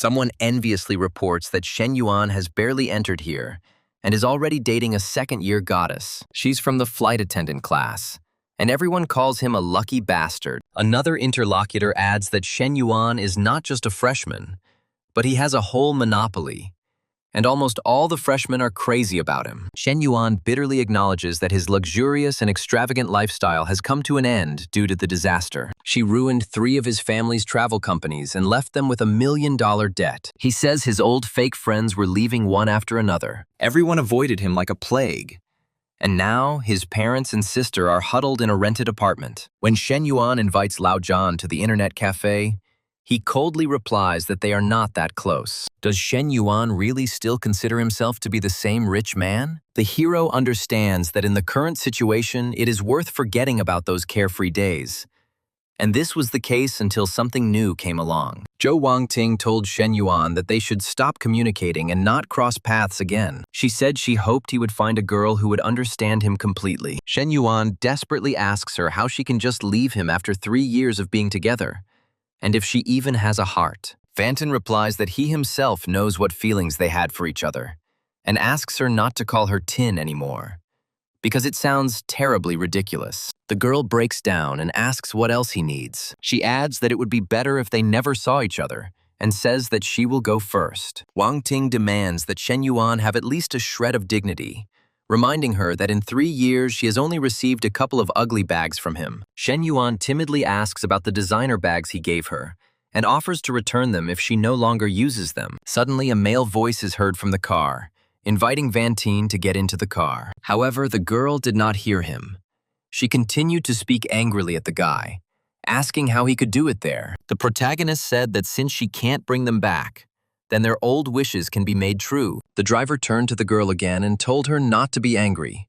Someone enviously reports that Shen Yuan has barely entered here and is already dating a second-year goddess. She's from the flight attendant class, and everyone calls him a lucky bastard. Another interlocutor adds that Shen Yuan is not just a freshman, but he has a whole monopoly, and almost all the freshmen are crazy about him. Shen Yuan bitterly acknowledges that his luxurious and extravagant lifestyle has come to an end due to the disaster. She ruined 3 of his family's travel companies and left them with $1 million debt. He says his old fake friends were leaving one after another. Everyone avoided him like a plague. And now, his parents and sister are huddled in a rented apartment. When Shen Yuan invites Lao Zhan to the internet cafe, he coldly replies that they are not that close. Does Shen Yuan really still consider himself to be the same rich man? The hero understands that in the current situation, it is worth forgetting about those carefree days. And this was the case until something new came along. Zhou Wangting told Shen Yuan that they should stop communicating and not cross paths again. She said she hoped he would find a girl who would understand him completely. Shen Yuan desperately asks her how she can just leave him after 3 years of being together, and if she even has a heart. Fanton replies that he himself knows what feelings they had for each other, and asks her not to call her Tin anymore, because it sounds terribly ridiculous. The girl breaks down and asks what else he needs. She adds that it would be better if they never saw each other, and says that she will go first. Wang Ting demands that Shen Yuan have at least a shred of dignity, reminding her that in 3 years she has only received a couple of ugly bags from him. Shen Yuan timidly asks about the designer bags he gave her, and offers to return them if she no longer uses them. Suddenly, a male voice is heard from the car, inviting Van Tien to get into the car. However, the girl did not hear him. She continued to speak angrily at the guy, asking how he could do it there. The protagonist said that since she can't bring them back, then their old wishes can be made true. The driver turned to the girl again and told her not to be angry,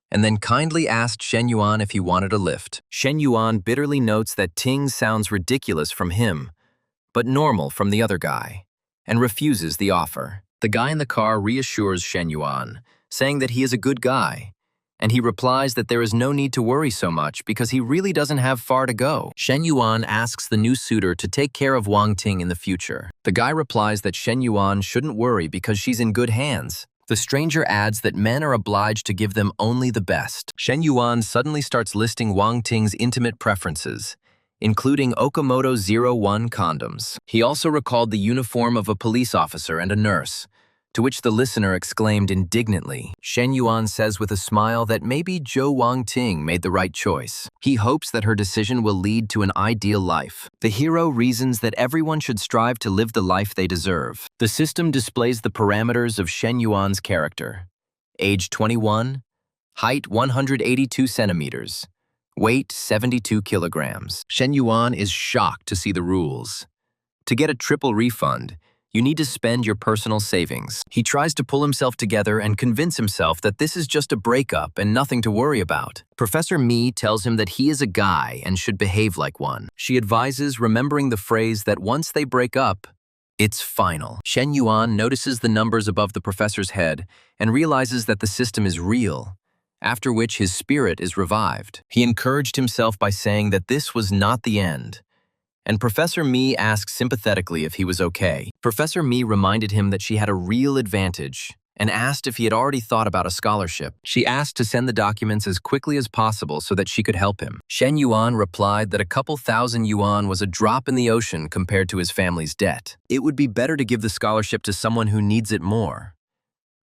and then kindly asked Shen Yuan if he wanted a lift. Shen Yuan bitterly notes that Ting sounds ridiculous from him, but normal from the other guy, and refuses the offer. The guy in the car reassures Shen Yuan, saying that he is a good guy, and he replies that there is no need to worry so much because he really doesn't have far to go. Shen Yuan asks the new suitor to take care of Wang Ting in the future. The guy replies that Shen Yuan shouldn't worry because she's in good hands. The stranger adds that men are obliged to give them only the best. Shen Yuan suddenly starts listing Wang Ting's intimate preferences, including Okamoto 01 condoms. He also recalled the uniform of a police officer and a nurse, to which the listener exclaimed indignantly. Shen Yuan says with a smile that maybe Zhou Wangting made the right choice. He hopes that her decision will lead to an ideal life. The hero reasons that everyone should strive to live the life they deserve. The system displays the parameters of Shen Yuan's character. Age 21, height 182 centimeters, weight 72 kilograms. Shen Yuan is shocked to see the rules. To get a triple refund, you need to spend your personal savings. He tries to pull himself together and convince himself that this is just a breakup and nothing to worry about. Professor Mi tells him that he is a guy and should behave like one. She advises remembering the phrase that once they break up, it's final. Shen Yuan notices the numbers above the professor's head and realizes that the system is real, after which his spirit is revived. He encouraged himself by saying that this was not the end, and Professor Mi asked sympathetically if he was okay. Professor Mi reminded him that she had a real advantage and asked if he had already thought about a scholarship. She asked to send the documents as quickly as possible so that she could help him. Shen Yuan replied that a couple thousand yuan was a drop in the ocean compared to his family's debt. It would be better to give the scholarship to someone who needs it more.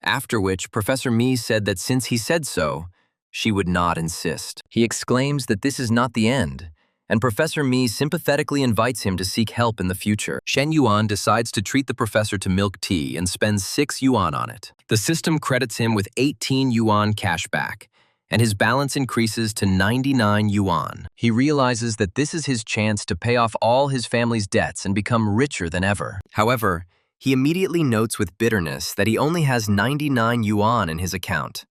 After which, Professor Mi said that since he said so, she would not insist. He exclaims that this is not the end, and Professor Mi sympathetically invites him to seek help in the future. Shen Yuan decides to treat the professor to milk tea and spends 6 yuan on it. The system credits him with 18 yuan cash back, and his balance increases to 99 yuan. He realizes that this is his chance to pay off all his family's debts and become richer than ever. However, he immediately notes with bitterness that he only has 99 yuan in his account.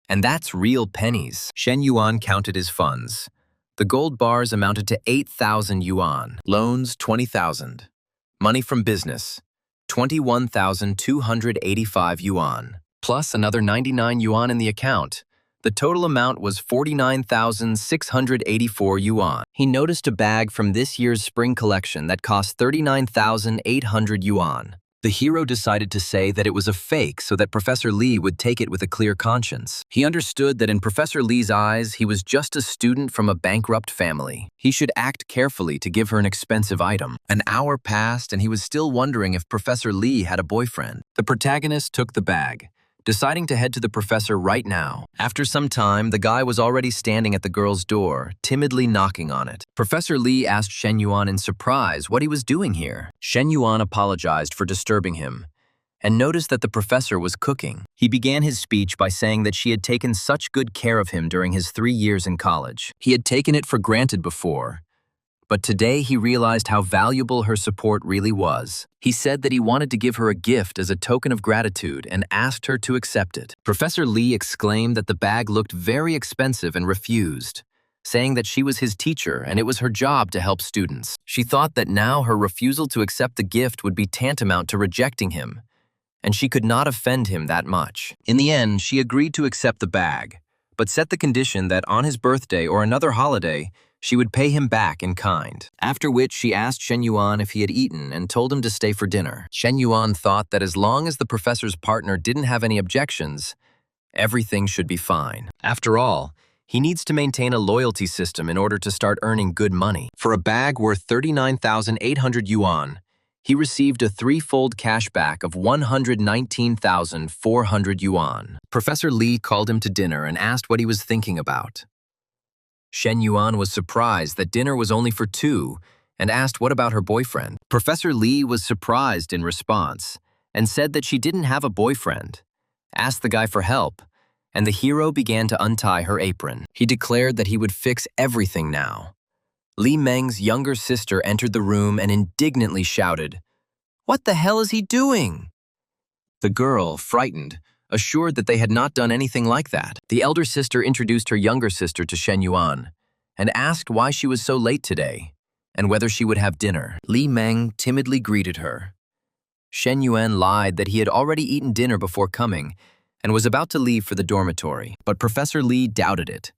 And that's real pennies. Shen Yuan counted his funds. The gold bars amounted to 8,000 yuan. Loans, 20,000. Money from business, 21,285 yuan. Plus another 99 yuan in the account. The total amount was 49,684 yuan. He noticed a bag from this year's spring collection that cost 39,800 yuan. The hero decided to say that it was a fake so that Professor Lee would take it with a clear conscience. He understood that in Professor Lee's eyes, he was just a student from a bankrupt family. He should act carefully to give her an expensive item. An hour passed and he was still wondering if Professor Lee had a boyfriend. The protagonist took the bag, deciding to head to the professor right now. After some time, the guy was already standing at the girl's door, timidly knocking on it. Professor Lee asked Shen Yuan in surprise what he was doing here. Shen Yuan apologized for disturbing him and noticed that the professor was cooking. He began his speech by saying that she had taken such good care of him during his 3 years in college. He had taken it for granted before, but today he realized how valuable her support really was. He said that he wanted to give her a gift as a token of gratitude and asked her to accept it. Professor Lee exclaimed that the bag looked very expensive and refused, saying that she was his teacher and it was her job to help students. She thought that now her refusal to accept the gift would be tantamount to rejecting him, and she could not offend him that much. In the end, she agreed to accept the bag, but set the condition that on his birthday or another holiday, she would pay him back in kind. After which, she asked Shen Yuan if he had eaten and told him to stay for dinner. Shen Yuan thought that as long as the professor's partner didn't have any objections, everything should be fine. After all, he needs to maintain a loyalty system in order to start earning good money. For a bag worth 39,800 yuan, he received a threefold cashback of 119,400 yuan. Professor Lee called him to dinner and asked what he was thinking about. Shen Yuan was surprised that dinner was only for two and asked what about her boyfriend. Professor Lee was surprised in response and said that she didn't have a boyfriend, asked the guy for help, and the hero began to untie her apron. He declared that he would fix everything now. Li Meng's younger sister entered the room and indignantly shouted, "What the hell is he doing?" The girl, frightened, assured that they had not done anything like that. The elder sister introduced her younger sister to Shen Yuan and asked why she was so late today and whether she would have dinner. Li Meng timidly greeted her. Shen Yuan lied that he had already eaten dinner before coming and was about to leave for the dormitory, but Professor Lee doubted it,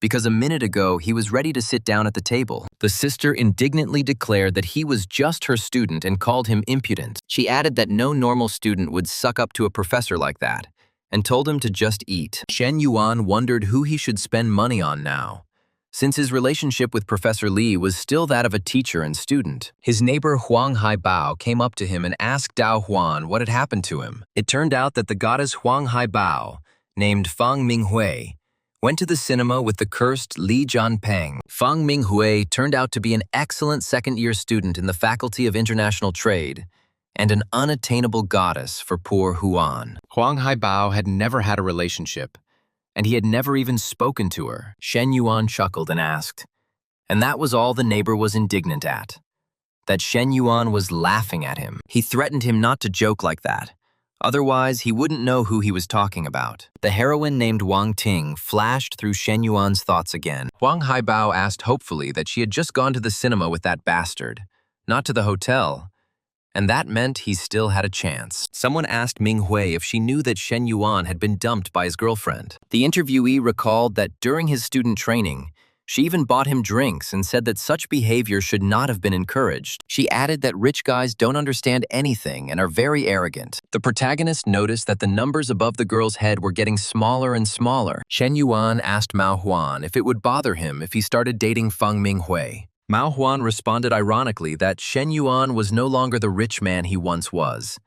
because a minute ago he was ready to sit down at the table. The sister indignantly declared that he was just her student and called him impudent. She added that no normal student would suck up to a professor like that, and told him to just eat. Shen Yuan wondered who he should spend money on now, since his relationship with Professor Lee was still that of a teacher and student. His neighbor Huang Haibao came up to him and asked Dao Huan what had happened to him. It turned out that the goddess Huang Haibao, named Fang Minghui, went to the cinema with the cursed Li Jianpeng. Fang Minghui turned out to be an excellent second-year student in the Faculty of International Trade, and an unattainable goddess for poor Huan. Huang Haibao had never had a relationship, and he had never even spoken to her. Shen Yuan chuckled and asked, and that was all the neighbor was indignant at, that Shen Yuan was laughing at him. He threatened him not to joke like that, otherwise he wouldn't know who he was talking about. The heroine named Wang Ting flashed through Shen Yuan's thoughts again. Huang Haibao asked hopefully that she had just gone to the cinema with that bastard, not to the hotel, and that meant he still had a chance. Someone asked Ming Hui if she knew that Shen Yuan had been dumped by his girlfriend. The interviewee recalled that during his student training, she even bought him drinks and said that such behavior should not have been encouraged. She added that rich guys don't understand anything and are very arrogant. The protagonist noticed that the numbers above the girl's head were getting smaller and smaller. Shen Yuan asked Mao Huan if it would bother him if he started dating Fang Minghui. Mao Huan responded ironically that Shen Yuan was no longer the rich man he once was.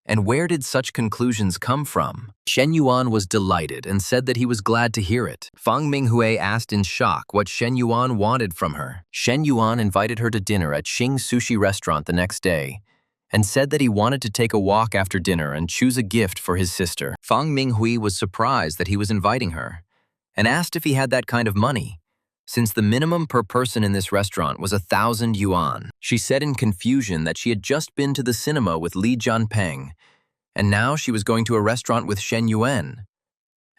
And where did such conclusions come from? Shen Yuan was delighted and said that he was glad to hear it. Fang Minghui asked in shock what Shen Yuan wanted from her. Shen Yuan invited her to dinner at Xing Sushi Restaurant the next day and said that he wanted to take a walk after dinner and choose a gift for his sister. Fang Minghui was surprised that he was inviting her and asked if he had that kind of money, since the minimum per person in this restaurant was 1,000 yuan. She said in confusion that she had just been to the cinema with Li Jianpeng, and now she was going to a restaurant with Shen Yuan.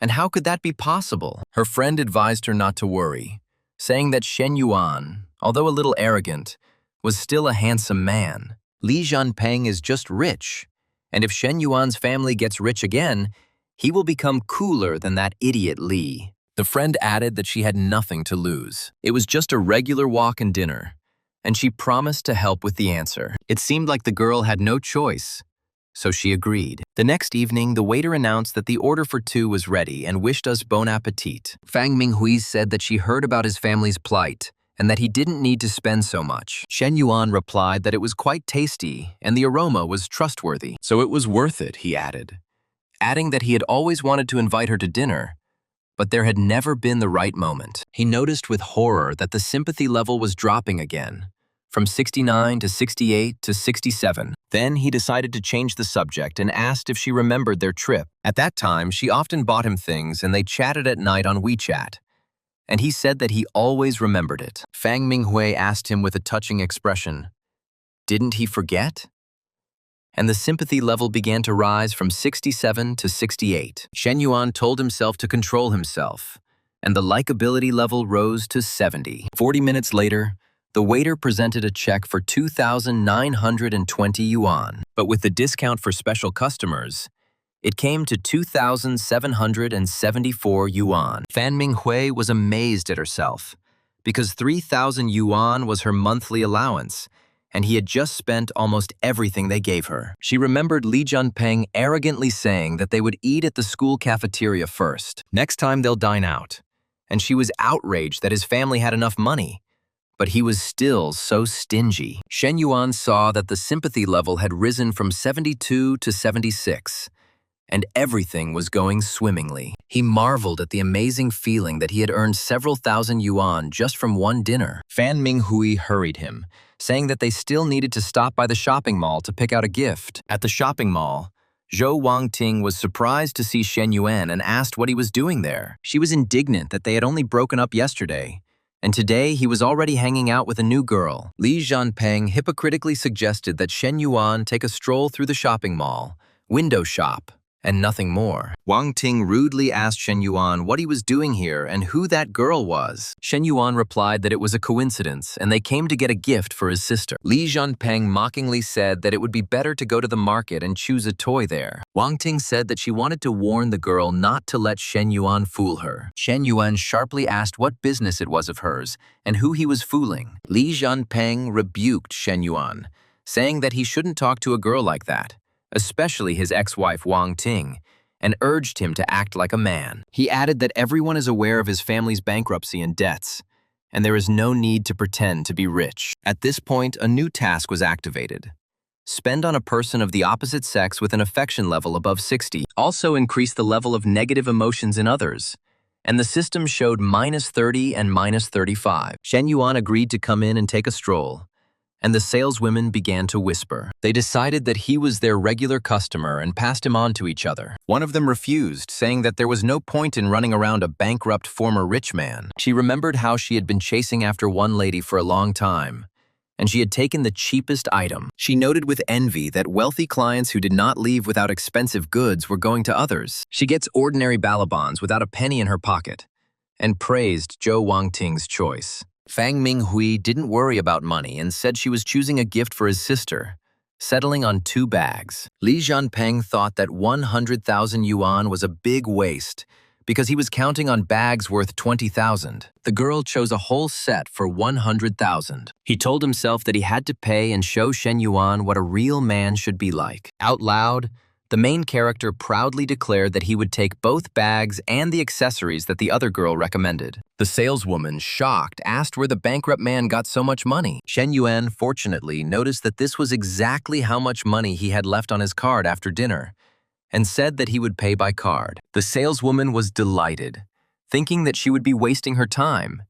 And how could that be possible? Her friend advised her not to worry, saying that Shen Yuan, although a little arrogant, was still a handsome man. Li Jianpeng is just rich, and if Shen Yuan's family gets rich again, he will become cooler than that idiot Li. The friend added that she had nothing to lose. It was just a regular walk and dinner, and she promised to help with the answer. It seemed like the girl had no choice, so she agreed. The next evening, the waiter announced that the order for two was ready and wished us bon appetit. Fang Minghui said that she heard about his family's plight and that he didn't need to spend so much. Shen Yuan replied that it was quite tasty and the aroma was trustworthy. So it was worth it, he added, adding that he had always wanted to invite her to dinner, but there had never been the right moment. He noticed with horror that the sympathy level was dropping again, from 69 to 68 to 67. Then he decided to change the subject and asked if she remembered their trip. At that time, she often bought him things and they chatted at night on WeChat. And he said that he always remembered it. Fang Minghui asked him with a touching expression, "Didn't he forget?" And the sympathy level began to rise from 67 to 68. Shen Yuan told himself to control himself, and the likability level rose to 70. 40 minutes later, the waiter presented a check for 2,920 yuan. But with the discount for special customers, it came to 2,774 yuan. Fan Minghui was amazed at herself, because 3,000 yuan was her monthly allowance, and he had just spent almost everything they gave her. She remembered Li Junpeng arrogantly saying that they would eat at the school cafeteria first. Next time they'll dine out. And she was outraged that his family had enough money, but he was still so stingy. Shen Yuan saw that the sympathy level had risen from 72 to 76, and everything was going swimmingly. He marveled at the amazing feeling that he had earned several thousand yuan just from one dinner. Fan Minghui hurried him, saying that they still needed to stop by the shopping mall to pick out a gift. At the shopping mall, Zhou Wangting was surprised to see Shen Yuan and asked what he was doing there. She was indignant that they had only broken up yesterday, and today he was already hanging out with a new girl. Li Junpeng hypocritically suggested that Shen Yuan take a stroll through the shopping mall, window shop, and nothing more. Wang Ting rudely asked Shen Yuan what he was doing here and who that girl was. Shen Yuan replied that it was a coincidence and they came to get a gift for his sister. Li Junpeng mockingly said that it would be better to go to the market and choose a toy there. Wang Ting said that she wanted to warn the girl not to let Shen Yuan fool her. Shen Yuan sharply asked what business it was of hers and who he was fooling. Li Junpeng rebuked Shen Yuan, saying that he shouldn't talk to a girl like that, especially his ex-wife Wang Ting, and urged him to act like a man. He added that everyone is aware of his family's bankruptcy and debts, and there is no need to pretend to be rich. At this point, a new task was activated. Spend on a person of the opposite sex with an affection level above 60. Also increase the level of negative emotions in others, and the system showed -30 and -35. Shen Yuan agreed to come in and take a stroll, and the saleswomen began to whisper. They decided that he was their regular customer and passed him on to each other. One of them refused, saying that there was no point in running around a bankrupt former rich man. She remembered how she had been chasing after one lady for a long time, and she had taken the cheapest item. She noted with envy that wealthy clients who did not leave without expensive goods were going to others. She gets ordinary balabons without a penny in her pocket, and praised Zhou Wangting's choice. Fang Minghui didn't worry about money and said she was choosing a gift for his sister, settling on 2 bags. Li Junpeng thought that 100,000 yuan was a big waste because he was counting on bags worth 20,000. The girl chose a whole set for 100,000. He told himself that he had to pay and show Shen Yuan what a real man should be like. Out loud, the main character proudly declared that he would take both bags and the accessories that the other girl recommended. The saleswoman, shocked, asked where the bankrupt man got so much money. Shen Yuan, fortunately, noticed that this was exactly how much money he had left on his card after dinner, and said that he would pay by card. The saleswoman was delighted, thinking that she would be wasting her time.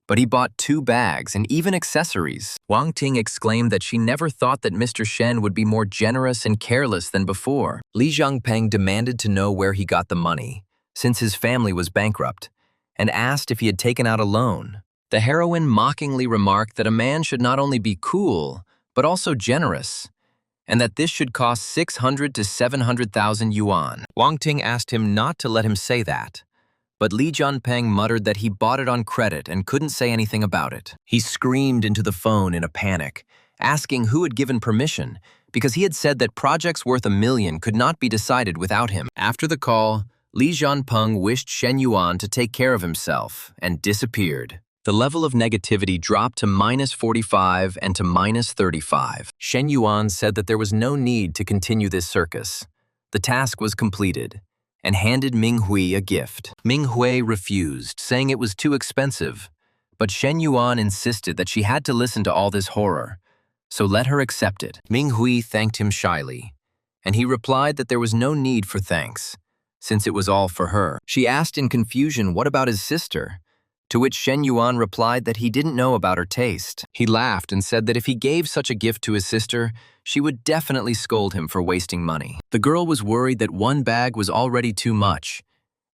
But he bought 2 bags and even accessories. Wang Ting exclaimed that she never thought that Mr. Shen would be more generous and careless than before. Li Zhangpeng demanded to know where he got the money, since his family was bankrupt, and asked if he had taken out a loan. The heroine mockingly remarked that a man should not only be cool, but also generous, and that this should cost 600 to 700,000 yuan. Wang Ting asked him not to let him say that, but Li Junpeng muttered that he bought it on credit and couldn't say anything about it. He screamed into the phone in a panic, asking who had given permission, because he had said that projects worth $1 million could not be decided without him. After the call, Li Junpeng wished Shen Yuan to take care of himself and disappeared. The level of negativity dropped to -45 and to -35. Shen Yuan said that there was no need to continue this circus. The task was completed, and handed Ming Hui a gift. Ming Hui refused, saying it was too expensive, but Shen Yuan insisted that she had to listen to all this horror, so let her accept it. Ming Hui thanked him shyly, and he replied that there was no need for thanks, since it was all for her. She asked in confusion what about his sister, to which Shen Yuan replied that he didn't know about her taste. He laughed and said that if he gave such a gift to his sister, she would definitely scold him for wasting money. The girl was worried that one bag was already too much,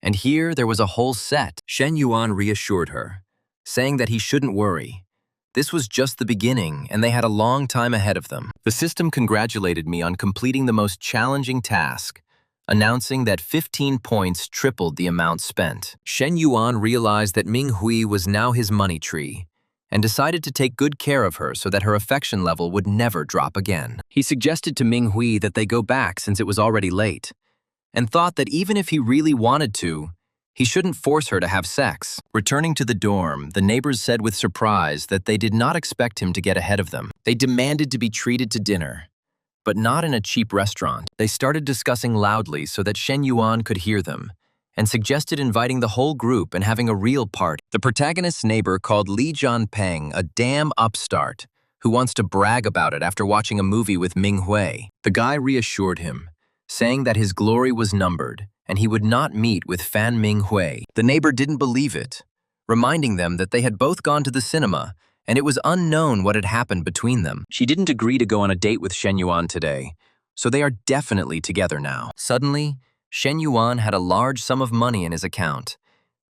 and here there was a whole set. Shen Yuan reassured her, saying that he shouldn't worry. This was just the beginning, and they had a long time ahead of them. The system congratulated me on completing the most challenging task, announcing that 15 points tripled the amount spent. Shen Yuan realized that Ming Hui was now his money tree, and decided to take good care of her so that her affection level would never drop again. He suggested to Ming Hui that they go back since it was already late, and thought that even if he really wanted to, he shouldn't force her to have sex. Returning to the dorm, the neighbors said with surprise that they did not expect him to get ahead of them. They demanded to be treated to dinner, but not in a cheap restaurant. They started discussing loudly so that Shen Yuan could hear them, and suggested inviting the whole group and having a real party. The protagonist's neighbor called Li Jianpeng a damn upstart who wants to brag about it after watching a movie with Ming Hui. The guy reassured him, saying that his glory was numbered and he would not meet with Fan Ming Hui. The neighbor didn't believe it, reminding them that they had both gone to the cinema and it was unknown what had happened between them. She didn't agree to go on a date with Shen Yuan today, so they are definitely together now. Suddenly, Shen Yuan had a large sum of money in his account,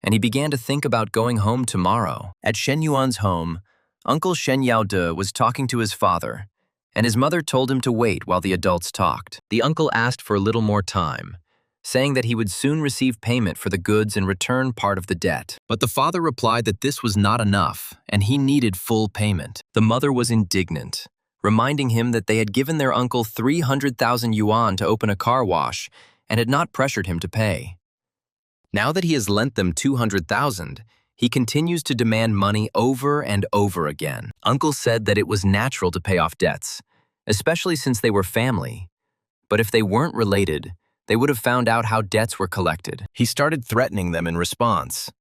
and he began to think about going home tomorrow. At Shen Yuan's home, Uncle Shen Yaode was talking to his father, and his mother told him to wait while the adults talked. The uncle asked for a little more time, saying that he would soon receive payment for the goods and return part of the debt. But the father replied that this was not enough, and he needed full payment. The mother was indignant, reminding him that they had given their uncle 300,000 yuan to open a car wash and had not pressured him to pay. Now that he has lent them 200,000, he continues to demand money over and over again. Uncle said that it was natural to pay off debts, especially since they were family. But if they weren't related, they would have found out how debts were collected. He started threatening them in response.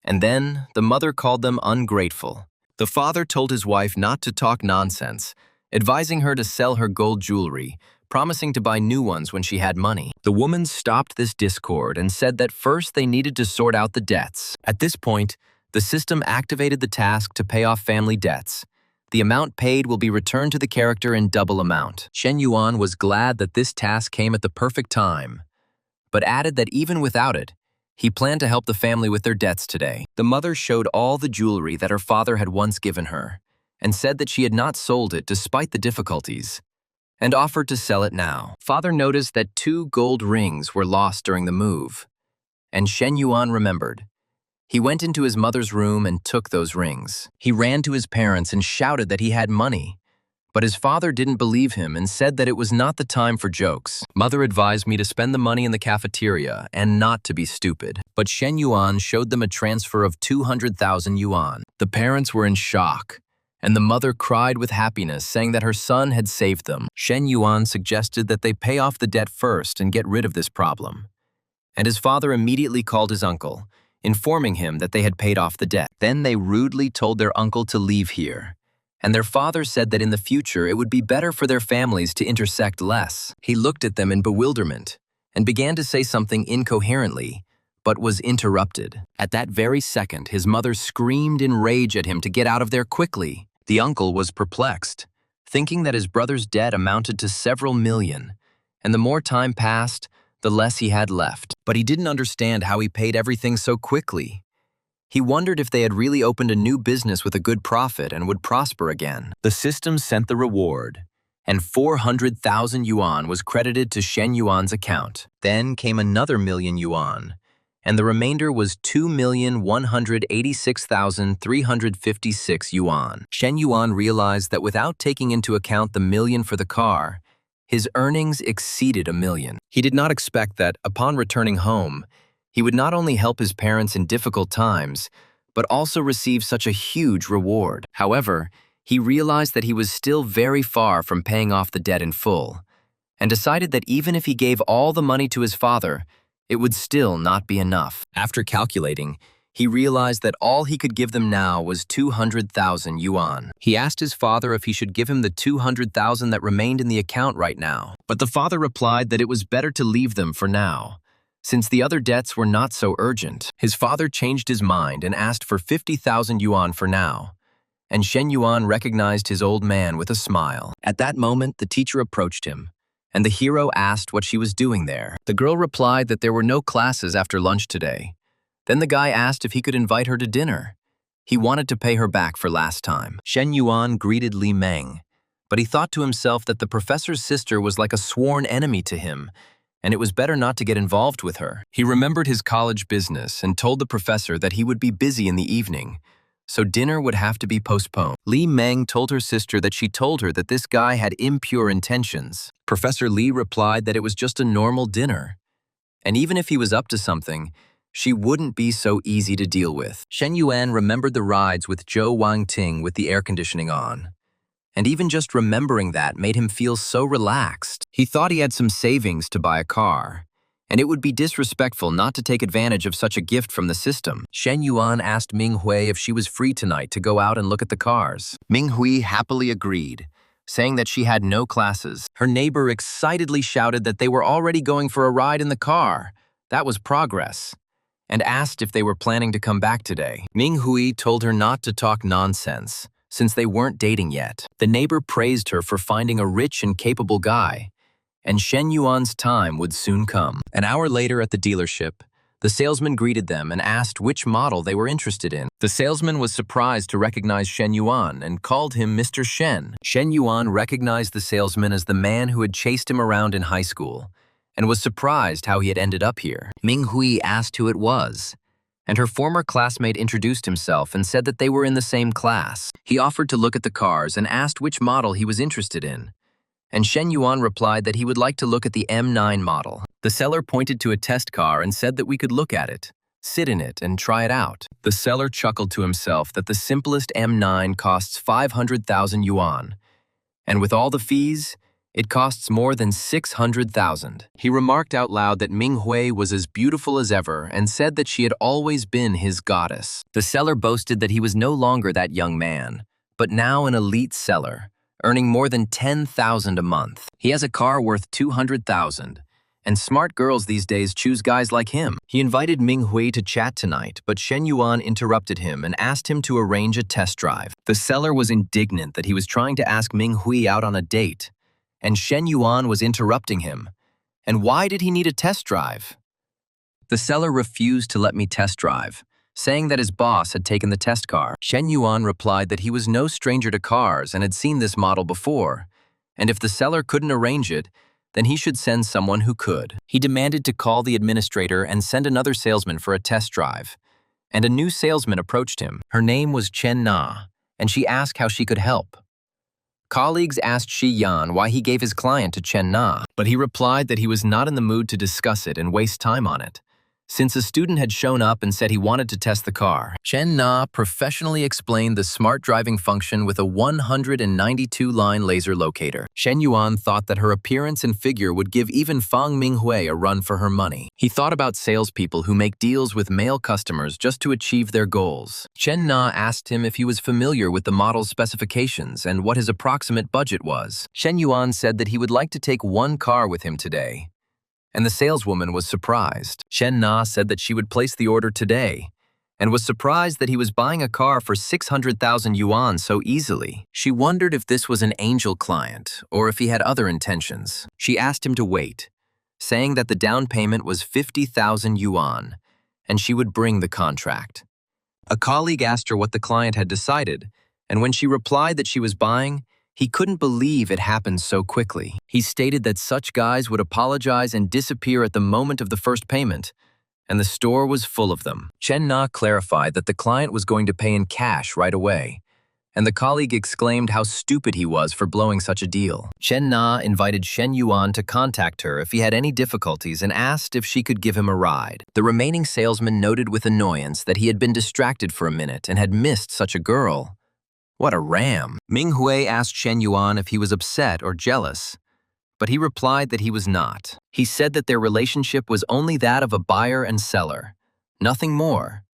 And then the mother called them ungrateful. The father told his wife not to talk nonsense, advising her to sell her gold jewelry, promising to buy new ones when she had money. The woman stopped this discord and said that first they needed to sort out the debts. At this point, the system activated the task to pay off family debts. The amount paid will be returned to the character in double amount. Shen Yuan was glad that this task came at the perfect time, but added that even without it, he planned to help the family with their debts today. The mother showed all the jewelry that her father had once given her, and said that she had not sold it despite the difficulties, and offered to sell it now. Father noticed that 2 gold rings were lost during the move, and Shen Yuan remembered. He went into his mother's room and took those rings. He ran to his parents and shouted that he had money, but his father didn't believe him and said that it was not the time for jokes. Mother advised me to spend the money in the cafeteria and not to be stupid. But Shen Yuan showed them a transfer of 200,000 yuan. The parents were in shock, and the mother cried with happiness, saying that her son had saved them. Shen Yuan suggested that they pay off the debt first and get rid of this problem. And his father immediately called his uncle, informing him that they had paid off the debt. Then they rudely told their uncle to leave here, and their father said that in the future it would be better for their families to intersect less. He looked at them in bewilderment and began to say something incoherently, but was interrupted. At that very second, his mother screamed in rage at him to get out of there quickly. The uncle was perplexed, thinking that his brother's debt amounted to several million, and the more time passed, the less he had left. But he didn't understand how he paid everything so quickly. He wondered if they had really opened a new business with a good profit and would prosper again. The system sent the reward, and 400,000 yuan was credited to Shen Yuan's account. Then came another million yuan, and the remainder was 2,186,356 yuan. Shen Yuan realized that without taking into account the million for the car, his earnings exceeded $1 million. He did not expect that, upon returning home, he would not only help his parents in difficult times, but also receive such a huge reward. However, he realized that he was still very far from paying off the debt in full, and decided that even if he gave all the money to his father, it would still not be enough. After calculating, he realized that all he could give them now was 200,000 yuan. He asked his father if he should give him the 200,000 that remained in the account right now, but the father replied that it was better to leave them for now, since the other debts were not so urgent. His father changed his mind and asked for 50,000 yuan for now, and Shen Yuan recognized his old man with a smile. At that moment, the teacher approached him, and the hero asked what she was doing there. The girl replied that there were no classes after lunch today. Then the guy asked if he could invite her to dinner. He wanted to pay her back for last time. Shen Yuan greeted Li Meng, but he thought to himself that the professor's sister was like a sworn enemy to him, and it was better not to get involved with her. He remembered his college business and told the professor that he would be busy in the evening, so dinner would have to be postponed. Li Meng told her sister that she told her that this guy had impure intentions. Professor Li replied that it was just a normal dinner, and even if he was up to something, she wouldn't be so easy to deal with. Shen Yuan remembered the rides with Zhou Wangting with the air conditioning on, and even just remembering that made him feel so relaxed. He thought he had some savings to buy a car, and it would be disrespectful not to take advantage of such a gift from the system. Shen Yuan asked Ming Hui if she was free tonight to go out and look at the cars. Ming Hui happily agreed, saying that she had no classes. Her neighbor excitedly shouted that they were already going for a ride in the car. That was progress, and asked if they were planning to come back today. Ming Hui told her not to talk nonsense, since they weren't dating yet. The neighbor praised her for finding a rich and capable guy, and Shen Yuan's time would soon come. An hour later at the dealership, the salesman greeted them and asked which model they were interested in. The salesman was surprised to recognize Shen Yuan and called him Mr. Shen. Shen Yuan recognized the salesman as the man who had chased him around in high school, and was surprised how he had ended up here. Ming Hui asked who it was, and her former classmate introduced himself and said that they were in the same class. He offered to look at the cars and asked which model he was interested in, and Shen Yuan replied that he would like to look at the M9 model. The seller pointed to a test car and said that we could look at it, sit in it, and try it out. The seller chuckled to himself that the simplest M9 costs 500,000 yuan, and with all the fees, it costs more than 600,000. He remarked out loud that Ming Hui was as beautiful as ever and said that she had always been his goddess. The seller boasted that he was no longer that young man, but now an elite seller, earning more than 10,000 a month. He has a car worth 200,000, and smart girls these days choose guys like him. He invited Ming Hui to chat tonight, but Shen Yuan interrupted him and asked him to arrange a test drive. The seller was indignant that he was trying to ask Ming Hui out on a date, and Shen Yuan was interrupting him. And why did he need a test drive? The seller refused to let me test drive, saying that his boss had taken the test car. Shen Yuan replied that he was no stranger to cars and had seen this model before, and if the seller couldn't arrange it, then he should send someone who could. He demanded to call the administrator and send another salesman for a test drive, and a new salesman approached him. Her name was Chen Na, and she asked how she could help. Colleagues asked Shi Yan why he gave his client to Chen Na, but he replied that he was not in the mood to discuss it and waste time on it, since a student had shown up and said he wanted to test the car. Chen Na professionally explained the smart driving function with a 192-line laser locator. Shen Yuan thought that her appearance and figure would give even Fang Minghui a run for her money. He thought about salespeople who make deals with male customers just to achieve their goals. Chen Na asked him if he was familiar with the model's specifications and what his approximate budget was. Shen Yuan said that he would like to take one car with him today, and the saleswoman was surprised. Chen Na said that she would place the order today, and was surprised that he was buying a car for 600,000 yuan so easily. She wondered if this was an angel client, or if he had other intentions. She asked him to wait, saying that the down payment was 50,000 yuan, and she would bring the contract. A colleague asked her what the client had decided, and when she replied that she was buying, he couldn't believe it happened so quickly. He stated that such guys would apologize and disappear at the moment of the first payment, and the store was full of them. Chen Na clarified that the client was going to pay in cash right away, and the colleague exclaimed how stupid he was for blowing such a deal. Chen Na invited Shen Yuan to contact her if he had any difficulties and asked if she could give him a ride. The remaining salesman noted with annoyance that he had been distracted for a minute and had missed such a girl. What a ram! Ming Hui asked Shen Yuan if he was upset or jealous, but he replied that he was not. He said that their relationship was only that of a buyer and seller, nothing more.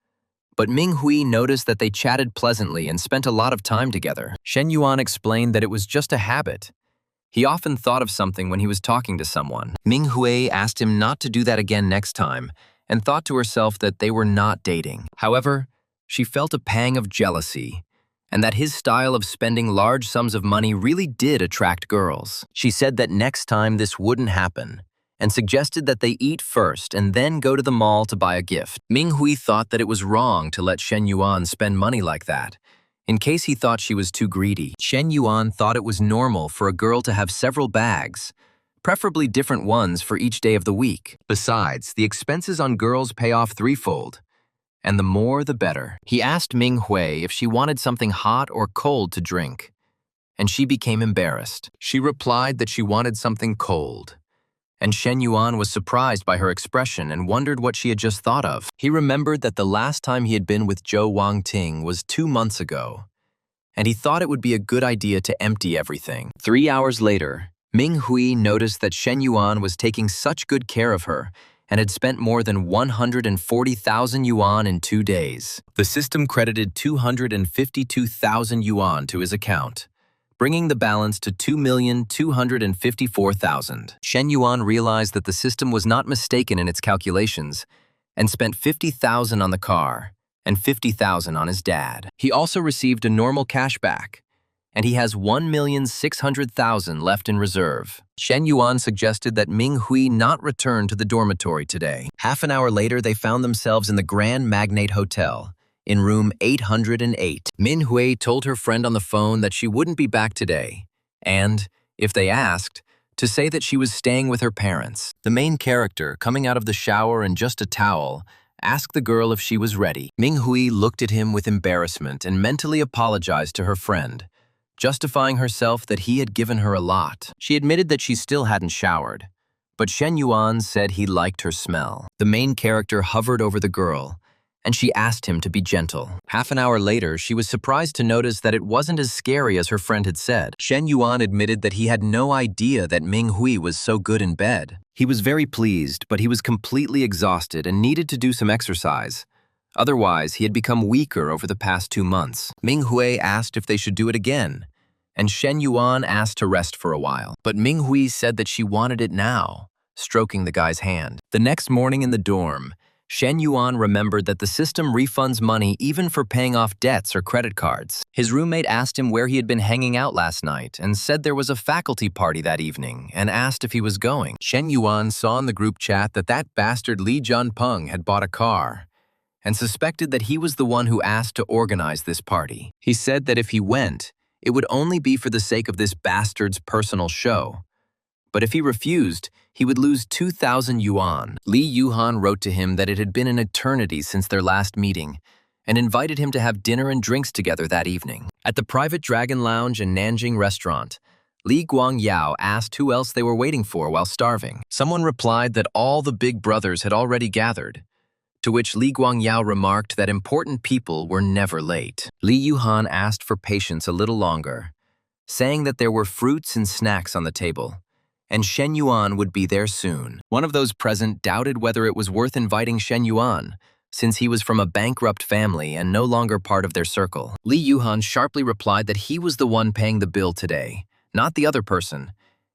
But Ming Hui noticed that they chatted pleasantly and spent a lot of time together. Shen Yuan explained that it was just a habit. He often thought of something when he was talking to someone. Ming Hui asked him not to do that again next time and thought to herself that they were not dating. However, she felt a pang of jealousy and that his style of spending large sums of money really did attract girls. She said that next time this wouldn't happen, and suggested that they eat first and then go to the mall to buy a gift. Ming Hui thought that it was wrong to let Shen Yuan spend money like that, in case he thought she was too greedy. Shen Yuan thought it was normal for a girl to have several bags, preferably different ones for each day of the week. Besides, the expenses on girls pay off threefold, and the more the better. He asked Ming Hui if she wanted something hot or cold to drink, and she became embarrassed. She replied that she wanted something cold, and Shen Yuan was surprised by her expression and wondered what she had just thought of. He remembered that the last time he had been with Zhou Wangting was 2 months ago, and he thought it would be a good idea to empty everything. 3 hours later, Ming Hui noticed that Shen Yuan was taking such good care of her and had spent more than 140,000 yuan in 2 days. The system credited 252,000 yuan to his account, bringing the balance to 2,254,000. Shen Yuan realized that the system was not mistaken in its calculations and spent 50,000 on the car and 50,000 on his dad. He also received a normal cashback, and he has 1,600,000 left in reserve. Shen Yuan suggested that Ming Hui not return to the dormitory today. Half an hour later, they found themselves in the Grand Magnate Hotel, in room 808. Min Hui told her friend on the phone that she wouldn't be back today, and, if they asked, to say that she was staying with her parents. The main character, coming out of the shower in just a towel, asked the girl if she was ready. Ming Hui looked at him with embarrassment and mentally apologized to her friend, justifying herself that he had given her a lot. She admitted that she still hadn't showered, but Shen Yuan said he liked her smell. The main character hovered over the girl, and she asked him to be gentle. Half an hour later, she was surprised to notice that it wasn't as scary as her friend had said. Shen Yuan admitted that he had no idea that Ming Hui was so good in bed. He was very pleased, but he was completely exhausted and needed to do some exercise. Otherwise, he had become weaker over the past 2 months. Ming Hui asked if they should do it again, and Shen Yuan asked to rest for a while. But Ming Hui said that she wanted it now, stroking the guy's hand. The next morning in the dorm, Shen Yuan remembered that the system refunds money even for paying off debts or credit cards. His roommate asked him where he had been hanging out last night and said there was a faculty party that evening and asked if he was going. Shen Yuan saw in the group chat that bastard Li Junpeng had bought a car and suspected that he was the one who asked to organize this party. He said that if he went, it would only be for the sake of this bastard's personal show. But if he refused, he would lose 2,000 yuan. Li Yuhan wrote to him that it had been an eternity since their last meeting and invited him to have dinner and drinks together that evening. At the private Dragon Lounge and Nanjing restaurant, Li Guangyao asked who else they were waiting for while starving. Someone replied that all the big brothers had already gathered, to which Li Guangyao remarked that important people were never late. Li Yuhan asked for patience a little longer, saying that there were fruits and snacks on the table, and Shen Yuan would be there soon. One of those present doubted whether it was worth inviting Shen Yuan, since he was from a bankrupt family and no longer part of their circle. Li Yuhan sharply replied that he was the one paying the bill today, not the other person,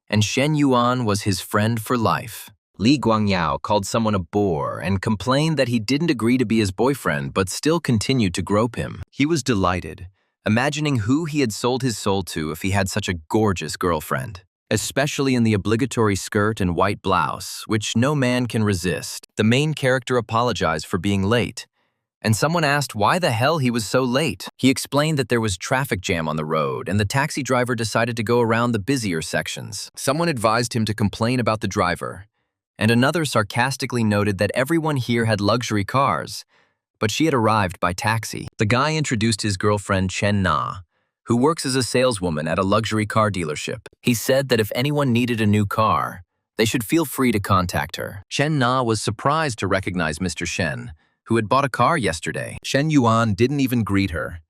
and Shen Yuan was his friend for life. Li Guangyao called someone a bore and complained that he didn't agree to be his boyfriend but still continued to grope him. He was delighted, imagining who he had sold his soul to if he had such a gorgeous girlfriend, especially in the obligatory skirt and white blouse, which no man can resist. The main character apologized for being late, and someone asked why the hell he was so late. He explained that there was traffic jam on the road, and the taxi driver decided to go around the busier sections. Someone advised him to complain about the driver, and another sarcastically noted that everyone here had luxury cars, but she had arrived by taxi. The guy introduced his girlfriend Chen Na, who works as a saleswoman at a luxury car dealership. He said that if anyone needed a new car, they should feel free to contact her. Chen Na was surprised to recognize Mr. Shen, who had bought a car yesterday. Shen Yuan didn't even greet her,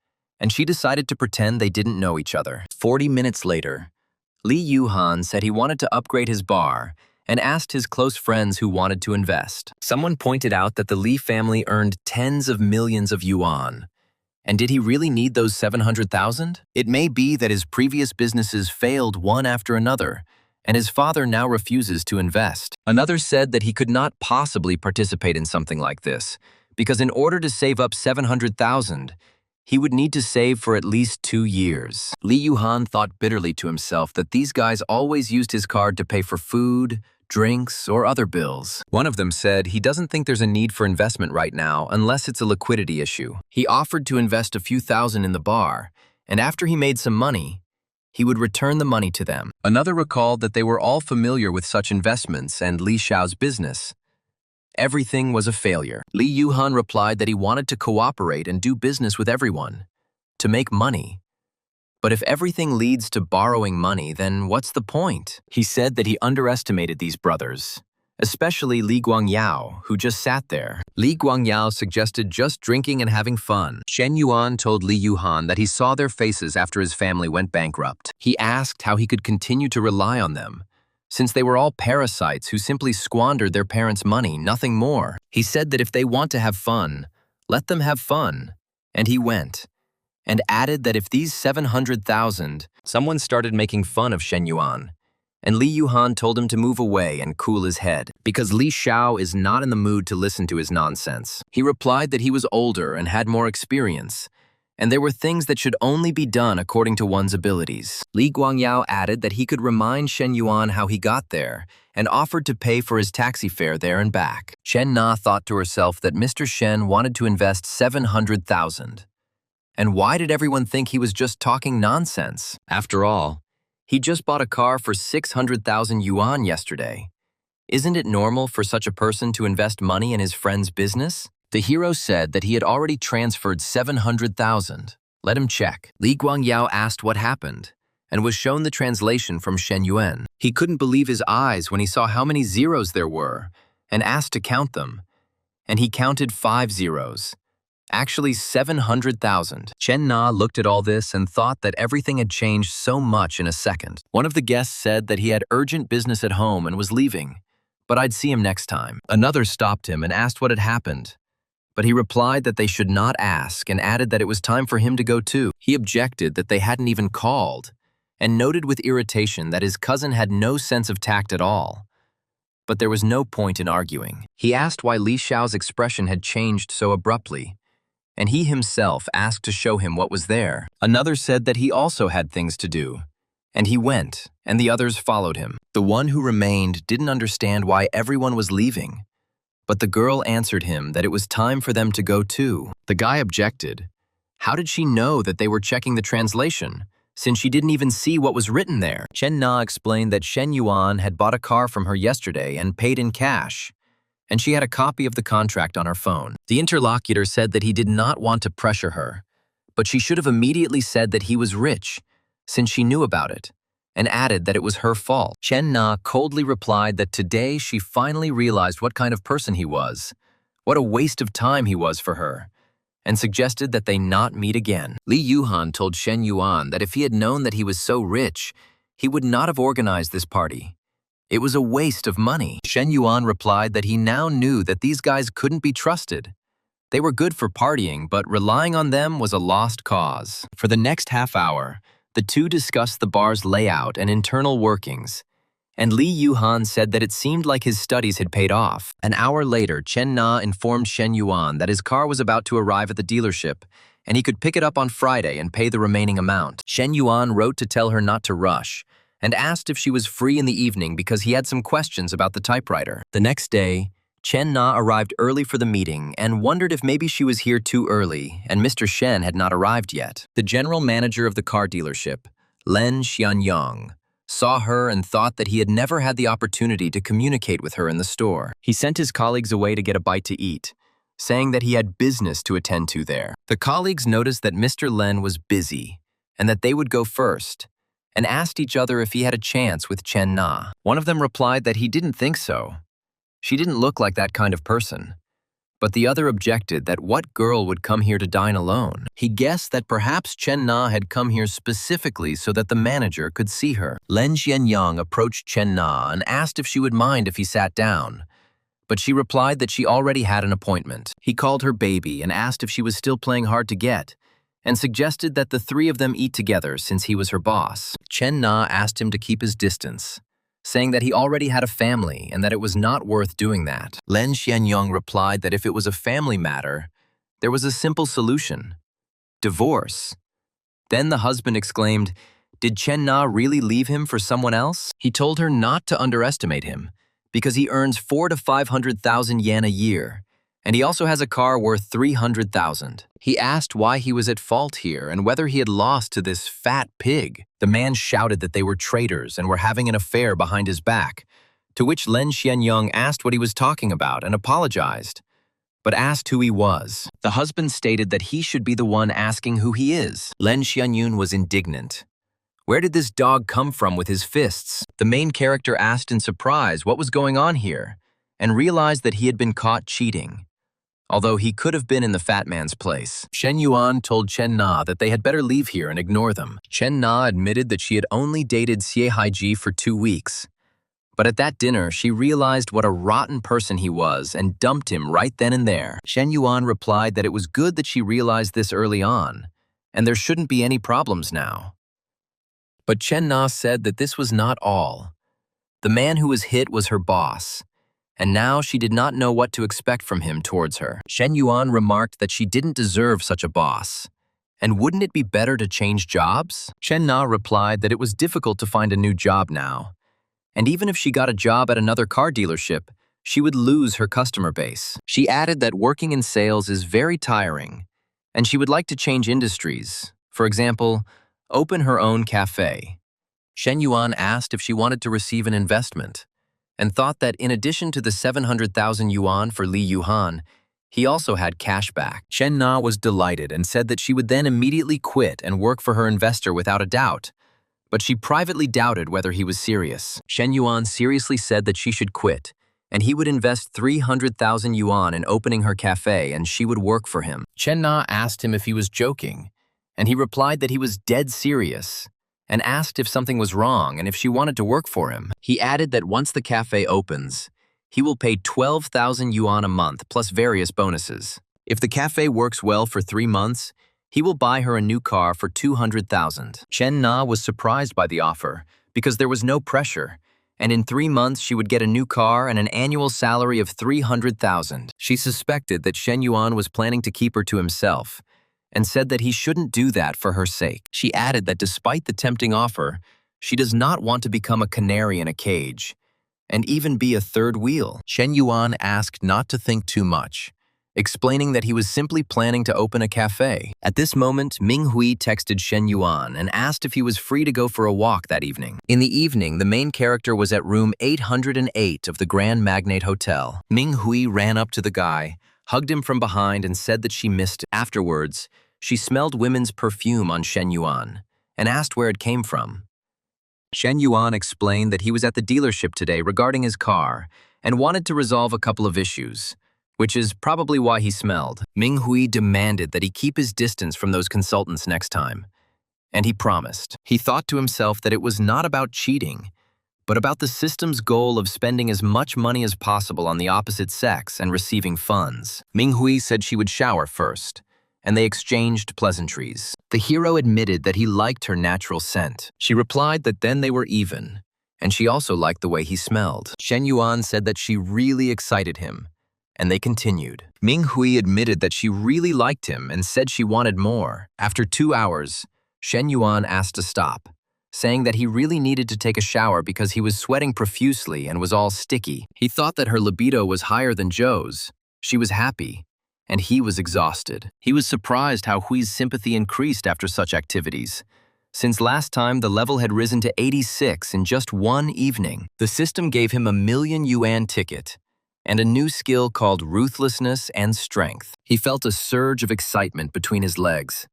and she decided to pretend they didn't know each other. 40 minutes later, Li Yuhan said he wanted to upgrade his bar and asked his close friends who wanted to invest. Someone pointed out that the Li family earned tens of millions of yuan. And did he really need those 700,000? It may be that his previous businesses failed one after another, and his father now refuses to invest. Another said that he could not possibly participate in something like this, because in order to save up 700,000, he would need to save for at least 2 years. Li Yuhan thought bitterly to himself that these guys always used his card to pay for food, drinks, or other bills. One of them said he doesn't think there's a need for investment right now unless it's a liquidity issue. He offered to invest a few thousand in the bar, and after he made some money, he would return the money to them. Another recalled that they were all familiar with such investments and Li Xiao's business. Everything was a failure. Li Yuhan replied that he wanted to cooperate and do business with everyone, to make money. But if everything leads to borrowing money, then what's the point? He said that he underestimated these brothers, especially Li Guangyao, who just sat there. Li Guangyao suggested just drinking and having fun. Shen Yuan told Li Yuhan that he saw their faces after his family went bankrupt. He asked how he could continue to rely on them, since they were all parasites who simply squandered their parents' money, nothing more. He said that if they want to have fun, let them have fun. And he went, and added that if these 700,000, someone started making fun of Shen Yuan, and Li Yuhan told him to move away and cool his head, because Li Xiao is not in the mood to listen to his nonsense. He replied that he was older and had more experience, and there were things that should only be done according to one's abilities. Li Guangyao added that he could remind Shen Yuan how he got there and offered to pay for his taxi fare there and back. Chen Na thought to herself that Mr. Shen wanted to invest 700,000. And why did everyone think he was just talking nonsense? After all, he just bought a car for 600,000 yuan yesterday. Isn't it normal for such a person to invest money in his friend's business? The hero said that he had already transferred 700,000. Let him check. Li Guangyao asked what happened, and was shown the translation from Shen Yuan. He couldn't believe his eyes when he saw how many zeros there were, and asked to count them. And he counted 5 zeros. Actually 700,000. Chen Na looked at all this and thought that everything had changed so much in a second. One of the guests said that he had urgent business at home and was leaving, but I'd see him next time. Another stopped him and asked what had happened, but he replied that they should not ask and added that it was time for him to go too. He objected that they hadn't even called and noted with irritation that his cousin had no sense of tact at all. But there was no point in arguing. He asked why Li Xiao's expression had changed so abruptly, and he himself asked to show him what was there. Another said that he also had things to do, and he went, and the others followed him. The one who remained didn't understand why everyone was leaving, but the girl answered him that it was time for them to go too. The guy objected. How did she know that they were checking the translation, since she didn't even see what was written there? Chen Na explained that Shen Yuan had bought a car from her yesterday and paid in cash, and she had a copy of the contract on her phone. The interlocutor said that he did not want to pressure her, but she should have immediately said that he was rich, since she knew about it, and added that it was her fault. Chen Na coldly replied that today she finally realized what kind of person he was, what a waste of time he was for her, and suggested that they not meet again. Li Yuhan told Shen Yuan that if he had known that he was so rich, he would not have organized this party. It was a waste of money. Shen Yuan replied that he now knew that these guys couldn't be trusted. They were good for partying, but relying on them was a lost cause. For the next half hour, the two discussed the bar's layout and internal workings, and Li Yuhan said that it seemed like his studies had paid off. An hour later, Chen Na informed Shen Yuan that his car was about to arrive at the dealership, and he could pick it up on Friday and pay the remaining amount. Shen Yuan wrote to tell her not to rush, and asked if she was free in the evening because he had some questions about the typewriter. The next day, Chen Na arrived early for the meeting and wondered if maybe she was here too early and Mr. Shen had not arrived yet. The general manager of the car dealership, Len Xianyang, saw her and thought that he had never had the opportunity to communicate with her in the store. He sent his colleagues away to get a bite to eat, saying that he had business to attend to there. The colleagues noticed that Mr. Len was busy and that they would go first, and asked each other if he had a chance with Chen Na. One of them replied that he didn't think so. She didn't look like that kind of person. But the other objected that what girl would come here to dine alone? He guessed that perhaps Chen Na had come here specifically so that the manager could see her. Lin Xianyang approached Chen Na and asked if she would mind if he sat down. But she replied that she already had an appointment. He called her baby and asked if she was still playing hard to get, and suggested that the three of them eat together since he was her boss. Chen Na asked him to keep his distance, saying that he already had a family and that it was not worth doing that. Lin Xianyang replied that if it was a family matter, there was a simple solution: divorce. Then the husband exclaimed, "Did Chen Na really leave him for someone else?" He told her not to underestimate him, because he earns 400,000 to 500,000 yen a year, and he also has a car worth 300,000. He asked why he was at fault here and whether he had lost to this fat pig. The man shouted that they were traitors and were having an affair behind his back, to which Lin Xianyang asked what he was talking about and apologized, but asked who he was. The husband stated that he should be the one asking who he is. Lin Xianyun was indignant. Where did this dog come from with his fists? The main character asked in surprise what was going on here, and realized that he had been caught cheating, although he could have been in the fat man's place. Shen Yuan told Chen Na that they had better leave here and ignore them. Chen Na admitted that she had only dated Xie Haiji for 2 weeks. But at that dinner, she realized what a rotten person he was and dumped him right then and there. Shen Yuan replied that it was good that she realized this early on, and there shouldn't be any problems now. But Chen Na said that this was not all. The man who was hit was her boss, and now she did not know what to expect from him towards her. Shen Yuan remarked that she didn't deserve such a boss, and wouldn't it be better to change jobs? Chen Na replied that it was difficult to find a new job now, and even if she got a job at another car dealership, she would lose her customer base. She added that working in sales is very tiring, and she would like to change industries, for example, open her own cafe. Shen Yuan asked if she wanted to receive an investment, and thought that in addition to the 700,000 yuan for Li Yuhan, he also had cash back. Chen Na was delighted and said that she would then immediately quit and work for her investor without a doubt, but she privately doubted whether he was serious. Shen Yuan seriously said that she should quit, and he would invest 300,000 yuan in opening her cafe and she would work for him. Chen Na asked him if he was joking, and he replied that he was dead serious, and asked if something was wrong and if she wanted to work for him. He added that once the cafe opens, he will pay 12,000 yuan a month plus various bonuses. If the cafe works well for 3 months, he will buy her a new car for 200,000. Chen Na was surprised by the offer because there was no pressure, and in 3 months she would get a new car and an annual salary of 300,000. She suspected that Shen Yuan was planning to keep her to himself, and said that he shouldn't do that for her sake. She added that despite the tempting offer, she does not want to become a canary in a cage, and even be a third wheel. Shen Yuan asked not to think too much, explaining that he was simply planning to open a cafe. At this moment, Ming Hui texted Shen Yuan and asked if he was free to go for a walk that evening. In the evening, the main character was at room 808 of the Grand Magnate Hotel. Ming Hui ran up to the guy, hugged him from behind, and said that she missed it. Afterwards, she smelled women's perfume on Shen Yuan and asked where it came from. Shen Yuan explained that he was at the dealership today regarding his car and wanted to resolve a couple of issues, which is probably why he smelled. Ming Hui demanded that he keep his distance from those consultants next time, and he promised. He thought to himself that it was not about cheating, but about the system's goal of spending as much money as possible on the opposite sex and receiving funds. Ming Hui said she would shower first, and they exchanged pleasantries. The hero admitted that he liked her natural scent. She replied that then they were even, and she also liked the way he smelled. Shen Yuan said that she really excited him, and they continued. Ming Hui admitted that she really liked him and said she wanted more. After 2 hours, Shen Yuan asked to stop, saying that he really needed to take a shower because he was sweating profusely and was all sticky. He thought that her libido was higher than Zhou's. She was happy, and he was exhausted. He was surprised how Hui's sympathy increased after such activities. Since last time, the level had risen to 86 in just 1 evening. The system gave him a 1,000,000 yuan ticket and a new skill called ruthlessness and strength. He felt a surge of excitement between his legs,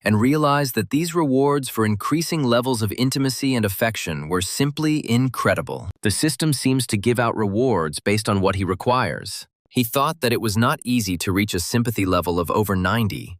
and realized that these rewards for increasing levels of intimacy and affection were simply incredible. The system seems to give out rewards based on what he requires. He thought that it was not easy to reach a sympathy level of over 90,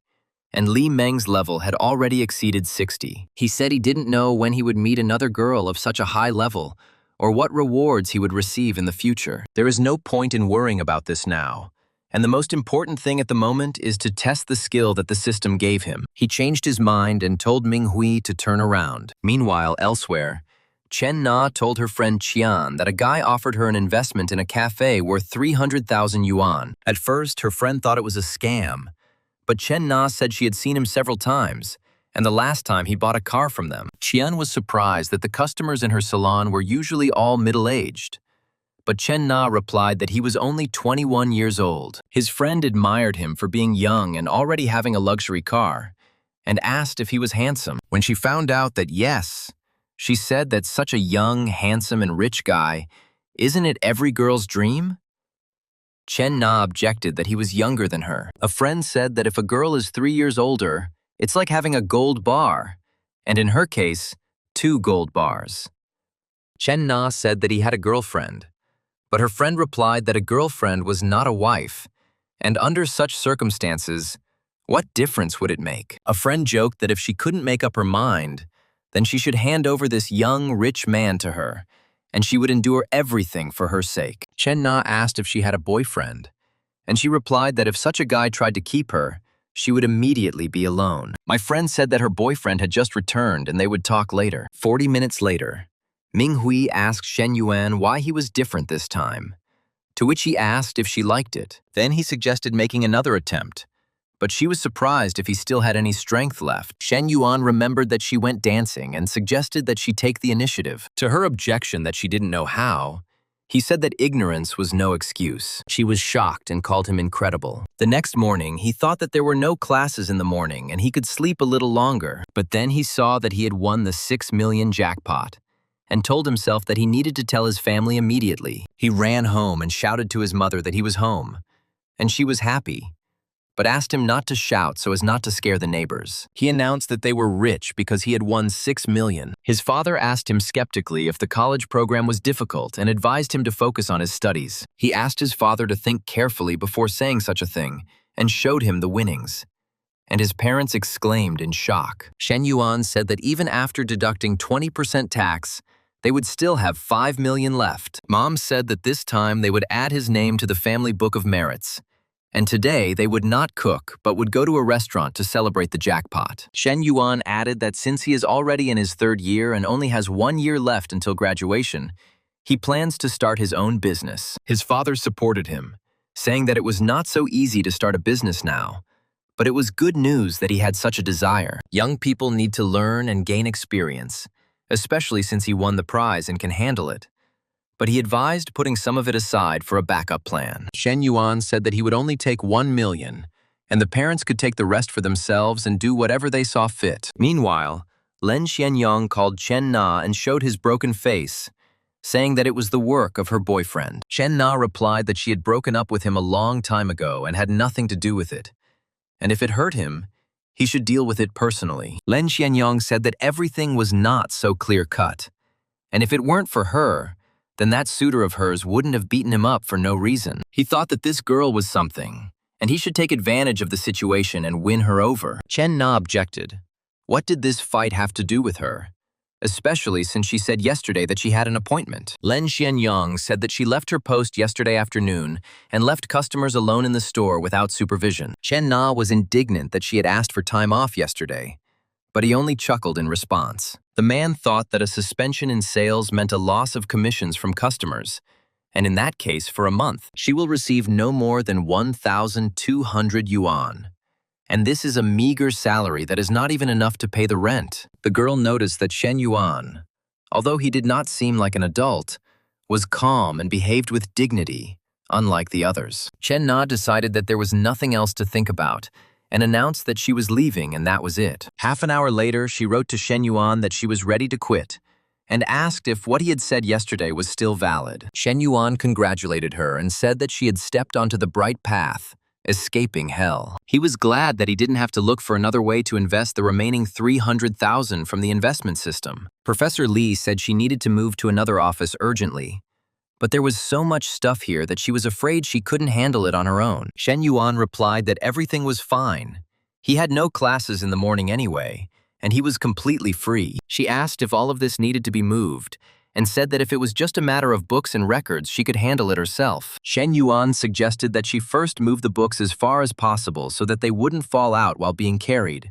and Li Meng's level had already exceeded 60. He said he didn't know when he would meet another girl of such a high level, or what rewards he would receive in the future. There is no point in worrying about this now, and the most important thing at the moment is to test the skill that the system gave him. He changed his mind and told Minghui to turn around. Meanwhile, elsewhere, Chen Na told her friend Qian that a guy offered her an investment in a cafe worth 300,000 yuan. At first, her friend thought it was a scam, but Chen Na said she had seen him several times, and the last time he bought a car from them. Qian was surprised that the customers in her salon were usually all middle-aged, but Chen Na replied that he was only 21 years old. His friend admired him for being young and already having a luxury car, and asked if he was handsome. When she found out that yes, she said that such a young, handsome, and rich guy, isn't it every girl's dream? Chen Na objected that he was younger than her. A friend said that if a girl is 3 years older, it's like having a gold bar, and in her case, 2 gold bars. Chen Na said that he had a girlfriend, but her friend replied that a girlfriend was not a wife, and under such circumstances, what difference would it make? A friend joked that if she couldn't make up her mind, then she should hand over this young, rich man to her, and she would endure everything for her sake. Chen Na asked if she had a boyfriend, and she replied that if such a guy tried to keep her, she would immediately be alone. My friend said that her boyfriend had just returned and they would talk later. 40 minutes later, Minghui asked Shen Yuan why he was different this time, to which he asked if she liked it. Then he suggested making another attempt, but she was surprised if he still had any strength left. Shen Yuan remembered that she went dancing and suggested that she take the initiative. To her objection that she didn't know how, he said that ignorance was no excuse. She was shocked and called him incredible. The next morning, he thought that there were no classes in the morning and he could sleep a little longer, but then he saw that he had won the 6 million jackpot, and told himself that he needed to tell his family immediately. He ran home and shouted to his mother that he was home, and she was happy, but asked him not to shout so as not to scare the neighbors. He announced that they were rich because he had won 6 million. His father asked him skeptically if the college program was difficult and advised him to focus on his studies. He asked his father to think carefully before saying such a thing and showed him the winnings, and his parents exclaimed in shock. Shen Yuan said that even after deducting 20% tax, they would still have 5 million left. Mom said that this time they would add his name to the family book of merits, and today they would not cook but would go to a restaurant to celebrate the jackpot. Shen Yuan added that since he is already in his 3rd year and only has 1 year left until graduation, he plans to start his own business. His father supported him, saying that it was not so easy to start a business now, but it was good news that he had such a desire. Young people need to learn and gain experience, especially since he won the prize and can handle it. But he advised putting some of it aside for a backup plan. Shen Yuan said that he would only take 1 million, and the parents could take the rest for themselves and do whatever they saw fit. Meanwhile, Len Xianyang called Chen Na and showed his broken face, saying that it was the work of her boyfriend. Chen Na replied that she had broken up with him a long time ago and had nothing to do with it, and if it hurt him, he should deal with it personally. Len Xianyang said that everything was not so clear-cut, and if it weren't for her, then that suitor of hers wouldn't have beaten him up for no reason. He thought that this girl was something, and he should take advantage of the situation and win her over. Chen Na objected. What did this fight have to do with her? Especially since she said yesterday that she had an appointment. Len Xianyang said that she left her post yesterday afternoon and left customers alone in the store without supervision. Chen Na was indignant that she had asked for time off yesterday, but he only chuckled in response. The man thought that a suspension in sales meant a loss of commissions from customers, and in that case, for a month, she will receive no more than 1,200 yuan. And this is a meager salary that is not even enough to pay the rent. The girl noticed that Shen Yuan, although he did not seem like an adult, was calm and behaved with dignity, unlike the others. Chen Na decided that there was nothing else to think about and announced that she was leaving and that was it. Half an hour later, she wrote to Shen Yuan that she was ready to quit and asked if what he had said yesterday was still valid. Shen Yuan congratulated her and said that she had stepped onto the bright path, escaping hell. He was glad that he didn't have to look for another way to invest the remaining 300,000 from the investment system. Professor Lee said she needed to move to another office urgently, but there was so much stuff here that she was afraid she couldn't handle it on her own. Shen Yuan replied that everything was fine. He had no classes in the morning anyway, and he was completely free. She asked if all of this needed to be moved, and said that if it was just a matter of books and records, she could handle it herself. Shen Yuan suggested that she first move the books as far as possible so that they wouldn't fall out while being carried,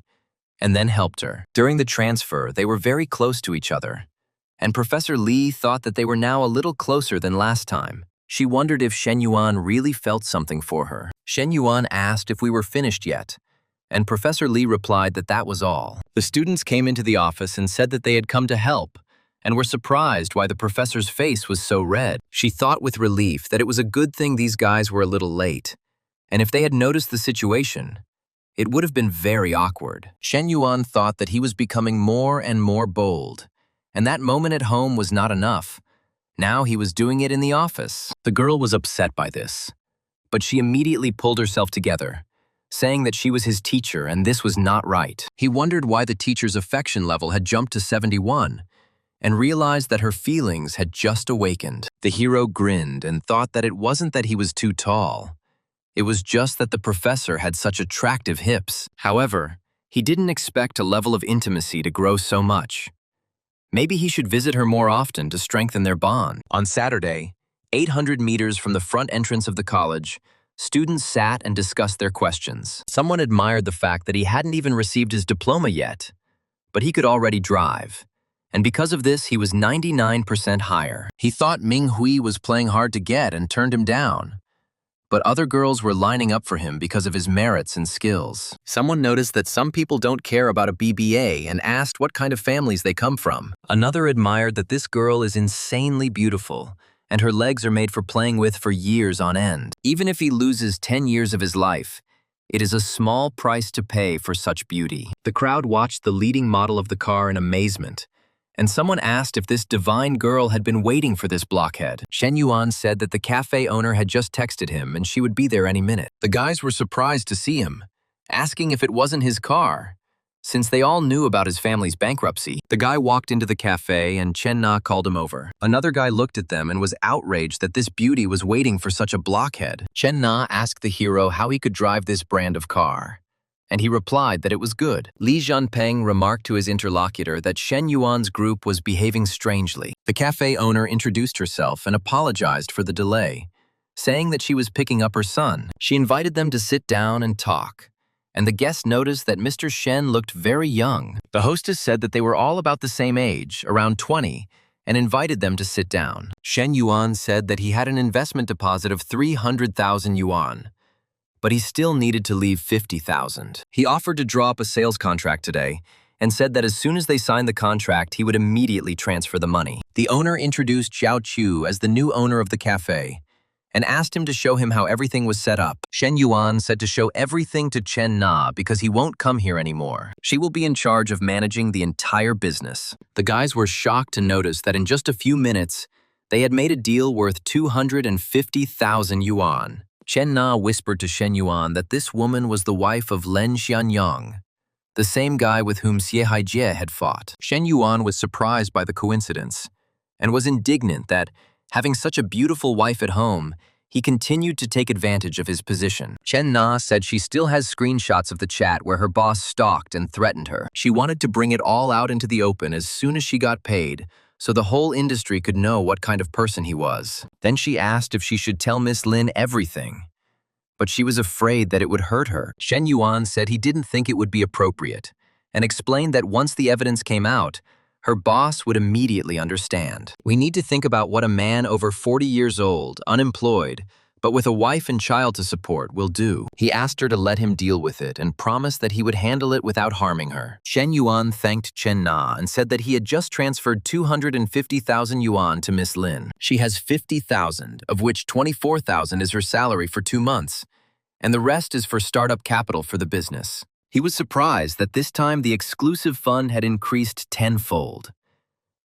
and then helped her. During the transfer, they were very close to each other, and Professor Lee thought that they were now a little closer than last time. She wondered if Shen Yuan really felt something for her. Shen Yuan asked if we were finished yet, and Professor Lee replied that that was all. The students came into the office and said that they had come to help, and were surprised why the professor's face was so red. She thought with relief that it was a good thing these guys were a little late, and if they had noticed the situation, it would have been very awkward. Shen Yuan thought that he was becoming more and more bold, and that moment at home was not enough. Now he was doing it in the office. The girl was upset by this, but she immediately pulled herself together, saying that she was his teacher and this was not right. He wondered why the teacher's affection level had jumped to 71, and realized that her feelings had just awakened. The hero grinned and thought that it wasn't that he was too tall. It was just that the professor had such attractive hips. However, he didn't expect a level of intimacy to grow so much. Maybe he should visit her more often to strengthen their bond. On Saturday, 800 meters from the front entrance of the college, students sat and discussed their questions. Someone admired the fact that he hadn't even received his diploma yet, but he could already drive. And because of this, he was 99% higher. He thought Ming Hui was playing hard to get and turned him down. But other girls were lining up for him because of his merits and skills. Someone noticed that some people don't care about a BBA and asked what kind of families they come from. Another admired that this girl is insanely beautiful, and her legs are made for playing with for years on end. Even if he loses 10 years of his life, it is a small price to pay for such beauty. The crowd watched the leading model of the car in amazement, and someone asked if this divine girl had been waiting for this blockhead. Shen Yuan said that the cafe owner had just texted him and she would be there any minute. The guys were surprised to see him, asking if it wasn't his car, since they all knew about his family's bankruptcy. The guy walked into the cafe and Chen Na called him over. Another guy looked at them and was outraged that this beauty was waiting for such a blockhead. Chen Na asked the hero how he could drive this brand of car, and he replied that it was good. Li Zhanpeng remarked to his interlocutor that Shen Yuan's group was behaving strangely. The cafe owner introduced herself and apologized for the delay, saying that she was picking up her son. She invited them to sit down and talk, and the guests noticed that Mr. Shen looked very young. The hostess said that they were all about the same age, around 20, and invited them to sit down. Shen Yuan said that he had an investment deposit of 300,000 yuan, but he still needed to leave 50,000. He offered to draw up a sales contract today and said that as soon as they signed the contract, he would immediately transfer the money. The owner introduced Zhao Chu as the new owner of the cafe and asked him to show him how everything was set up. Shen Yuan said to show everything to Chen Na because he won't come here anymore. She will be in charge of managing the entire business. The guys were shocked to notice that in just a few minutes, they had made a deal worth 250,000 yuan. Chen Na whispered to Shen Yuan that this woman was the wife of Lin Xianyang, the same guy with whom Xie Haijie had fought. Shen Yuan was surprised by the coincidence and was indignant that, having such a beautiful wife at home, he continued to take advantage of his position. Chen Na said she still has screenshots of the chat where her boss stalked and threatened her. She wanted to bring it all out into the open as soon as she got paid, so the whole industry could know what kind of person he was. Then she asked if she should tell Miss Lin everything, but she was afraid that it would hurt her. Shen Yuan said he didn't think it would be appropriate, and explained that once the evidence came out, her boss would immediately understand. We need to think about what a man over 40 years old, unemployed, but with a wife and child to support will do. He asked her to let him deal with it and promised that he would handle it without harming her. Shen Yuan thanked Chen Na and said that he had just transferred 250,000 yuan to Miss Lin. She has 50,000, of which 24,000 is her salary for 2 months, and the rest is for startup capital for the business. He was surprised that this time the exclusive fund had increased tenfold.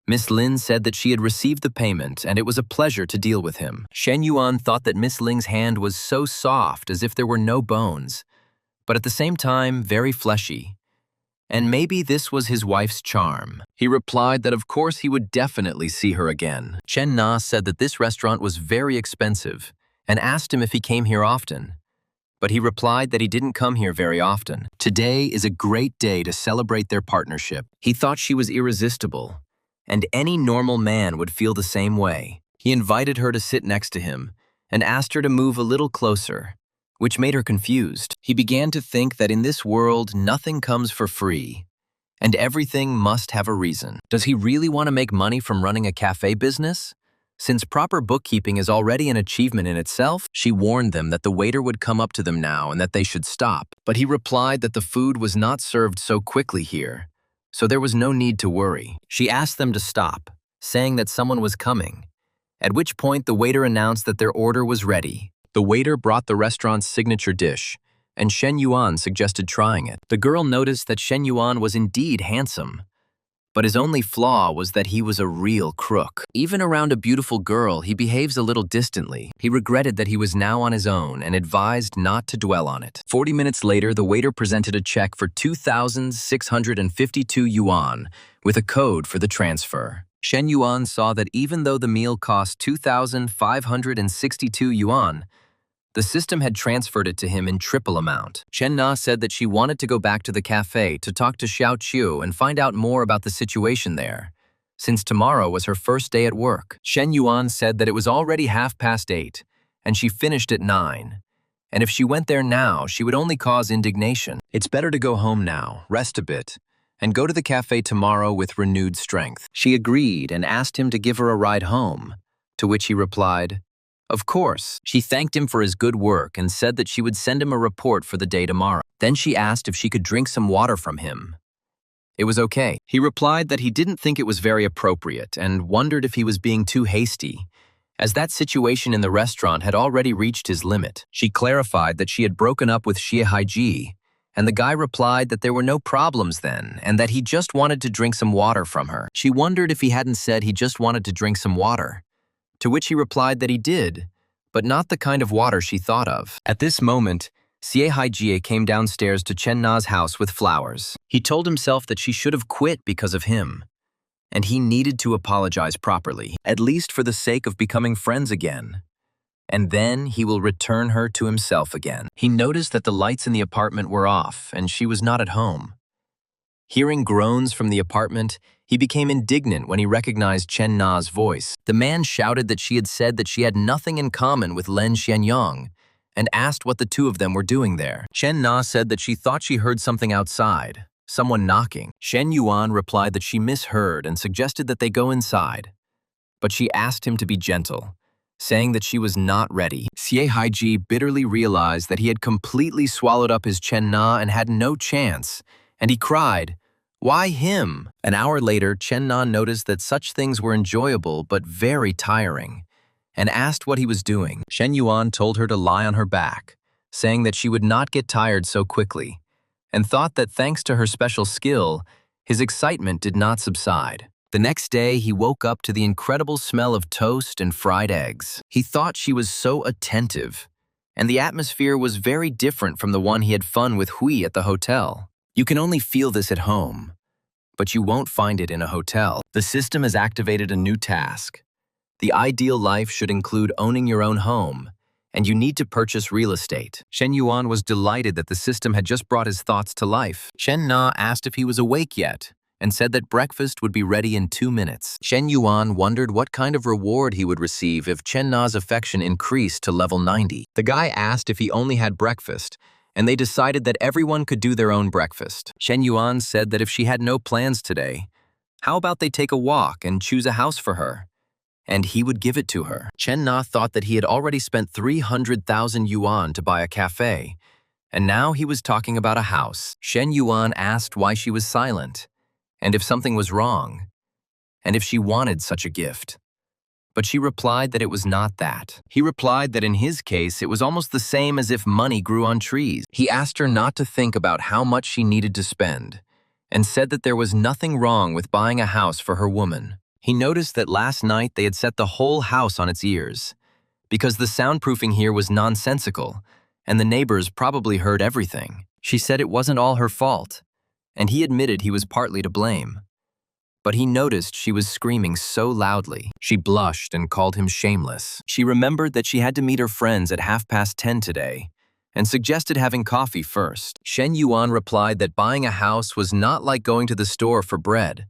Miss Lin said that she had received the payment and it was a pleasure to deal with him. Shen Yuan thought that Miss Ling's hand was so soft as if there were no bones, but at the same time very fleshy. And maybe this was his wife's charm. He replied that of course he would definitely see her again. Chen Na said that this restaurant was very expensive and asked him if he came here often. But he replied that he didn't come here very often. Today is a great day to celebrate their partnership. He thought she was irresistible, and any normal man would feel the same way. He invited her to sit next to him and asked her to move a little closer, which made her confused. He began to think that in this world nothing comes for free, and everything must have a reason. Does he really want to make money from running a cafe business? Since proper bookkeeping is already an achievement in itself, she warned them that the waiter would come up to them now and that they should stop. But he replied that the food was not served so quickly here, so there was no need to worry. She asked them to stop, saying that someone was coming, at which point the waiter announced that their order was ready. The waiter brought the restaurant's signature dish, and Shen Yuan suggested trying it. The girl noticed that Shen Yuan was indeed handsome, but his only flaw was that he was a real crook. Even around a beautiful girl, he behaves a little distantly. He regretted that he was now on his own and advised not to dwell on it. 40 minutes later, the waiter presented a check for 2,652 yuan with a code for the transfer. Shen Yuan saw that even though the meal cost 2,562 yuan, the system had transferred it to him in triple amount. Chen Na said that she wanted to go back to the cafe to talk to Xiao Qiu and find out more about the situation there, since tomorrow was her first day at work. Shen Yuan said that it was already 8:30, and she finished at 9. And if she went there now, she would only cause indignation. It's better to go home now, rest a bit, and go to the cafe tomorrow with renewed strength. She agreed and asked him to give her a ride home, to which he replied, "Of course." She thanked him for his good work and said that she would send him a report for the day tomorrow. Then she asked if she could drink some water from him. It was okay. He replied that he didn't think it was very appropriate and wondered if he was being too hasty, as that situation in the restaurant had already reached his limit. She clarified that she had broken up with Xie Haiji, and the guy replied that there were no problems then and that he just wanted to drink some water from her. She wondered if he hadn't said he just wanted to drink some water, to which he replied that he did, but not the kind of water she thought of. At this moment, Xie Haijie came downstairs to Chen Na's house with flowers. He told himself that she should have quit because of him, and he needed to apologize properly, at least for the sake of becoming friends again. And then he will return her to himself again. He noticed that the lights in the apartment were off and she was not at home. Hearing groans from the apartment, he became indignant when he recognized Chen Na's voice. The man shouted that she had said that she had nothing in common with Len Xianyang and asked what the two of them were doing there. Chen Na said that she thought she heard something outside, someone knocking. Shen Yuan replied that she misheard and suggested that they go inside, but she asked him to be gentle, saying that she was not ready. Xie Haiji bitterly realized that he had completely swallowed up his Chen Na and had no chance, and he cried, "Why him?" An hour later, Chen Na noticed that such things were enjoyable but very tiring, and asked what he was doing. Shen Yuan told her to lie on her back, saying that she would not get tired so quickly, and thought that thanks to her special skill, his excitement did not subside. The next day, he woke up to the incredible smell of toast and fried eggs. He thought she was so attentive, and the atmosphere was very different from the one he had fun with Hui at the hotel. You can only feel this at home, but you won't find it in a hotel. The system has activated a new task. The ideal life should include owning your own home, and you need to purchase real estate. Shen Yuan was delighted that the system had just brought his thoughts to life. Shen Na asked if he was awake yet, and said that breakfast would be ready in 2 minutes. Shen Yuan wondered what kind of reward he would receive if Chen Na's affection increased to level 90. The guy asked if he only had breakfast, and they decided that everyone could do their own breakfast. Shen Yuan said that if she had no plans today, how about they take a walk and choose a house for her, and he would give it to her. Chen Na thought that he had already spent 300,000 yuan to buy a cafe, and now he was talking about a house. Shen Yuan asked why she was silent, and if something was wrong, and if she wanted such a gift. But she replied that it was not that. He replied that in his case, it was almost the same as if money grew on trees. He asked her not to think about how much she needed to spend, and said that there was nothing wrong with buying a house for her woman. He noticed that last night they had set the whole house on its ears, because the soundproofing here was nonsensical, and the neighbors probably heard everything. She said it wasn't all her fault, and he admitted he was partly to blame. But he noticed she was screaming so loudly. She blushed and called him shameless. She remembered that she had to meet her friends at 10:30 today, and suggested having coffee first. Shen Yuan replied that buying a house was not like going to the store for bread,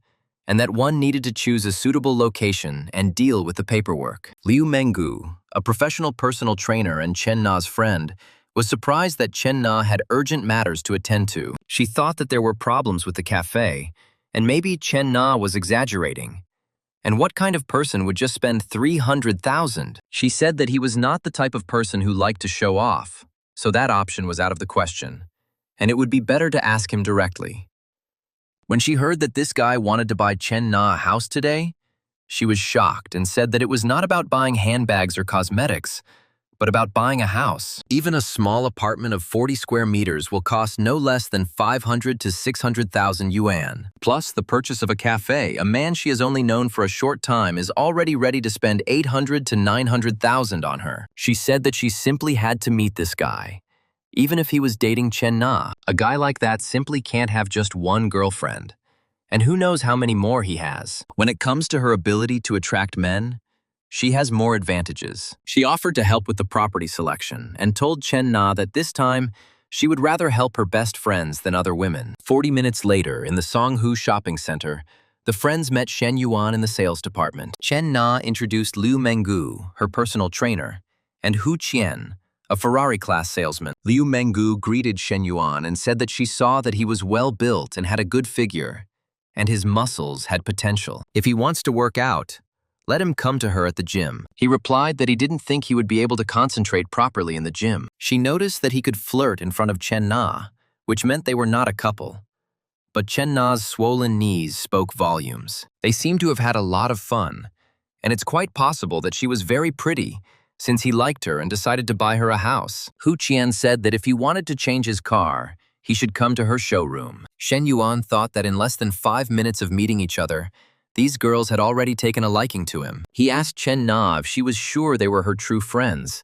and that one needed to choose a suitable location and deal with the paperwork. Liu Menggu, a professional personal trainer and Chen Na's friend, was surprised that Chen Na had urgent matters to attend to. She thought that there were problems with the cafe, and maybe Chen Na was exaggerating. And what kind of person would just spend 300,000? She said that he was not the type of person who liked to show off, so that option was out of the question, and it would be better to ask him directly. When she heard that this guy wanted to buy Chen Na a house today, she was shocked and said that it was not about buying handbags or cosmetics, but about buying a house. Even a small apartment of 40 square meters will cost no less than 500 to 600,000 yuan. Plus, the purchase of a cafe, a man she has only known for a short time is already ready to spend 800 to 900,000 on her. She said that she simply had to meet this guy. Even if he was dating Chen Na, a guy like that simply can't have just one girlfriend. And who knows how many more he has. When it comes to her ability to attract men, she has more advantages. She offered to help with the property selection and told Chen Na that this time she would rather help her best friends than other women. 40 minutes later, in the Songhu shopping center, the friends met Shen Yuan in the sales department. Chen Na introduced Liu Menggu, her personal trainer, and Hu Qian, a Ferrari-class salesman. Liu Menggu greeted Shen Yuan and said that she saw that he was well-built and had a good figure, and his muscles had potential. If he wants to work out, let him come to her at the gym. He replied that he didn't think he would be able to concentrate properly in the gym. She noticed that he could flirt in front of Chen Na, which meant they were not a couple. But Chen Na's swollen knees spoke volumes. They seemed to have had a lot of fun, and it's quite possible that she was very pretty, since he liked her and decided to buy her a house. Hu Qian said that if he wanted to change his car, he should come to her showroom. Shen Yuan thought that in less than 5 minutes of meeting each other, these girls had already taken a liking to him. He asked Chen Na if she was sure they were her true friends,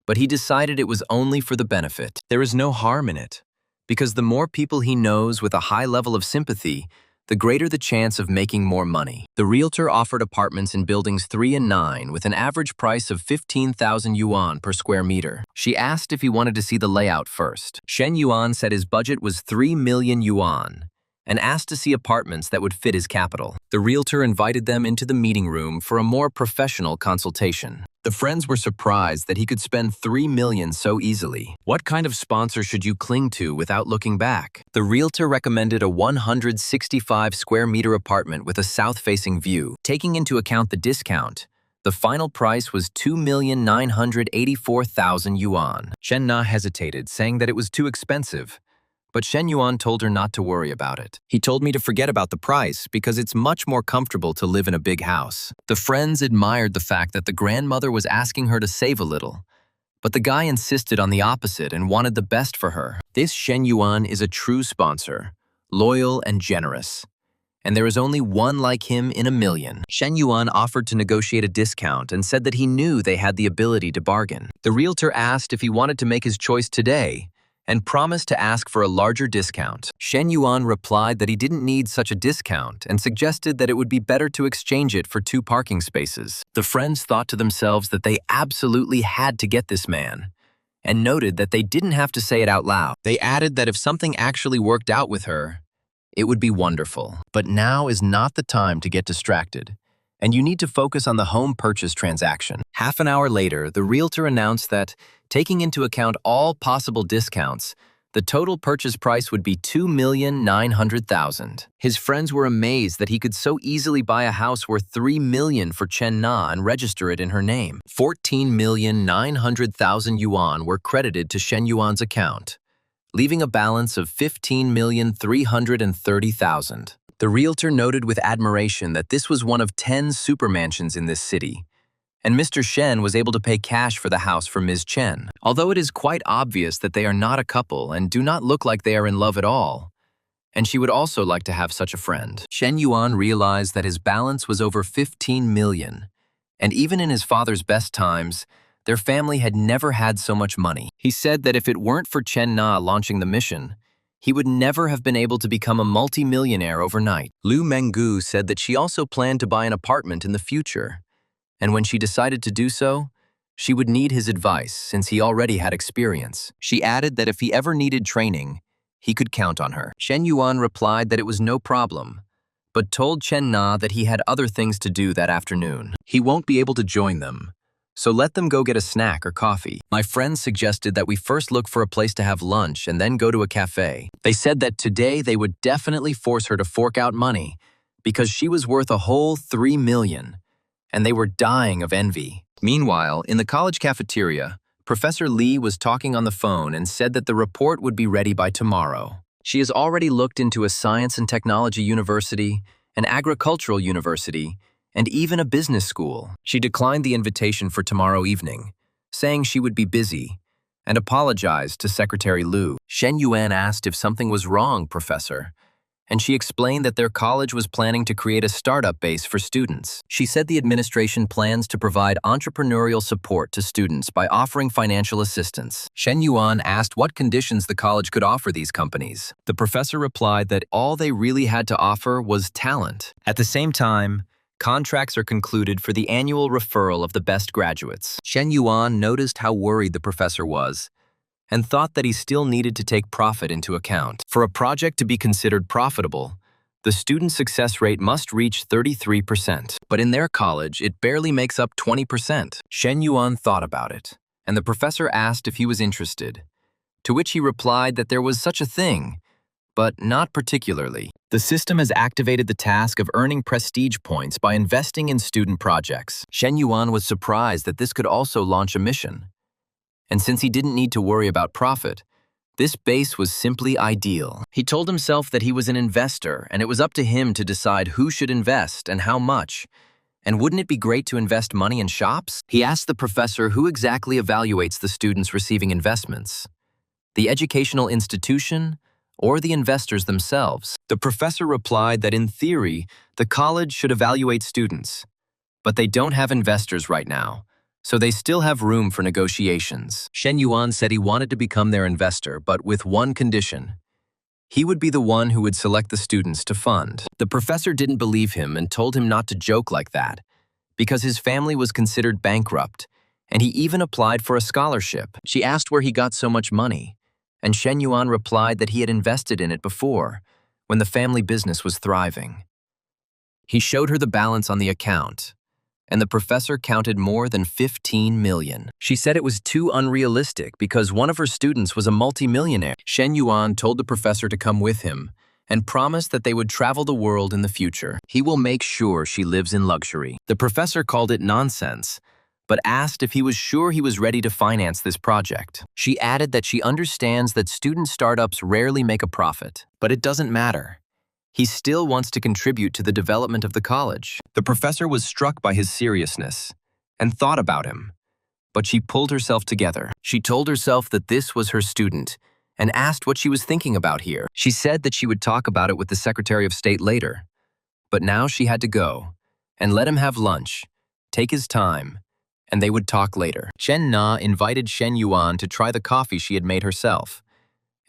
but he decided it was only for the benefit. There is no harm in it, because the more people he knows with a high level of sympathy, the greater the chance of making more money. The realtor offered apartments in buildings 3 and 9 with an average price of 15,000 yuan per square meter. She asked if he wanted to see the layout first. Shen Yuan said his budget was 3 million yuan, and asked to see apartments that would fit his capital. The realtor invited them into the meeting room for a more professional consultation. The friends were surprised that he could spend 3 million so easily. What kind of sponsor should you cling to without looking back? The realtor recommended a 165 square meter apartment with a south-facing view. Taking into account the discount, the final price was 2,984,000 yuan. Chen Na hesitated, saying that it was too expensive. But Shen Yuan told her not to worry about it. He told me to forget about the price because it's much more comfortable to live in a big house. The friends admired the fact that the grandmother was asking her to save a little, but the guy insisted on the opposite and wanted the best for her. This Shen Yuan is a true sponsor, loyal and generous, and there is only one like him in a million. Shen Yuan offered to negotiate a discount and said that he knew they had the ability to bargain. The realtor asked if he wanted to make his choice today, and promised to ask for a larger discount. Shen Yuan replied that he didn't need such a discount and suggested that it would be better to exchange it for 2 parking spaces. The friends thought to themselves that they absolutely had to get this man, and noted that they didn't have to say it out loud. They added that if something actually worked out with her, it would be wonderful. But now is not the time to get distracted, and you need to focus on the home purchase transaction. Half an hour later, the realtor announced that, taking into account all possible discounts, the total purchase price would be 2,900,000. His friends were amazed that he could so easily buy a house worth 3 million for Chen Na and register it in her name. 14,900,000 yuan were credited to Shen Yuan's account, leaving a balance of 15,330,000. The realtor noted with admiration that this was one of 10 supermansions in this city, and Mr. Shen was able to pay cash for the house for Ms. Chen. Although it is quite obvious that they are not a couple and do not look like they are in love at all, and she would also like to have such a friend. Shen Yuan realized that his balance was over 15 million, and even in his father's best times, their family had never had so much money. He said that if it weren't for Chen Na launching the mission, he would never have been able to become a multi-millionaire overnight. Lu Menggu said that she also planned to buy an apartment in the future, and when she decided to do so, she would need his advice since he already had experience. She added that if he ever needed training, he could count on her. Shen Yuan replied that it was no problem, but told Chen Na that he had other things to do that afternoon. He won't be able to join them, so let them go get a snack or coffee. My friends suggested that we first look for a place to have lunch and then go to a cafe. They said that today they would definitely force her to fork out money because she was worth a whole 3 million, and they were dying of envy. Meanwhile, in the college cafeteria, Professor Lee was talking on the phone and said that the report would be ready by tomorrow. She has already looked into a science and technology university, an agricultural university, and even a business school. She declined the invitation for tomorrow evening, saying she would be busy, and apologized to Secretary Lu. Shen Yuan asked if something was wrong, Professor, and she explained that their college was planning to create a startup base for students. She said the administration plans to provide entrepreneurial support to students by offering financial assistance. Shen Yuan asked what conditions the college could offer these companies. The professor replied that all they really had to offer was talent. At the same time, contracts are concluded for the annual referral of the best graduates. Shen Yuan noticed how worried the professor was and thought that he still needed to take profit into account. For a project to be considered profitable, the student success rate must reach 33%. But in their college, it barely makes up 20%. Shen Yuan thought about it, and the professor asked if he was interested, to which he replied that there was such a thing, but not particularly. The system has activated the task of earning prestige points by investing in student projects. Shen Yuan was surprised that this could also launch a mission. And since he didn't need to worry about profit, this base was simply ideal. He told himself that he was an investor and it was up to him to decide who should invest and how much. And wouldn't it be great to invest money in shops? He asked the professor who exactly evaluates the students receiving investments: the educational institution or the investors themselves? The professor replied that in theory, the college should evaluate students, but they don't have investors right now, so they still have room for negotiations. Shen Yuan said he wanted to become their investor, but with one condition. He would be the one who would select the students to fund. The professor didn't believe him and told him not to joke like that, because his family was considered bankrupt, and he even applied for a scholarship. She asked where he got so much money, and Shen Yuan replied that he had invested in it before, when the family business was thriving. He showed her the balance on the account, and the professor counted more than 15 million. She said it was too unrealistic because one of her students was a multi-millionaire. Shen Yuan told the professor to come with him and promised that they would travel the world in the future. He will make sure she lives in luxury. The professor called it nonsense, but asked if he was sure he was ready to finance this project. She added that she understands that student startups rarely make a profit, but it doesn't matter. He still wants to contribute to the development of the college. The professor was struck by his seriousness and thought about him, but she pulled herself together. She told herself that this was her student and asked what she was thinking about here. She said that she would talk about it with the Secretary of State later, but now she had to go and let him have lunch, take his time, and they would talk later. Chen Na invited Shen Yuan to try the coffee she had made herself,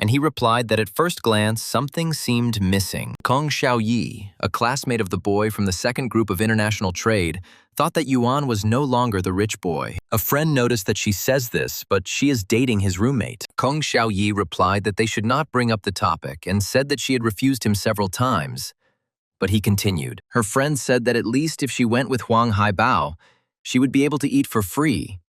and he replied that at first glance, something seemed missing. Kong Xiaoyi, a classmate of the boy from the second group of international trade, thought that Yuan was no longer the rich boy. A friend noticed that she says this, but she is dating his roommate. Kong Xiaoyi replied that they should not bring up the topic and said that she had refused him several times. But he continued. Her friend said that at least if she went with Huang Haibao, she would be able to eat for free.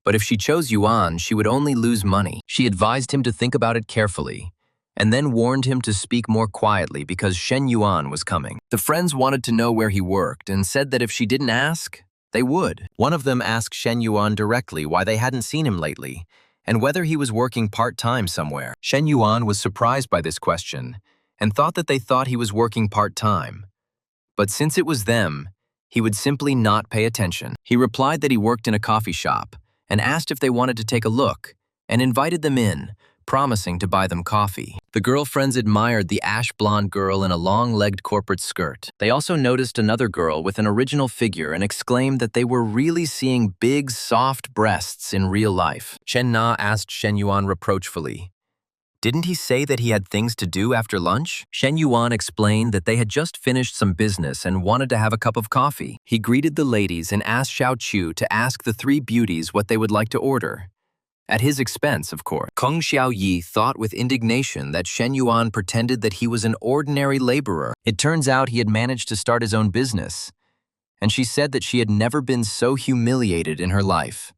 But if she chose Yuan, she would only lose money. She advised him to think about it carefully, and then warned him to speak more quietly because Shen Yuan was coming. The friends wanted to know where he worked and said that if she didn't ask, they would. One of them asked Shen Yuan directly why they hadn't seen him lately, and whether he was working part-time somewhere. Shen Yuan was surprised by this question, and thought that they thought he was working part-time. But since it was them, he would simply not pay attention. He replied that he worked in a coffee shop, and asked if they wanted to take a look, and invited them in, promising to buy them coffee. The girlfriends admired the ash-blonde girl in a long-legged corporate skirt. They also noticed another girl with an original figure and exclaimed that they were really seeing big, soft breasts in real life. Chen Na asked Shen Yuan reproachfully, "Didn't he say that he had things to do after lunch?" Shen Yuan explained that they had just finished some business and wanted to have a cup of coffee. He greeted the ladies and asked Xiao Chu to ask the three beauties what they would like to order. At his expense, of course. Kong Xiaoyi thought with indignation that Shen Yuan pretended that he was an ordinary laborer. It turns out he had managed to start his own business, and she said that she had never been so humiliated in her life.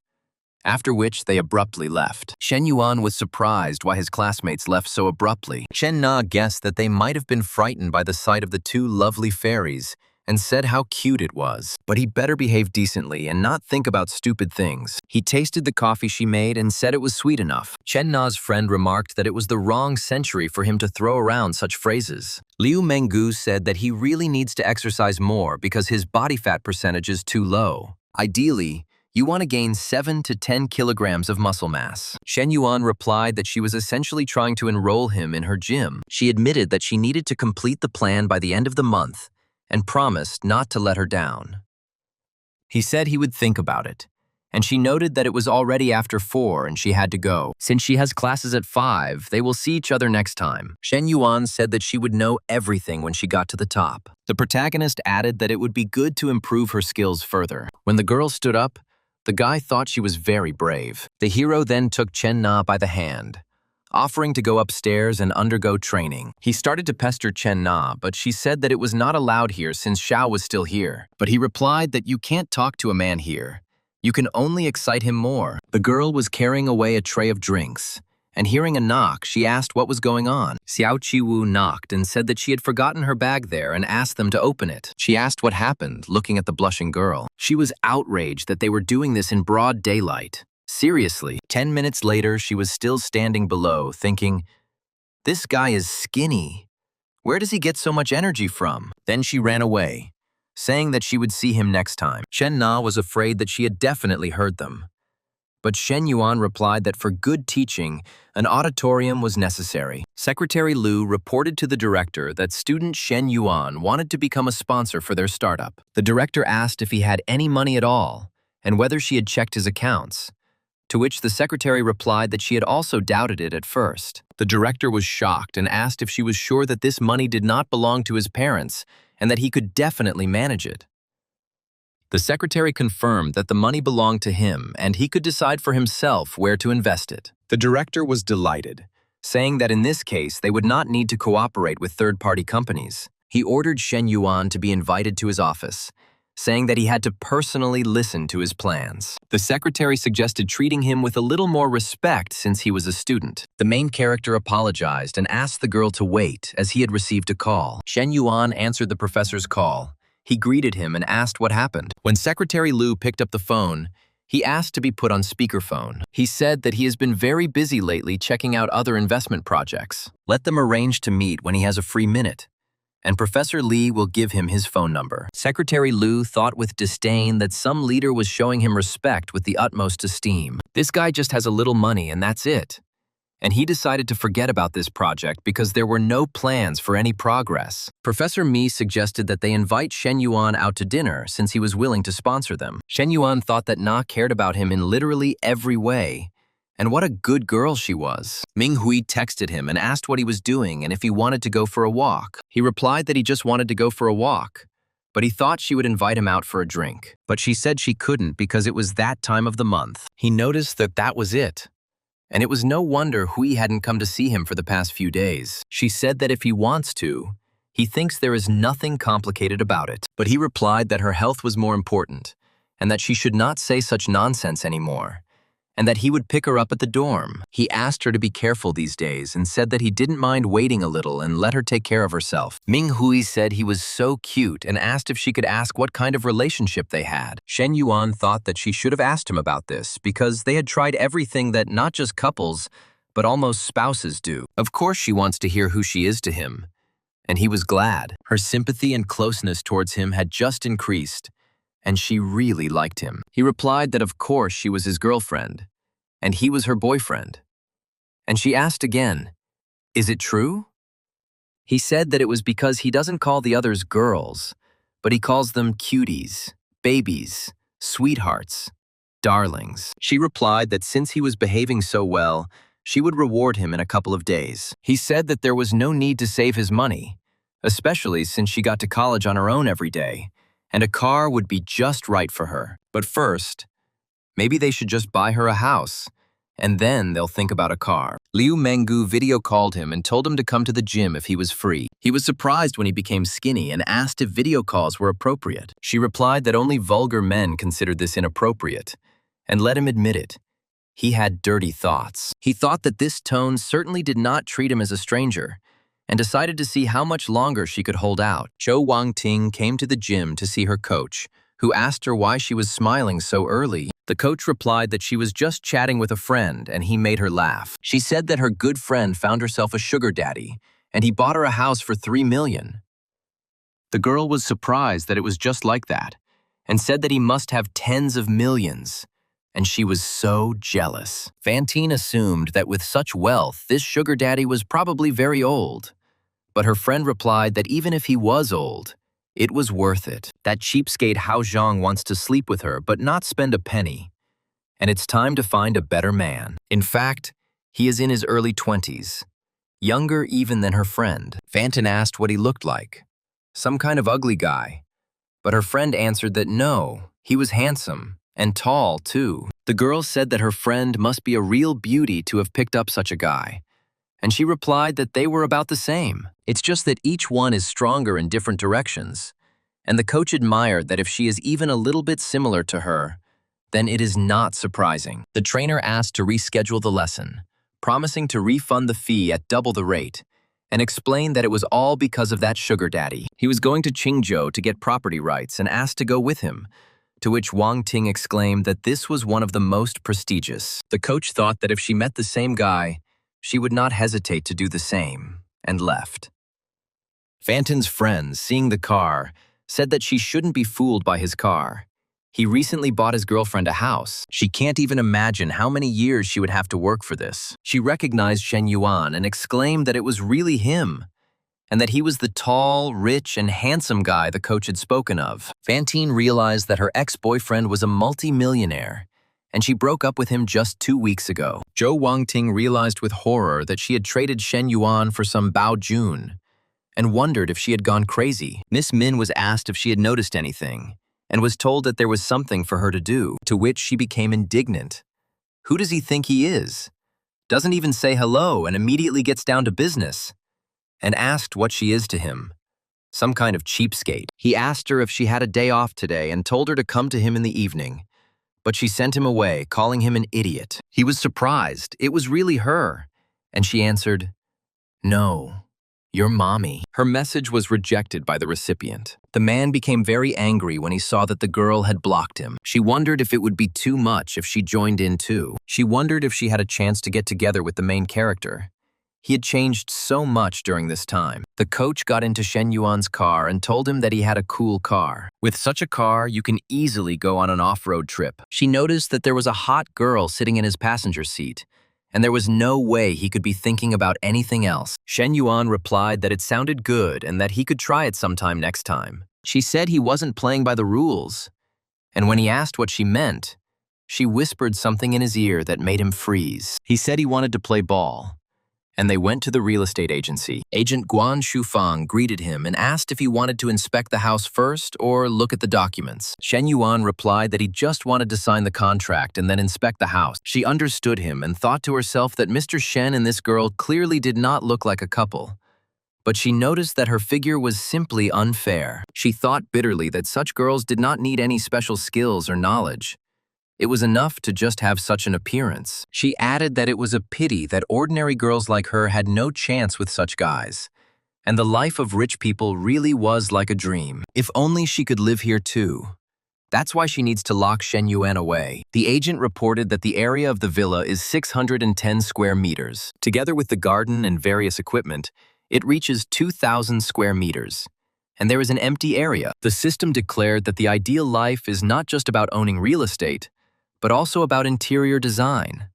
After which, they abruptly left. Shen Yuan was surprised why his classmates left so abruptly. Chen Na guessed that they might have been frightened by the sight of the two lovely fairies and said how cute it was. But he better behave decently and not think about stupid things. He tasted the coffee she made and said it was sweet enough. Chen Na's friend remarked that it was the wrong century for him to throw around such phrases. Liu Menggu said that he really needs to exercise more because his body fat percentage is too low. Ideally, you want to gain 7 to 10 kilograms of muscle mass. Shen Yuan replied that she was essentially trying to enroll him in her gym. She admitted that she needed to complete the plan by the end of the month and promised not to let her down. He said he would think about it, and she noted that it was already after 4 and she had to go. Since she has classes at 5, they will see each other next time. Shen Yuan said that she would know everything when she got to the top. The protagonist added that it would be good to improve her skills further. When the girl stood up, the guy thought she was very brave. The hero then took Chen Na by the hand, offering to go upstairs and undergo training. He started to pester Chen Na, but she said that it was not allowed here since Xiao was still here. But he replied that you can't talk to a man here. You can only excite him more. The girl was carrying away a tray of drinks, and hearing a knock, she asked what was going on. Xiao Qiwu knocked and said that she had forgotten her bag there and asked them to open it. She asked what happened, looking at the blushing girl. She was outraged that they were doing this in broad daylight. Seriously. 10 minutes later, she was still standing below, thinking, "This guy is skinny. Where does he get so much energy from?" Then she ran away, saying that she would see him next time. Chen Na was afraid that she had definitely heard them. But Shen Yuan replied that for good teaching, an auditorium was necessary. Secretary Liu reported to the director that student Shen Yuan wanted to become a sponsor for their startup. The director asked if he had any money at all, and whether she had checked his accounts, to which the secretary replied that she had also doubted it at first. The director was shocked and asked if she was sure that this money did not belong to his parents and that he could definitely manage it. The secretary confirmed that the money belonged to him and he could decide for himself where to invest it. The director was delighted, saying that in this case they would not need to cooperate with third-party companies. He ordered Shen Yuan to be invited to his office, saying that he had to personally listen to his plans. The secretary suggested treating him with a little more respect since he was a student. The main character apologized and asked the girl to wait as he had received a call. Shen Yuan answered the professor's call. He greeted him and asked what happened. When Secretary Liu picked up the phone, he asked to be put on speakerphone. He said that he has been very busy lately checking out other investment projects. Let them arrange to meet when he has a free minute, and Professor Li will give him his phone number. Secretary Liu thought with disdain that some leader was showing him respect with the utmost esteem. This guy just has a little money and that's it. And he decided to forget about this project because there were no plans for any progress. Professor Mi suggested that they invite Shen Yuan out to dinner since he was willing to sponsor them. Shen Yuan thought that Na cared about him in literally every way. And what a good girl she was. Ming Hui texted him and asked what he was doing and if he wanted to go for a walk. He replied that he just wanted to go for a walk, but he thought she would invite him out for a drink. But she said she couldn't because it was that time of the month. He noticed that that was it. And it was no wonder Hui hadn't come to see him for the past few days. She said that if he wants to, he thinks there is nothing complicated about it. But he replied that her health was more important, and that she should not say such nonsense anymore, and that he would pick her up at the dorm. He asked her to be careful these days and said that he didn't mind waiting a little and let her take care of herself. Ming Hui said he was so cute and asked if she could ask what kind of relationship they had. Shen Yuan thought that she should have asked him about this because they had tried everything that not just couples, but almost spouses do. Of course she wants to hear who she is to him, and he was glad. Her sympathy and closeness towards him had just increased, and she really liked him. He replied that of course she was his girlfriend, and he was her boyfriend. And she asked again, Is it true? He said that it was because he doesn't call the others girls, but he calls them cuties, babies, sweethearts, darlings. She replied that since he was behaving so well, she would reward him in a couple of days. He said that there was no need to save his money, especially since she got to college on her own every day, and a car would be just right for her. But first, maybe they should just buy her a house, and then they'll think about a car. Liu Menggu video called him and told him to come to the gym if he was free. He was surprised when he became skinny and asked if video calls were appropriate. She replied that only vulgar men considered this inappropriate, and let him admit it. He had dirty thoughts. He thought that this tone certainly did not treat him as a stranger, and decided to see how much longer she could hold out. Zhou Wangting came to the gym to see her coach, who asked her why she was smiling so early. The coach replied that she was just chatting with a friend, and he made her laugh. She said that her good friend found herself a sugar daddy, and he bought her a house for $3 million. The girl was surprised that it was just like that, and said that he must have tens of millions, and she was so jealous. Fantine assumed that with such wealth, this sugar daddy was probably very old. But her friend replied that even if he was old, it was worth it. That cheapskate Hao Zhang wants to sleep with her but not spend a penny. And it's time to find a better man. In fact, he is in his early 20s, younger even than her friend. Fantine asked what he looked like. Some kind of ugly guy. But her friend answered that no, he was handsome, and tall too. The girl said that her friend must be a real beauty to have picked up such a guy. And she replied that they were about the same. It's just that each one is stronger in different directions. And the coach admired that if she is even a little bit similar to her, then it is not surprising. The trainer asked to reschedule the lesson, promising to refund the fee at double the rate, and explained that it was all because of that sugar daddy. He was going to Qingzhou to get property rights and asked to go with him, to which Wang Ting exclaimed that this was one of the most prestigious. The coach thought that if she met the same guy, she would not hesitate to do the same, and left. Fantine's friends, seeing the car, said that she shouldn't be fooled by his car. He recently bought his girlfriend a house. She can't even imagine how many years she would have to work for this. She recognized Shen Yuan and exclaimed that it was really him, and that he was the tall, rich, and handsome guy the coach had spoken of. Fantine realized that her ex-boyfriend was a multi-millionaire, and she broke up with him just 2 weeks ago. Zhou Wangting realized with horror that she had traded Shen Yuan for some Bao Jun, and wondered if she had gone crazy. Miss Min was asked if she had noticed anything, and was told that there was something for her to do, to which she became indignant. Who does he think he is? Doesn't even say hello and immediately gets down to business, and asked what she is to him. Some kind of cheapskate. He asked her if she had a day off today and told her to come to him in the evening. But she sent him away, calling him an idiot. He was surprised. It was really her. And she answered, "No, your mommy." Her message was rejected by the recipient. The man became very angry when he saw that the girl had blocked him. She wondered if it would be too much if she joined in too. She wondered if she had a chance to get together with the main character. He had changed so much during this time. The coach got into Shen Yuan's car and told him that he had a cool car. With such a car, you can easily go on an off-road trip. She noticed that there was a hot girl sitting in his passenger seat, and there was no way he could be thinking about anything else. Shen Yuan replied that it sounded good and that he could try it sometime next time. She said he wasn't playing by the rules, and when he asked what she meant, she whispered something in his ear that made him freeze. He said he wanted to play ball, and they went to the real estate agency. Agent Guan Shufang greeted him and asked if he wanted to inspect the house first or look at the documents. Shen Yuan replied that he just wanted to sign the contract and then inspect the house. She understood him and thought to herself that Mr. Shen and this girl clearly did not look like a couple. But she noticed that her figure was simply unfair. She thought bitterly that such girls did not need any special skills or knowledge. It was enough to just have such an appearance. She added that it was a pity that ordinary girls like her had no chance with such guys, and the life of rich people really was like a dream. If only she could live here too. That's why she needs to lock Shen Yuan away. The agent reported that the area of the villa is 610 square meters. Together with the garden and various equipment, it reaches 2,000 square meters. And there is an empty area. The system declared that the ideal life is not just about owning real estate, but also about interior design.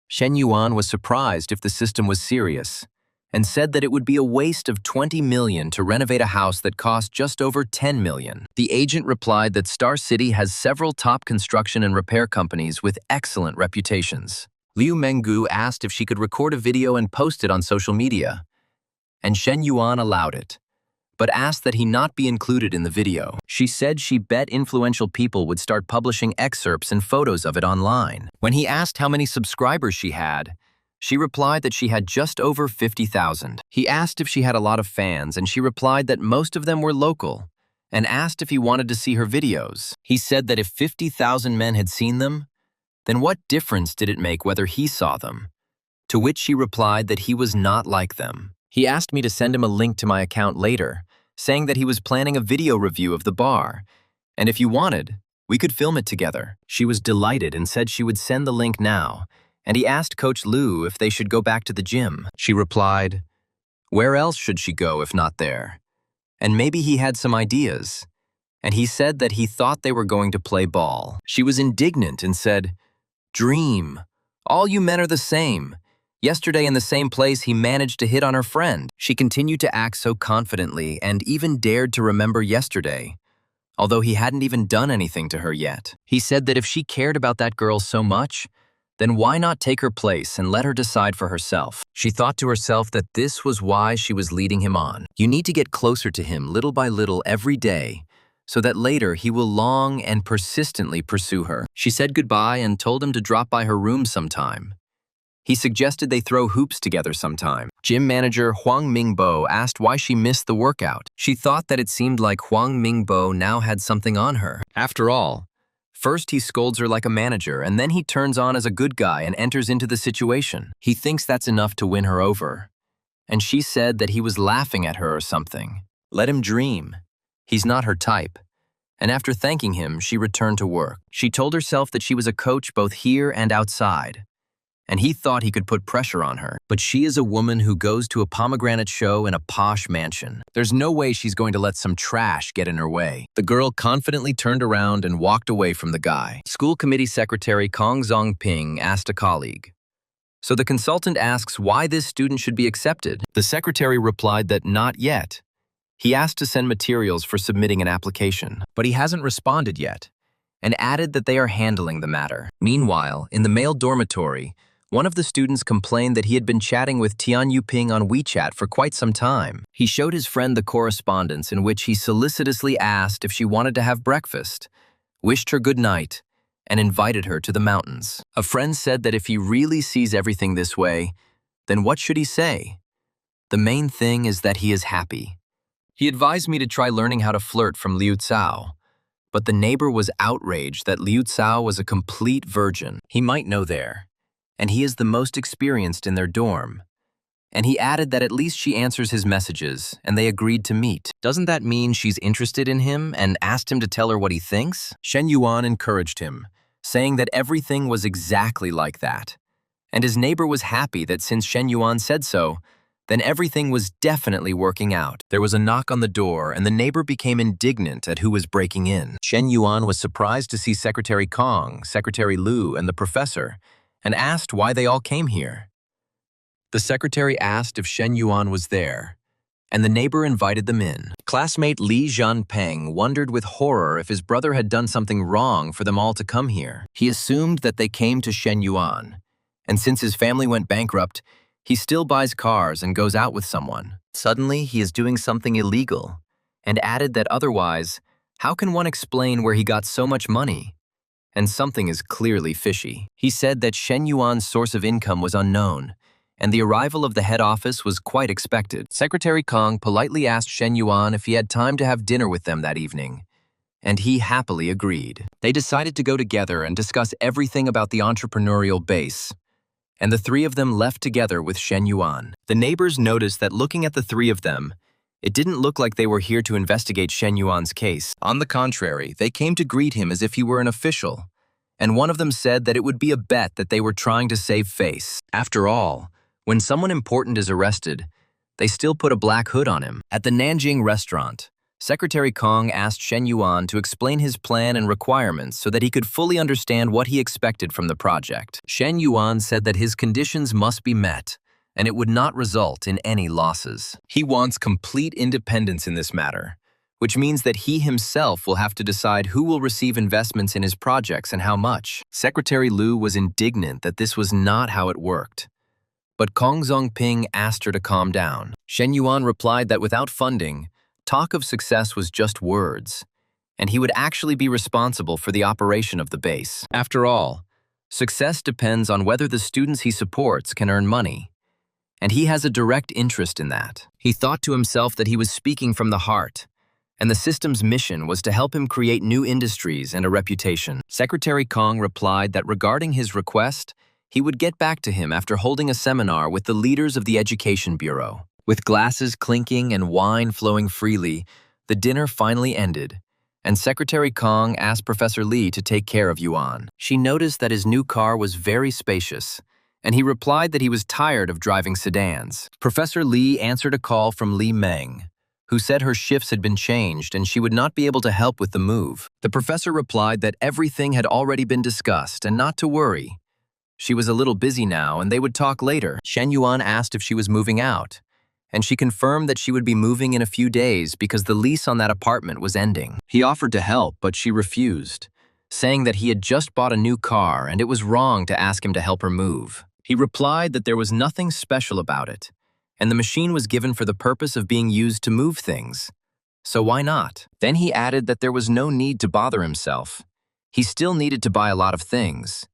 Shen Yuan was surprised if the system was serious, and said that it would be a waste of 20 million to renovate a house that cost just over 10 million. The agent replied that Star City has several top construction and repair companies with excellent reputations. Liu Menggu asked if she could record a video and post it on social media, and Shen Yuan allowed it, but asked that he not be included in the video. She said she bet influential people would start publishing excerpts and photos of it online. When he asked how many subscribers she had, she replied that she had just over 50,000. He asked if she had a lot of fans, and she replied that most of them were local, and asked if he wanted to see her videos. He said that if 50,000 men had seen them, then what difference did it make whether he saw them? To which she replied that he was not like them. He asked me to send him a link to my account later, saying that he was planning a video review of the bar, and if you wanted, we could film it together. She was delighted and said she would send the link now, and he asked Coach Liu if they should go back to the gym. She replied, where else should she go if not there? And maybe he had some ideas, and he said that he thought they were going to play ball. She was indignant and said, dream. All you men are the same. Yesterday in the same place he managed to hit on her friend. She continued to act so confidently and even dared to remember yesterday, although he hadn't even done anything to her yet. He said that if she cared about that girl so much, then why not take her place and let her decide for herself? She thought to herself that this was why she was leading him on. You need to get closer to him little by little every day, so that later he will long and persistently pursue her. She said goodbye and told him to drop by her room sometime. He suggested they throw hoops together sometime. Gym manager Huang Mingbo asked why she missed the workout. She thought that it seemed like Huang Mingbo now had something on her. After all, first he scolds her like a manager, and then he turns on as a good guy and enters into the situation. He thinks that's enough to win her over. And she said that he was laughing at her or something. Let him dream. He's not her type. And after thanking him, she returned to work. She told herself that she was a coach both here and outside, and he thought he could put pressure on her. But she is a woman who goes to a pomegranate show in a posh mansion. There's no way she's going to let some trash get in her way. The girl confidently turned around and walked away from the guy. School committee secretary Kong Zongping asked a colleague, so the consultant asks why this student should be accepted. The secretary replied that not yet. He asked to send materials for submitting an application, but he hasn't responded yet, and added that they are handling the matter. Meanwhile, in the male dormitory, one of the students complained that he had been chatting with Tian Yuping on WeChat for quite some time. He showed his friend the correspondence in which he solicitously asked if she wanted to have breakfast, wished her good night, and invited her to the mountains. A friend said that if he really sees everything this way, then what should he say? The main thing is that he is happy. He advised me to try learning how to flirt from Liu Cao, but the neighbor was outraged that Liu Cao was a complete virgin. He might know there, and he is the most experienced in their dorm. And he added that at least she answers his messages, and they agreed to meet. Doesn't that mean she's interested in him and asked him to tell her what he thinks? Shen Yuan encouraged him, saying that everything was exactly like that. And his neighbor was happy that since Shen Yuan said so, then everything was definitely working out. There was a knock on the door, and the neighbor became indignant at who was breaking in. Shen Yuan was surprised to see Secretary Kong, Secretary Liu, and the professor, and asked why they all came here. The secretary asked if Shen Yuan was there, and the neighbor invited them in. Classmate Li Zhanpeng wondered with horror if his brother had done something wrong for them all to come here. He assumed that they came to Shen Yuan, and since his family went bankrupt, he still buys cars and goes out with someone. Suddenly, he is doing something illegal, and added that otherwise, how can one explain where he got so much money? And something is clearly fishy. He said that Shen Yuan's source of income was unknown, and the arrival of the head office was quite expected. Secretary Kong politely asked Shen Yuan if he had time to have dinner with them that evening, and he happily agreed. They decided to go together and discuss everything about the entrepreneurial base, and the three of them left together with Shen Yuan. The neighbors noticed that looking at the three of them, it didn't look like they were here to investigate Shen Yuan's case. On the contrary, they came to greet him as if he were an official, and one of them said that it would be a bet that they were trying to save face. After all, when someone important is arrested, they still put a black hood on him. At the Nanjing restaurant, Secretary Kong asked Shen Yuan to explain his plan and requirements so that he could fully understand what he expected from the project. Shen Yuan said that his conditions must be met, and it would not result in any losses. He wants complete independence in this matter, which means that he himself will have to decide who will receive investments in his projects and how much. Secretary Liu was indignant that this was not how it worked. But Kong Zongping asked her to calm down. Shen Yuan replied that without funding, talk of success was just words, and he would actually be responsible for the operation of the base. After all, success depends on whether the students he supports can earn money, and he has a direct interest in that. He thought to himself that he was speaking from the heart, and the system's mission was to help him create new industries and a reputation. Secretary Kong replied that regarding his request, he would get back to him after holding a seminar with the leaders of the Education Bureau. With glasses clinking and wine flowing freely, the dinner finally ended, and Secretary Kong asked Professor Li to take care of Yuan. She noticed that his new car was very spacious, and he replied that he was tired of driving sedans. Professor Li answered a call from Li Meng, who said her shifts had been changed and she would not be able to help with the move. The professor replied that everything had already been discussed and not to worry. She was a little busy now and they would talk later. Shen Yuan asked if she was moving out, and she confirmed that she would be moving in a few days because the lease on that apartment was ending. He offered to help, but she refused, saying that he had just bought a new car and it was wrong to ask him to help her move. He replied that there was nothing special about it, and the machine was given for the purpose of being used to move things. So why not? Then he added that there was no need to bother himself. He still needed to buy a lot of things,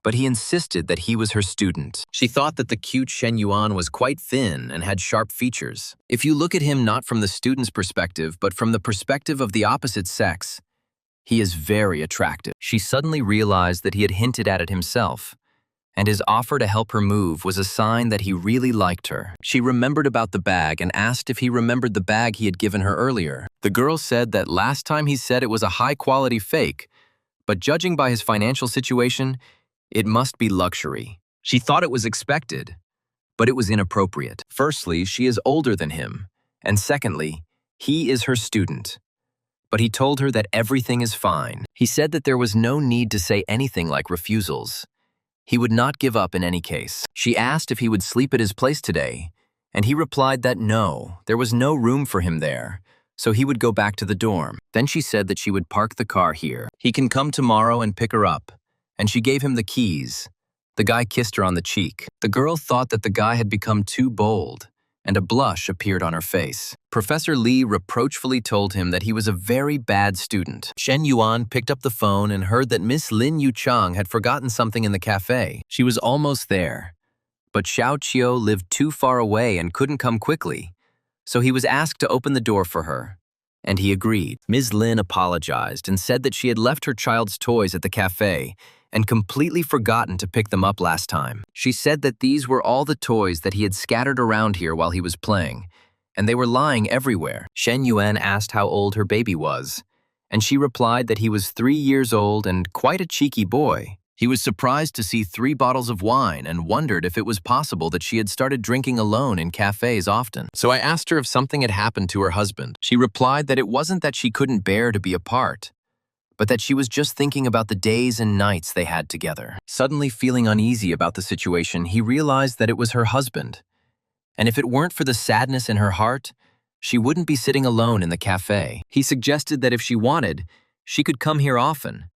but he insisted that he was her student. She thought that the cute Shen Yuan was quite thin and had sharp features. If you look at him not from the student's perspective, but from the perspective of the opposite sex, he is very attractive. She suddenly realized that he had hinted at it himself, and his offer to help her move was a sign that he really liked her. She remembered about the bag and asked if he remembered the bag he had given her earlier. The girl said that last time he said it was a high-quality fake, but judging by his financial situation, it must be luxury. She thought it was expected, but it was inappropriate. Firstly, she is older than him, and secondly, he is her student. But he told her that everything is fine. He said that there was no need to say anything like refusals. He would not give up in any case. She asked if he would sleep at his place today, and he replied that no, there was no room for him there, so he would go back to the dorm. Then she said that she would park the car here. He can come tomorrow and pick her up, and she gave him the keys. The guy kissed her on the cheek. The girl thought that the guy had become too bold, and a blush appeared on her face. Professor Li reproachfully told him that he was a very bad student. Shen Yuan picked up the phone and heard that Miss Lin Yuchang had forgotten something in the cafe. She was almost there, but Xiao Qiu lived too far away and couldn't come quickly, so he was asked to open the door for her, and he agreed. Ms. Lin apologized and said that she had left her child's toys at the cafe and completely forgotten to pick them up last time. She said that these were all the toys that he had scattered around here while he was playing, and they were lying everywhere. Shen Yuan asked how old her baby was, and she replied that he was 3 years old and quite a cheeky boy. He was surprised to see 3 bottles of wine and wondered if it was possible that she had started drinking alone in cafes often. So I asked her if something had happened to her husband. She replied that it wasn't that she couldn't bear to be apart, but that she was just thinking about the days and nights they had together. Suddenly feeling uneasy about the situation, he realized that it was her husband, and if it weren't for the sadness in her heart, she wouldn't be sitting alone in the cafe. He suggested that if she wanted, she could come here often,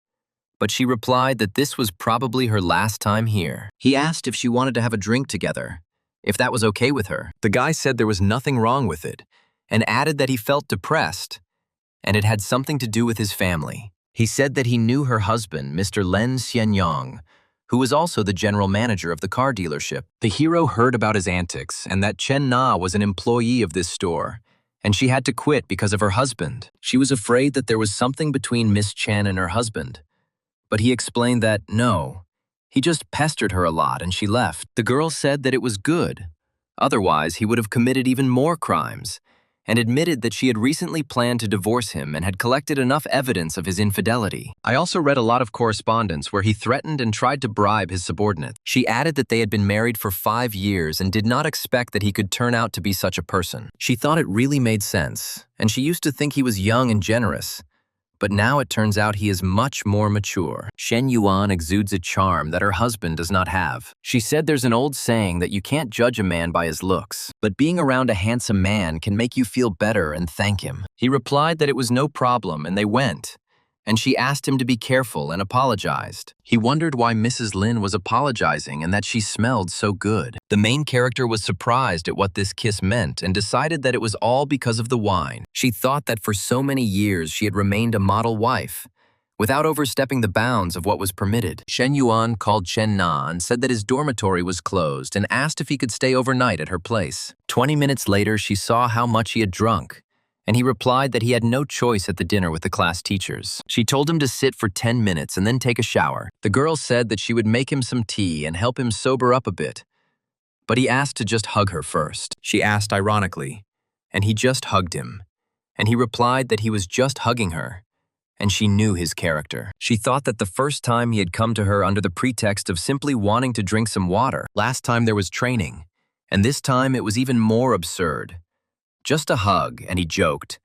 but she replied that this was probably her last time here. He asked if she wanted to have a drink together, if that was okay with her. The guy said there was nothing wrong with it, and added that he felt depressed, and it had something to do with his family. He said that he knew her husband, Mr. Len Xianyang, who was also the general manager of the car dealership. The hero heard about his antics and that Chen Na was an employee of this store, and she had to quit because of her husband. She was afraid that there was something between Miss Chen and her husband, but he explained that no, he just pestered her a lot and she left. The girl said that it was good. Otherwise, he would have committed even more crimes, and admitted that she had recently planned to divorce him and had collected enough evidence of his infidelity. I also read a lot of correspondence where he threatened and tried to bribe his subordinate. She added that they had been married for 5 years and did not expect that he could turn out to be such a person. She thought it really made sense, and she used to think he was young and generous, But now it turns out he is much more mature. Shen Yuan exudes a charm that her husband does not have. She said there's an old saying that you can't judge a man by his looks, but being around a handsome man can make you feel better and thank him. He replied that it was no problem and they went. And she asked him to be careful and apologized. He wondered why Mrs. Lin was apologizing and that she smelled so good. The main character was surprised at what this kiss meant and decided that it was all because of the wine. She thought that for so many years she had remained a model wife, without overstepping the bounds of what was permitted. Shen Yuan called Chen Na and said that his dormitory was closed and asked if he could stay overnight at her place. 20 minutes later, she saw how much he had drunk, and he replied that he had no choice at the dinner with the class teachers. She told him to sit for 10 minutes and then take a shower. The girl said that she would make him some tea and help him sober up a bit, but he asked to just hug her first. She asked ironically, and he just hugged him, and he replied that he was just hugging her, and she knew his character. She thought that the first time he had come to her under the pretext of simply wanting to drink some water. Last time there was training, and this time it was even more absurd. Just a hug, and he joked.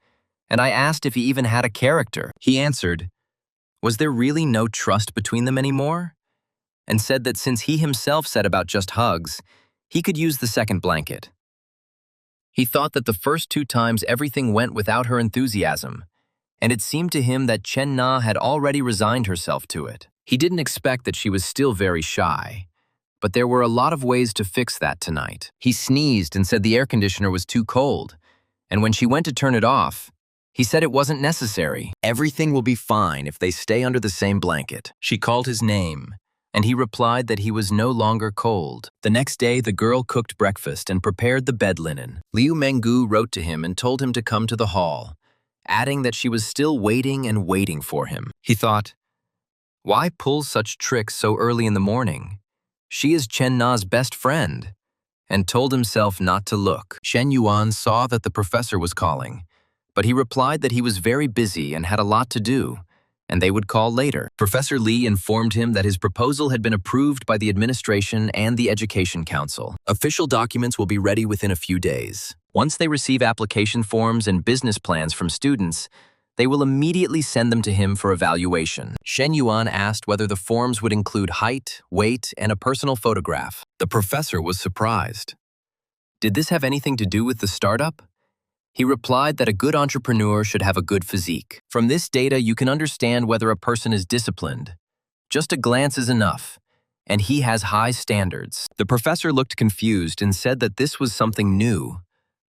And I asked if he even had a character. He answered, was there really no trust between them anymore? And said that since he himself said about just hugs, he could use the second blanket. He thought that the first 2 times everything went without her enthusiasm, and it seemed to him that Chen Na had already resigned herself to it. He didn't expect that she was still very shy, but there were a lot of ways to fix that tonight. He sneezed and said the air conditioner was too cold, and when she went to turn it off, he said it wasn't necessary. Everything will be fine if they stay under the same blanket. She called his name, and he replied that he was no longer cold. The next day, the girl cooked breakfast and prepared the bed linen. Liu Menggu wrote to him and told him to come to the hall, adding that she was still waiting and waiting for him. He thought, why pull such tricks so early in the morning? She is Chen Na's best friend, and told himself not to look. Shen Yuan saw that the professor was calling, but he replied that he was very busy and had a lot to do, and they would call later. Professor Li informed him that his proposal had been approved by the administration and the Education Council. Official documents will be ready within a few days. Once they receive application forms and business plans from students, they will immediately send them to him for evaluation. Shen Yuan asked whether the forms would include height, weight, and a personal photograph. The professor was surprised. Did this have anything to do with the startup? He replied that a good entrepreneur should have a good physique. From this data, you can understand whether a person is disciplined. Just a glance is enough, and he has high standards. The professor looked confused and said that this was something new,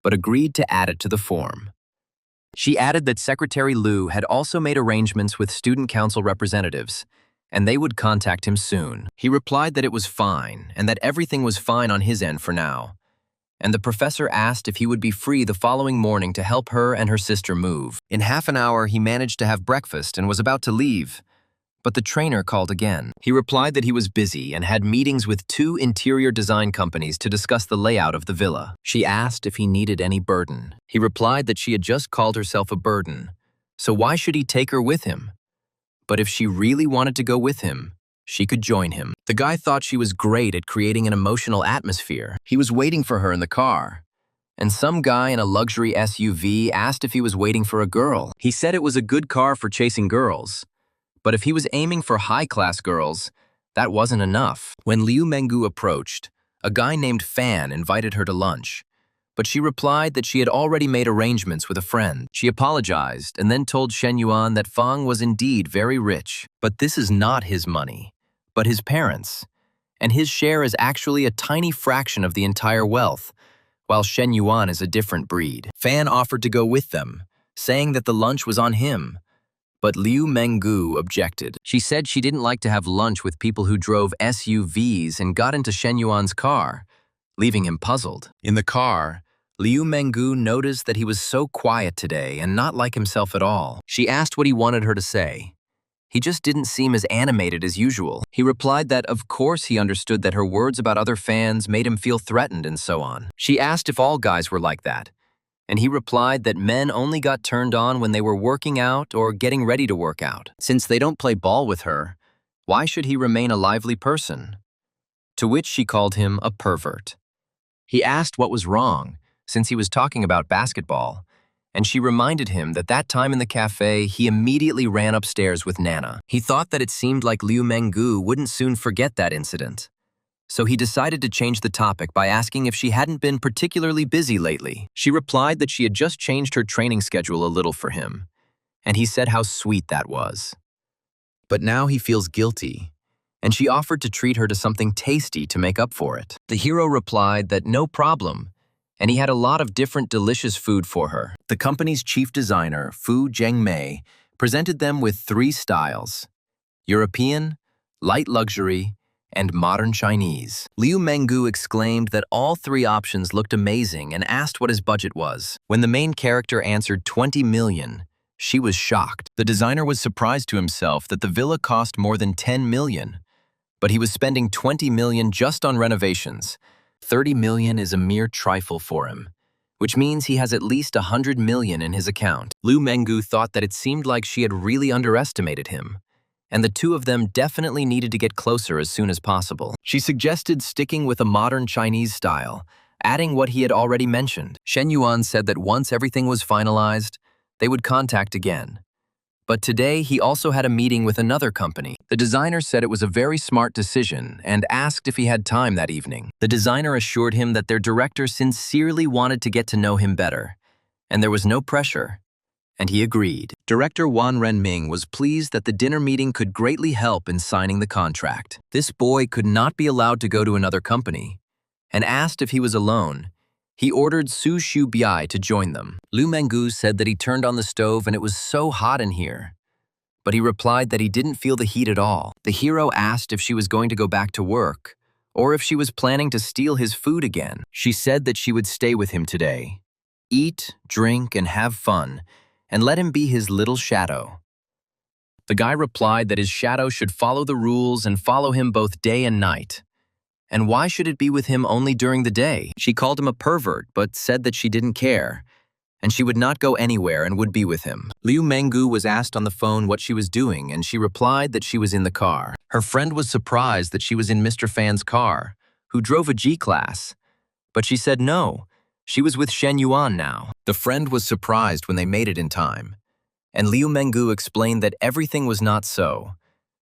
but agreed to add it to the form. She added that Secretary Liu had also made arrangements with student council representatives, and they would contact him soon. He replied that it was fine, and that everything was fine on his end for now. And the professor asked if he would be free the following morning to help her and her sister move. In half an hour, he managed to have breakfast and was about to leave, but the trainer called again. He replied that he was busy and had meetings with 2 interior design companies to discuss the layout of the villa. She asked if he needed any burden. He replied that she had just called herself a burden, so why should he take her with him? But if she really wanted to go with him, she could join him. The guy thought she was great at creating an emotional atmosphere. He was waiting for her in the car, and some guy in a luxury SUV asked if he was waiting for a girl. He said it was a good car for chasing girls, but if he was aiming for high-class girls, that wasn't enough. When Liu Menggu approached, a guy named Fan invited her to lunch, but she replied that she had already made arrangements with a friend. She apologized and then told Shen Yuan that Fang was indeed very rich, but this is not his money, but his parents', and his share is actually a tiny fraction of the entire wealth, while Shen Yuan is a different breed. Fan offered to go with them, saying that the lunch was on him, but Liu Menggu objected. She said she didn't like to have lunch with people who drove SUVs and got into Shen Yuan's car, leaving him puzzled. In the car, Liu Menggu noticed that he was so quiet today and not like himself at all. She asked what he wanted her to say. He just didn't seem as animated as usual. He replied that of course he understood that her words about other fans made him feel threatened and so on. She asked if all guys were like that, and he replied that men only got turned on when they were working out or getting ready to work out. Since they don't play ball with her, why should he remain a lively person? To which she called him a pervert. He asked what was wrong, since he was talking about basketball, and she reminded him that that time in the cafe, he immediately ran upstairs with Nana. He thought that it seemed like Liu Menggu wouldn't soon forget that incident. So he decided to change the topic by asking if she hadn't been particularly busy lately. She replied that she had just changed her training schedule a little for him, and he said how sweet that was. But now he feels guilty, and she offered to treat her to something tasty to make up for it. The hero replied that no problem, and he had a lot of different delicious food for her. The company's chief designer, Fu Zhengmei, presented them with 3 styles: European, light luxury, and modern Chinese. Liu Menggu exclaimed that all 3 options looked amazing and asked what his budget was. When the main character answered 20 million, she was shocked. The designer was surprised to himself that the villa cost more than 10 million, but he was spending 20 million just on renovations. 30 million is a mere trifle for him, which means he has at least 100 million in his account. Liu Menggu thought that it seemed like she had really underestimated him, and the 2 of them definitely needed to get closer as soon as possible. She suggested sticking with a modern Chinese style, adding what he had already mentioned. Shen Yuan said that once everything was finalized, they would contact again. But today, he also had a meeting with another company. The designer said it was a very smart decision and asked if he had time that evening. The designer assured him that their director sincerely wanted to get to know him better, and there was no pressure, and he agreed. Director Wan Renming was pleased that the dinner meeting could greatly help in signing the contract. This boy could not be allowed to go to another company, and asked if he was alone. He ordered Su Shubiai to join them. Liu Menggu said that he turned on the stove and it was so hot in here, but he replied that he didn't feel the heat at all. The hero asked if she was going to go back to work, or if she was planning to steal his food again. She said that she would stay with him today, eat, drink, and have fun, and let him be his little shadow. The guy replied that his shadow should follow the rules and follow him both day and night. And why should it be with him only during the day? She called him a pervert, but said that she didn't care, and she would not go anywhere and would be with him. Liu Menggu was asked on the phone what she was doing, and she replied that she was in the car. Her friend was surprised that she was in Mr. Fan's car, who drove a G-Class, but she said no, she was with Shen Yuan now. The friend was surprised when they made it in time, and Liu Menggu explained that everything was not so.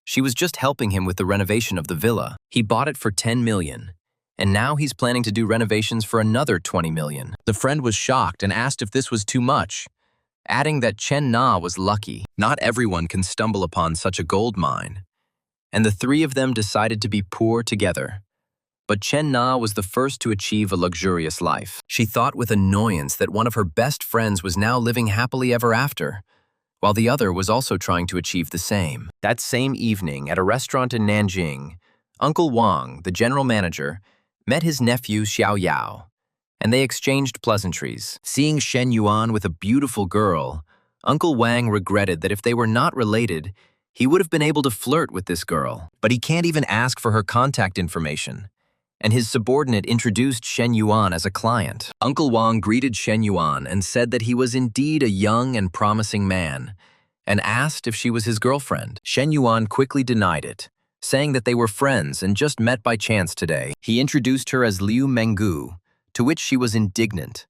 She was just helping him with the renovation of the villa. He bought it for 10 million, and now he's planning to do renovations for another 20 million. The friend was shocked and asked if this was too much, adding that Chen Na was lucky. Not everyone can stumble upon such a gold mine. And the 3 of them decided to be poor together. But Chen Na was the first to achieve a luxurious life. She thought with annoyance that one of her best friends was now living happily ever after, while the other was also trying to achieve the same. That same evening, at a restaurant in Nanjing, Uncle Wang, the general manager, met his nephew Xiao Yao, and they exchanged pleasantries. Seeing Shen Yuan with a beautiful girl, Uncle Wang regretted that if they were not related, he would have been able to flirt with this girl. But he can't even ask for her contact information, and his subordinate introduced Shen Yuan as a client. Uncle Wang greeted Shen Yuan and said that he was indeed a young and promising man, and asked if she was his girlfriend. Shen Yuan quickly denied it, saying that they were friends and just met by chance today. He introduced her as Liu Menggu, to which she was indignant.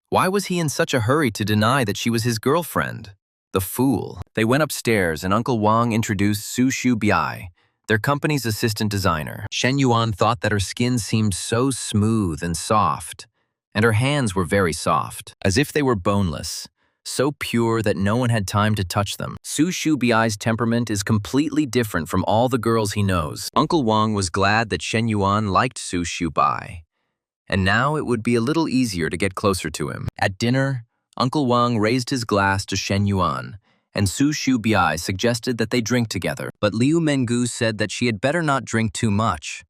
Why was he in such a hurry to deny that she was his girlfriend? The fool. They went upstairs and Uncle Wang introduced Su Shubiai, their company's assistant designer. Shen Yuan thought that her skin seemed so smooth and soft, and her hands were very soft, as if they were boneless, so pure that no one had time to touch them. Su Shubiai's temperament is completely different from all the girls he knows. Uncle Wang was glad that Shen Yuan liked Su Shubai, and now it would be a little easier to get closer to him. At dinner, Uncle Wang raised his glass to Shen Yuan, and Su Shubiai suggested that they drink together. But Liu Menggu said that she had better not drink too much.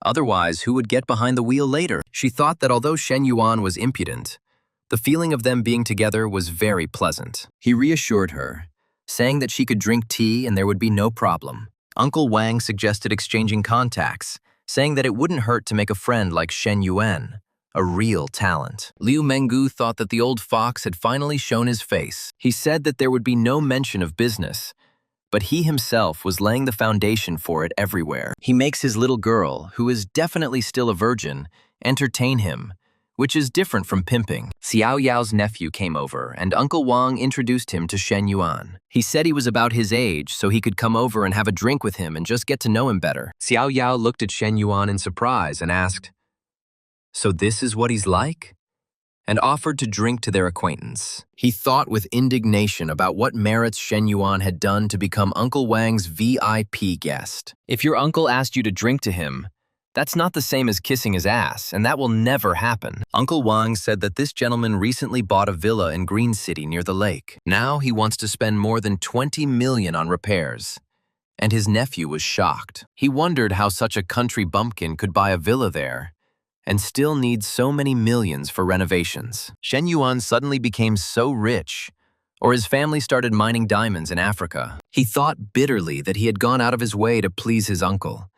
Otherwise, who would get behind the wheel later? She thought that although Shen Yuan was impudent, the feeling of them being together was very pleasant. He reassured her, saying that she could drink tea and there would be no problem. Uncle Wang suggested exchanging contacts, saying that it wouldn't hurt to make a friend like Shen Yuan, a real talent. Liu Menggu thought that the old fox had finally shown his face. He said that there would be no mention of business, but he himself was laying the foundation for it everywhere. He makes his little girl, who is definitely still a virgin, entertain him, which is different from pimping. Xiao Yao's nephew came over, and Uncle Wang introduced him to Shen Yuan. He said he was about his age, so he could come over and have a drink with him and just get to know him better. Xiao Yao looked at Shen Yuan in surprise and asked, "So this is what he's like?" and offered to drink to their acquaintance. He thought with indignation about what merits Shen Yuan had done to become Uncle Wang's VIP guest. If your uncle asked you to drink to him, that's not the same as kissing his ass, and that will never happen. Uncle Wang said that this gentleman recently bought a villa in Green City near the lake. Now he wants to spend more than 20 million on repairs. And his nephew was shocked. He wondered how such a country bumpkin could buy a villa there and still needs so many millions for renovations. Shen Yuan suddenly became so rich, or his family started mining diamonds in Africa. He thought bitterly that he had gone out of his way to please his uncle.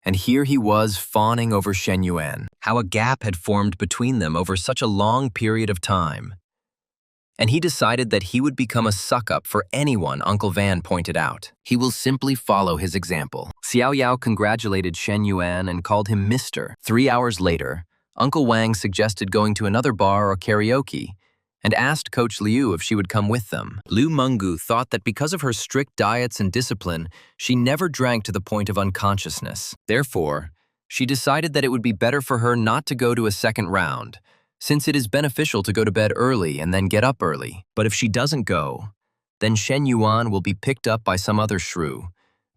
And here he was fawning over Shen Yuan, how a gap had formed between them over such a long period of time. And he decided that he would become a suck-up for anyone Uncle Van pointed out. He will simply follow his example. Xiao Yao congratulated Shen Yuan and called him Mr. 3 hours later, Uncle Wang suggested going to another bar or karaoke and asked Coach Liu if she would come with them. Liu Menggu thought that because of her strict diets and discipline, she never drank to the point of unconsciousness. Therefore, she decided that it would be better for her not to go to a second round, since it is beneficial to go to bed early and then get up early. But if she doesn't go, then Shen Yuan will be picked up by some other shrew,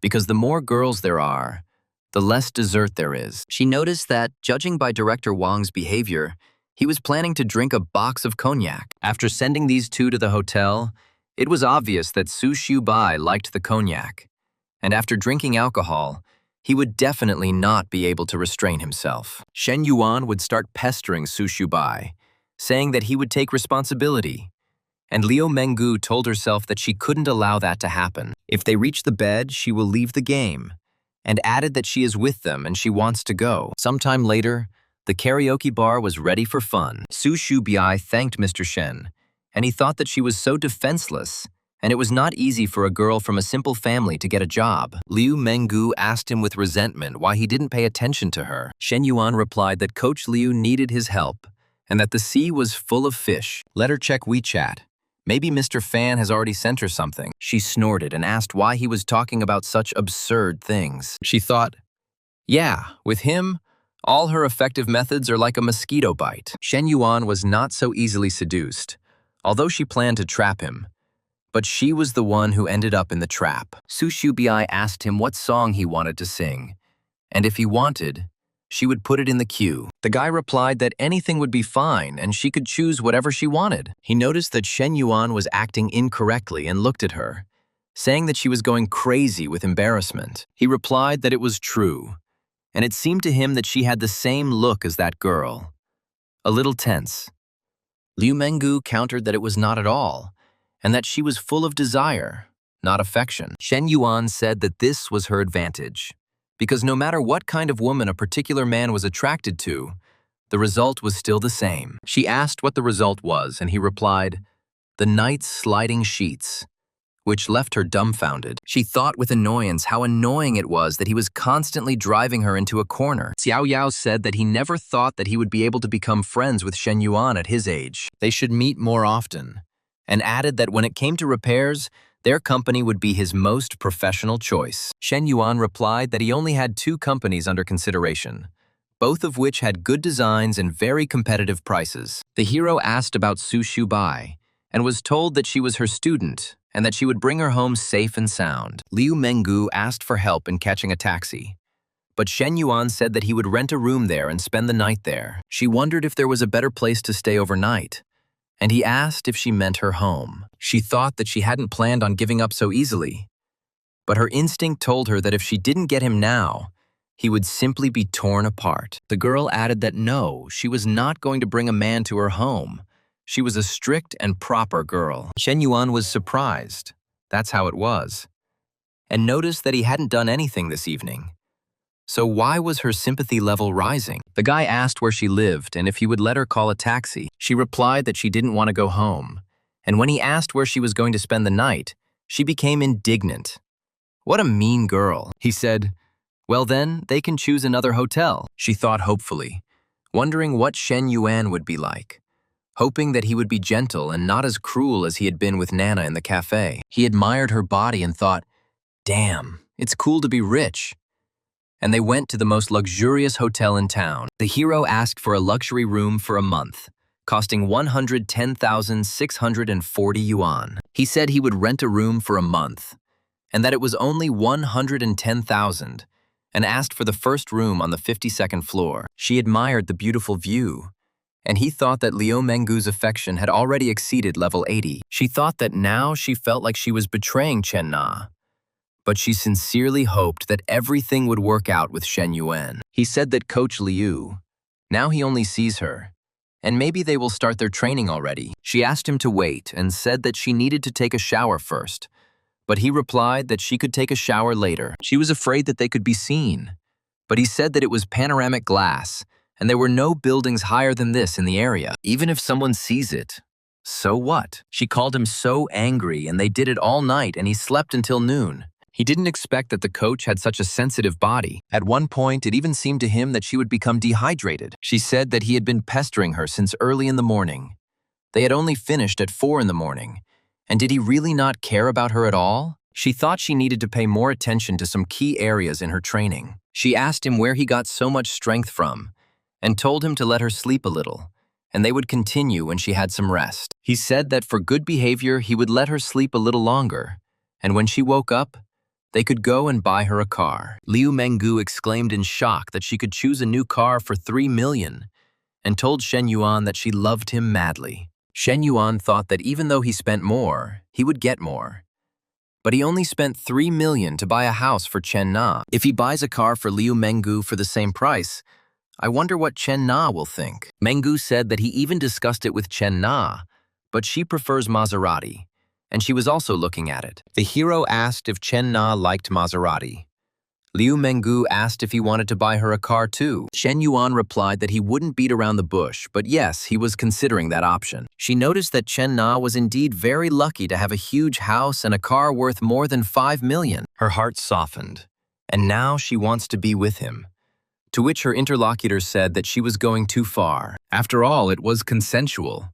because the more girls there are, the less dessert there is. She noticed that, judging by Director Wang's behavior, he was planning to drink a box of cognac. After sending these two to the hotel, it was obvious that Su Xiubai liked the cognac, and after drinking alcohol, he would definitely not be able to restrain himself. Shen Yuan would start pestering Su Xiubai, saying that he would take responsibility, and Liu Menggu told herself that she couldn't allow that to happen. If they reach the bed, she will leave the game, and added that she is with them and she wants to go. Sometime later, the karaoke bar was ready for fun. Su Xiubai thanked Mr. Shen, and he thought that she was so defenseless, and it was not easy for a girl from a simple family to get a job. Liu Menggu asked him with resentment why he didn't pay attention to her. Shen Yuan replied that Coach Liu needed his help, and that the sea was full of fish. Let her check WeChat. Maybe Mr. Fan has already sent her something. She snorted and asked why he was talking about such absurd things. She thought, yeah, with him, all her effective methods are like a mosquito bite. Shen Yuan was not so easily seduced, although she planned to trap him. But she was the one who ended up in the trap. Su Xiubai asked him what song he wanted to sing, and if he wanted, she would put it in the queue. The guy replied that anything would be fine and she could choose whatever she wanted. He noticed that Shen Yuan was acting incorrectly and looked at her, saying that she was going crazy with embarrassment. He replied that it was true, and it seemed to him that she had the same look as that girl, a little tense. Liu Menggu countered that it was not at all, and that she was full of desire, not affection. Shen Yuan said that this was her advantage, because no matter what kind of woman a particular man was attracted to, the result was still the same. She asked what the result was, and he replied, "The night's sliding sheets," which left her dumbfounded. She thought with annoyance how annoying it was that he was constantly driving her into a corner. Xiao Yao said that he never thought that he would be able to become friends with Shen Yuan at his age. They should meet more often, and added that when it came to repairs, their company would be his most professional choice. Shen Yuan replied that he only had 2 companies under consideration, both of which had good designs and very competitive prices. The hero asked about Su Xiubai, and was told that she was her student and that she would bring her home safe and sound. Liu Menggu asked for help in catching a taxi, but Shen Yuan said that he would rent a room there and spend the night there. She wondered if there was a better place to stay overnight, and he asked if she meant her home. She thought that she hadn't planned on giving up so easily, but her instinct told her that if she didn't get him now, he would simply be torn apart. The girl added that no, she was not going to bring a man to her home. She was a strict and proper girl. Shen Yuan was surprised. That's how it was. And noticed that he hadn't done anything this evening. So why was her sympathy level rising? The guy asked where she lived and if he would let her call a taxi. She replied that she didn't want to go home. And when he asked where she was going to spend the night, she became indignant. What a mean girl. He said, well then, they can choose another hotel. She thought hopefully, wondering what Shen Yuan would be like, hoping that he would be gentle and not as cruel as he had been with Nana in the cafe. He admired her body and thought, damn, it's cool to be rich. And they went to the most luxurious hotel in town. The hero asked for a luxury room for a month, costing 110,640 yuan. He said he would rent a room for a month, and that it was only 110,000, and asked for the first room on the 52nd floor. She admired the beautiful view, and he thought that Liu Mengu's affection had already exceeded level 80. She thought that now she felt like she was betraying Chen Na, but she sincerely hoped that everything would work out with Shen Yuan. He said that Coach Liu, now he only sees her, and maybe they will start their training already. She asked him to wait and said that she needed to take a shower first, but he replied that she could take a shower later. She was afraid that they could be seen, but he said that it was panoramic glass, and there were no buildings higher than this in the area. Even if someone sees it, so what? She called him so angry, and they did it all night, and he slept until noon. He didn't expect that the coach had such a sensitive body. At one point, it even seemed to him that she would become dehydrated. She said that he had been pestering her since early in the morning. They had only finished at 4 in the morning. And did he really not care about her at all? She thought she needed to pay more attention to some key areas in her training. She asked him where he got so much strength from, and told him to let her sleep a little, and they would continue when she had some rest. He said that for good behavior, he would let her sleep a little longer, and when she woke up, they could go and buy her a car. Liu Mengu exclaimed in shock that she could choose a new car for 3 million and told Shen Yuan that she loved him madly. Shen Yuan thought that even though he spent more, he would get more. But he only spent 3 million to buy a house for Chen Na. If he buys a car for Liu Mengu for the same price, I wonder what Chen Na will think. Mengu said that he even discussed it with Chen Na, but she prefers Maserati, and she was also looking at it. The hero asked if Chen Na liked Maserati. Liu Mengu asked if he wanted to buy her a car too. Shen Yuan replied that he wouldn't beat around the bush, but yes, he was considering that option. She noticed that Chen Na was indeed very lucky to have a huge house and a car worth more than 5 million. Her heart softened, and now she wants to be with him. To which her interlocutor said that she was going too far. After all, it was consensual.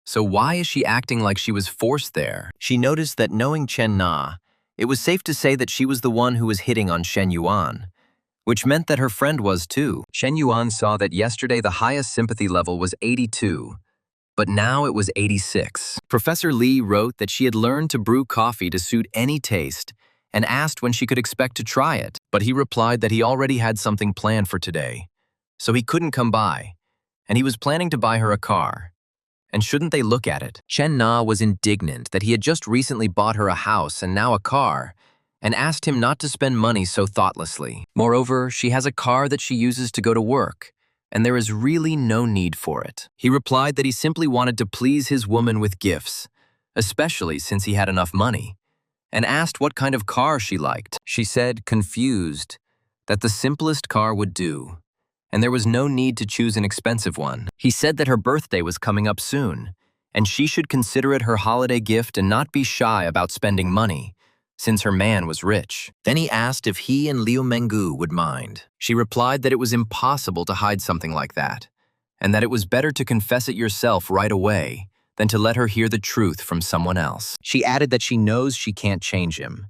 So why is she acting like she was forced there? She noticed that knowing Chen Na, it was safe to say that she was the one who was hitting on Shen Yuan, which meant that her friend was too. Shen Yuan saw that yesterday the highest sympathy level was 82, but now it was 86. Professor Lee wrote that she had learned to brew coffee to suit any taste and asked when she could expect to try it, but he replied that he already had something planned for today, so he couldn't come by, and he was planning to buy her a car. And shouldn't they look at it? Chen Na was indignant that he had just recently bought her a house and now a car, and asked him not to spend money so thoughtlessly. Moreover, she has a car that she uses to go to work, and there is really no need for it. He replied that he simply wanted to please his woman with gifts, especially since he had enough money, and asked what kind of car she liked. She said, confused, that the simplest car would do, and there was no need to choose an expensive one. He said that her birthday was coming up soon, and she should consider it her holiday gift and not be shy about spending money, since her man was rich. Then he asked if he and Liu Mengu would mind. She replied that it was impossible to hide something like that, and that it was better to confess it yourself right away than to let her hear the truth from someone else. She added that she knows she can't change him.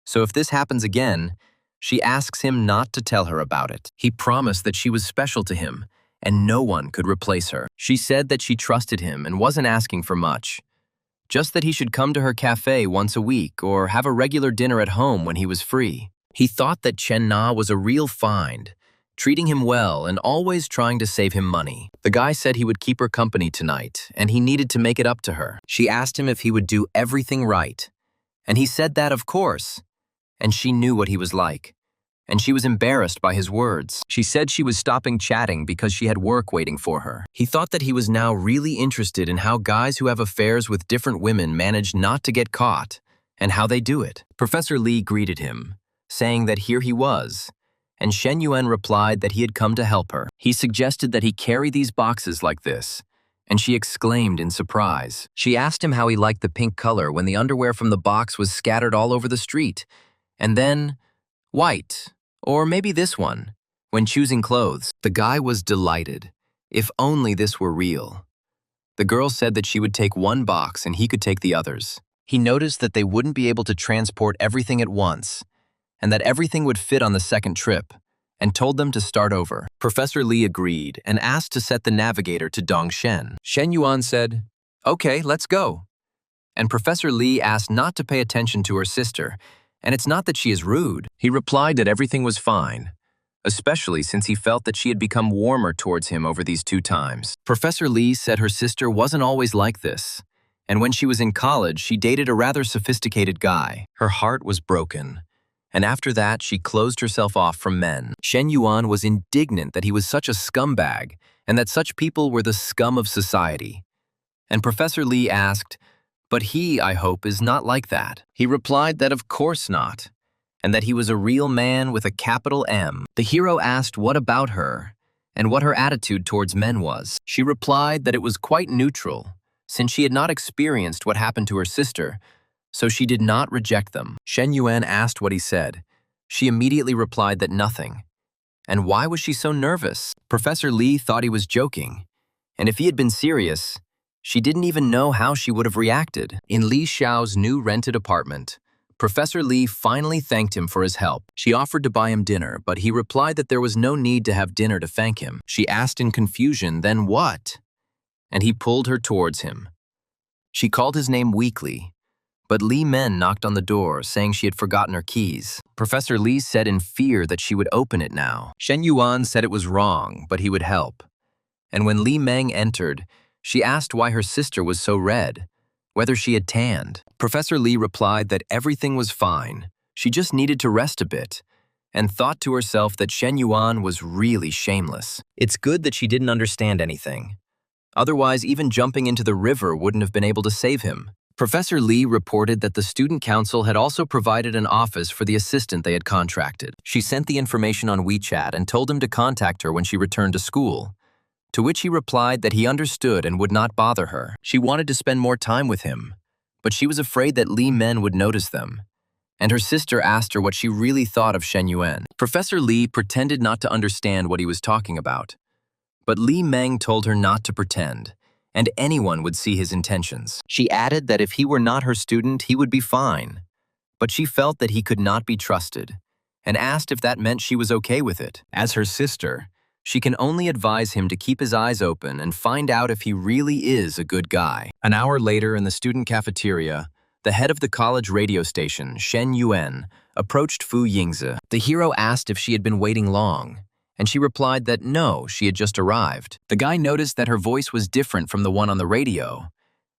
So if this happens again, she asks him not to tell her about it. He promised that she was special to him, and no one could replace her. She said that she trusted him and wasn't asking for much, just that he should come to her cafe once a week or have a regular dinner at home when he was free. He thought that Chen Na was a real find, treating him well and always trying to save him money. The guy said he would keep her company tonight, and he needed to make it up to her. She asked him if he would do everything right, and he said that of course. And she knew what he was like, and she was embarrassed by his words. She said she was stopping chatting because she had work waiting for her. He thought that he was now really interested in how guys who have affairs with different women manage not to get caught, and how they do it. Professor Lee greeted him, saying that here he was, and Shen Yuan replied that he had come to help her. He suggested that he carry these boxes like this, and she exclaimed in surprise. She asked him how he liked the pink color when the underwear from the box was scattered all over the street, and then white, or maybe this one, when choosing clothes. The guy was delighted. If only this were real. The girl said that she would take one box and he could take the others. He noticed that they wouldn't be able to transport everything at once, and that everything would fit on the second trip, and told them to start over. Professor Li agreed and asked to set the navigator to Dongshen. Shen Yuan said, "Okay, let's go." And Professor Li asked not to pay attention to her sister, and it's not that she is rude. He replied that everything was fine, especially since he felt that she had become warmer towards him over these 2 times. Professor Li said her sister wasn't always like this, and when she was in college, she dated a rather sophisticated guy. Her heart was broken, and after that, she closed herself off from men. Shen Yuan was indignant that he was such a scumbag and that such people were the scum of society. And Professor Li asked, "But he, I hope, is not like that." He replied that of course not, and that he was a real man with a capital M. The hero asked what about her and what her attitude towards men was. She replied that it was quite neutral, since she had not experienced what happened to her sister, so she did not reject them. Shen Yuan asked what he said. She immediately replied that nothing. And why was she so nervous? Professor Li thought he was joking, and if he had been serious, she didn't even know how she would have reacted. In Li Xiao's new rented apartment, Professor Li finally thanked him for his help. She offered to buy him dinner, but he replied that there was no need to have dinner to thank him. She asked in confusion, "Then what?" And he pulled her towards him. She called his name weakly, but Li Men knocked on the door, saying she had forgotten her keys. Professor Li said in fear that she would open it now. Shen Yuan said it was wrong, but he would help. And when Li Meng entered, she asked why her sister was so red, whether she had tanned. Professor Li replied that everything was fine, she just needed to rest a bit, and thought to herself that Shen Yuan was really shameless. It's good that she didn't understand anything. Otherwise, even jumping into the river wouldn't have been able to save him. Professor Li reported that the student council had also provided an office for the assistant they had contracted. She sent the information on WeChat and told him to contact her when she returned to school, to which he replied that he understood and would not bother her. She wanted to spend more time with him, but she was afraid that Li Men would notice them, and her sister asked her what she really thought of Shen Yuan. Professor Li pretended not to understand what he was talking about, but Li Meng told her not to pretend, and anyone would see his intentions. She added that if he were not her student, he would be fine, but she felt that he could not be trusted, and asked if that meant she was okay with it. As her sister, she can only advise him to keep his eyes open and find out if he really is a good guy. An hour later in the student cafeteria, the head of the college radio station, Shen Yuan, approached Fu Yingzi. The hero asked if she had been waiting long, and she replied that no, she had just arrived. The guy noticed that her voice was different from the one on the radio,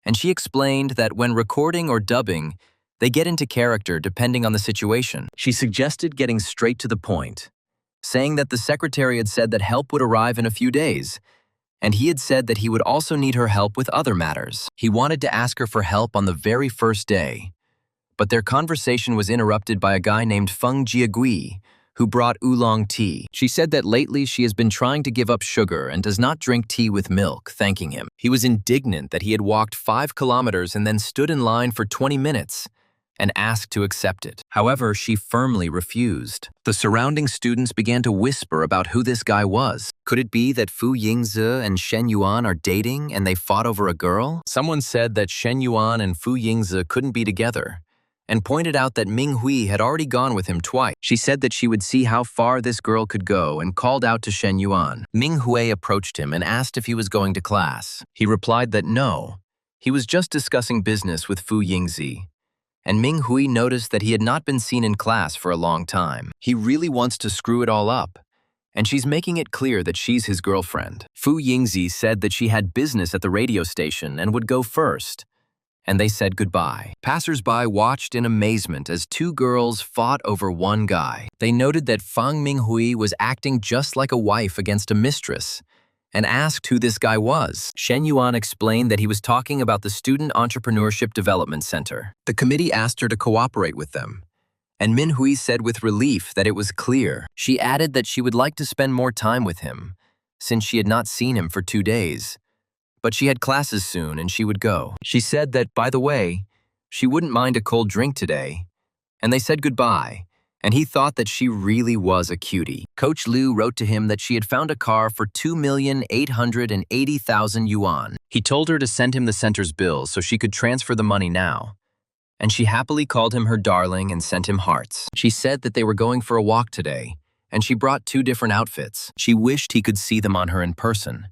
and she explained that when recording or dubbing, they get into character depending on the situation. She suggested getting straight to the point, saying that the secretary had said that help would arrive in a few days, and he had said that he would also need her help with other matters. He wanted to ask her for help on the very first day, but their conversation was interrupted by a guy named Feng Jiagui, who brought oolong tea. She said that lately she has been trying to give up sugar and does not drink tea with milk, thanking him. He was indignant that he had walked 5 kilometers and then stood in line for 20 minutes, and asked to accept it. However, she firmly refused. The surrounding students began to whisper about who this guy was. Could it be that Fu Yingzi and Shen Yuan are dating and they fought over a girl? Someone said that Shen Yuan and Fu Yingzi couldn't be together, and pointed out that Ming Hui had already gone with him twice. She said that she would see how far this girl could go and called out to Shen Yuan. Ming Hui approached him and asked if he was going to class. He replied that no, he was just discussing business with Fu Yingzi. And Ming Hui noticed that he had not been seen in class for a long time. He really wants to screw it all up, and she's making it clear that she's his girlfriend. Fu Yingzi said that she had business at the radio station and would go first, and they said goodbye. Passers-by watched in amazement as 2 girls fought over one guy. They noted that Fang Minghui was acting just like a wife against a mistress, and asked who this guy was. Shen Yuan explained that he was talking about the Student Entrepreneurship Development Center. The committee asked her to cooperate with them, and Min Hui said with relief that it was clear. She added that she would like to spend more time with him, since she had not seen him for 2 days. But she had classes soon and she would go. She said that, by the way, she wouldn't mind a cold drink today, and they said goodbye, and he thought that she really was a cutie. Coach Liu wrote to him that she had found a car for 2,880,000 yuan. He told her to send him the center's bills so she could transfer the money now. And she happily called him her darling and sent him hearts. She said that they were going for a walk today, and she brought 2 different outfits. She wished he could see them on her in person.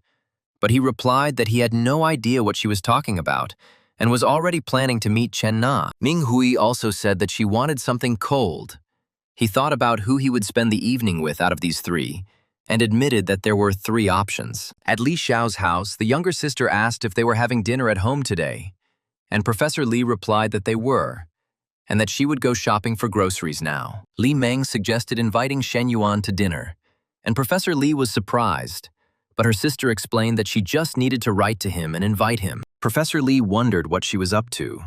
But he replied that he had no idea what she was talking about and was already planning to meet Chen Na. Ming Hui also said that she wanted something cold. He thought about who he would spend the evening with out of these 3 and admitted that there were 3 options. At Li Xiao's house, the younger sister asked if they were having dinner at home today, and Professor Li replied that they were, and that she would go shopping for groceries now. Li Meng suggested inviting Shen Yuan to dinner, and Professor Li was surprised, but her sister explained that she just needed to write to him and invite him. Professor Li wondered what she was up to,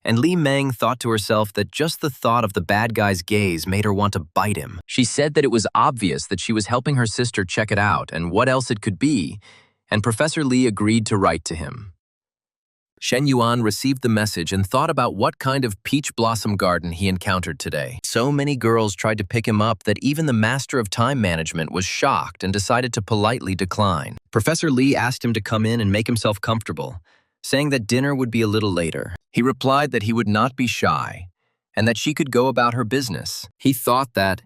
and Li Meng thought to herself that just the thought of the bad guy's gaze made her want to bite him. She said that it was obvious that she was helping her sister check it out and what else it could be, and Professor Li agreed to write to him. Shen Yuan received the message and thought about what kind of peach blossom garden he encountered today. So many girls tried to pick him up that even the master of time management was shocked and decided to politely decline. Professor Li asked him to come in and make himself comfortable, saying that dinner would be a little later. He replied that he would not be shy and that she could go about her business. He thought that,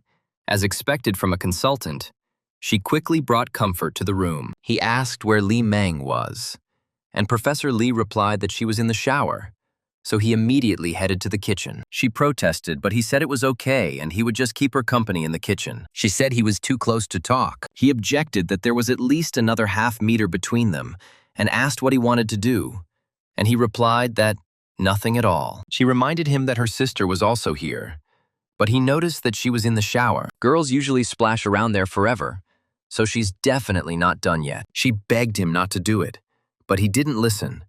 as expected from a consultant, she quickly brought comfort to the room. He asked where Li Meng was, and Professor Li replied that she was in the shower, so he immediately headed to the kitchen. She protested, but he said it was okay and he would just keep her company in the kitchen. She said he was too close to talk. He objected that there was at least another half-meter between them and asked what he wanted to do, and he replied that nothing at all. She reminded him that her sister was also here, but he noticed that she was in the shower. Girls usually splash around there forever, so she's definitely not done yet. She begged him not to do it, but he didn't listen.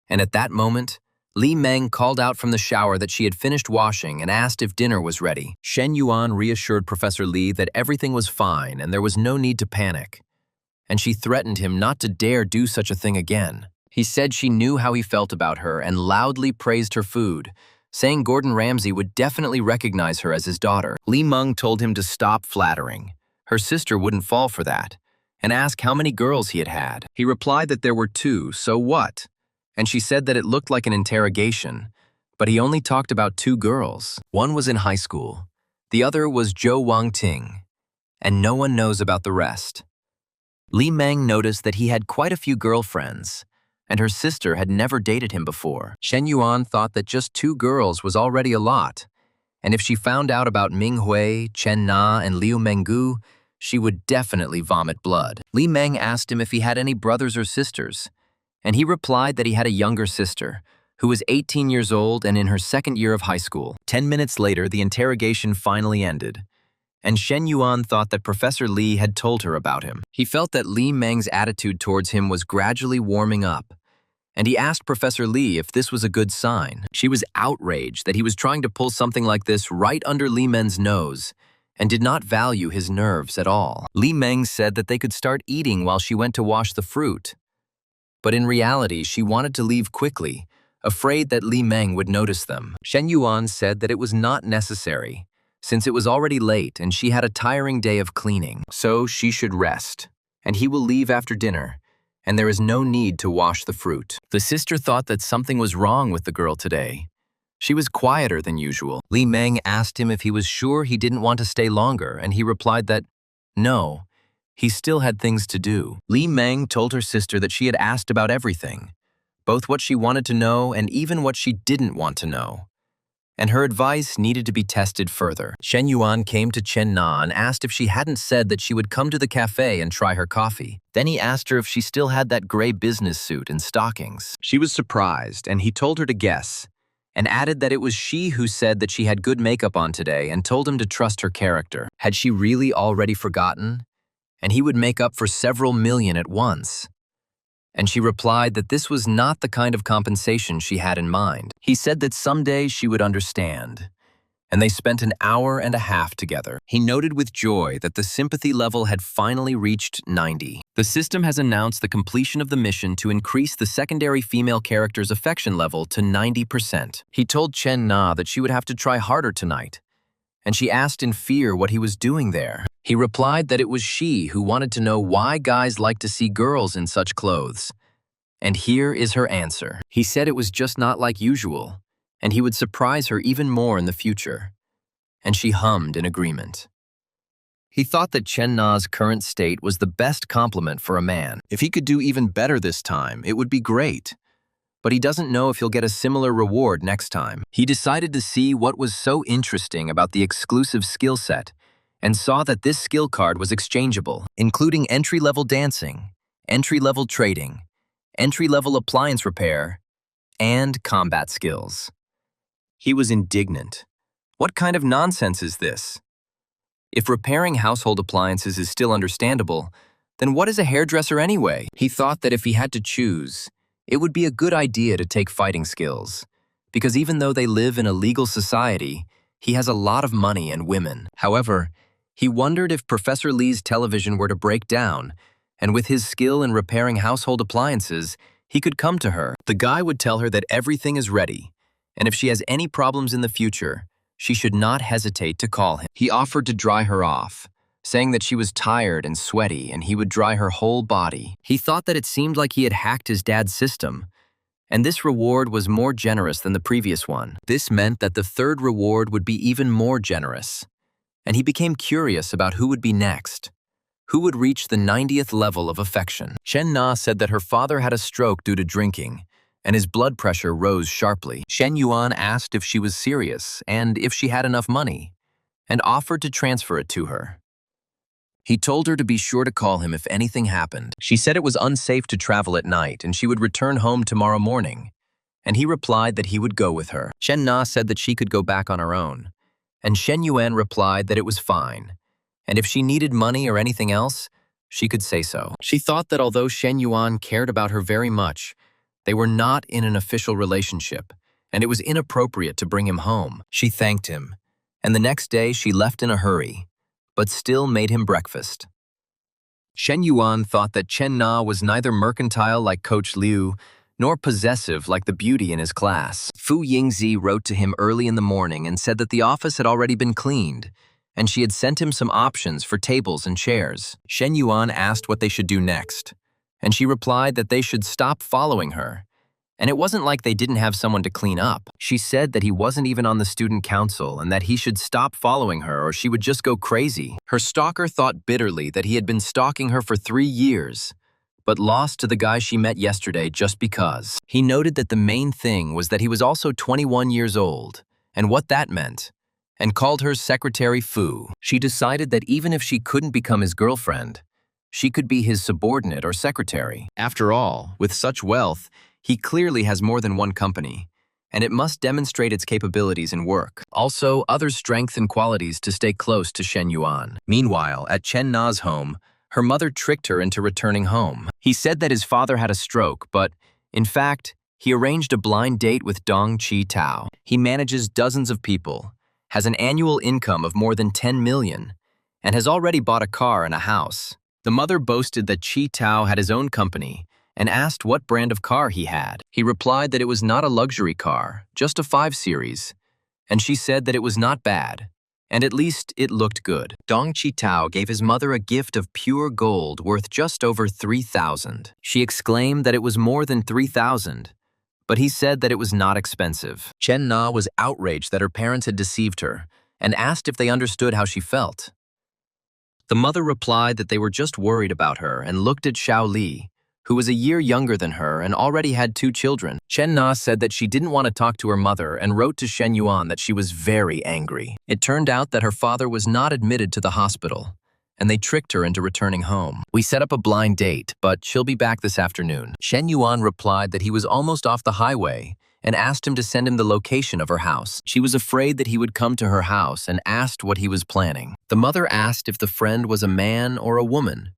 And at that moment, Li Meng called out from the shower that she had finished washing and asked if dinner was ready. Shen Yuan reassured Professor Li that everything was fine and there was no need to panic. And she threatened him not to dare do such a thing again. He said she knew how he felt about her and loudly praised her food, saying Gordon Ramsay would definitely recognize her as his daughter. Li Meng told him to stop flattering. Her sister wouldn't fall for that, and asked how many girls he had had. He replied that there were 2, so what? And she said that it looked like an interrogation, but he only talked about 2 girls. One was in high school, the other was Zhou Wangting, and no one knows about the rest. Li Meng noticed that he had quite a few girlfriends, and her sister had never dated him before. Shen Yuan thought that just 2 girls was already a lot, and if she found out about Ming Hui, Chen Na, and Liu Menggu, she would definitely vomit blood. Li Meng asked him if he had any brothers or sisters, and he replied that he had a younger sister, who was 18 years old and in her 2nd year of high school. 10 minutes later, the interrogation finally ended, and Shen Yuan thought that Professor Li had told her about him. He felt that Li Meng's attitude towards him was gradually warming up, and he asked Professor Li if this was a good sign. She was outraged that he was trying to pull something like this right under Li Meng's nose, and did not value his nerves at all. Li Meng said that they could start eating while she went to wash the fruit. But in reality, she wanted to leave quickly, afraid that Li Meng would notice them. Shen Yuan said that it was not necessary, since it was already late and she had a tiring day of cleaning. So she should rest, and he will leave after dinner, and there is no need to wash the fruit. The sister thought that something was wrong with the girl today. She was quieter than usual. Li Meng asked him if he was sure he didn't want to stay longer, and he replied that, no, he still had things to do. Li Meng told her sister that she had asked about everything, both what she wanted to know and even what she didn't want to know, and her advice needed to be tested further. Shen Yuan came to Chen Na and asked if she hadn't said that she would come to the cafe and try her coffee. Then he asked her if she still had that gray business suit and stockings. She was surprised, and he told her to guess, and added that it was she who said that she had good makeup on today and told him to trust her character. Had she really already forgotten? And he would make up for several million at once. And she replied that this was not the kind of compensation she had in mind. He said that someday she would understand, and they spent an hour and a half together. He noted with joy that the sympathy level had finally reached 90. The system has announced the completion of the mission to increase the secondary female character's affection level to 90%. He told Chen Na that she would have to try harder tonight, and she asked in fear what he was doing there. He replied that it was she who wanted to know why guys like to see girls in such clothes. And here is her answer. He said it was just not like usual, and he would surprise her even more in the future. And she hummed in agreement. He thought that Chen Na's current state was the best compliment for a man. If he could do even better this time, it would be great. But he doesn't know if he'll get a similar reward next time. He decided to see what was so interesting about the exclusive skill set and saw that this skill card was exchangeable, including entry-level dancing, entry-level trading, entry-level appliance repair, and combat skills. He was indignant. What kind of nonsense is this? If repairing household appliances is still understandable, then what is a hairdresser anyway? He thought that if he had to choose, it would be a good idea to take fighting skills, because even though they live in a legal society, he has a lot of money and women. However, he wondered if Professor Lee's television were to break down, and with his skill in repairing household appliances, he could come to her. The guy would tell her that everything is ready, and if she has any problems in the future, she should not hesitate to call him. He offered to dry her off, saying that she was tired and sweaty and he would dry her whole body. He thought that it seemed like he had hacked his dad's system, and this reward was more generous than the previous one. This meant that the third reward would be even more generous, and he became curious about who would be next. Who would reach the 90th level of affection? Chen Na said that her father had a stroke due to drinking, and his blood pressure rose sharply. Shen Yuan asked if she was serious and if she had enough money, and offered to transfer it to her. He told her to be sure to call him if anything happened. She said it was unsafe to travel at night and she would return home tomorrow morning, and he replied that he would go with her. Chen Na said that she could go back on her own, and Shen Yuan replied that it was fine, and if she needed money or anything else, she could say so. She thought that although Shen Yuan cared about her very much, they were not in an official relationship, and it was inappropriate to bring him home. She thanked him, and the next day she left in a hurry, but still made him breakfast. Shen Yuan thought that Chen Na was neither mercantile like Coach Liu, nor possessive like the beauty in his class. Fu Yingzi wrote to him early in the morning and said that the office had already been cleaned, and she had sent him some options for tables and chairs. Shen Yuan asked what they should do next, and she replied that they should stop following her. And it wasn't like they didn't have someone to clean up. She said that he wasn't even on the student council and that he should stop following her or she would just go crazy. Her stalker thought bitterly that he had been stalking her for 3 years, but lost to the guy she met yesterday just because. He noted that the main thing was that he was also 21 years old, and what that meant, and called her Secretary Fu. She decided that even if she couldn't become his girlfriend, she could be his subordinate or secretary. After all, with such wealth, he clearly has more than one company, and it must demonstrate its capabilities in work. Also, other strengths and qualities to stay close to Shen Yuan. Meanwhile, at Chen Na's home, her mother tricked her into returning home. He said that his father had a stroke, but, in fact, he arranged a blind date with Dong Chi Tao. He manages dozens of people, has an annual income of more than 10 million, and has already bought a car and a house. The mother boasted that Chi Tao had his own company and asked what brand of car he had. He replied that it was not a luxury car, just a 5 Series, and she said that it was not bad, and at least it looked good. Dong Chi Tao gave his mother a gift of pure gold worth just over 3,000. She exclaimed that it was more than 3,000, but he said that it was not expensive. Chen Na was outraged that her parents had deceived her and asked if they understood how she felt. The mother replied that they were just worried about her and looked at Xiao Li, who was a year younger than her and already had 2 children. Chen Na said that she didn't want to talk to her mother and wrote to Shen Yuan that she was very angry. It turned out that her father was not admitted to the hospital, and they tricked her into returning home. We set up a blind date, but she'll be back this afternoon. Shen Yuan replied that he was almost off the highway and asked him to send him the location of her house. She was afraid that he would come to her house and asked what he was planning. The mother asked if the friend was a man or a woman,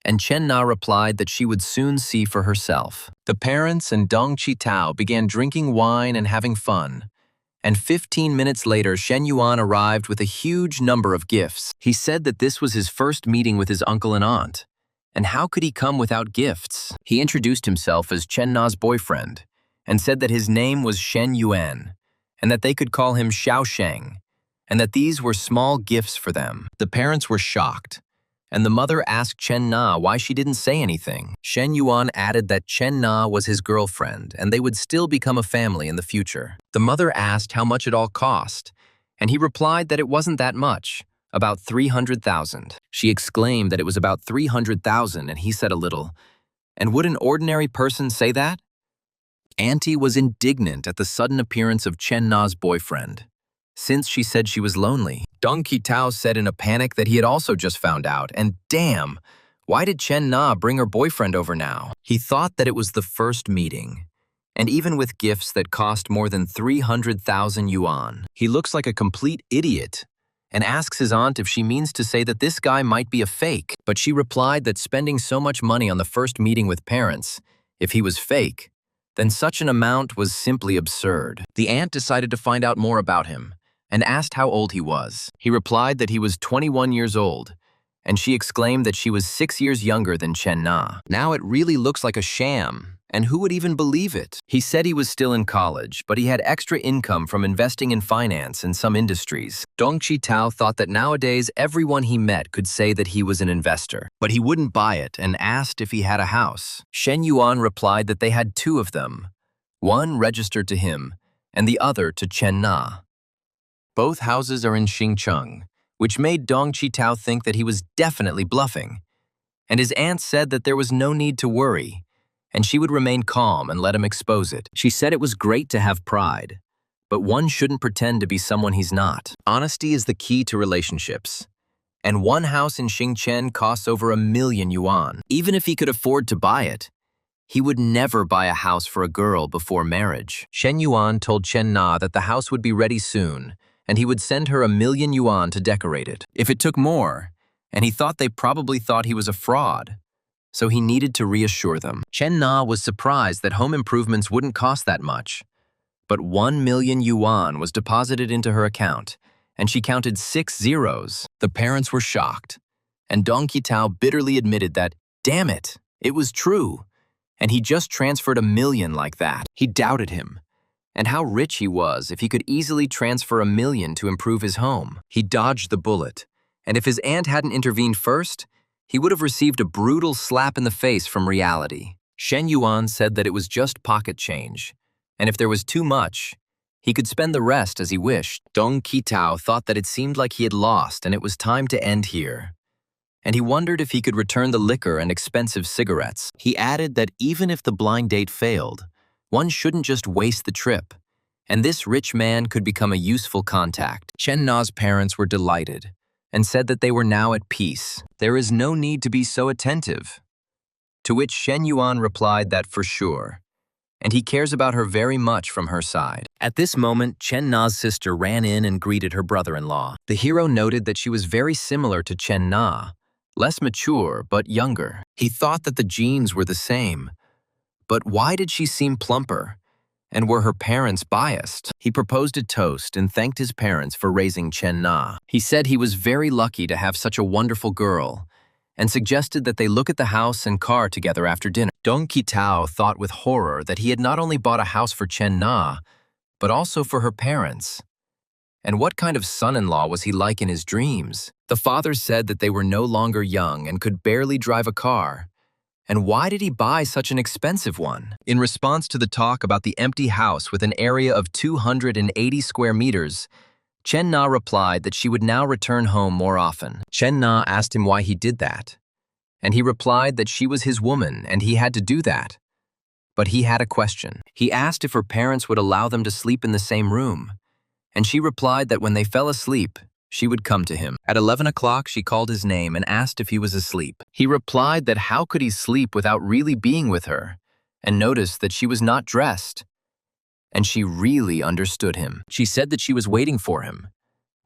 and Chen Na replied that she would soon see for herself. The parents and Dong Chi Tao began drinking wine and having fun, and 15 minutes later Shen Yuan arrived with a huge number of gifts. He said that this was his first meeting with his uncle and aunt, and how could he come without gifts? He introduced himself as Chen Na's boyfriend, and said that his name was Shen Yuan, and that they could call him Xiao Sheng, and that these were small gifts for them. The parents were shocked, and the mother asked Chen Na why she didn't say anything. Shen Yuan added that Chen Na was his girlfriend, and they would still become a family in the future. The mother asked how much it all cost, and he replied that it wasn't that much, about 300,000. She exclaimed that it was about 300,000, and he said a little, "And would an ordinary person say that?" Auntie was indignant at the sudden appearance of Chen Na's boyfriend, since she said she was lonely. Dong Qitao said in a panic that he had also just found out, and damn, why did Chen Na bring her boyfriend over now? He thought that it was the first meeting, and even with gifts that cost more than 300,000 yuan, he looks like a complete idiot and asks his aunt if she means to say that this guy might be a fake. But she replied that spending so much money on the first meeting with parents, if he was fake, then such an amount was simply absurd. The aunt decided to find out more about him and asked how old he was. He replied that he was 21 years old, and she exclaimed that she was 6 years younger than Chen Na. Now it really looks like a sham, and who would even believe it? He said he was still in college, but he had extra income from investing in finance in some industries. Dong Qitao thought that nowadays everyone he met could say that he was an investor, but he wouldn't buy it and asked if he had a house. Shen Yuan replied that they had 2 of them, one registered to him and the other to Chen Na. Both houses are in Xincheng, which made Dong Qitao think that he was definitely bluffing. And his aunt said that there was no need to worry, and she would remain calm and let him expose it. She said it was great to have pride, but one shouldn't pretend to be someone he's not. Honesty is the key to relationships. And one house in Xincheng costs over 1 million yuan. Even if he could afford to buy it, he would never buy a house for a girl before marriage. Shen Yuan told Chen Na that the house would be ready soon, and he would send her 1 million yuan to decorate it. If it took more, and he thought they probably thought he was a fraud, so he needed to reassure them. Chen Na was surprised that home improvements wouldn't cost that much, but 1 million yuan was deposited into her account, and she counted 6 zeros. The parents were shocked, and Dong Qitao bitterly admitted that, damn it, it was true, and he just transferred 1 million like that. He doubted him, and how rich he was if he could easily transfer 1 million to improve his home. He dodged the bullet, and if his aunt hadn't intervened first, he would have received a brutal slap in the face from reality. Shen Yuan said that it was just pocket change, and if there was too much, he could spend the rest as he wished. Dong Qitao thought that it seemed like he had lost and it was time to end here. And he wondered if he could return the liquor and expensive cigarettes. He added that even if the blind date failed, one shouldn't just waste the trip, and this rich man could become a useful contact. Chen Na's parents were delighted and said that they were now at peace. There is no need to be so attentive. To which Shen Yuan replied that for sure, and he cares about her very much from her side. At this moment, Chen Na's sister ran in and greeted her brother-in-law. The hero noted that she was very similar to Chen Na, less mature but younger. He thought that the genes were the same, but why did she seem plumper? And were her parents biased? He proposed a toast and thanked his parents for raising Chen Na. He said he was very lucky to have such a wonderful girl, and suggested that they look at the house and car together after dinner. Dong Qitao thought with horror that he had not only bought a house for Chen Na, but also for her parents. And what kind of son-in-law was he like in his dreams? The father said that they were no longer young and could barely drive a car. And why did he buy such an expensive one? In response to the talk about the empty house with an area of 280 square meters, Chen Na replied that she would now return home more often. Chen Na asked him why he did that, and he replied that she was his woman and he had to do that. But he had a question. He asked if her parents would allow them to sleep in the same room, and she replied that when they fell asleep, she would come to him. At 11 o'clock, she called his name and asked if he was asleep. He replied that how could he sleep without really being with her, and noticed that she was not dressed. And she really understood him. She said that she was waiting for him.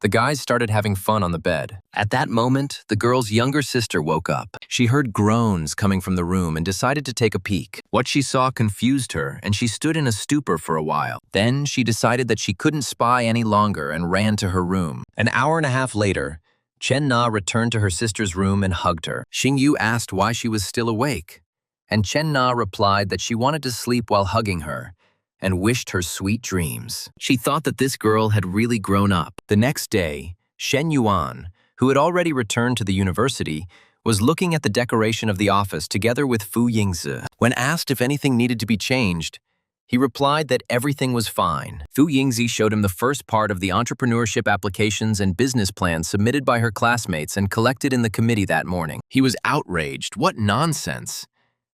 The guys started having fun on the bed. At that moment, the girl's younger sister woke up. She heard groans coming from the room and decided to take a peek. What she saw confused her, and she stood in a stupor for a while. Then she decided that she couldn't spy any longer and ran to her room. An hour and a half later, Chen Na returned to her sister's room and hugged her. Xing Yu asked why she was still awake, and Chen Na replied that she wanted to sleep while hugging her, and wished her sweet dreams. She thought that this girl had really grown up. The next day, Shen Yuan, who had already returned to the university, was looking at the decoration of the office together with Fu Yingzi. When asked if anything needed to be changed, he replied that everything was fine. Fu Yingzi showed him the first part of the entrepreneurship applications and business plans submitted by her classmates and collected in the committee that morning. He was outraged. What nonsense!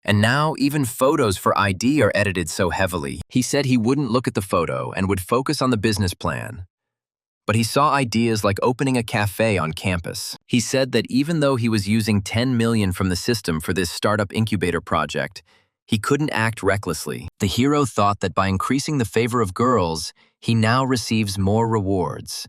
And now even photos for ID are edited so heavily. He said he wouldn't look at the photo and would focus on the business plan. But he saw ideas like opening a cafe on campus. He said that even though he was using 10 million from the system for this startup incubator project, he couldn't act recklessly. The hero thought that by increasing the favor of girls, he now receives more rewards.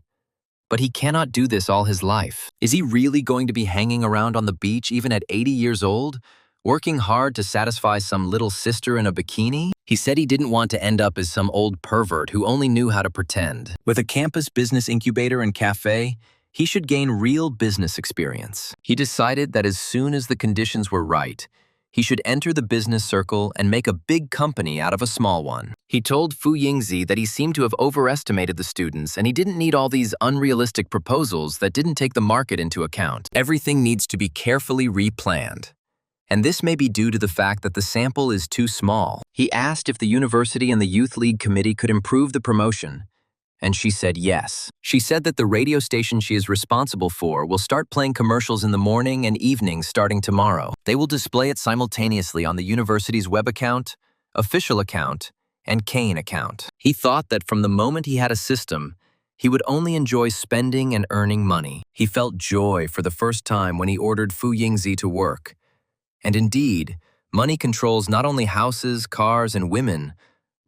But he cannot do this all his life. Is he really going to be hanging around on the beach even at 80 years old, working hard to satisfy some little sister in a bikini? He said he didn't want to end up as some old pervert who only knew how to pretend. With a campus business incubator and cafe, he should gain real business experience. He decided that as soon as the conditions were right, he should enter the business circle and make a big company out of a small one. He told Fu Yingzi that he seemed to have overestimated the students and he didn't need all these unrealistic proposals that didn't take the market into account. Everything needs to be carefully replanned. And this may be due to the fact that the sample is too small. He asked if the university and the youth league committee could improve the promotion, and she said yes. She said that the radio station she is responsible for will start playing commercials in the morning and evening starting tomorrow. They will display it simultaneously on the university's web account, official account, and Kane account. He thought that from the moment he had a system, he would only enjoy spending and earning money. He felt joy for the first time when he ordered Fu Yingzi to work. And indeed, money controls not only houses, cars, and women,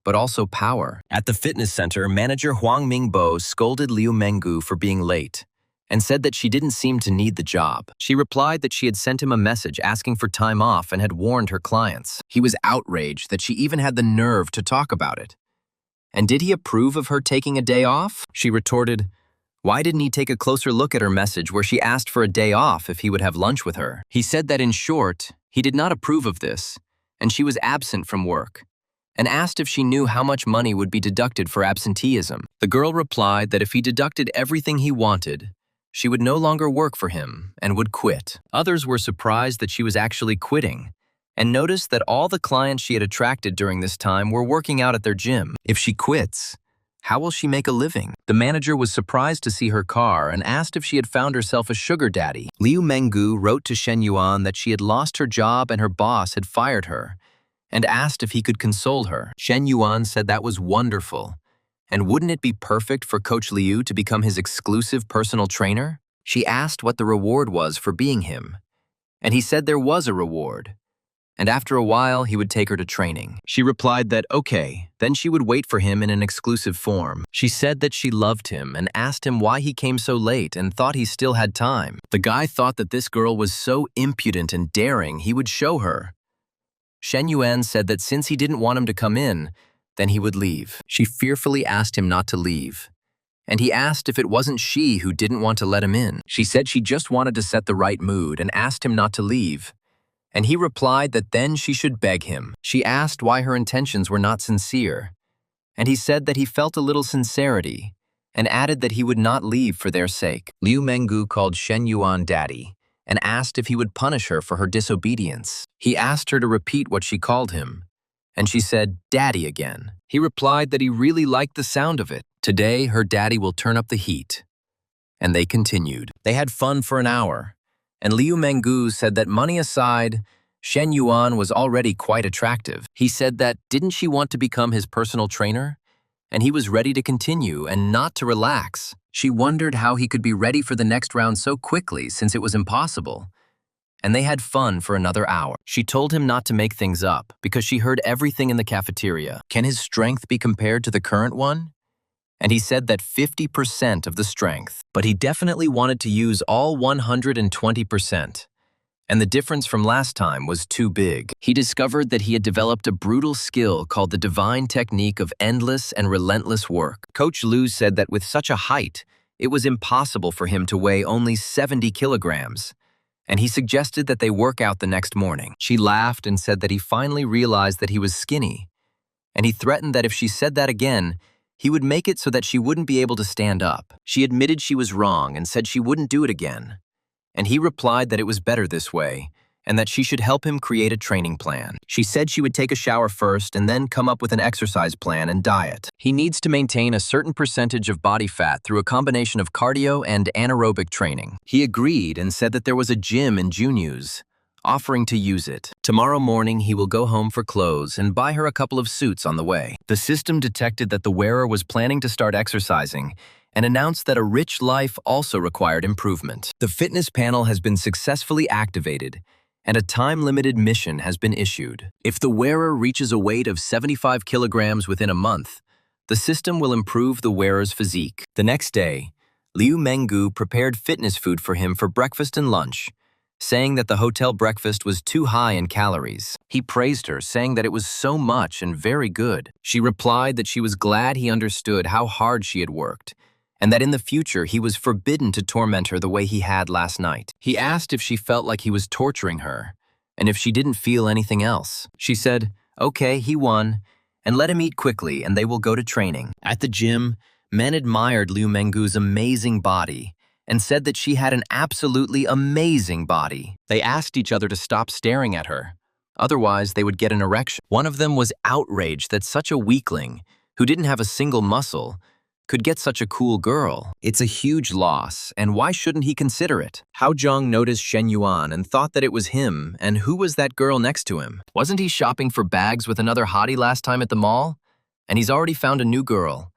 but also power. At the fitness center, manager Huang Mingbo scolded Liu Menggu for being late and said that she didn't seem to need the job. She replied that she had sent him a message asking for time off and had warned her clients. He was outraged that she even had the nerve to talk about it. And did he approve of her taking a day off? She retorted, why didn't he take a closer look at her message where she asked for a day off if he would have lunch with her? He said that in short, he did not approve of this, and she was absent from work, and asked if she knew how much money would be deducted for absenteeism. The girl replied that if he deducted everything he wanted, she would no longer work for him and would quit. Others were surprised that she was actually quitting, and noticed that all the clients she had attracted during this time were working out at their gym. If she quits, how will she make a living? The manager was surprised to see her car and asked if she had found herself a sugar daddy. Liu Menggu wrote to Shen Yuan that she had lost her job and her boss had fired her, and asked if he could console her. Shen Yuan said that was wonderful. And wouldn't it be perfect for Coach Liu to become his exclusive personal trainer? She asked what the reward was for being him, and he said there was a reward. And after a while, he would take her to training. She replied that, okay, then she would wait for him in an exclusive form. She said that she loved him and asked him why he came so late and thought he still had time. The guy thought that this girl was so impudent and daring, he would show her. Shen Yuan said that since he didn't want him to come in, then he would leave. She fearfully asked him not to leave. And he asked if it wasn't she who didn't want to let him in. She said she just wanted to set the right mood and asked him not to leave. And he replied that then she should beg him. She asked why her intentions were not sincere, and he said that he felt a little sincerity, and added that he would not leave for their sake. Liu Menggu called Shen Yuan daddy, and asked if he would punish her for her disobedience. He asked her to repeat what she called him, and she said, daddy again. He replied that he really liked the sound of it. Today, her daddy will turn up the heat. And they continued. They had fun for an hour. And Liu Menggu said that money aside, Shen Yuan was already quite attractive. He said that didn't she want to become his personal trainer? And he was ready to continue and not to relax. She wondered how he could be ready for the next round so quickly since it was impossible. And they had fun for another hour. She told him not to make things up because she heard everything in the cafeteria. Can his strength be compared to the current one? And he said that 50% of the strength, but he definitely wanted to use all 120%. And the difference from last time was too big. He discovered that he had developed a brutal skill called the divine technique of endless and relentless work. Coach Liu said that with such a height, it was impossible for him to weigh only 70 kilograms. And he suggested that they work out the next morning. She laughed and said that he finally realized that he was skinny. and he threatened that if she said that again, he would make it so that she wouldn't be able to stand up. She admitted she was wrong and said she wouldn't do it again. And he replied that it was better this way, and that she should help him create a training plan. She said she would take a shower first and then come up with an exercise plan and diet. He needs to maintain a certain percentage of body fat through a combination of cardio and anaerobic training. He agreed and said that there was a gym in Junyu's, offering to use it. Tomorrow morning, he will go home for clothes and buy her a couple of suits on the way. The system detected that the wearer was planning to start exercising and announced that a rich life also required improvement. The fitness panel has been successfully activated, and a time-limited mission has been issued. If the wearer reaches a weight of 75 kilograms within a month, the system will improve the wearer's physique. The next day, Liu Menggu prepared fitness food for him for breakfast and lunch, saying that the hotel breakfast was too high in calories. He praised her, saying that it was so much and very good. She replied that she was glad he understood how hard she had worked, and that in the future he was forbidden to torment her the way he had last night. He asked if she felt like he was torturing her, and if she didn't feel anything else. She said, okay, he won, and let him eat quickly and they will go to training. At the gym, men admired Liu Menggu's amazing body and said that she had an absolutely amazing body. They asked each other to stop staring at her. Otherwise, they would get an erection. One of them was outraged that such a weakling, who didn't have a single muscle, could get such a cool girl. It's a huge loss, and why shouldn't he consider it? Hao Zhang noticed Shen Yuan and thought that it was him, and who was that girl next to him? Wasn't he shopping for bags with another hottie last time at the mall? And he's already found a new girl,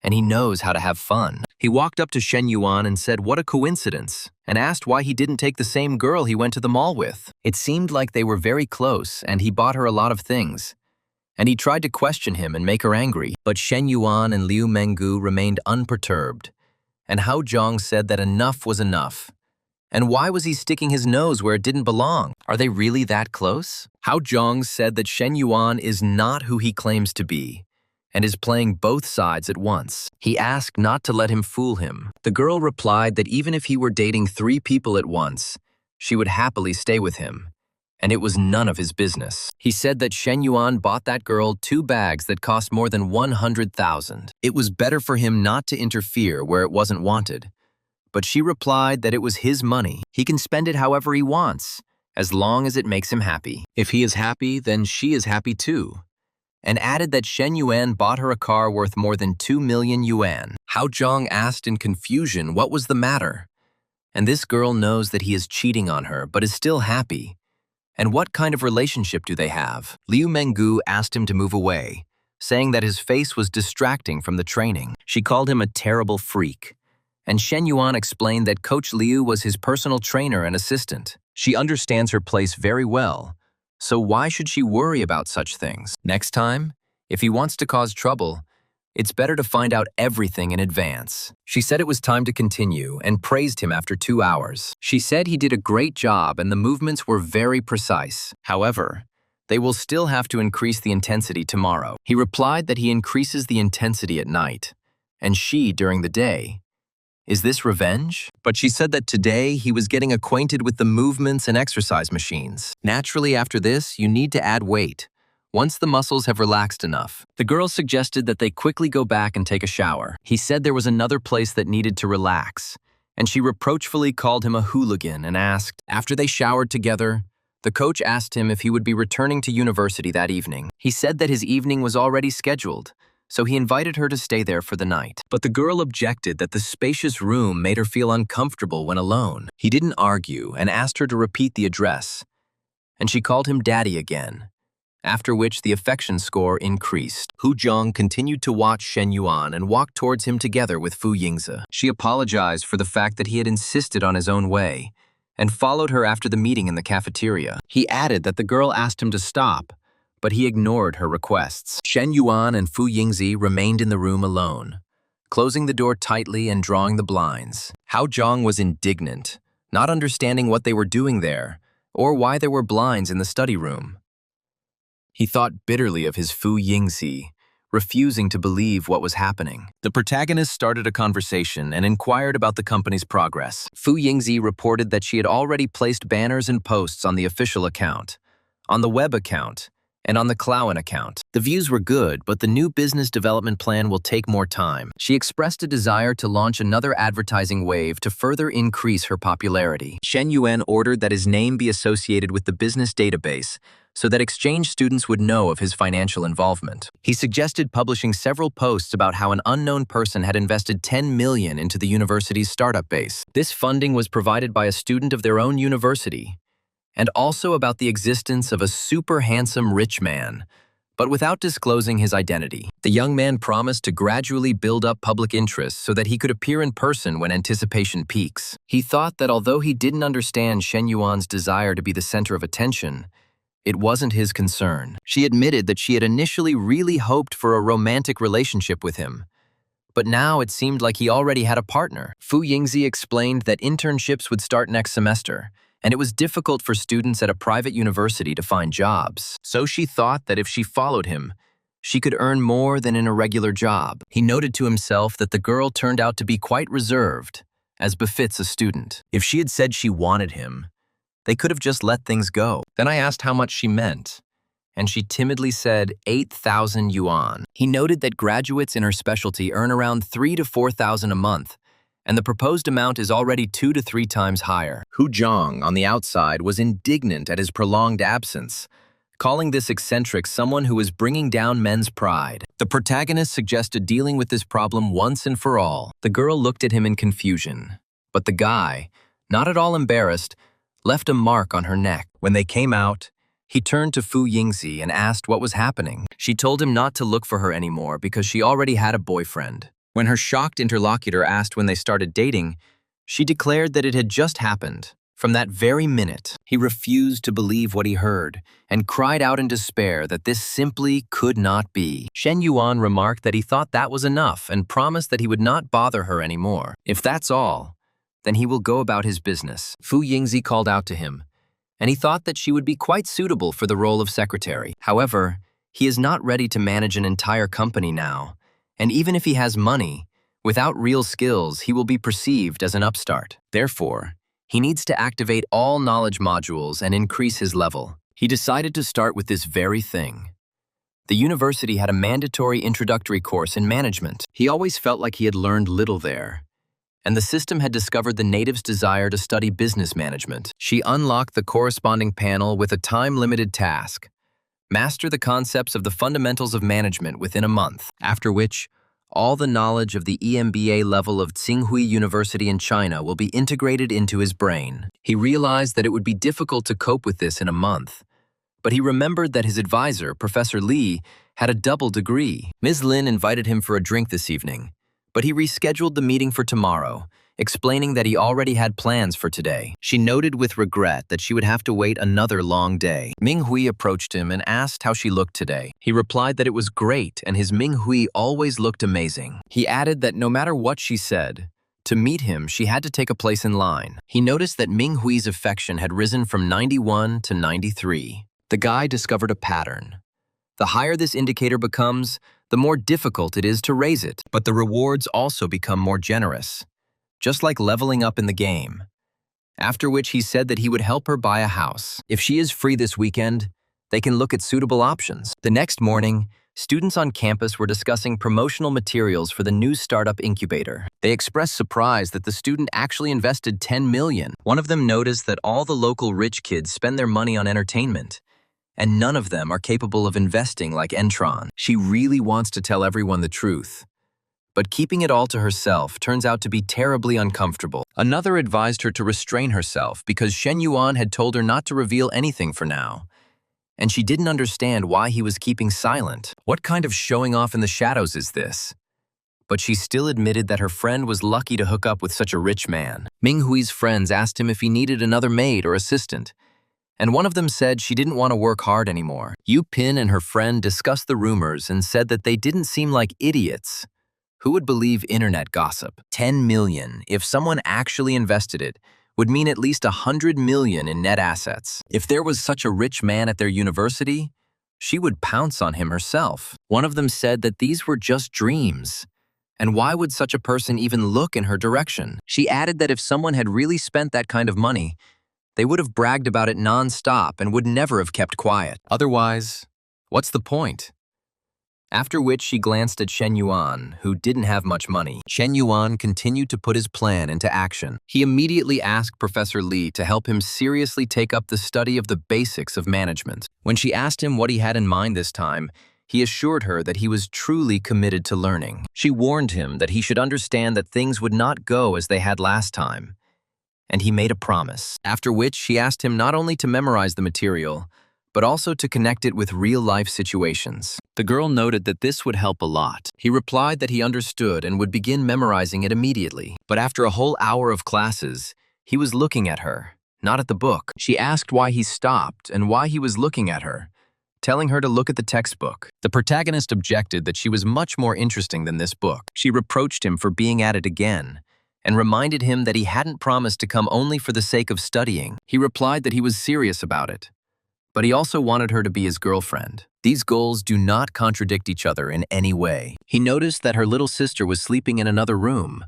and he knows how to have fun. He walked up to Shen Yuan and said what a coincidence, and asked why he didn't take the same girl he went to the mall with. It seemed like they were very close, and he bought her a lot of things. And he tried to question him and make her angry, but Shen Yuan and Liu Menggu remained unperturbed, and Hao Zhang said that enough was enough. And why was he sticking his nose where it didn't belong? Are they really that close? Hao Zhang said that Shen Yuan is not who he claims to be, and is playing both sides at once. He asked not to let him fool him. The girl replied that even if he were dating 3 people at once, she would happily stay with him, and it was none of his business. He said that Shen Yuan bought that girl 2 bags that cost more than 100,000. It was better for him not to interfere where it wasn't wanted. But she replied that it was his money. He can spend it however he wants, as long as it makes him happy. If he is happy, then she is happy too. And added that Shen Yuan bought her a car worth more than 2 million yuan. Hao Zhang asked in confusion what was the matter. And this girl knows that he is cheating on her, but is still happy. And what kind of relationship do they have? Liu Menggu asked him to move away, saying that his face was distracting from the training. She called him a terrible freak. And Shen Yuan explained that Coach Liu was his personal trainer and assistant. She understands her place very well, so why should she worry about such things? Next time, if he wants to cause trouble, it's better to find out everything in advance. She said it was time to continue and praised him after 2 hours. She said he did a great job and the movements were very precise. However, they will still have to increase the intensity tomorrow. He replied that he increases the intensity at night, and she during the day. Is this revenge? But she said that today he was getting acquainted with the movements and exercise machines. Naturally, after this, you need to add weight, once the muscles have relaxed enough. The girl suggested that they quickly go back and take a shower. He said there was another place that needed to relax, and she reproachfully called him a hooligan and asked. After they showered together, the coach asked him if he would be returning to university that evening. He said that his evening was already scheduled, so he invited her to stay there for the night. But the girl objected that the spacious room made her feel uncomfortable when alone. He didn't argue and asked her to repeat the address, and she called him daddy again, after which the affection score increased. Hu Zhang continued to watch Shen Yuan and walked towards him together with Fu Yingzi. She apologized for the fact that he had insisted on his own way, and followed her after the meeting in the cafeteria. He added that the girl asked him to stop, but he ignored her requests. Shen Yuan and Fu Yingzi remained in the room alone, closing the door tightly and drawing the blinds. Hao Zhang was indignant, not understanding what they were doing there, or why there were blinds in the study room. He thought bitterly of his Fu Yingzi, refusing to believe what was happening. The protagonist started a conversation and inquired about the company's progress. Fu Yingzi reported that she had already placed banners and posts on the official account, on the web account, and on the Clowen account. The views were good, but the new business development plan will take more time. She expressed a desire to launch another advertising wave to further increase her popularity. Shen Yuan ordered that his name be associated with the business database so that exchange students would know of his financial involvement. He suggested publishing several posts about how an unknown person had invested 10 million into the university's startup base. This funding was provided by a student of their own university, and also about the existence of a super handsome rich man, but without disclosing his identity. The young man promised to gradually build up public interest so that he could appear in person when anticipation peaks. He thought that although he didn't understand Shen Yuan's desire to be the center of attention, it wasn't his concern. She admitted that she had initially really hoped for a romantic relationship with him, but now it seemed like he already had a partner. Fu Yingzi explained that internships would start next semester, and it was difficult for students at a private university to find jobs. So she thought that if she followed him, she could earn more than in a regular job. He noted to himself that the girl turned out to be quite reserved, as befits a student. If she had said she wanted him, they could have just let things go. Then I asked how much she meant, and she timidly said 8,000 yuan. He noted that graduates in her specialty earn around 3,000 to 4,000 a month, and the proposed amount is already 2 to 3 times higher. Hu Zhang, on the outside, was indignant at his prolonged absence, calling this eccentric someone who was bringing down men's pride. The protagonist suggested dealing with this problem once and for all. The girl looked at him in confusion, but the guy, not at all embarrassed, left a mark on her neck. When they came out, he turned to Fu Yingzi and asked what was happening. She told him not to look for her anymore because she already had a boyfriend. When her shocked interlocutor asked when they started dating, she declared that it had just happened. From that very minute, he refused to believe what he heard and cried out in despair that this simply could not be. Shen Yuan remarked that he thought that was enough and promised that he would not bother her anymore. If that's all, then he will go about his business. Fu Yingzi called out to him, and he thought that she would be quite suitable for the role of secretary. However, he is not ready to manage an entire company now, and even if he has money, without real skills, he will be perceived as an upstart. Therefore, he needs to activate all knowledge modules and increase his level. He decided to start with this very thing. The university had a mandatory introductory course in management. He always felt like he had learned little there, and the system had discovered the native's desire to study business management. She unlocked the corresponding panel with a time-limited task: master the concepts of the fundamentals of management within a month, after which all the knowledge of the EMBA level of Tsinghua University in China will be integrated into his brain. He realized that it would be difficult to cope with this in a month, but he remembered that his advisor, Professor Li, had a double degree. Ms. Lin invited him for a drink this evening, but he rescheduled the meeting for tomorrow, explaining that he already had plans for today. She noted with regret that she would have to wait another long day. Ming Hui approached him and asked how she looked today. He replied that it was great, and his Ming Hui always looked amazing. He added that no matter what she said, to meet him, she had to take a place in line. He noticed that Ming Hui's affection had risen from 91 to 93. The guy discovered a pattern. The higher this indicator becomes, the more difficult it is to raise it. But the rewards also become more generous, just like leveling up in the game. After which he said that he would help her buy a house. If she is free this weekend, they can look at suitable options. The next morning, students on campus were discussing promotional materials for the new startup incubator. They expressed surprise that the student actually invested 10 million. One of them noticed that all the local rich kids spend their money on entertainment, and none of them are capable of investing like Entron. She really wants to tell everyone the truth, but keeping it all to herself turns out to be terribly uncomfortable. Another advised her to restrain herself because Shen Yuan had told her not to reveal anything for now, and she didn't understand why he was keeping silent. What kind of showing off in the shadows is this? But she still admitted that her friend was lucky to hook up with such a rich man. Ming Hui's friends asked him if he needed another maid or assistant, and one of them said she didn't want to work hard anymore. Yu Pin and her friend discussed the rumors and said that they didn't seem like idiots. Who would believe internet gossip? 10 million, if someone actually invested it, would mean at least 100 million in net assets. If there was such a rich man at their university, she would pounce on him herself. One of them said that these were just dreams, and why would such a person even look in her direction? She added that if someone had really spent that kind of money, they would have bragged about it non-stop and would never have kept quiet. Otherwise, What's the point? After which she glanced at Shen Yuan, who didn't have much money. Shen Yuan continued to put his plan into action. He immediately asked Professor Li to help him seriously take up the study of the basics of management. When she asked him what he had in mind this time, he assured her that he was truly committed to learning. She warned him that he should understand that things would not go as they had last time, and he made a promise. After which she asked him not only to memorize the material, but also to connect it with real-life situations. The girl noted that this would help a lot. He replied that he understood and would begin memorizing it immediately. But after a whole hour of classes, he was looking at her, not at the book. She asked why he stopped and why he was looking at her, telling her to look at the textbook. The protagonist objected that she was much more interesting than this book. She reproached him for being at it again, and reminded him that he hadn't promised to come only for the sake of studying. He replied that he was serious about it, but he also wanted her to be his girlfriend. These goals do not contradict each other in any way. He noticed that her little sister was sleeping in another room,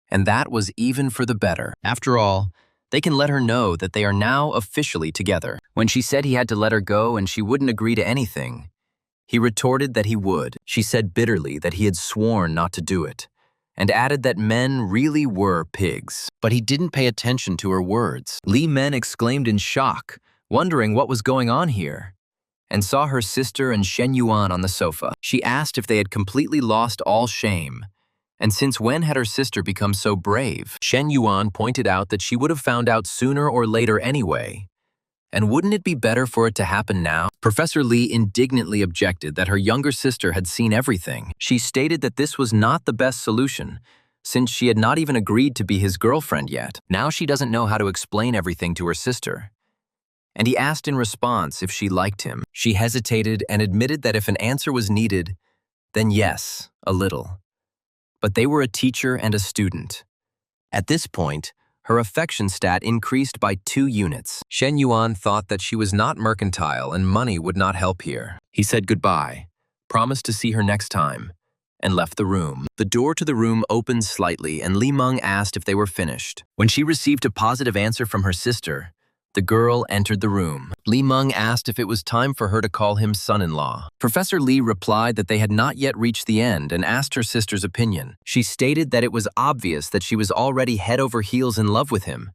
and that was even for the better. After all, they can let her know that they are now officially together. When she said he had to let her go and she wouldn't agree to anything, he retorted that he would. She said bitterly that he had sworn not to do it, and added that men really were pigs. But he didn't pay attention to her words. Li Men exclaimed in shock, wondering what was going on here, and saw her sister and Shen Yuan on the sofa. She asked if they had completely lost all shame, and since when had her sister become so brave? Shen Yuan pointed out that she would have found out sooner or later anyway, and wouldn't it be better for it to happen now? Professor Li indignantly objected that her younger sister had seen everything. She stated that this was not the best solution, since she had not even agreed to be his girlfriend yet. Now she doesn't know how to explain everything to her sister. And he asked in response if she liked him. She hesitated and admitted that if an answer was needed, then yes, a little. But they were a teacher and a student. At this point, her affection stat increased by 2 units. Shen Yuan thought that she was not mercantile and money would not help here. He said goodbye, promised to see her next time, and left the room. The door to the room opened slightly and Li Meng asked if they were finished. When she received a positive answer from her sister, the girl entered the room. Li Meng asked if it was time for her to call him son-in-law. Professor Li replied that they had not yet reached the end and asked her sister's opinion. She stated that it was obvious that she was already head over heels in love with him.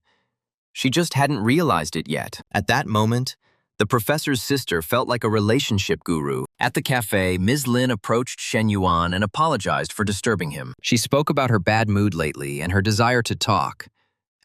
She just hadn't realized it yet. At that moment, the professor's sister felt like a relationship guru. At the cafe, Ms. Lin approached Shen Yuan and apologized for disturbing him. She spoke about her bad mood lately and her desire to talk,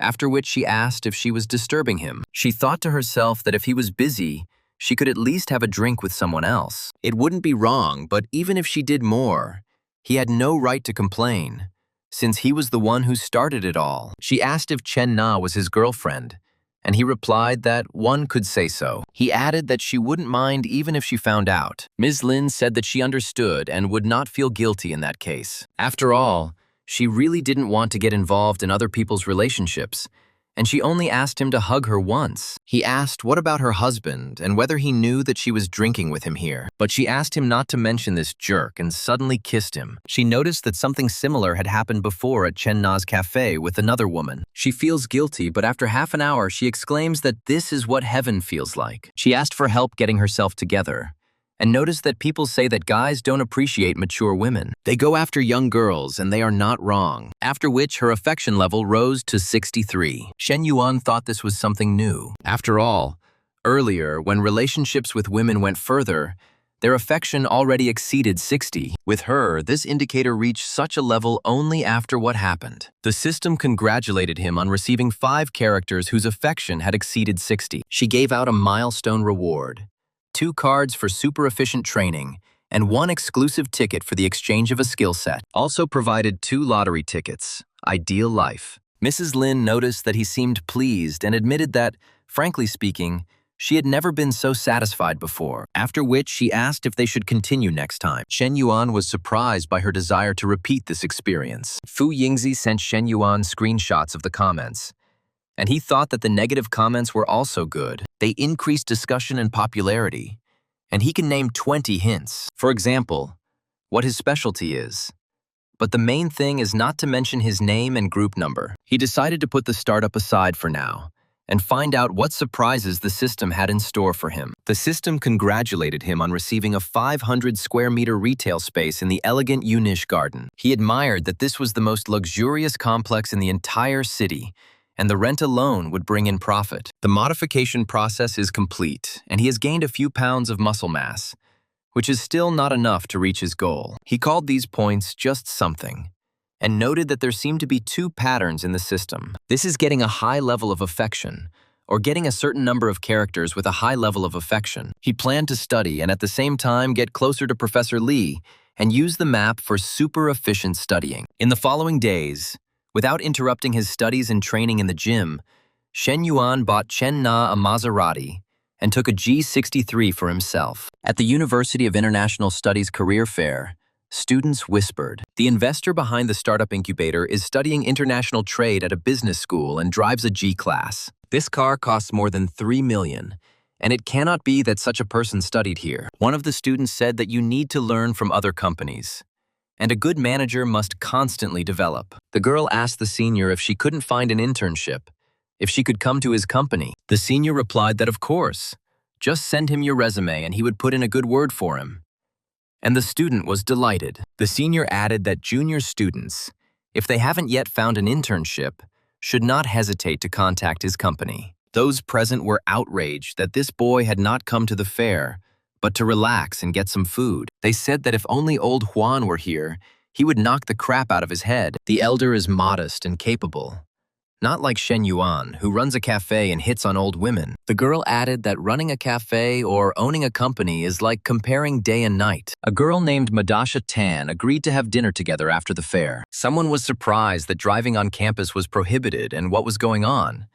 after which she asked if she was disturbing him. She thought to herself that if he was busy, she could at least have a drink with someone else. It wouldn't be wrong, but even if she did more, he had no right to complain, since he was the one who started it all. She asked if Chen Na was his girlfriend, and he replied that one could say so. He added that she wouldn't mind even if she found out. Ms. Lin said that she understood and would not feel guilty in that case. After all, she really didn't want to get involved in other people's relationships, and she only asked him to hug her once. He asked what about her husband and whether he knew that she was drinking with him here. But she asked him not to mention this jerk and suddenly kissed him. She noticed that something similar had happened before at Chen Na's cafe with another woman. She feels guilty, but after half an hour, she exclaims that this is what heaven feels like. She asked for help getting herself together, and noticed that people say that guys don't appreciate mature women. They go after young girls, and they are not wrong. After which, her affection level rose to 63. Shen Yuan thought this was something new. After all, earlier, when relationships with women went further, their affection already exceeded 60. With her, this indicator reached such a level only after what happened. The system congratulated him on receiving 5 characters whose affection had exceeded 60. She gave out a milestone reward: 2 cards for super efficient training, and 1 exclusive ticket for the exchange of a skill set. Also provided 2 lottery tickets, ideal life. Mrs. Lin noticed that he seemed pleased and admitted that, frankly speaking, she had never been so satisfied before, after which she asked if they should continue next time. Shen Yuan was surprised by her desire to repeat this experience. Fu Yingzi sent Shen Yuan screenshots of the comments, and he thought that the negative comments were also good. They increased discussion and popularity, and he can name 20 hints. For example, what his specialty is. But the main thing is not to mention his name and group number. He decided to put the startup aside for now, and find out what surprises the system had in store for him. The system congratulated him on receiving a 500 square meter retail space in the elegant Unish garden. He admired that this was the most luxurious complex in the entire city, and the rent alone would bring in profit. The modification process is complete, and he has gained a few pounds of muscle mass, which is still not enough to reach his goal. He called these points just something, and noted that there seemed to be two patterns in the system. This is getting a high level of affection, or getting a certain number of characters with a high level of affection. He planned to study and at the same time get closer to Professor Lee and use the map for super efficient studying. In the following days, without interrupting his studies and training in the gym, Shen Yuan bought Chen Na a Maserati and took a G63 for himself. At the University of International Studies Career Fair, students whispered. The investor behind the startup incubator is studying international trade at a business school and drives a G-class. This car costs more than $3 million, and it cannot be that such a person studied here. One of the students said that you need to learn from other companies, and a good manager must constantly develop. The girl asked the senior if she couldn't find an internship, if she could come to his company. The senior replied that of course, just send him your resume and he would put in a good word for him. And the student was delighted. The senior added that junior students, if they haven't yet found an internship, should not hesitate to contact his company. Those present were outraged that this boy had not come to the fair, but to relax and get some food. They said that if only old Juan were here, he would knock the crap out of his head. The elder is modest and capable, not like Shen Yuan, who runs a cafe and hits on old women. The girl added that running a cafe or owning a company is like comparing day and night. A girl named Madasha Tan agreed to have dinner together after the fair. Someone was surprised that driving on campus was prohibited and what was going on,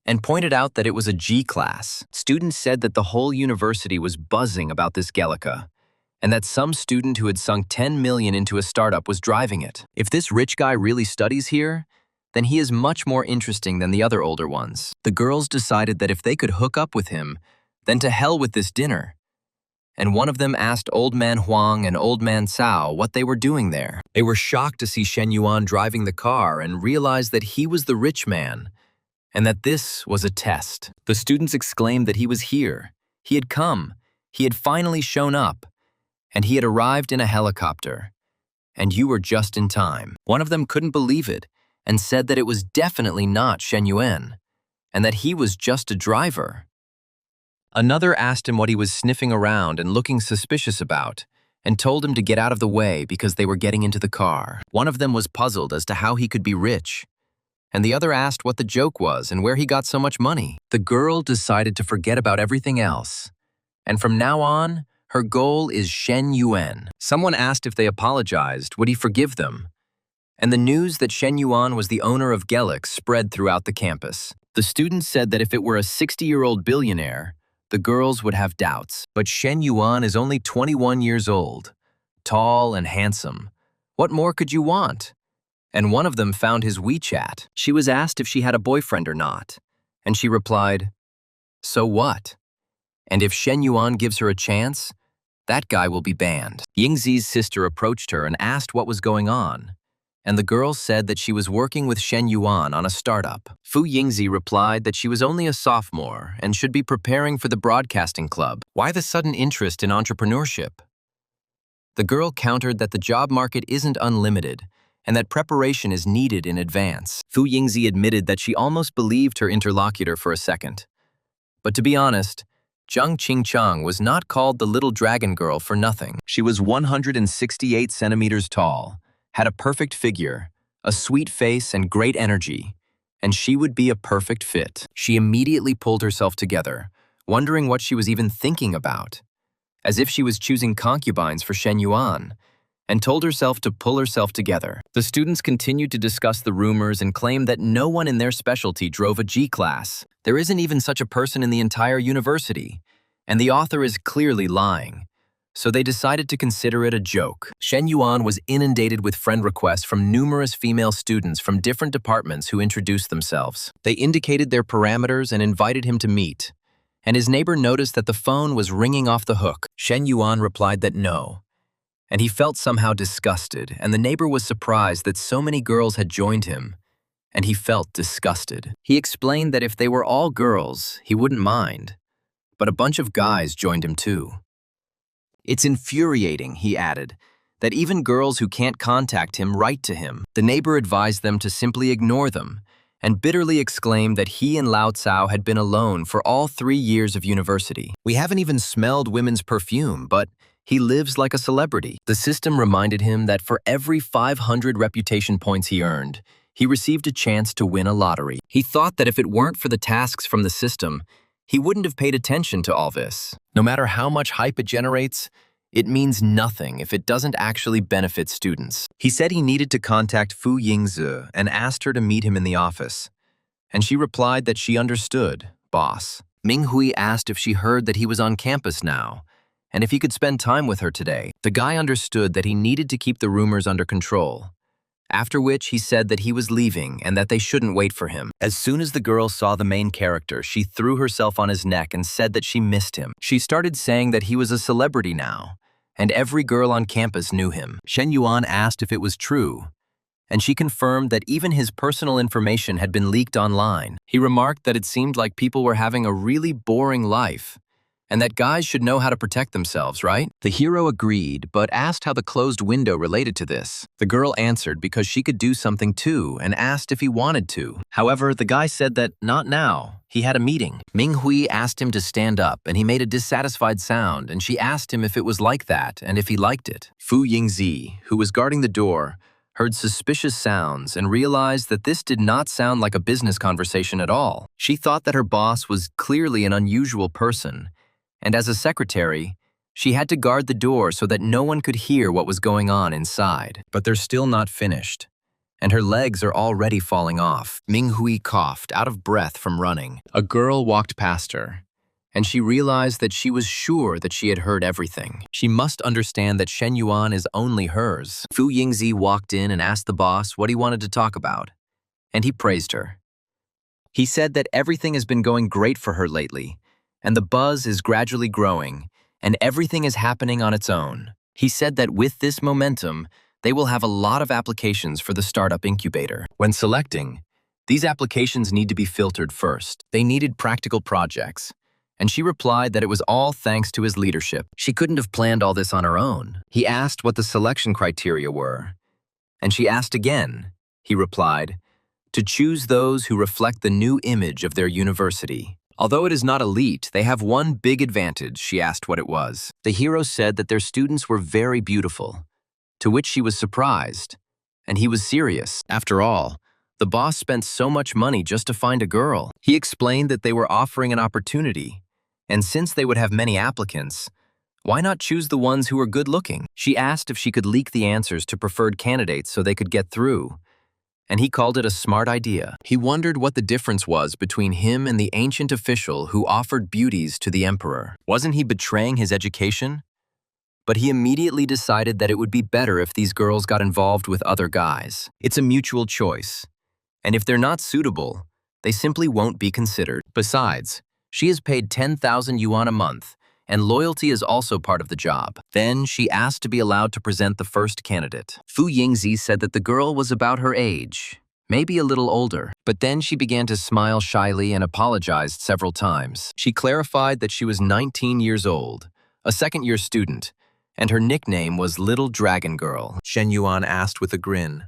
and pointed out that it was a G-class. Students said that the whole university was buzzing about this Gallica, and that some student who had sunk 10 million into a startup was driving it. If this rich guy really studies here, then he is much more interesting than the other older ones. The girls decided that if they could hook up with him, then to hell with this dinner. And one of them asked Old Man Huang and Old Man Cao what they were doing there. They were shocked to see Shen Yuan driving the car and realized that he was the rich man, and that this was a test. The students exclaimed that he was here. He had come. He had finally shown up. And he had arrived in a helicopter. And you were just in time. One of them couldn't believe it, and said that it was definitely not Shen Yuan, and that he was just a driver. Another asked him what he was sniffing around and looking suspicious about, and told him to get out of the way because they were getting into the car. One of them was puzzled as to how he could be rich, and the other asked what the joke was and where he got so much money. The girl decided to forget about everything else, and from now on, her goal is Shen Yuan. Someone asked if they apologized, would he forgive them? And the news that Shen Yuan was the owner of Gelix spread throughout the campus. The students said that if it were a 60-year-old billionaire, the girls would have doubts. But Shen Yuan is only 21 years old, tall and handsome. What more could you want? And one of them found his WeChat. She was asked if she had a boyfriend or not, and she replied, "So what? And if Shen Yuan gives her a chance, that guy will be banned." Yingzi's sister approached her and asked what was going on, and the girl said that she was working with Shen Yuan on a startup. Fu Yingzi replied that she was only a sophomore and should be preparing for the broadcasting club. Why the sudden interest in entrepreneurship? The girl countered that the job market isn't unlimited and that preparation is needed in advance. Fu Yingzi admitted that she almost believed her interlocutor for a second. But to be honest, Zhang Qingchang was not called the little dragon girl for nothing. She was 168 centimeters tall, had a perfect figure, a sweet face, and great energy, and she would be a perfect fit. She immediately pulled herself together, wondering what she was even thinking about, as if she was choosing concubines for Shen Yuan, and told herself to pull herself together. The students continued to discuss the rumors and claimed that no one in their specialty drove a G-class. There isn't even such a person in the entire university, and the author is clearly lying. So they decided to consider it a joke. Shen Yuan was inundated with friend requests from numerous female students from different departments who introduced themselves. They indicated their parameters and invited him to meet, and his neighbor noticed that the phone was ringing off the hook. Shen Yuan replied that no, and he felt somehow disgusted, and the neighbor was surprised that so many girls had joined him, and he felt disgusted. He explained that if they were all girls, he wouldn't mind, but a bunch of guys joined him too. It's infuriating, he added, that even girls who can't contact him write to him. The neighbor advised them to simply ignore them, and bitterly exclaimed that he and Lao Tsao had been alone for all 3 years of university. We haven't even smelled women's perfume, but he lives like a celebrity. The system reminded him that for every 500 reputation points he earned, he received a chance to win a lottery. He thought that if it weren't for the tasks from the system, he wouldn't have paid attention to all this. No matter how much hype it generates, it means nothing if it doesn't actually benefit students. He said he needed to contact Fu Yingzi and asked her to meet him in the office. And she replied that she understood, boss. Ming Hui asked if she heard that he was on campus now, and if he could spend time with her today. The guy understood that he needed to keep the rumors under control. After which he said that he was leaving and that they shouldn't wait for him. As soon as the girl saw the main character, she threw herself on his neck and said that she missed him. She started saying that he was a celebrity now, and every girl on campus knew him. Shen Yuan asked if it was true, and she confirmed that even his personal information had been leaked online. He remarked that it seemed like people were having a really boring life, and that guys should know how to protect themselves, right? The hero agreed, but asked how the closed window related to this. The girl answered because she could do something too and asked if he wanted to. However, the guy said that not now. He had a meeting. Ming Hui asked him to stand up, and he made a dissatisfied sound, and she asked him if it was like that and if he liked it. Fu Yingzi, who was guarding the door, heard suspicious sounds and realized that this did not sound like a business conversation at all. She thought that her boss was clearly an unusual person, and as a secretary, she had to guard the door so that no one could hear what was going on inside. But they're still not finished, and her legs are already falling off. Ming Hui coughed, out of breath from running. A girl walked past her, and she realized that she was sure that she had heard everything. She must understand that Shen Yuan is only hers. Fu Yingzi walked in and asked the boss what he wanted to talk about, and he praised her. He said that everything has been going great for her lately, and the buzz is gradually growing, and everything is happening on its own. He said that with this momentum, they will have a lot of applications for the startup incubator. When selecting, these applications need to be filtered first. They needed practical projects, and she replied that it was all thanks to his leadership. She couldn't have planned all this on her own. He asked what the selection criteria were, and she asked again. He replied, to choose those who reflect the new image of their university. Although it is not elite, they have one big advantage. She asked what it was. The hero said that their students were very beautiful, to which she was surprised, and he was serious. After all, the boss spent so much money just to find a girl. He explained that they were offering an opportunity, and since they would have many applicants, why not choose the ones who were good-looking? She asked if she could leak the answers to preferred candidates so they could get through, and he called it a smart idea. He wondered what the difference was between him and the ancient official who offered beauties to the emperor. Wasn't he betraying his education? But he immediately decided that it would be better if these girls got involved with other guys. It's a mutual choice, and if they're not suitable, they simply won't be considered. Besides, she is paid 10,000 yuan a month, and loyalty is also part of the job. Then she asked to be allowed to present the first candidate. Fu Yingzi said that the girl was about her age, maybe a little older, but then she began to smile shyly and apologized several times. She clarified that she was 19 years old, a second-year student, and her nickname was Little Dragon Girl. Shen Yuan asked with a grin.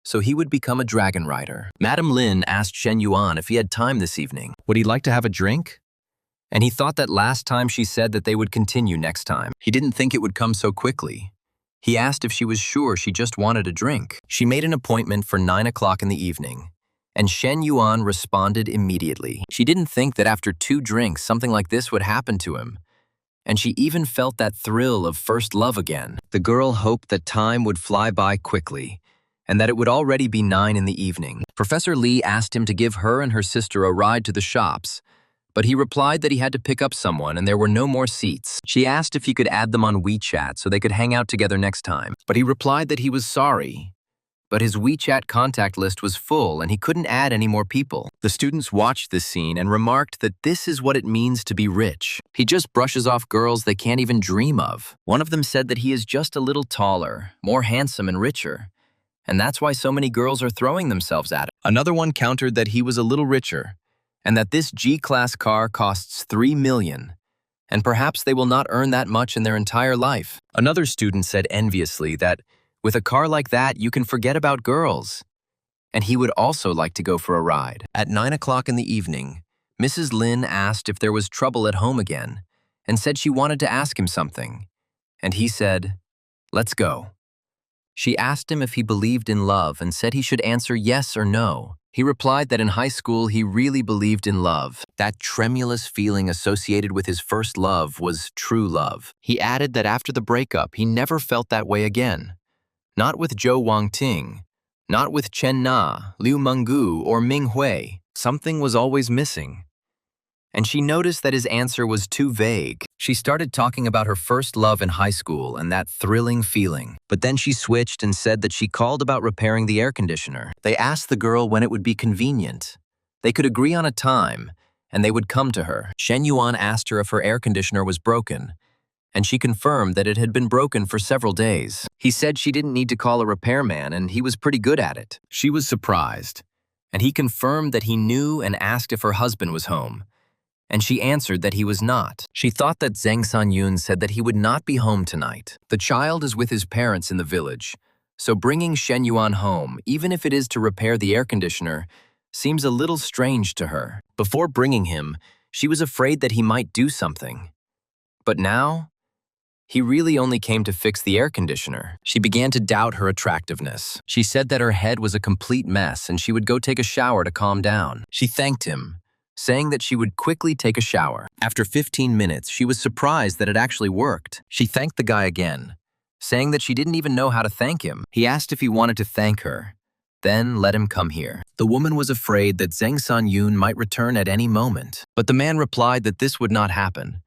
So he would become a dragon rider. Madame Lin asked Shen Yuan if he had time this evening. Would he like to have a drink? And he thought that last time she said that they would continue next time. He didn't think it would come so quickly. He asked if she was sure she just wanted a drink. She made an appointment for 9 o'clock in the evening, and Shen Yuan responded immediately. She didn't think that after 2 drinks something like this would happen to him, and she even felt that thrill of first love again. The girl hoped that time would fly by quickly, and that it would already be 9 in the evening. Professor Li asked him to give her and her sister a ride to the shops, but he replied that he had to pick up someone and there were no more seats. She asked if he could add them on WeChat so they could hang out together next time, but he replied that he was sorry, but his WeChat contact list was full and he couldn't add any more people. The students watched this scene and remarked that this is what it means to be rich. He just brushes off girls they can't even dream of. One of them said that he is just a little taller, more handsome and richer, and that's why so many girls are throwing themselves at him. Another one countered that he was a little richer, and that this G-class car costs $3 million, and perhaps they will not earn that much in their entire life. Another student said enviously that with a car like that, you can forget about girls, and he would also like to go for a ride. At 9 o'clock in the evening, Mrs. Lin asked if there was trouble at home again, and said she wanted to ask him something, and he said, "Let's go." She asked him if he believed in love and said he should answer yes or no. He replied that in high school he really believed in love. That tremulous feeling associated with his first love was true love. He added that after the breakup he never felt that way again. Not with Zhou Wangting, not with Chen Na, Liu Menggu, or Ming Hui. Something was always missing. And she noticed that his answer was too vague. She started talking about her first love in high school and that thrilling feeling. But then she switched and said that she called about repairing the air conditioner. They asked the girl when it would be convenient. They could agree on a time, and they would come to her. Shen Yuan asked her if her air conditioner was broken, and she confirmed that it had been broken for several days. He said she didn't need to call a repairman, and he was pretty good at it. She was surprised, and he confirmed that he knew and asked if her husband was home, and she answered that he was not. She thought that Zhang Sanyun said that he would not be home tonight. The child is with his parents in the village, so bringing Shen Yuan home, even if it is to repair the air conditioner, seems a little strange to her. Before bringing him, she was afraid that he might do something. But now, he really only came to fix the air conditioner. She began to doubt her attractiveness. She said that her head was a complete mess and she would go take a shower to calm down. She thanked him, saying that she would quickly take a shower. After 15 minutes, she was surprised that it actually worked. She thanked the guy again, saying that she didn't even know how to thank him. He asked if he wanted to thank her, then let him come here. The woman was afraid that Zhang Sanyun might return at any moment, but the man replied that this would not happen,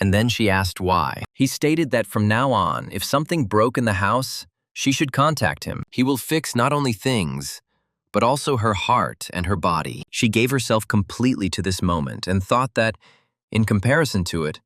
and then she asked why. He stated that from now on, if something broke in the house, she should contact him. He will fix not only things, but also her heart and her body. She gave herself completely to this moment and thought that, in comparison to it,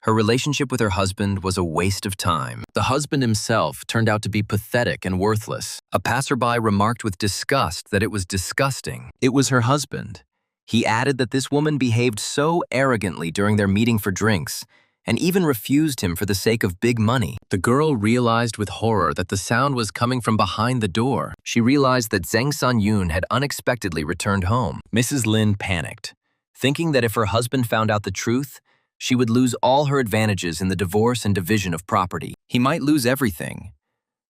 her relationship with her husband was a waste of time. The husband himself turned out to be pathetic and worthless. A passerby remarked with disgust that it was disgusting. It was her husband. He added that this woman behaved so arrogantly during their meeting for drinks, and even refused him for the sake of big money. The girl realized with horror that the sound was coming from behind the door. She realized that Zhang Sanyun had unexpectedly returned home. Mrs. Lin panicked, thinking that if her husband found out the truth, she would lose all her advantages in the divorce and division of property. He might lose everything.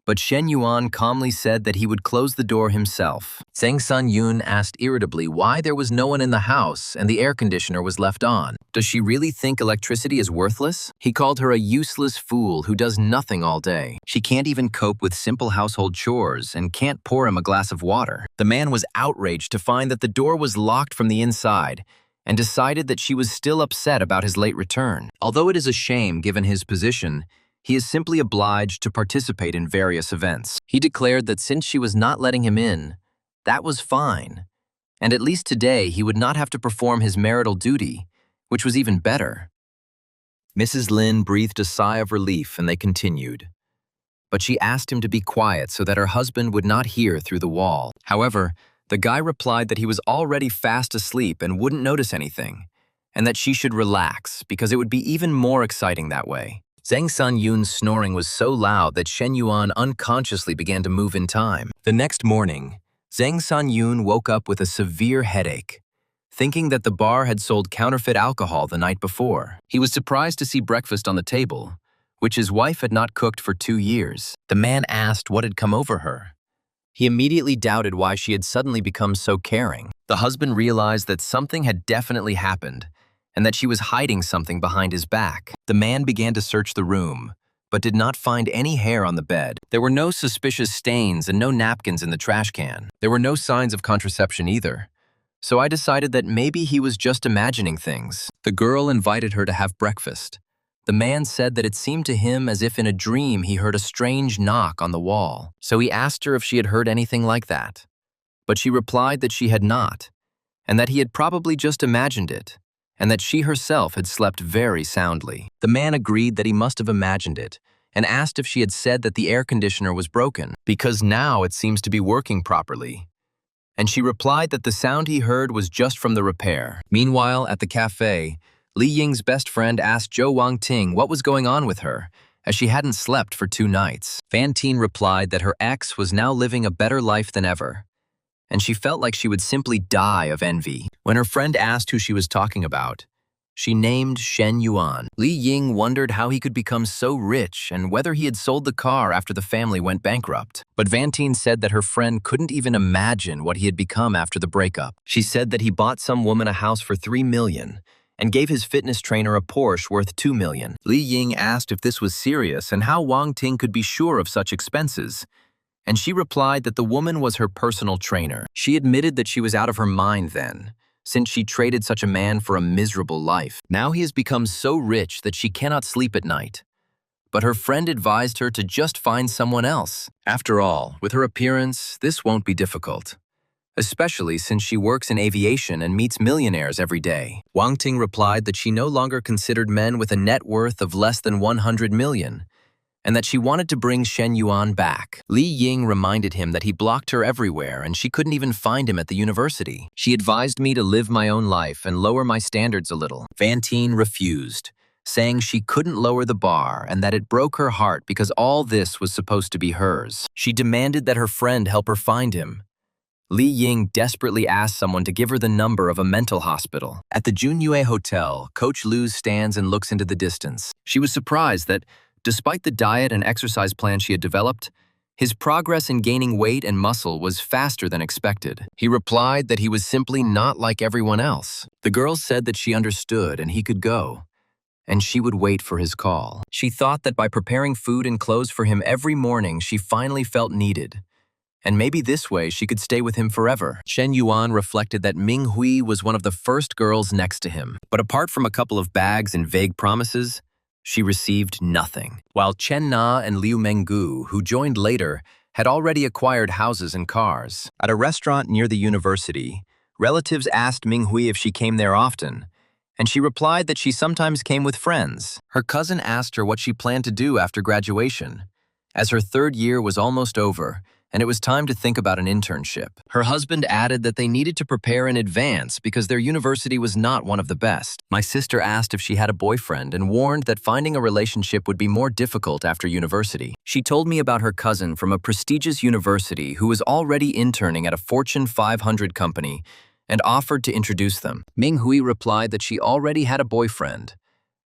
But Shen Yuan calmly said that he would close the door himself. Zhang Sanyun asked irritably why there was no one in the house and the air conditioner was left on. Does she really think electricity is worthless? He called her a useless fool who does nothing all day. She can't even cope with simple household chores and can't pour him a glass of water. The man was outraged to find that the door was locked from the inside and decided that she was still upset about his late return. Although it is a shame given his position, he is simply obliged to participate in various events. He declared that since she was not letting him in, that was fine, and at least today he would not have to perform his marital duty, which was even better. Mrs. Lin breathed a sigh of relief and they continued. But she asked him to be quiet so that her husband would not hear through the wall. However, the guy replied that he was already fast asleep and wouldn't notice anything, and that she should relax because it would be even more exciting that way. Zhang Sanyun's snoring was so loud that Shen Yuan unconsciously began to move in time. The next morning, Zhang Sanyun woke up with a severe headache, thinking that the bar had sold counterfeit alcohol the night before. He was surprised to see breakfast on the table, which his wife had not cooked for 2 years. The man asked what had come over her. He immediately doubted why she had suddenly become so caring. The husband realized that something had definitely happened, and that she was hiding something behind his back. The man began to search the room, but did not find any hair on the bed. There were no suspicious stains and no napkins in the trash can. There were no signs of contraception either. So I decided that maybe he was just imagining things. The girl invited her to have breakfast. The man said that it seemed to him as if in a dream he heard a strange knock on the wall. So he asked her if she had heard anything like that. But she replied that she had not, and that he had probably just imagined it, and that she herself had slept very soundly. The man agreed that he must have imagined it, and asked if she had said that the air conditioner was broken, because now it seems to be working properly. And she replied that the sound he heard was just from the repair. Meanwhile, at the cafe, Li Ying's best friend asked Zhou Wangting what was going on with her, as she hadn't slept for 2 nights. Fantine replied that her ex was now living a better life than ever, and she felt like she would simply die of envy. When her friend asked who she was talking about, she named Shen Yuan. Li Ying wondered how he could become so rich and whether he had sold the car after the family went bankrupt. But Fantine said that her friend couldn't even imagine what he had become after the breakup. She said that he bought some woman a house for 3 million and gave his fitness trainer a Porsche worth 2 million. Li Ying asked if this was serious and how Wang Ting could be sure of such expenses, and she replied that the woman was her personal trainer. She admitted that she was out of her mind then, since she traded such a man for a miserable life. Now he has become so rich that she cannot sleep at night. But her friend advised her to just find someone else. After all, with her appearance, this won't be difficult, especially since she works in aviation and meets millionaires every day. Wang Ting replied that she no longer considered men with a net worth of less than 100 million, and that she wanted to bring Shen Yuan back. Li Ying reminded him that he blocked her everywhere and she couldn't even find him at the university. She advised me to live my own life and lower my standards a little. Fantine refused, saying she couldn't lower the bar and that it broke her heart because all this was supposed to be hers. She demanded that her friend help her find him. Li Ying desperately asked someone to give her the number of a mental hospital. At the Junyue Hotel, Coach Lu stands and looks into the distance. She was surprised that, despite the diet and exercise plan she had developed, his progress in gaining weight and muscle was faster than expected. He replied that he was simply not like everyone else. The girl said that she understood and he could go, and she would wait for his call. She thought that by preparing food and clothes for him every morning, she finally felt needed, and maybe this way she could stay with him forever. Shen Yuan reflected that Ming Hui was one of the first girls next to him, but apart from a couple of bags and vague promises, she received nothing. While Chen Na and Liu Menggu, who joined later, had already acquired houses and cars. At a restaurant near the university, relatives asked Ming Hui if she came there often, and she replied that she sometimes came with friends. Her cousin asked her what she planned to do after graduation, as her 3rd year was almost over, and it was time to think about an internship. Her husband added that they needed to prepare in advance because their university was not one of the best. My sister asked if she had a boyfriend and warned that finding a relationship would be more difficult after university. She told me about her cousin from a prestigious university who was already interning at a Fortune 500 company and offered to introduce them. Ming Hui replied that she already had a boyfriend,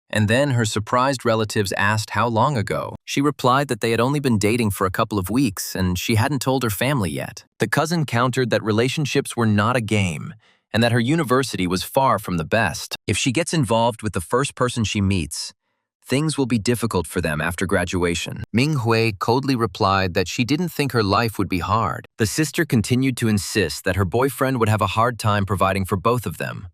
and then her surprised relatives asked how long ago. She replied that they had only been dating for a couple of weeks and she hadn't told her family yet. The cousin countered that relationships were not a game and that her university was far from the best. If she gets involved with the first person she meets, things will be difficult for them after graduation. Ming Hui coldly replied that she didn't think her life would be hard. The sister continued to insist that her boyfriend would have a hard time providing for both of them,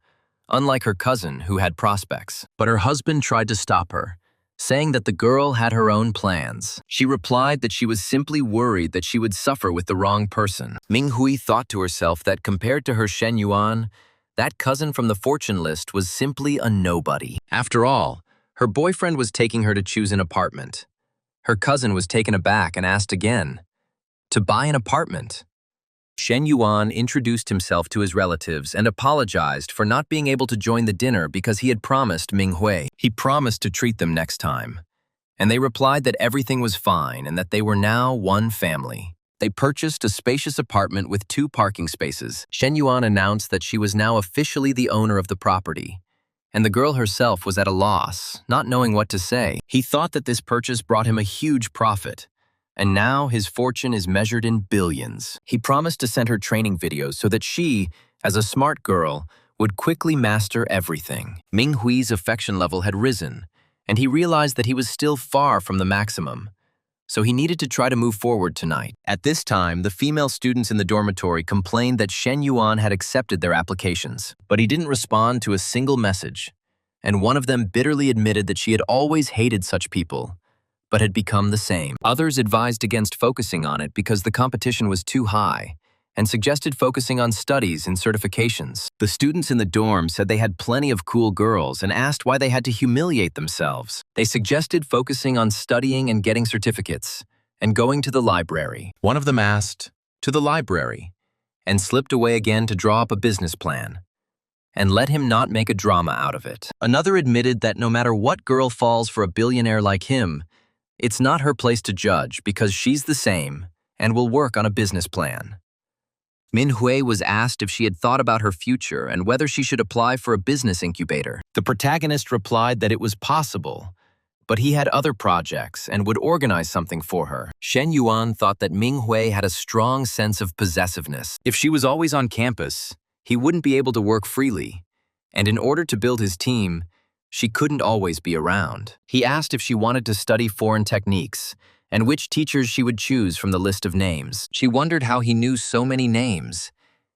unlike her cousin who had prospects. But her husband tried to stop her, saying that the girl had her own plans. She replied that she was simply worried that she would suffer with the wrong person. Ming Hui thought to herself that compared to her Shen Yuan, that cousin from the fortune list was simply a nobody. After all, her boyfriend was taking her to choose an apartment. Her cousin was taken aback and asked again, to buy an apartment. Shen Yuan introduced himself to his relatives and apologized for not being able to join the dinner because he had promised Ming Hui. He promised to treat them next time, and they replied that everything was fine and that they were now one family. They purchased a spacious apartment with 2 parking spaces. Shen Yuan announced that she was now officially the owner of the property, and the girl herself was at a loss, not knowing what to say. He thought that this purchase brought him a huge profit, and now his fortune is measured in billions. He promised to send her training videos so that she, as a smart girl, would quickly master everything. Ming Hui's affection level had risen, and he realized that he was still far from the maximum, so he needed to try to move forward tonight. At this time, the female students in the dormitory complained that Shen Yuan had accepted their applications, but he didn't respond to a single message, and one of them bitterly admitted that she had always hated such people, but had become the same. Others advised against focusing on it because the competition was too high, and suggested focusing on studies and certifications. The students in the dorm said they had plenty of cool girls and asked why they had to humiliate themselves. They suggested focusing on studying and getting certificates, and going to the library. One of them asked, "To the library," and slipped away again to draw up a business plan, and let him not make a drama out of it. Another admitted that no matter what girl falls for a billionaire like him, it's not her place to judge because she's the same and will work on a business plan. Manhwa was asked if she had thought about her future and whether she should apply for a business incubator. The protagonist replied that it was possible, but he had other projects and would organize something for her. Shen Yuan thought that Manhwa had a strong sense of possessiveness. If she was always on campus, he wouldn't be able to work freely, and in order to build his team, she couldn't always be around. He asked if she wanted to study foreign techniques and which teachers she would choose from the list of names. She wondered how he knew so many names,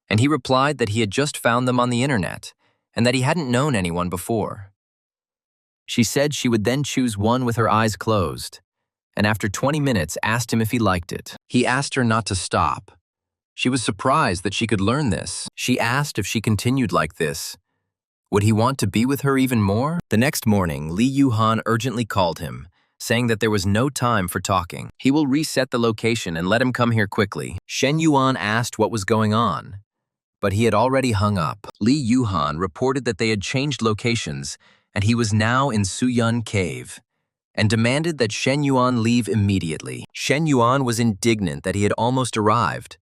and he replied that he had just found them on the internet and that he hadn't known anyone before. She said she would then choose one with her eyes closed, and after 20 minutes asked him if he liked it. He asked her not to stop. She was surprised that she could learn this. She asked if she continued like this, would he want to be with her even more? The next morning, Lee Yuhan urgently called him, saying that there was no time for talking. He will reset the location and let him come here quickly. Shen Yuan asked what was going on, but he had already hung up. Lee Yuhan reported that they had changed locations and he was now in Suyun Cave, and demanded that Shen Yuan leave immediately. Shen Yuan was indignant that he had almost arrived,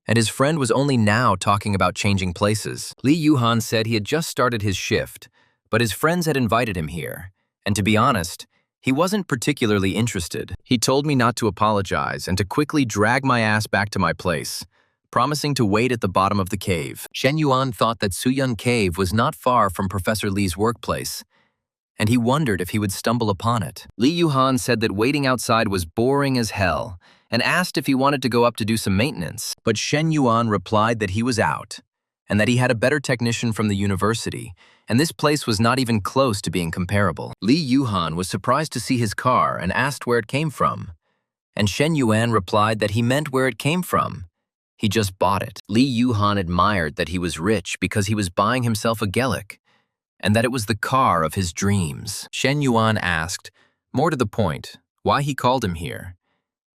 and his friend was only now talking about changing places. Lee Yuhan said he had just started his shift, but his friends had invited him here, and to be honest, he wasn't particularly interested. He told me not to apologize and to quickly drag my ass back to my place, promising to wait at the bottom of the cave. Shen Yuan thought that Suyun Cave was not far from Professor Lee's workplace, and he wondered if he would stumble upon it. Lee Yuhan said that waiting outside was boring as hell, and asked if he wanted to go up to do some maintenance. But Shen Yuan replied that he was out, and that he had a better technician from the university, and this place was not even close to being comparable. Lee Yuhan was surprised to see his car and asked where it came from, and Shen Yuan replied that he meant where it came from. He just bought it. Lee Yuhan admired that he was rich because he was buying himself a Gelik, and that it was the car of his dreams. Shen Yuan asked, more to the point, why he called him here,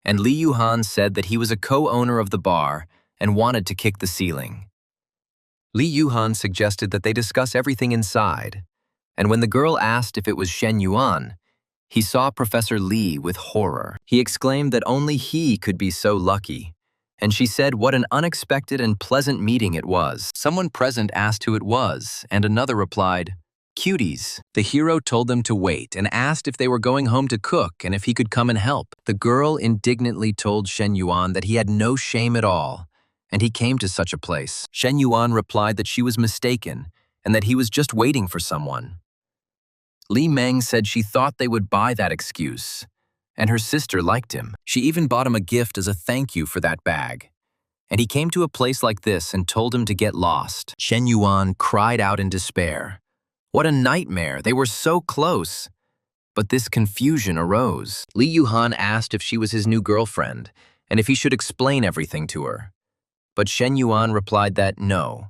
and Lee Yuhan said that he was a co-owner of the bar and wanted to kick the ceiling. Lee Yuhan suggested that they discuss everything inside, and when the girl asked if it was Shen Yuan, he saw Professor Lee with horror. He exclaimed that only he could be so lucky, and she said what an unexpected and pleasant meeting it was. Someone present asked who it was, and another replied, "Cuties." The hero told them to wait and asked if they were going home to cook and if he could come and help. The girl indignantly told Shen Yuan that he had no shame at all, and he came to such a place. Shen Yuan replied that she was mistaken and that he was just waiting for someone. Li Meng said she thought they would buy that excuse, and her sister liked him. She even bought him a gift as a thank you for that bag. And he came to a place like this and told him to get lost. Shen Yuan cried out in despair. What a nightmare, they were so close. But this confusion arose. Lee Yuhan asked if she was his new girlfriend, and if he should explain everything to her. But Shen Yuan replied that no,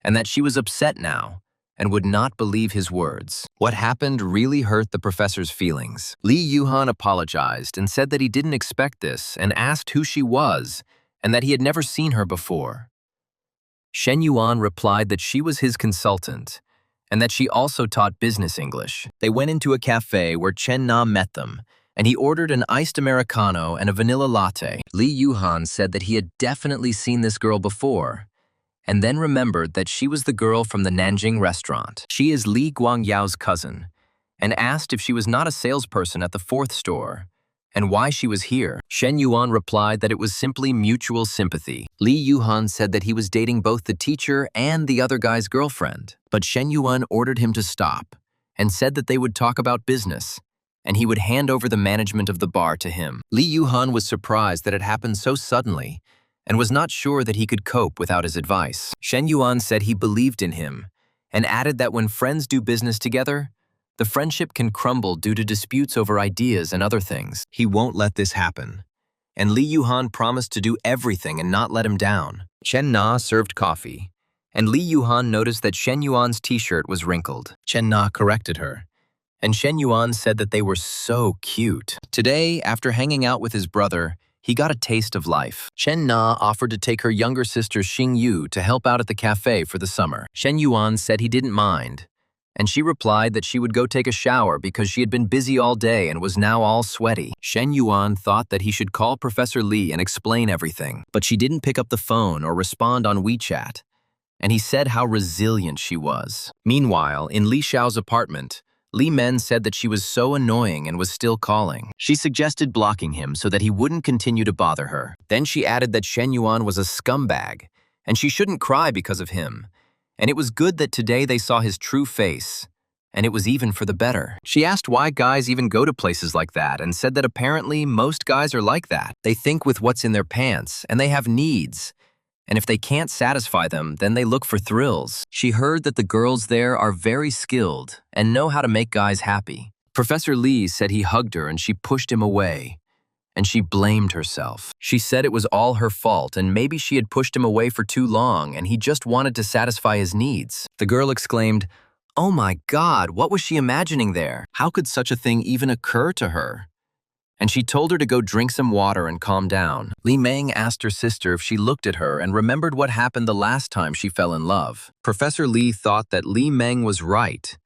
and that she was upset now, and would not believe his words. What happened really hurt the professor's feelings. Lee Yuhan apologized and said that he didn't expect this and asked who she was and that he had never seen her before. Shen Yuan replied that she was his consultant and that she also taught business English. They went into a cafe where Chen Na met them, and he ordered an iced Americano and a vanilla latte. Lee Yuhan said that he had definitely seen this girl before, and then remembered that she was the girl from the Nanjing restaurant. She is Li Guangyao's cousin, and asked if she was not a salesperson at the fourth store, and why she was here. Shen Yuan replied that it was simply mutual sympathy. Lee Yuhan said that he was dating both the teacher and the other guy's girlfriend, but Shen Yuan ordered him to stop, and said that they would talk about business, and he would hand over the management of the bar to him. Lee Yuhan was surprised that it happened so suddenly, and was not sure that he could cope without his advice. Shen Yuan said he believed in him, and added that when friends do business together, the friendship can crumble due to disputes over ideas and other things. He won't let this happen, and Li Yuhan promised to do everything and not let him down. Chen Na served coffee, and Li Yuhan noticed that Shen Yuan's t-shirt was wrinkled. Chen Na corrected her, and Shen Yuan said that they were so cute. Today, after hanging out with his brother, he got a taste of life. Chen Na offered to take her younger sister Xing Yu to help out at the cafe for the summer. Shen Yuan said he didn't mind, and she replied that she would go take a shower because she had been busy all day and was now all sweaty. Shen Yuan thought that he should call Professor Li and explain everything, but she didn't pick up the phone or respond on WeChat, and he said how resilient she was. Meanwhile, in Li Xiao's apartment, Li Men said that she was so annoying and was still calling. She suggested blocking him so that he wouldn't continue to bother her. Then she added that Shen Yuan was a scumbag, and she shouldn't cry because of him. And it was good that today they saw his true face, and it was even for the better. She asked why guys even go to places like that and said that apparently most guys are like that. They think with what's in their pants, and they have needs. And if they can't satisfy them, then they look for thrills. She heard that the girls there are very skilled and know how to make guys happy. Professor Li said he hugged her and she pushed him away, and she blamed herself. She said it was all her fault and maybe she had pushed him away for too long and he just wanted to satisfy his needs. The girl exclaimed, "Oh my God, what was she imagining there? How could such a thing even occur to her?" And she told her to go drink some water and calm down. Li Meng asked her sister if she looked at her and remembered what happened the last time she fell in love. Professor Li thought that Li Meng was right,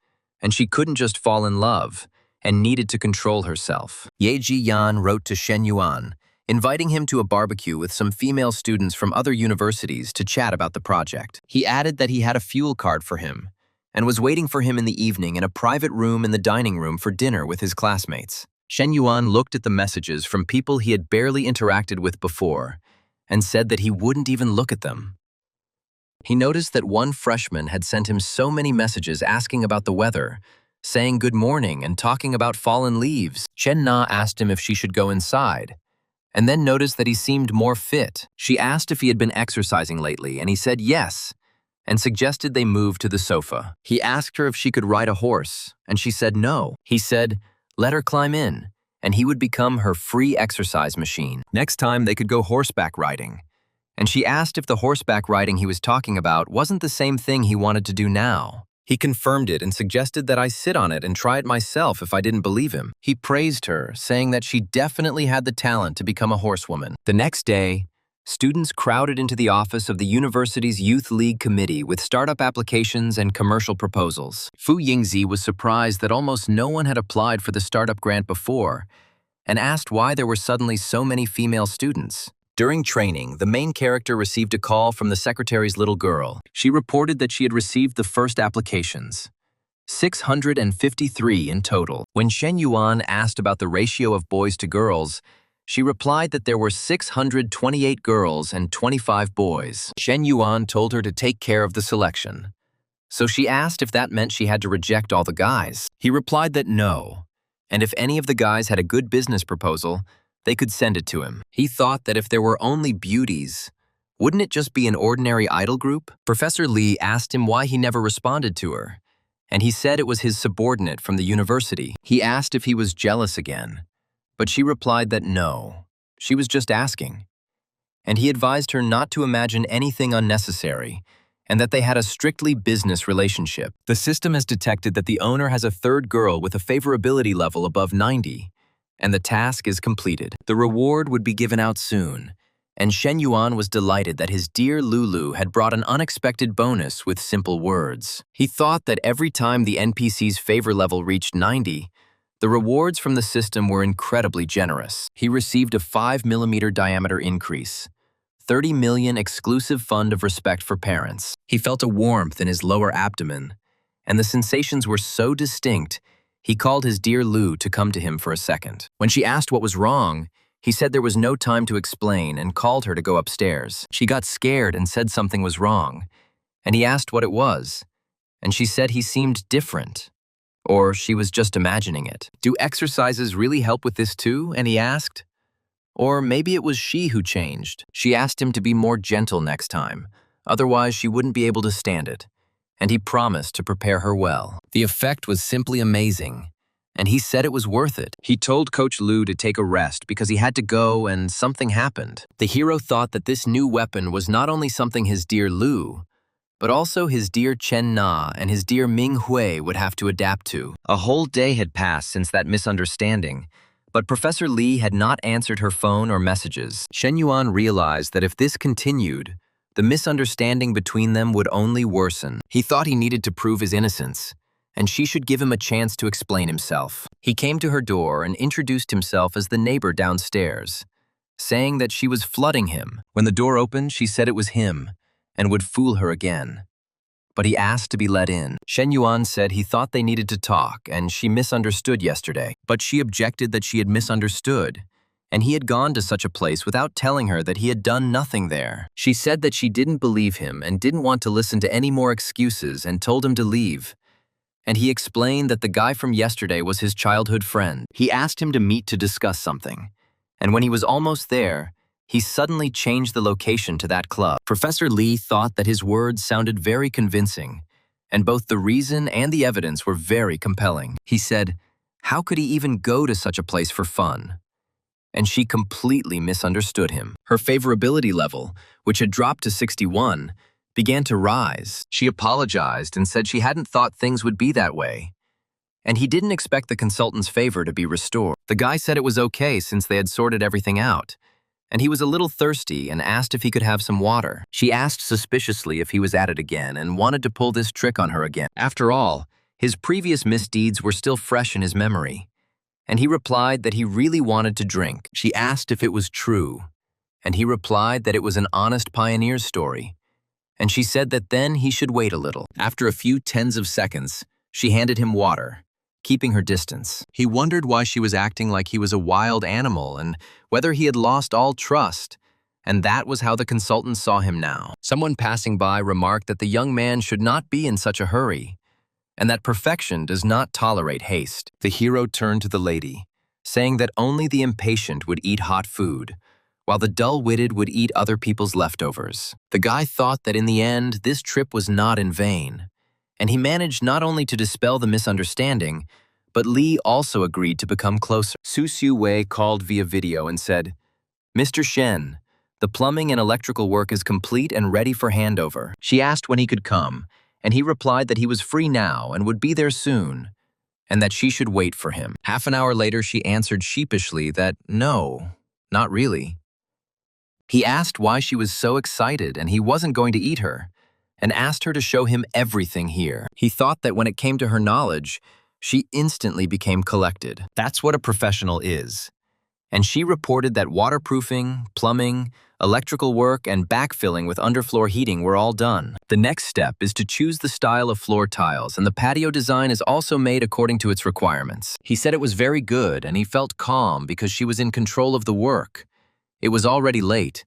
and she couldn't just fall in love, and needed to control herself. Ye Jiyan wrote to Shen Yuan, inviting him to a barbecue with some female students from other universities to chat about the project. He added that he had a fuel card for him, and was waiting for him in the evening in a private room in the dining room for dinner with his classmates. Shen Yuan looked at the messages from people he had barely interacted with before and said that he wouldn't even look at them. He noticed that one freshman had sent him so many messages asking about the weather, saying good morning and talking about fallen leaves. Chen Na asked him if she should go inside, and then noticed that he seemed more fit. She asked if he had been exercising lately, and he said yes, and suggested they move to the sofa. He asked her if she could ride a horse, and she said no. He said, let her climb in, and he would become her free exercise machine. Next time, they could go horseback riding. And she asked if the horseback riding he was talking about wasn't the same thing he wanted to do now. He confirmed it and suggested that I sit on it and try it myself if I didn't believe him. He praised her, saying that she definitely had the talent to become a horsewoman. The next day, students crowded into the office of the university's Youth League Committee with startup applications and commercial proposals. Fu Yingzi was surprised that almost no one had applied for the startup grant before, and asked why there were suddenly so many female students. During training, the main character received a call from the secretary's little girl. She reported that she had received the first applications, 653 in total. When Shen Yuan asked about the ratio of boys to girls, she replied that there were 628 girls and 25 boys. Shen Yuan told her to take care of the selection. So she asked if that meant she had to reject all the guys. He replied that no, and if any of the guys had a good business proposal, they could send it to him. He thought that if there were only beauties, wouldn't it just be an ordinary idol group? Professor Li asked him why he never responded to her, and he said it was his subordinate from the university. He asked if he was jealous again, but she replied that no, she was just asking. And he advised her not to imagine anything unnecessary, and that they had a strictly business relationship. The system has detected that the owner has a third girl with a favorability level above 90, and the task is completed. The reward would be given out soon, and Shen Yuan was delighted that his dear Lulu had brought an unexpected bonus with simple words. He thought that every time the NPC's favor level reached 90, the rewards from the system were incredibly generous. He received a 5mm diameter increase, 30 million exclusive fund of respect for parents. He felt a warmth in his lower abdomen, and the sensations were so distinct, he called his dear Lu to come to him for a second. When she asked what was wrong, he said there was no time to explain and called her to go upstairs. She got scared and said something was wrong, and he asked what it was, and she said he seemed different. Or she was just imagining it. Do exercises really help with this too? And he asked. Or maybe it was she who changed. She asked him to be more gentle next time, otherwise she wouldn't be able to stand it. And he promised to prepare her well. The effect was simply amazing, and he said it was worth it. He told Coach Lu to take a rest because he had to go and something happened. The hero thought that this new weapon was not only something his dear Lu, but also his dear Chen Na and his dear Ming Hui would have to adapt to. A whole day had passed since that misunderstanding, but Professor Li had not answered her phone or messages. Shen Yuan realized that if this continued, the misunderstanding between them would only worsen. He thought he needed to prove his innocence, and she should give him a chance to explain himself. He came to her door and introduced himself as the neighbor downstairs, saying that she was flooding him. When the door opened, she said it was him, and would fool her again. But he asked to be let in. Shen Yuan said he thought they needed to talk, and she misunderstood yesterday. But she objected that she had misunderstood, and he had gone to such a place without telling her that he had done nothing there. She said that she didn't believe him and didn't want to listen to any more excuses and told him to leave. And he explained that the guy from yesterday was his childhood friend. He asked him to meet to discuss something, and when he was almost there, he suddenly changed the location to that club. Professor Li thought that his words sounded very convincing, and both the reason and the evidence were very compelling. He said, how could he even go to such a place for fun? And she completely misunderstood him. Her favorability level, which had dropped to 61, began to rise. She apologized and said she hadn't thought things would be that way, and he didn't expect the consultant's favor to be restored. The guy said it was okay since they had sorted everything out, and he was a little thirsty and asked if he could have some water. She asked suspiciously if he was at it again and wanted to pull this trick on her again. After all, his previous misdeeds were still fresh in his memory, and he replied that he really wanted to drink. She asked if it was true, and he replied that it was an honest pioneer's story, and she said that then he should wait a little. After a few tens of seconds, she handed him water, keeping her distance. He wondered why she was acting like he was a wild animal and whether he had lost all trust, and that was how the consultant saw him now. Someone passing by remarked that the young man should not be in such a hurry, and that perfection does not tolerate haste. The hero turned to the lady, saying that only the impatient would eat hot food, while the dull-witted would eat other people's leftovers. The guy thought that in the end, this trip was not in vain, and he managed not only to dispel the misunderstanding, but Li also agreed to become closer. Su Xiu Wei called via video and said, Mr. Shen, the plumbing and electrical work is complete and ready for handover. She asked when he could come, and he replied that he was free now and would be there soon, and that she should wait for him. Half an hour later, she answered sheepishly that no, not really. He asked why she was so excited and he wasn't going to eat her, and asked her to show him everything here. He thought that when it came to her knowledge, she instantly became collected. That's what a professional is. And she reported that waterproofing, plumbing, electrical work, and backfilling with underfloor heating were all done. The next step is to choose the style of floor tiles, and the patio design is also made according to its requirements. He said it was very good, and he felt calm because she was in control of the work. It was already late,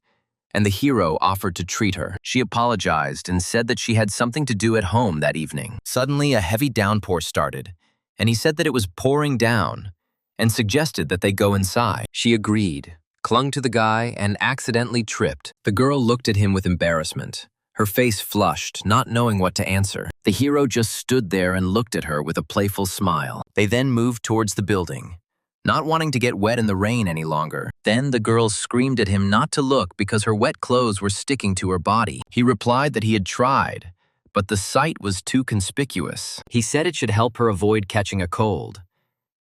and the hero offered to treat her. She apologized and said that she had something to do at home that evening. Suddenly, a heavy downpour started, and he said that it was pouring down, and suggested that they go inside. She agreed, clung to the guy, and accidentally tripped. The girl looked at him with embarrassment, her face flushed, not knowing what to answer. The hero just stood there and looked at her with a playful smile. They then moved towards the building, not wanting to get wet in the rain any longer. Then the girl screamed at him not to look because her wet clothes were sticking to her body. He replied that he had tried, but the sight was too conspicuous. He said it should help her avoid catching a cold,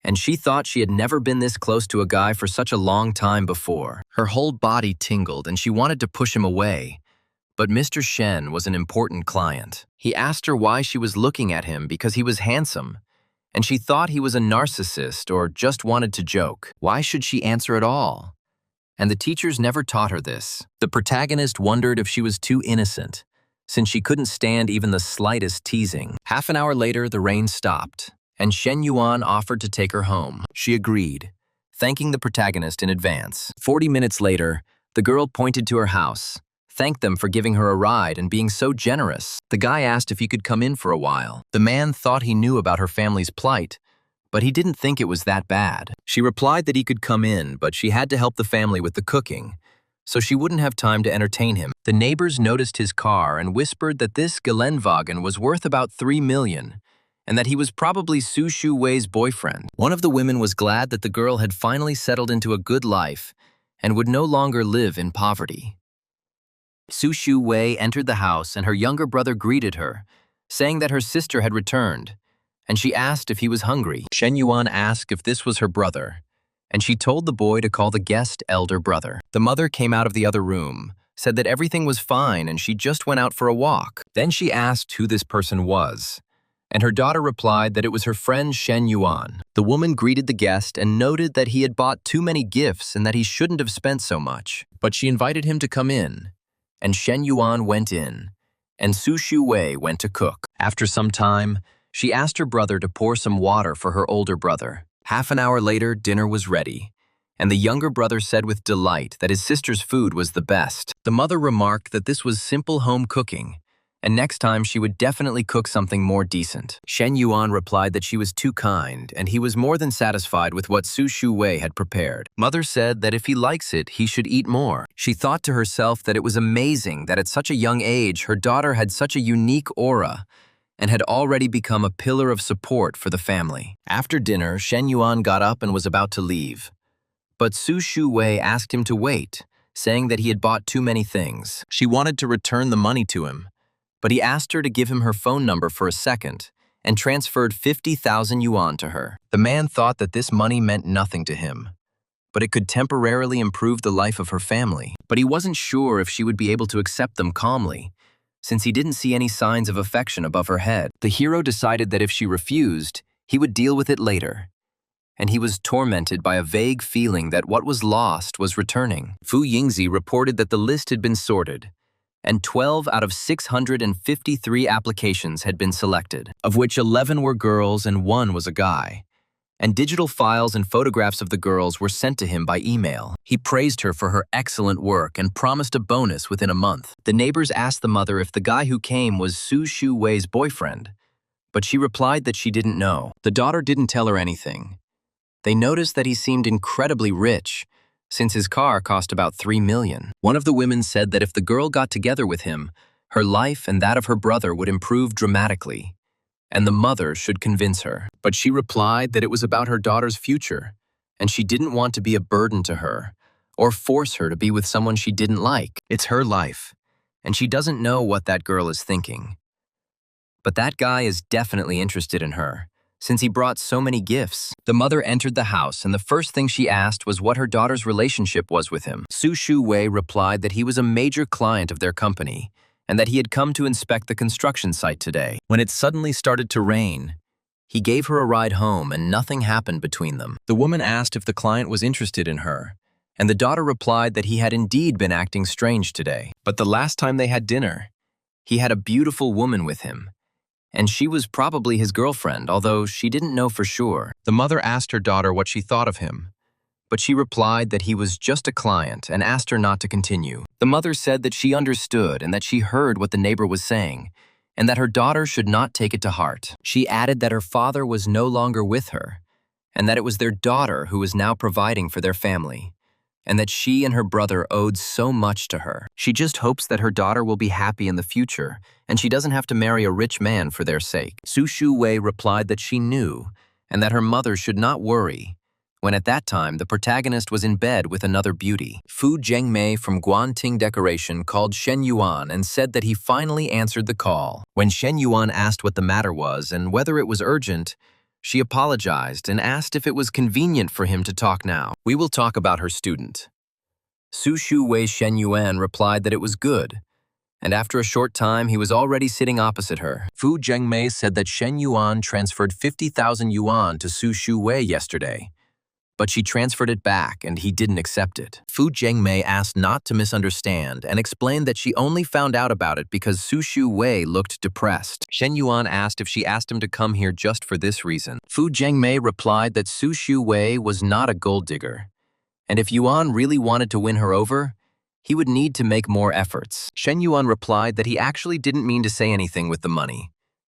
and she thought she had never been this close to a guy for such a long time before. Her whole body tingled and she wanted to push him away, but Mr. Shen was an important client. He asked her why she was looking at him because he was handsome, and she thought he was a narcissist or just wanted to joke. Why should she answer at all? And the teachers never taught her this. The protagonist wondered if she was too innocent, since she couldn't stand even the slightest teasing. Half an hour later, the rain stopped, and Shen Yuan offered to take her home. She agreed, thanking the protagonist in advance. 40 minutes later, the girl pointed to her house, thanked them for giving her a ride and being so generous. The guy asked if he could come in for a while. The man thought he knew about her family's plight, but he didn't think it was that bad. She replied that he could come in, but she had to help the family with the cooking, so she wouldn't have time to entertain him. The neighbors noticed his car and whispered that this Geländewagen was worth about 3 million, and that he was probably Su Shu-wei's boyfriend. One of the women was glad that the girl had finally settled into a good life and would no longer live in poverty. Su Shu-wei entered the house and her younger brother greeted her, saying that her sister had returned, and she asked if he was hungry. Shen Yuan asked if this was her brother, and she told the boy to call the guest elder brother. The mother came out of the other room, said that everything was fine and she just went out for a walk. Then she asked who this person was, and her daughter replied that it was her friend Shen Yuan. The woman greeted the guest and noted that he had bought too many gifts and that he shouldn't have spent so much. But she invited him to come in, and Shen Yuan went in, and Su Shu-wei went to cook. After some time, she asked her brother to pour some water for her older brother. Half an hour later, dinner was ready, and the younger brother said with delight that his sister's food was the best. The mother remarked that this was simple home cooking, and next time she would definitely cook something more decent. Shen Yuan replied that she was too kind, and he was more than satisfied with what Su Shu-wei had prepared. Mother said that if he likes it, he should eat more. She thought to herself that it was amazing that at such a young age, her daughter had such a unique aura, and had already become a pillar of support for the family. After dinner, Shen Yuan got up and was about to leave. But Su Shu-wei asked him to wait, saying that he had bought too many things. She wanted to return the money to him, but he asked her to give him her phone number for a second and transferred 50,000 yuan to her. The man thought that this money meant nothing to him, but it could temporarily improve the life of her family. But he wasn't sure if she would be able to accept them calmly, since he didn't see any signs of affection above her head. The hero decided that if she refused, he would deal with it later, and he was tormented by a vague feeling that what was lost was returning. Fu Yingzi reported that the list had been sorted, and 12 out of 653 applications had been selected, of which 11 were girls and 1 was a guy, and digital files and photographs of the girls were sent to him by email. He praised her for her excellent work and promised a bonus within a month. The neighbors asked the mother if the guy who came was Su Shu-wei's boyfriend, but she replied that she didn't know. The daughter didn't tell her anything. They noticed that he seemed incredibly rich, since his car cost about 3 million. One of the women said that if the girl got together with him, her life and that of her brother would improve dramatically, and the mother should convince her. But she replied that it was about her daughter's future, and she didn't want to be a burden to her, or force her to be with someone she didn't like. It's her life, and she doesn't know what that girl is thinking. But that guy is definitely interested in her, since he brought so many gifts. The mother entered the house, and the first thing she asked was what her daughter's relationship was with him. Su Shu-wei replied that he was a major client of their company, and that he had come to inspect the construction site today. When it suddenly started to rain, he gave her a ride home and nothing happened between them. The woman asked if the client was interested in her, and the daughter replied that he had indeed been acting strange today. But the last time they had dinner, he had a beautiful woman with him, and she was probably his girlfriend, although she didn't know for sure. The mother asked her daughter what she thought of him, but she replied that he was just a client and asked her not to continue. The mother said that she understood and that she heard what the neighbor was saying, and that her daughter should not take it to heart. She added that her father was no longer with her, and that it was their daughter who was now providing for their family, and that she and her brother owed so much to her. She just hopes that her daughter will be happy in the future, and she doesn't have to marry a rich man for their sake. Su Shu-wei replied that she knew, and that her mother should not worry, when at that time the protagonist was in bed with another beauty. Fu Zhengmei from Guanting Decoration called Shen Yuan and said that he finally answered the call. When Shen Yuan asked what the matter was and whether it was urgent, she apologized and asked if it was convenient for him to talk now. We will talk about her student. Su Shu-wei Shen Yuan replied that it was good, and after a short time he was already sitting opposite her. Fu Zhengmei said that Shen Yuan transferred 50,000 yuan to Su Shu-wei yesterday, but she transferred it back and he didn't accept it. Fu Zhengmei asked not to misunderstand and explained that she only found out about it because Su Shu-wei looked depressed. Shen Yuan asked if she asked him to come here just for this reason. Fu Zhengmei replied that Su Shu-wei was not a gold digger, and if Yuan really wanted to win her over, he would need to make more efforts. Shen Yuan replied that he actually didn't mean to say anything with the money,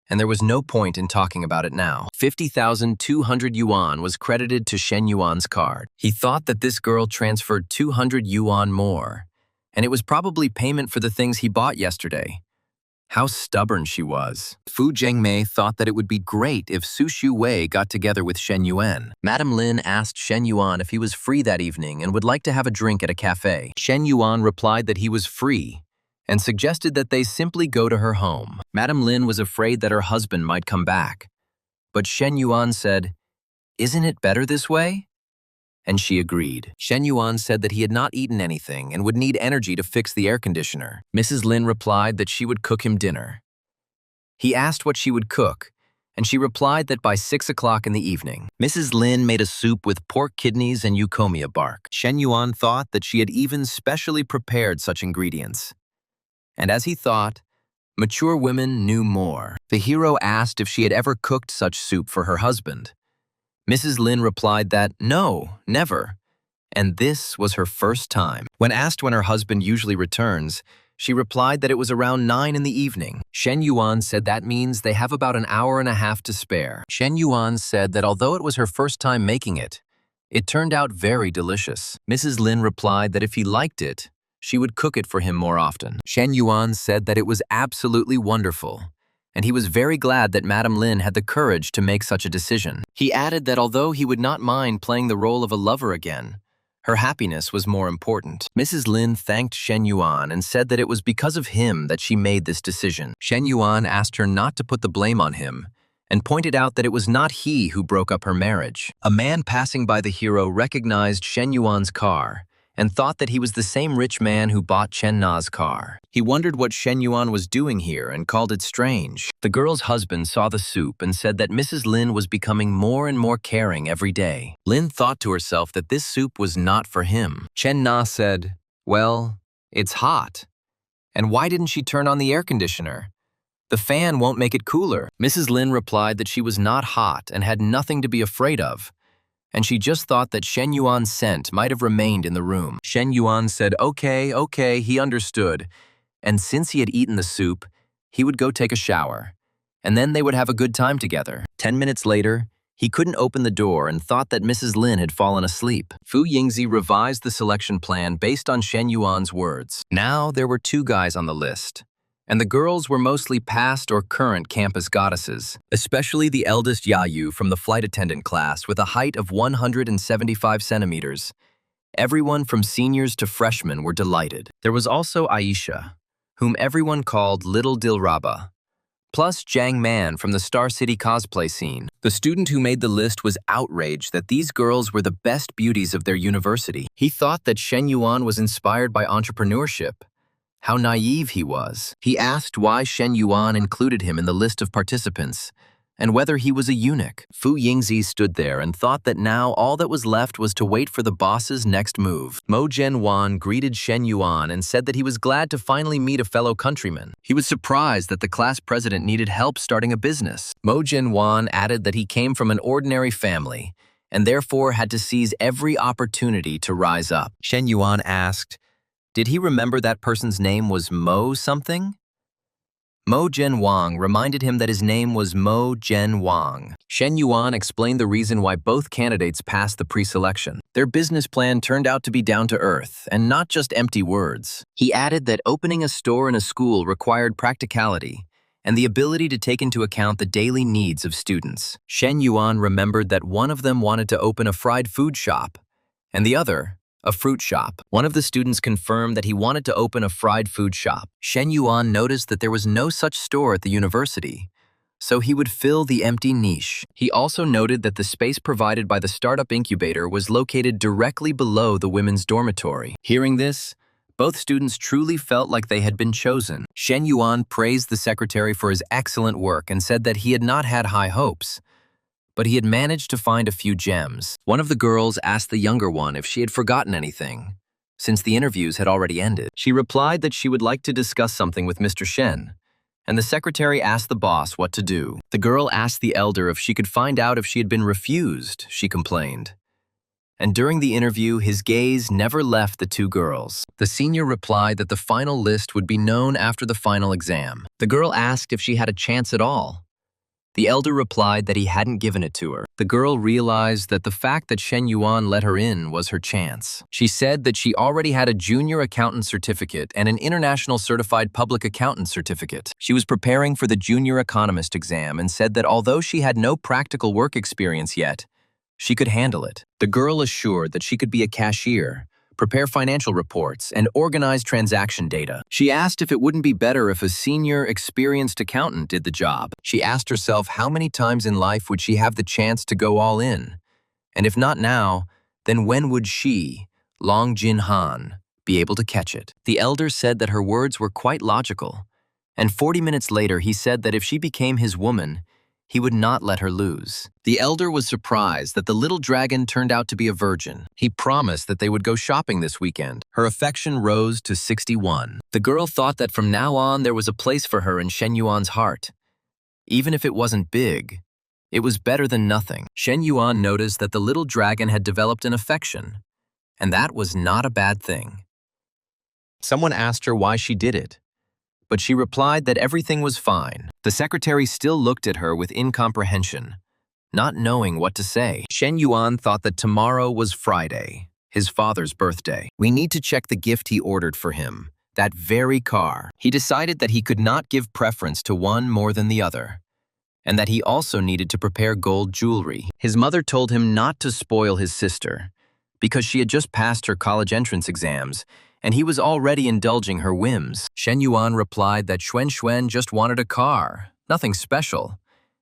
and there was no point in talking about it now. 50,200 yuan was credited to Shen Yuan's card. He thought that this girl transferred 200 yuan more, and it was probably payment for the things he bought yesterday. How stubborn she was. Fu Zhengmei thought that it would be great if Su Shu-wei got together with Shen Yuan. Madame Lin asked Shen Yuan if he was free that evening and would like to have a drink at a cafe. Shen Yuan replied that he was free and suggested that they simply go to her home. Madame Lin was afraid that her husband might come back, but Shen Yuan said, "Isn't it better this way?" And she agreed. Shen Yuan said that he had not eaten anything and would need energy to fix the air conditioner. Mrs. Lin replied that she would cook him dinner. He asked what she would cook, and she replied that by 6 o'clock in the evening. Mrs. Lin made a soup with pork kidneys and euphormia bark. Shen Yuan thought that she had even specially prepared such ingredients. And as he thought, mature women knew more. The hero asked if she had ever cooked such soup for her husband. Mrs. Lin replied that, no, never, and this was her first time. When asked when her husband usually returns, she replied that it was around 9 in the evening. Shen Yuan said that means they have about an hour and a half to spare. Shen Yuan said that although it was her first time making it turned out very delicious. Mrs. Lin replied that if he liked it, she would cook it for him more often. Shen Yuan said that it was absolutely wonderful, and he was very glad that Madame Lin had the courage to make such a decision. He added that although he would not mind playing the role of a lover again, her happiness was more important. Mrs. Lin thanked Shen Yuan and said that it was because of him that she made this decision. Shen Yuan asked her not to put the blame on him and pointed out that it was not he who broke up her marriage. A man passing by the hero recognized Shen Yuan's car and thought that he was the same rich man who bought Chen Na's car. He wondered what Shen Yuan was doing here and called it strange. The girl's husband saw the soup and said that Mrs. Lin was becoming more and more caring every day. Lin thought to herself that this soup was not for him. Chen Na said, "Well, it's hot. And why didn't she turn on the air conditioner? The fan won't make it cooler." Mrs. Lin replied that she was not hot and had nothing to be afraid of, and she just thought that Shen Yuan's scent might have remained in the room. Shen Yuan said, okay, he understood, and since he had eaten the soup, he would go take a shower, and then they would have a good time together. 10 minutes later, he couldn't open the door and thought that Mrs. Lin had fallen asleep. Fu Yingzi revised the selection plan based on Shen Yuan's words. Now there were 2 guys on the list, and the girls were mostly past or current campus goddesses, especially the eldest Yayu from the flight attendant class with a height of 175 centimeters. Everyone from seniors to freshmen were delighted. There was also Aisha, whom everyone called Little Dilraba, plus Jiang Man from the Star City cosplay scene. The student who made the list was outraged that these girls were the best beauties of their university. He thought that Shen Yuan was inspired by entrepreneurship. How naive he was. He asked why Shen Yuan included him in the list of participants, and whether he was a eunuch. Fu Yingzi stood there and thought that now all that was left was to wait for the boss's next move. Mo Zhenwan greeted Shen Yuan and said that he was glad to finally meet a fellow countryman. He was surprised that the class president needed help starting a business. Mo Zhenwan added that he came from an ordinary family, and therefore had to seize every opportunity to rise up. Shen Yuan asked, did he remember that person's name was Mo something? Mo Zhenwang reminded him that his name was Mo Zhenwang. Shen Yuan explained the reason why both candidates passed the pre-selection. Their business plan turned out to be down to earth and not just empty words. He added that opening a store in a school required practicality and the ability to take into account the daily needs of students. Shen Yuan remembered that one of them wanted to open a fried food shop and the other a fruit shop. One of the students confirmed that he wanted to open a fried food shop. Shen Yuan noticed that there was no such store at the university, so he would fill the empty niche. He also noted that the space provided by the startup incubator was located directly below the women's dormitory. Hearing this, both students truly felt like they had been chosen. Shen Yuan praised the secretary for his excellent work and said that he had not had high hopes, but he had managed to find a few gems. One of the girls asked the younger one if she had forgotten anything, since the interviews had already ended. She replied that she would like to discuss something with Mr. Shen, and the secretary asked the boss what to do. The girl asked the elder if she could find out if she had been refused, she complained. And during the interview, his gaze never left the 2 girls. The senior replied that the final list would be known after the final exam. The girl asked if she had a chance at all, The elder replied that he hadn't given it to her. The girl realized that the fact that Shen Yuan let her in was her chance. She said that she already had a junior accountant certificate and an international certified public accountant certificate. She was preparing for the junior economist exam and said that although she had no practical work experience yet, she could handle it. The girl assured that she could be a cashier, prepare financial reports, and organize transaction data. She asked if it wouldn't be better if a senior, experienced accountant did the job. She asked herself how many times in life would she have the chance to go all in? And if not now, then when would she, Long Jin Han, be able to catch it? The elder said that her words were quite logical, and 40 minutes later he said that if she became his woman, he would not let her lose. The elder was surprised that the little dragon turned out to be a virgin. He promised that they would go shopping this weekend. Her affection rose to 61. The girl thought that from now on there was a place for her in Shen Yuan's heart. Even if it wasn't big, it was better than nothing. Shen Yuan noticed that the little dragon had developed an affection, and that was not a bad thing. Someone asked her why she did it, but she replied that everything was fine. The secretary still looked at her with incomprehension, not knowing what to say. Shen Yuan thought that tomorrow was Friday, his father's birthday. We need to check the gift he ordered for him, that very car. He decided that he could not give preference to one more than the other, and that he also needed to prepare gold jewelry. His mother told him not to spoil his sister, because she had just passed her college entrance exams, and he was already indulging her whims. Shen Yuan replied that Xuan just wanted a car, nothing special,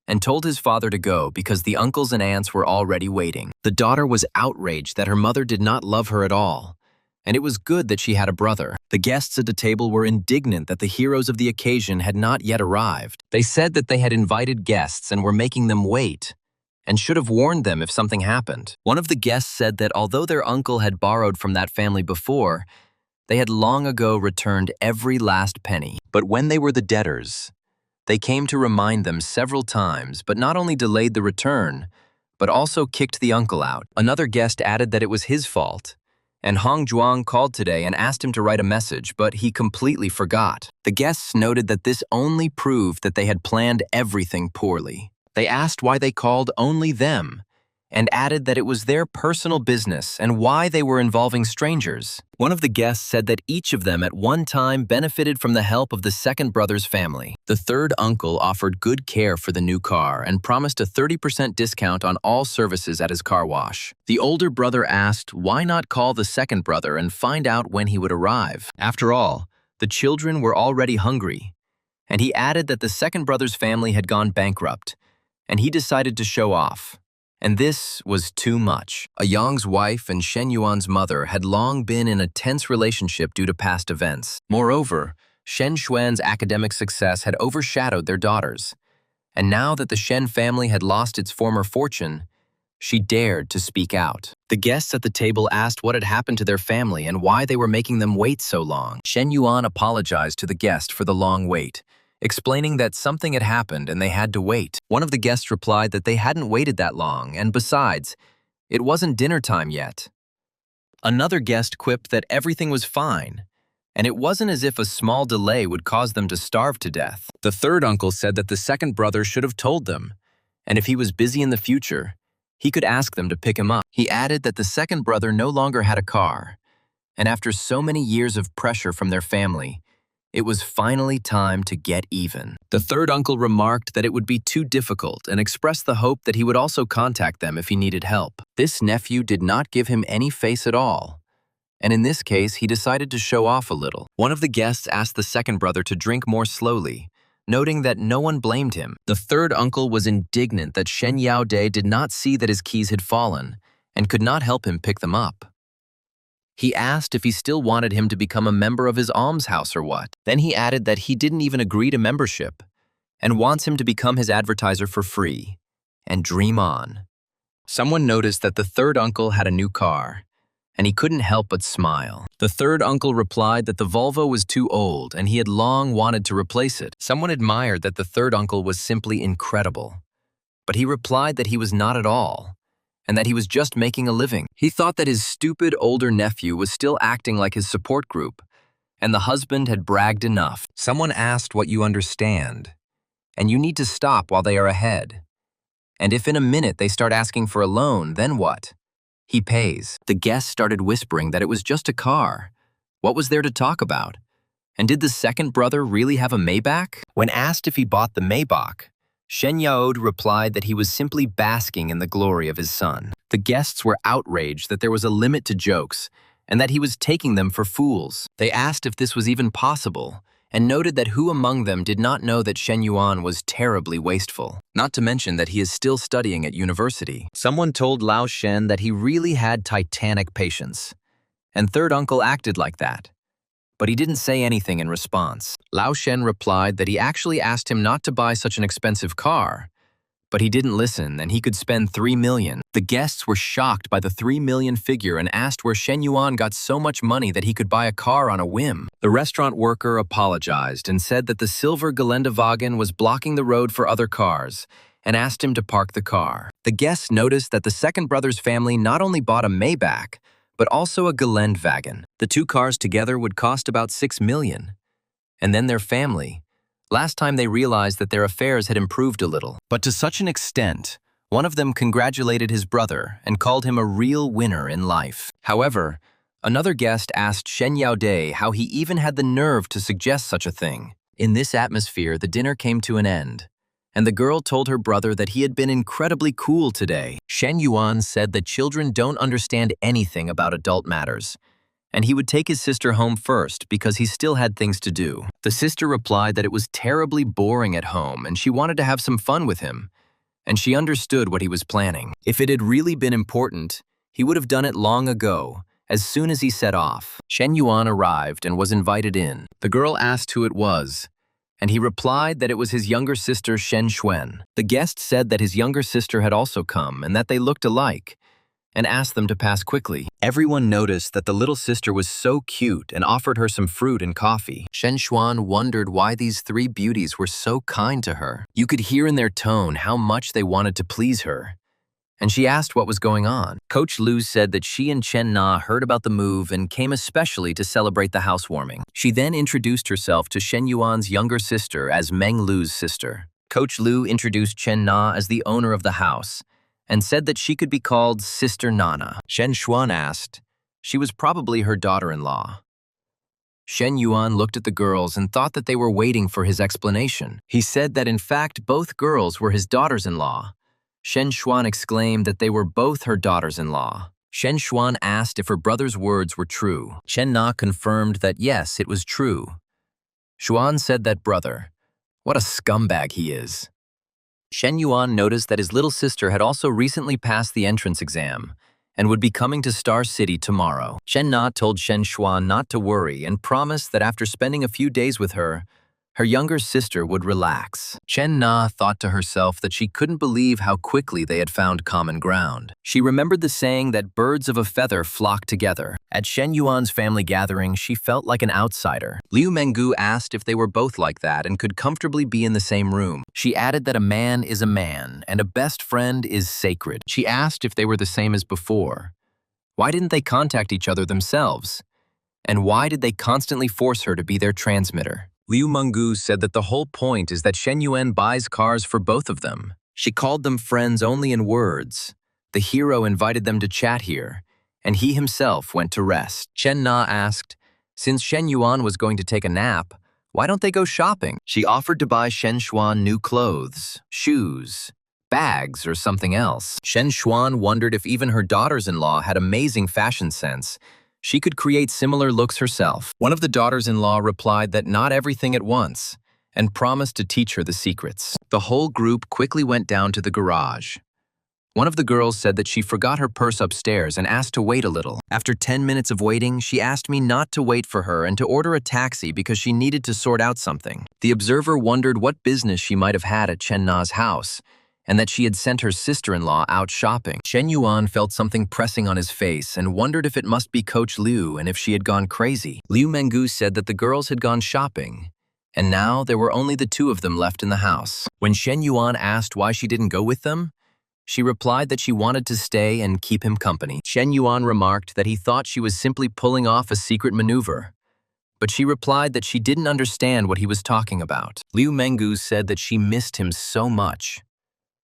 and told his father to go because the uncles and aunts were already waiting. The daughter was outraged that her mother did not love her at all, and it was good that she had a brother. The guests at the table were indignant that the heroes of the occasion had not yet arrived. They said that they had invited guests and were making them wait, and should have warned them if something happened. One of the guests said that although their uncle had borrowed from that family before, they had long ago returned every last penny. But when they were the debtors, they came to remind them several times, but not only delayed the return, but also kicked the uncle out. Another guest added that it was his fault, and Hong Zhuang called today and asked him to write a message, but he completely forgot. The guests noted that this only proved that they had planned everything poorly. They asked why they called only them, and added that it was their personal business and why they were involving strangers. One of the guests said that each of them at one time benefited from the help of the second brother's family. The third uncle offered good care for the new car and promised a 30% discount on all services at his car wash. The older brother asked why not call the second brother and find out when he would arrive. After all, the children were already hungry, and he added that the second brother's family had gone bankrupt, and he decided to show off. And this was too much. Yang's wife and Shen Yuan's mother had long been in a tense relationship due to past events. Moreover, Shen Xuan's academic success had overshadowed their daughters. And now that the Shen family had lost its former fortune, she dared to speak out. The guests at the table asked what had happened to their family and why they were making them wait so long. Shen Yuan apologized to the guest for the long wait, explaining that something had happened and they had to wait. One of the guests replied that they hadn't waited that long, and besides, it wasn't dinner time yet. Another guest quipped that everything was fine, and it wasn't as if a small delay would cause them to starve to death. The third uncle said that the second brother should have told them, and if he was busy in the future, he could ask them to pick him up. He added that the second brother no longer had a car, and after so many years of pressure from their family, it was finally time to get even. The third uncle remarked that it would be too difficult and expressed the hope that he would also contact them if he needed help. This nephew did not give him any face at all, and in this case, he decided to show off a little. One of the guests asked the second brother to drink more slowly, noting that no one blamed him. The third uncle was indignant that Shen Yaode did not see that his keys had fallen and could not help him pick them up. He asked if he still wanted him to become a member of his almshouse or what. Then he added that he didn't even agree to membership and wants him to become his advertiser for free and dream on. Someone noticed that the third uncle had a new car, and he couldn't help but smile. The third uncle replied that the Volvo was too old and he had long wanted to replace it. Someone admired that the third uncle was simply incredible, but he replied that he was not at all, and that he was just making a living. He thought that his stupid older nephew was still acting like his support group, and the husband had bragged enough. Someone asked what you understand, and you need to stop while they are ahead. And if in a minute they start asking for a loan, then what? He pays. The guests started whispering that it was just a car. What was there to talk about? And did the second brother really have a Maybach? When asked if he bought the Maybach, Shen Yaod replied that he was simply basking in the glory of his son. The guests were outraged that there was a limit to jokes and that he was taking them for fools. They asked if this was even possible and noted that who among them did not know that Shen Yuan was terribly wasteful, not to mention that he is still studying at university. Someone told Lao Shen that he really had titanic patience, and third uncle acted like that. But he didn't say anything in response. Lao Shen replied that he actually asked him not to buy such an expensive car, but he didn't listen and he could spend 3 million. The guests were shocked by the 3 million figure and asked where Shen Yuan got so much money that he could buy a car on a whim. The restaurant worker apologized and said that the silver Geländewagen was blocking the road for other cars and asked him to park the car. The guests noticed that the second brother's family not only bought a Maybach, but also a Geländewagen. The two cars together would cost about 6 million. And then their family. Last time they realized that their affairs had improved a little. But to such an extent, one of them congratulated his brother and called him a real winner in life. However, another guest asked Shen Yaode how he even had the nerve to suggest such a thing. In this atmosphere, the dinner came to an end, and the girl told her brother that he had been incredibly cool today. Shen Yuan said that children don't understand anything about adult matters, and he would take his sister home first because he still had things to do. The sister replied that it was terribly boring at home and she wanted to have some fun with him, and she understood what he was planning. If it had really been important, he would have done it long ago, as soon as he set off. Shen Yuan arrived and was invited in. The girl asked who it was, and he replied that it was his younger sister Shen Xuan. The guest said that his younger sister had also come and that they looked alike, and asked them to pass quickly. Everyone noticed that the little sister was so cute and offered her some fruit and coffee. Shen Xuan wondered why these three beauties were so kind to her. You could hear in their tone how much they wanted to please her, and she asked what was going on. Coach Lu said that she and Chen Na heard about the move and came especially to celebrate the housewarming. She then introduced herself to Shen Yuan's younger sister as Meng Lu's sister. Coach Lu introduced Chen Na as the owner of the house, and said that she could be called Sister Nana. Shen Xuan asked. She was probably her daughter-in-law. Shen Yuan looked at the girls and thought that they were waiting for his explanation. He said that in fact both girls were his daughters-in-law. Shen Xuan exclaimed that they were both her daughters-in-law. Shen Xuan asked if her brother's words were true. Chen Na confirmed that yes, it was true. Xuan said that brother, what a scumbag he is. Shen Yuan noticed that his little sister had also recently passed the entrance exam and would be coming to Star City tomorrow. Chen Na told Shen Xuan not to worry and promised that after spending a few days with her, her younger sister would relax. Chen Na thought to herself that she couldn't believe how quickly they had found common ground. She remembered the saying that birds of a feather flock together. At Shen Yuan's family gathering, she felt like an outsider. Liu Menggu asked if they were both like that and could comfortably be in the same room. She added that a man is a man and a best friend is sacred. She asked if they were the same as before. Why didn't they contact each other themselves? And why did they constantly force her to be their transmitter? Liu Menggu said that the whole point is that Shen Yuan buys cars for both of them. She called them friends only in words. The hero invited them to chat here, and he himself went to rest. Chen Na asked, since Shen Yuan was going to take a nap, why don't they go shopping? She offered to buy Shen Xuan new clothes, shoes, bags, or something else. Shen Xuan wondered if even her daughters-in-law had amazing fashion sense. She could create similar looks herself. One of the daughters-in-law replied that not everything at once, and promised to teach her the secrets. The whole group quickly went down to the garage. One of the girls said that she forgot her purse upstairs and asked to wait a little. After 10 minutes of waiting, she asked me not to wait for her and to order a taxi because she needed to sort out something. The observer wondered what business she might have had at Chen Na's house, and that she had sent her sister-in-law out shopping. Shen Yuan felt something pressing on his face and wondered if it must be Coach Liu and if she had gone crazy. Liu Menggu said that the girls had gone shopping, and now there were only the two of them left in the house. When Shen Yuan asked why she didn't go with them, she replied that she wanted to stay and keep him company. Shen Yuan remarked that he thought she was simply pulling off a secret maneuver. but she replied that she didn't understand what he was talking about. Liu Menggu said that she missed him so much.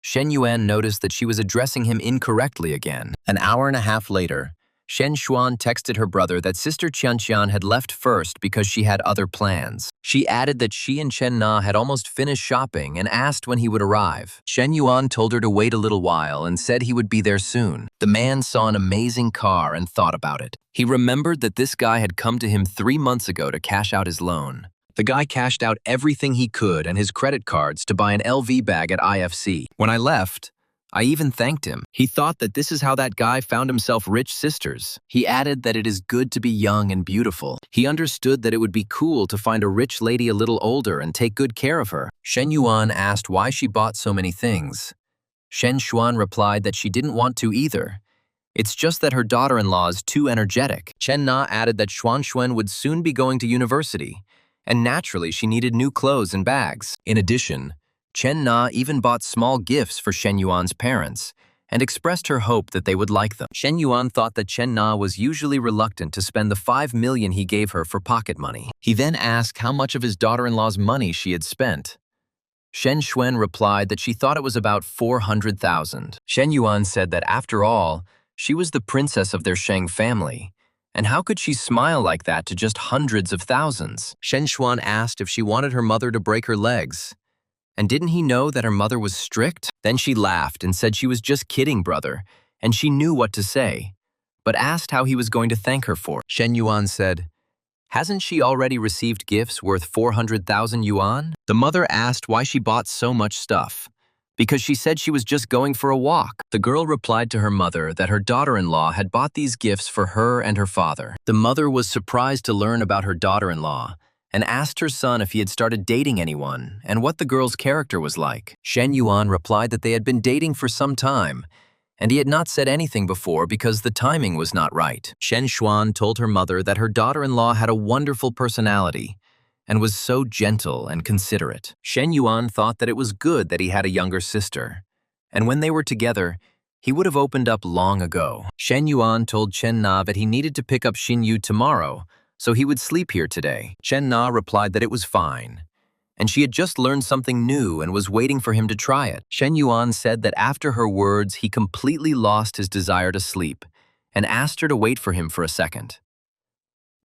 Shen Yuan noticed that she was addressing him incorrectly again. An hour and a half later, Shen Xuan texted her brother that Sister Qianqian had left first because she had other plans. She added that she and Chen Na had almost finished shopping and asked when he would arrive. Shen Yuan told her to wait a little while and said he would be there soon. The man saw an amazing car and thought about it. He remembered that this guy had come to him 3 months ago to cash out his loan. The guy cashed out everything he could and his credit cards to buy an LV bag at IFC. When I left, I even thanked him. He thought that this is how that guy found himself rich sisters. He added that it is good to be young and beautiful. He understood that it would be cool to find a rich lady a little older and take good care of her. Shen Yuan asked why she bought so many things. Shen Xuan replied that she didn't want to either. It's just that her daughter-in-law is too energetic. Chen Na added that Xuan would soon be going to university, and naturally she needed new clothes and bags. In addition, Chen Na even bought small gifts for Shen Yuan's parents and expressed her hope that they would like them. Shen Yuan thought that Chen Na was usually reluctant to spend the 5 million he gave her for pocket money. He then asked how much of his daughter-in-law's money she had spent. Shen Xuan replied that she thought it was about 400,000. Shen Yuan said that after all, she was the princess of their Sheng family, and how could she smile like that to just hundreds of thousands? Shen Xuan asked if she wanted her mother to break her legs. And didn't he know that her mother was strict? Then she laughed and said she was just kidding, brother, and she knew what to say, but asked how he was going to thank her for it. Shen Yuan said, "Hasn't she already received gifts worth 400,000 yuan?" The mother asked why she bought so much stuff, because she said she was just going for a walk. The girl replied to her mother that her daughter-in-law had bought these gifts for her and her father. The mother was surprised to learn about her daughter-in-law and asked her son if he had started dating anyone and what the girl's character was like. Shen Yuan replied that they had been dating for some time, and he had not said anything before because the timing was not right. Shen Xuan told her mother that her daughter-in-law had a wonderful personality and was so gentle and considerate. Shen Yuan thought that it was good that he had a younger sister, and when they were together, he would have opened up long ago. Shen Yuan told Chen Na that he needed to pick up Xin Yu tomorrow, so he would sleep here today. Chen Na replied that it was fine, and she had just learned something new and was waiting for him to try it. Shen Yuan said that after her words, he completely lost his desire to sleep and asked her to wait for him for a second.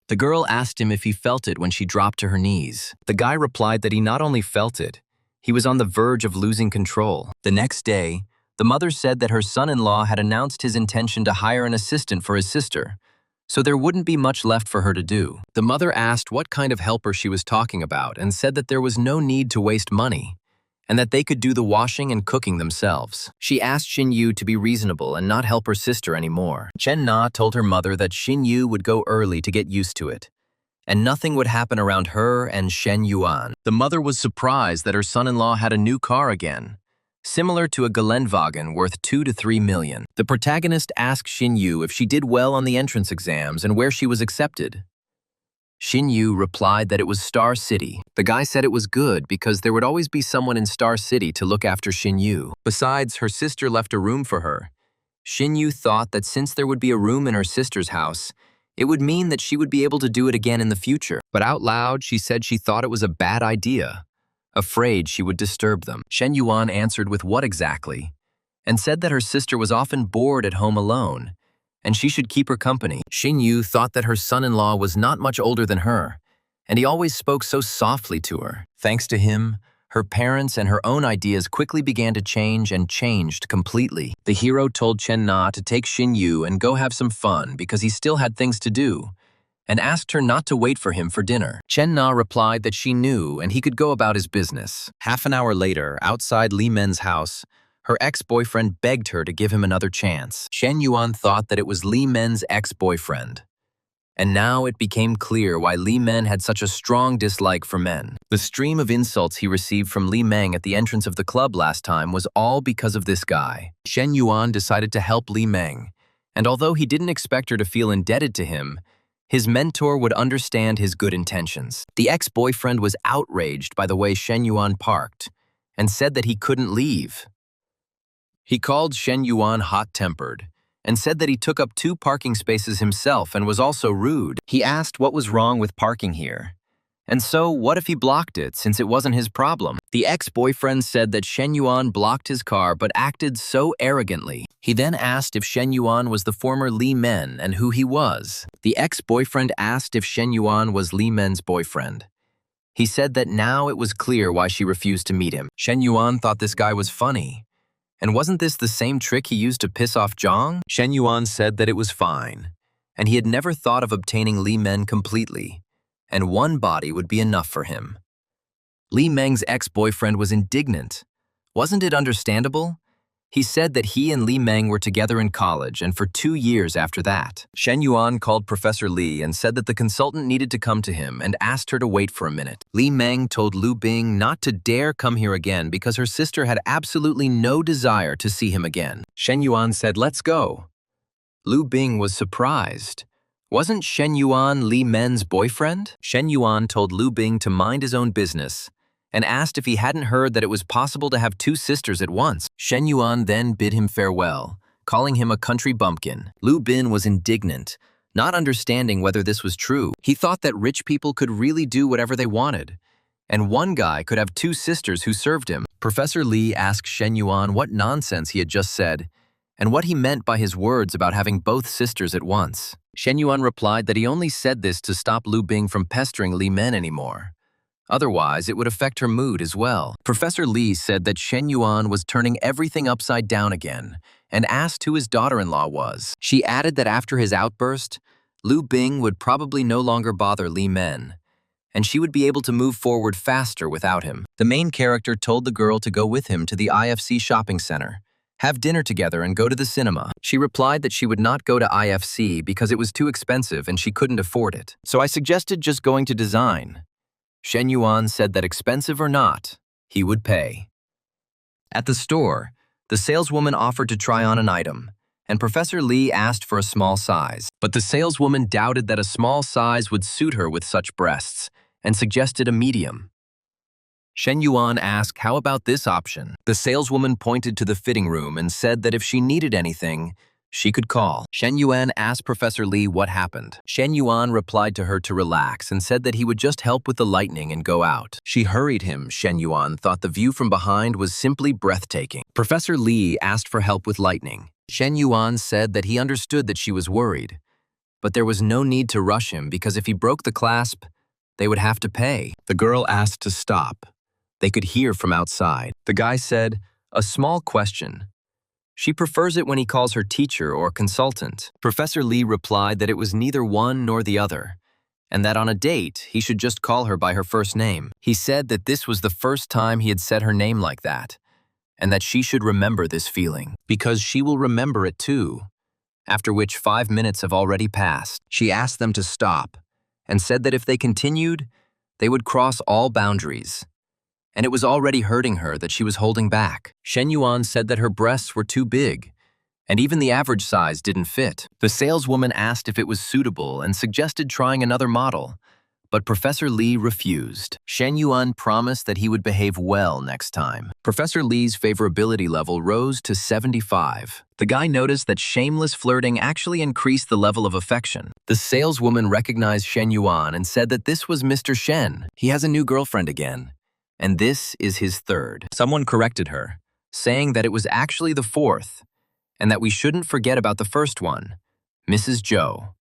The girl asked him if he felt it when she dropped to her knees. The guy replied that he not only felt it, he was on the verge of losing control. The next day, the mother said that her son-in-law had announced his intention to hire an assistant for his sister, so there wouldn't be much left for her to do. The mother asked what kind of helper she was talking about and said that there was no need to waste money and that they could do the washing and cooking themselves. She asked Xin Yu to be reasonable and not help her sister anymore. Chen Na told her mother that Xin Yu would go early to get used to it, and nothing would happen around her and Shen Yuan. The mother was surprised that her son-in-law had a new car again, similar to a Geländewagen worth 2 to 3 million. The protagonist asked Xin Yu if she did well on the entrance exams and where she was accepted. Xin Yu replied that it was Star City. The guy said it was good because there would always be someone in Star City to look after Xin Yu. Besides, her sister left a room for her. Xin Yu thought that since there would be a room in her sister's house, it would mean that she would be able to do it again in the future. But out loud, she said she thought it was a bad idea, afraid she would disturb them. Shen Yuan answered with what exactly, and said that her sister was often bored at home alone, and she should keep her company. Xin Yu thought that her son-in-law was not much older than her, and he always spoke so softly to her. Thanks to him, her parents and her own ideas quickly began to change and changed completely. The hero told Chen Na to take Xin Yu and go have some fun because he still had things to do, and asked her not to wait for him for dinner. Chen Na replied that she knew and he could go about his business. Half an hour later, outside Li Men's house, her ex-boyfriend begged her to give him another chance. Shen Yuan thought that it was Li Men's ex-boyfriend. And now it became clear why Li Men had such a strong dislike for men. The stream of insults he received from Li Meng at the entrance of the club last time was all because of this guy. Shen Yuan decided to help Li Meng, and although he didn't expect her to feel indebted to him, his mentor would understand his good intentions. The ex-boyfriend was outraged by the way Shen Yuan parked and said that he couldn't leave. He called Shen Yuan hot-tempered and said that he took up 2 parking spaces himself and was also rude. He asked what was wrong with parking here. And so, what if he blocked it, since it wasn't his problem? The ex-boyfriend said that Shen Yuan blocked his car but acted so arrogantly. He then asked if Shen Yuan was the former Li Men and who he was. The ex-boyfriend asked if Shen Yuan was Li Men's boyfriend. He said that now it was clear why she refused to meet him. Shen Yuan thought this guy was funny. And wasn't this the same trick he used to piss off Zhang? Shen Yuan said that it was fine, and he had never thought of obtaining Li Men completely, and one body would be enough for him. Li Meng's ex-boyfriend was indignant. Wasn't it understandable? He said that he and Li Meng were together in college and for 2 years after that. Shen Yuan called Professor Li and said that the consultant needed to come to him and asked her to wait for a minute. Li Meng told Lu Bing not to dare come here again because her sister had absolutely no desire to see him again. Shen Yuan said, "Let's go." Lu Bing was surprised. Wasn't Shen Yuan Li Men's boyfriend? Shen Yuan told Lu Bing to mind his own business and asked if he hadn't heard that it was possible to have 2 sisters at once. Shen Yuan then bid him farewell, calling him a country bumpkin. Lu Bin was indignant, not understanding whether this was true. He thought that rich people could really do whatever they wanted, and one guy could have 2 sisters who served him. Professor Li asked Shen Yuan what nonsense he had just said, and what he meant by his words about having both sisters at once. Shen Yuan replied that he only said this to stop Lu Bing from pestering Li Men anymore. Otherwise, it would affect her mood as well. Professor Li said that Shen Yuan was turning everything upside down again and asked who his daughter-in-law was. She added that after his outburst, Lu Bing would probably no longer bother Li Men, and she would be able to move forward faster without him. The main character told the girl to go with him to the IFC shopping center, have dinner together and go to the cinema. She replied that she would not go to IFC because it was too expensive and she couldn't afford it. So I suggested just going to design. Shen Yuan said that expensive or not, he would pay. At the store, the saleswoman offered to try on an item, and Professor Li asked for a small size. But the saleswoman doubted that a small size would suit her with such breasts and suggested a medium. Shen Yuan asked, "How about this option?" The saleswoman pointed to the fitting room and said that if she needed anything, she could call. Shen Yuan asked Professor Li what happened. Shen Yuan replied to her to relax and said that he would just help with the lighting and go out. She hurried him. Shen Yuan thought the view from behind was simply breathtaking. Professor Li asked for help with lighting. Shen Yuan said that he understood that she was worried, but there was no need to rush him because if he broke the clasp, they would have to pay. The girl asked to stop. They could hear from outside. The guy said, "A small question. She prefers it when he calls her teacher or consultant." Professor Li replied that it was neither one nor the other, and that on a date, he should just call her by her first name. He said that this was the first time he had said her name like that, and that she should remember this feeling, because she will remember it too. After which 5 minutes have already passed. She asked them to stop, and said that if they continued, they would cross all boundaries. And it was already hurting her that she was holding back. Shen Yuan said that her breasts were too big, and even the average size didn't fit. The saleswoman asked if it was suitable and suggested trying another model, but Professor Li refused. Shen Yuan promised that he would behave well next time. Professor Li's favorability level rose to 75. The guy noticed that shameless flirting actually increased the level of affection. The saleswoman recognized Shen Yuan and said that this was Mr. Shen. He has a new girlfriend again, and this is his third. Someone corrected her, saying that it was actually the 4th, and that we shouldn't forget about the first one, Mrs. Zhou.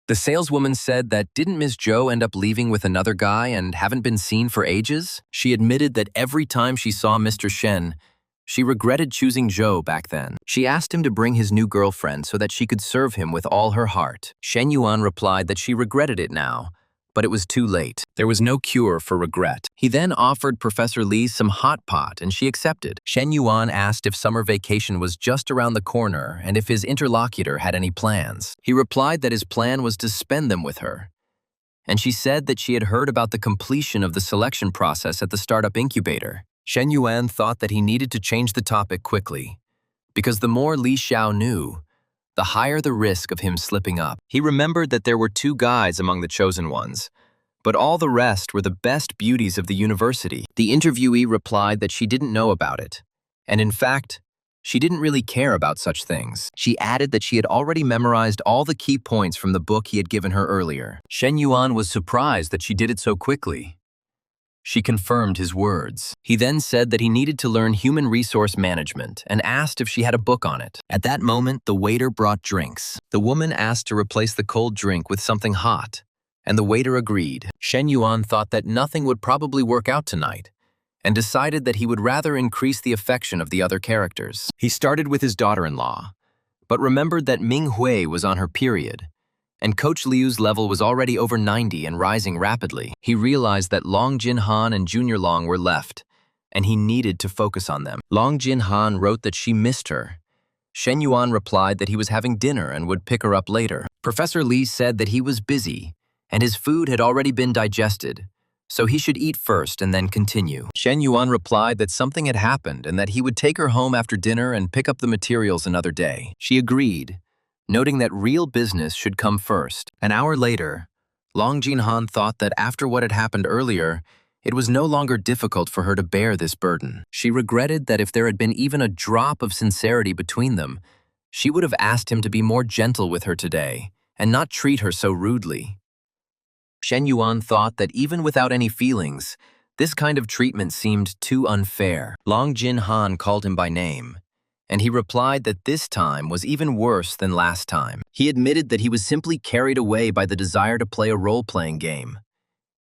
The saleswoman said that didn't Ms. Zhou end up leaving with another guy and haven't been seen for ages? She admitted that every time she saw Mr. Shen, she regretted choosing Zhou back then. She asked him to bring his new girlfriend so that she could serve him with all her heart. Shen Yuan replied that she regretted it now, but it was too late. There was no cure for regret. He then offered Professor Li some hot pot and she accepted. Shen Yuan asked if summer vacation was just around the corner and if his interlocutor had any plans. He replied that his plan was to spend them with her. And she said that she had heard about the completion of the selection process at the startup incubator. Shen Yuan thought that he needed to change the topic quickly, because the more Li Xiao knew, the higher the risk of him slipping up. He remembered that there were 2 guys among the chosen ones, but all the rest were the best beauties of the university. The interviewee replied that she didn't know about it, and in fact, She didn't really care about such things. She added that she had already memorized all the key points from the book he had given her earlier. Shen Yuan was surprised that she did it so quickly. She confirmed his words. He then said that he needed to learn human resource management and asked if she had a book on it. At that moment, the waiter brought drinks. The woman asked to replace the cold drink with something hot, and the waiter agreed. Shen Yuan thought that nothing would probably work out tonight, and decided that he would rather increase the affection of the other characters. He started with his daughter-in-law, but remembered that Ming Hui was on her period, and Coach Liu's level was already over 90 and rising rapidly. He realized that Long Jin Han and Junior Long were left, and he needed to focus on them. Long Jin Han wrote that she missed her. Shen Yuan replied that he was having dinner and would pick her up later. Professor Li said that he was busy, and his food had already been digested, so he should eat first and then continue. Shen Yuan replied that something had happened and that he would take her home after dinner and pick up the materials another day. She agreed, noting that real business should come first. An hour later, Long Jinhan thought that after what had happened earlier, it was no longer difficult for her to bear this burden. She regretted that if there had been even a drop of sincerity between them, she would have asked him to be more gentle with her today and not treat her so rudely. Shen Yuan thought that even without any feelings, this kind of treatment seemed too unfair. Long Jin Han called him by name, and he replied that this time was even worse than last time. He admitted that he was simply carried away by the desire to play a role-playing game.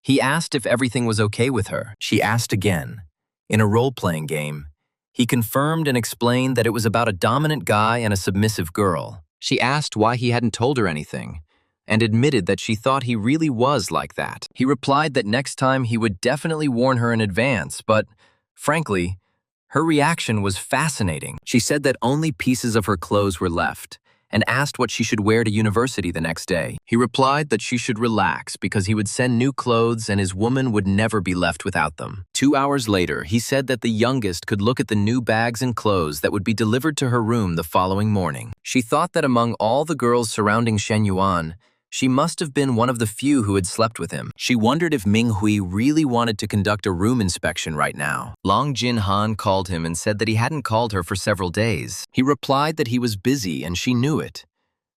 He asked if everything was okay with her. She asked again. In a role-playing game, he confirmed and explained that it was about a dominant guy and a submissive girl. She asked why he hadn't told her anything, and admitted that she thought he really was like that. He replied that next time he would definitely warn her in advance, but, frankly, her reaction was fascinating. She said that only pieces of her clothes were left, and asked what she should wear to university the next day. He replied that she should relax because he would send new clothes and his woman would never be left without them. 2 hours later, he said that the youngest could look at the new bags and clothes that would be delivered to her room the following morning. She thought that among all the girls surrounding Shen Yuan, she must have been one of the few who had slept with him. She wondered if Ming Hui really wanted to conduct a room inspection right now. Long Jin Han called him and said that he hadn't called her for several days. He replied that he was busy and she knew it.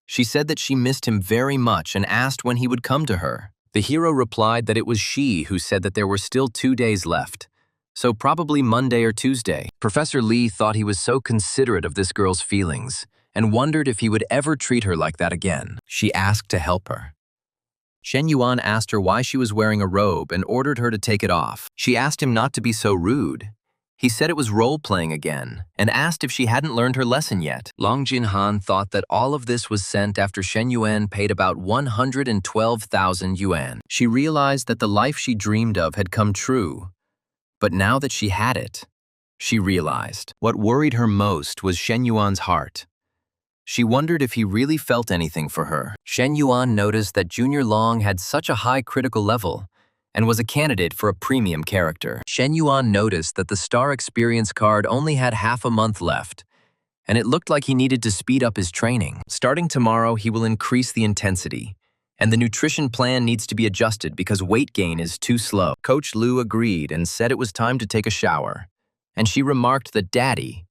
She said that she missed him very much and asked when he would come to her. The hero replied that it was she who said that there were still 2 days left, so probably Monday or Tuesday. Professor Li thought he was so considerate of this girl's feelings, and wondered if he would ever treat her like that again. She asked to help her. Shen Yuan asked her why she was wearing a robe and ordered her to take it off. She asked him not to be so rude. He said it was role-playing again, and asked if she hadn't learned her lesson yet. Long Jin Han thought that all of this was sent after Shen Yuan paid about 112,000 yuan. She realized that the life she dreamed of had come true, but now that she had it, she realized. What worried her most was Shen Yuan's heart. She wondered if he really felt anything for her. Shen Yuan noticed that Junior Long had such a high critical level and was a candidate for a premium character. Shen Yuan noticed that the star experience card only had half a month left, and it looked like he needed to speed up his training. Starting tomorrow, he will increase the intensity, and the nutrition plan needs to be adjusted because weight gain is too slow. Coach Liu agreed and said it was time to take a shower, and she remarked that Daddy,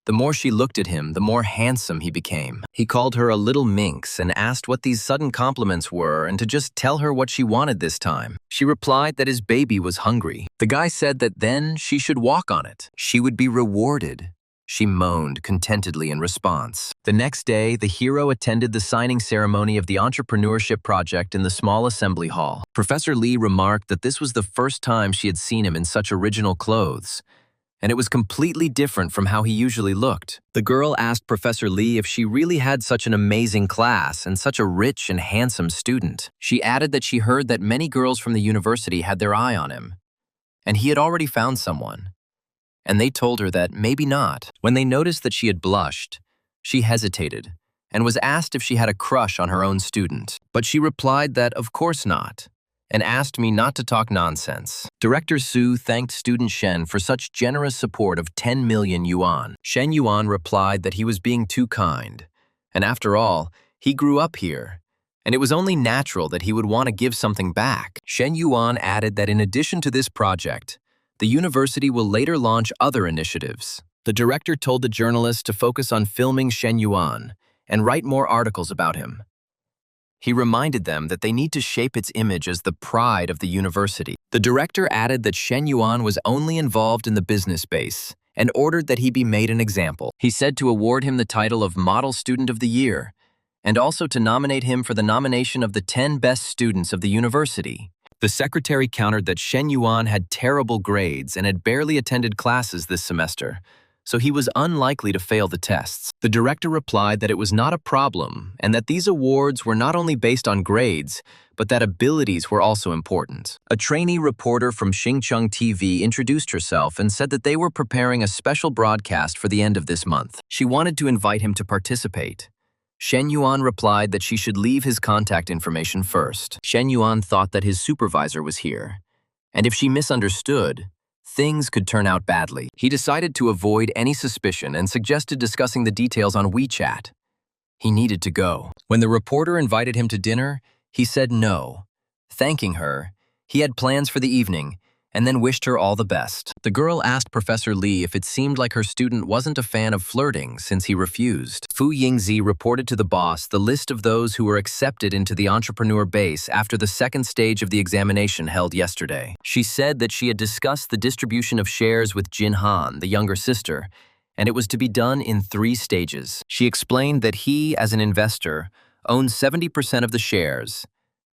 the more she looked at him, the more handsome he became. He called her a little minx and asked what these sudden compliments were and to just tell her what she wanted this time. She replied that his baby was hungry. The guy said that then she should walk on it. She would be rewarded. She moaned contentedly in response. The next day, the hero attended the signing ceremony of the entrepreneurship project in the small assembly hall. Professor Li remarked that this was the first time she had seen him in such original clothes, and it was completely different from how he usually looked. The girl asked Professor Li if she really had such an amazing class and such a rich and handsome student. She added that she heard that many girls from the university had their eye on him, and he had already found someone. And they told her that maybe not. When they noticed that she had blushed, she hesitated and was asked if she had a crush on her own student. But she replied that of course not, and asked me not to talk nonsense. Director Su thanked student Shen for such generous support of 10 million yuan. Shen Yuan replied that he was being too kind, and after all, he grew up here, and it was only natural that he would want to give something back. Shen Yuan added that in addition to this project, the university will later launch other initiatives. The director told the journalists to focus on filming Shen Yuan and write more articles about him. He reminded them that they need to shape its image as the pride of the university. The director added that Shen Yuan was only involved in the business space and ordered that he be made an example. He said to award him the title of Model Student of the Year and also to nominate him for the nomination of the 10 best students of the university. The secretary countered that Shen Yuan had terrible grades and had barely attended classes this semester, so he was unlikely to fail the tests. The director replied that it was not a problem and that these awards were not only based on grades, but that abilities were also important. A trainee reporter from Xincheng TV introduced herself and said that they were preparing a special broadcast for the end of this month. She wanted to invite him to participate. Shen Yuan replied that she should leave his contact information first. Shen Yuan thought that his supervisor was here, and if she misunderstood, things could turn out badly. He decided to avoid any suspicion and suggested discussing the details on WeChat. He needed to go. When the reporter invited him to dinner, he said no. Thanking her, he had plans for the evening and then wished her all the best. The girl asked Professor Li if it seemed like her student wasn't a fan of flirting since he refused. Fu Yingzi reported to the boss the list of those who were accepted into the entrepreneur base after the second stage of the examination held yesterday. She said that she had discussed the distribution of shares with Jin Han, the younger sister, and it was to be done in 3 stages. She explained that he, as an investor, owned 70% of the shares,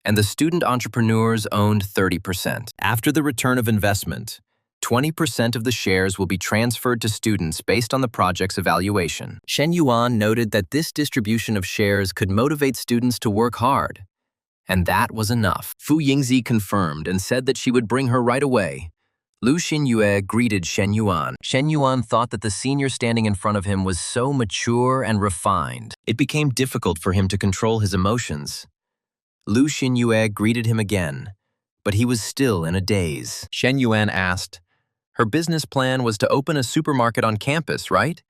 and the student entrepreneurs owned 30%. After the return of investment, 20% of the shares will be transferred to students based on the project's evaluation. Shen Yuan noted that this distribution of shares could motivate students to work hard, and that was enough. Fu Yingzi confirmed and said that she would bring her right away. Lu Xinyue greeted Shen Yuan. Shen Yuan thought that the senior standing in front of him was so mature and refined. It became difficult for him to control his emotions. Lu Xinyue greeted him again, but he was still in a daze. Shen Yuan asked, her business plan was to open a supermarket on campus, right?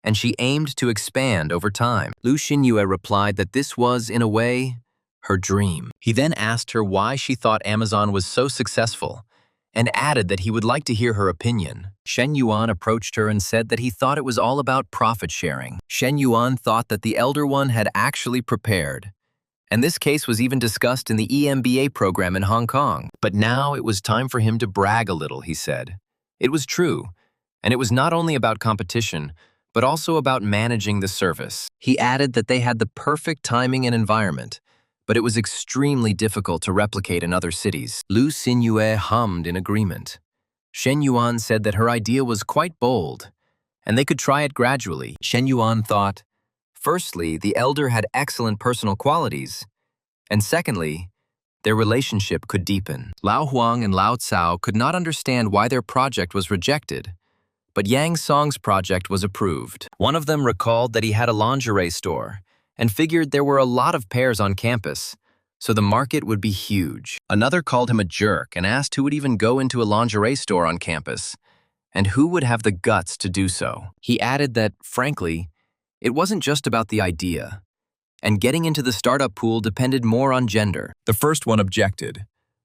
And she aimed to expand over time. Lu Xinyue replied that this was, in a way, her dream. He then asked her why she thought Amazon was so successful, and added that he would like to hear her opinion. Shen Yuan approached her and said that he thought it was all about profit sharing. Shen Yuan thought that the elder one had actually prepared, and this case was even discussed in the EMBA program in Hong Kong. But now it was time for him to brag a little, he said. It was true, and it was not only about competition, but also about managing the service. He added that they had the perfect timing and environment, but it was extremely difficult to replicate in other cities. Lu Xinyue hummed in agreement. Shen Yuan said that her idea was quite bold, and they could try it gradually. Shen Yuan thought, firstly, the elder had excellent personal qualities, and secondly, their relationship could deepen. Lao Huang and Lao Cao could not understand why their project was rejected, but Yang Song's project was approved. One of them recalled that he had a lingerie store and figured there were a lot of pairs on campus, so the market would be huge. Another called him a jerk and asked who would even go into a lingerie store on campus, and who would have the guts to do so. He added that, frankly, it wasn't just about the idea, and getting into the startup pool depended more on gender. The first one objected,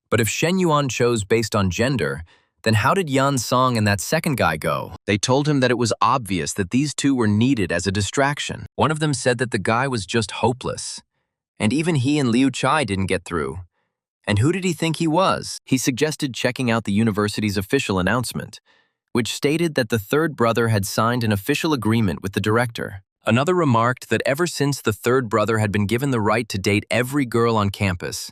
but if Shen Yuan chose based on gender, then how did Yan Song and that second guy go? They told him that it was obvious that these two were needed as a distraction. One of them said that the guy was just hopeless, and even he and Liu Chai didn't get through. And who did he think he was? He suggested checking out the university's official announcement, which stated that the third brother had signed an official agreement with the director. Another remarked that ever since the third brother had been given the right to date every girl on campus,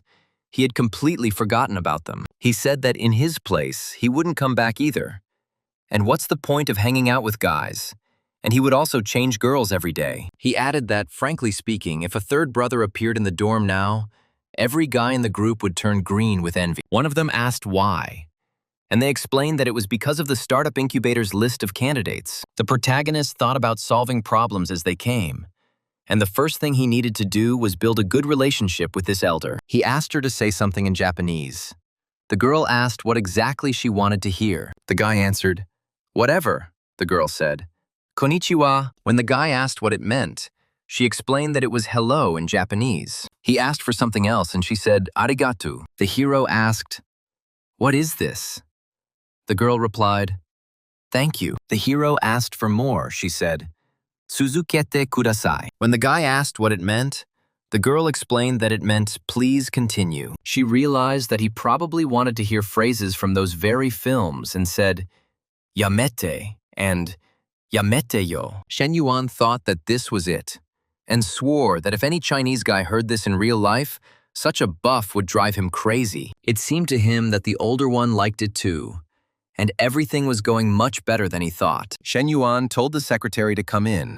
he had completely forgotten about them. He said that in his place, he wouldn't come back either. And what's the point of hanging out with guys? And he would also change girls every day. He added that, frankly speaking, if a third brother appeared in the dorm now, every guy in the group would turn green with envy. One of them asked why, and they explained that it was because of the startup incubator's list of candidates. The protagonist thought about solving problems as they came, and the first thing he needed to do was build a good relationship with this elder. He asked her to say something in Japanese. The girl asked what exactly she wanted to hear. The guy answered, "Whatever," the girl said. "Konnichiwa." When the guy asked what it meant, she explained that it was hello in Japanese. He asked for something else and she said, "Arigato." The hero asked, "What is this?" The girl replied, "Thank you." The hero asked for more, she said. "Suzukete kudasai." When the guy asked what it meant, the girl explained that it meant, "Please continue." She realized that he probably wanted to hear phrases from those very films and said, "Yamete" and "Yamete yo." Shen Yuan thought that this was it, and swore that if any Chinese guy heard this in real life, such a buff would drive him crazy. It seemed to him that the older one liked it too, and everything was going much better than he thought. Shen Yuan told the secretary to come in.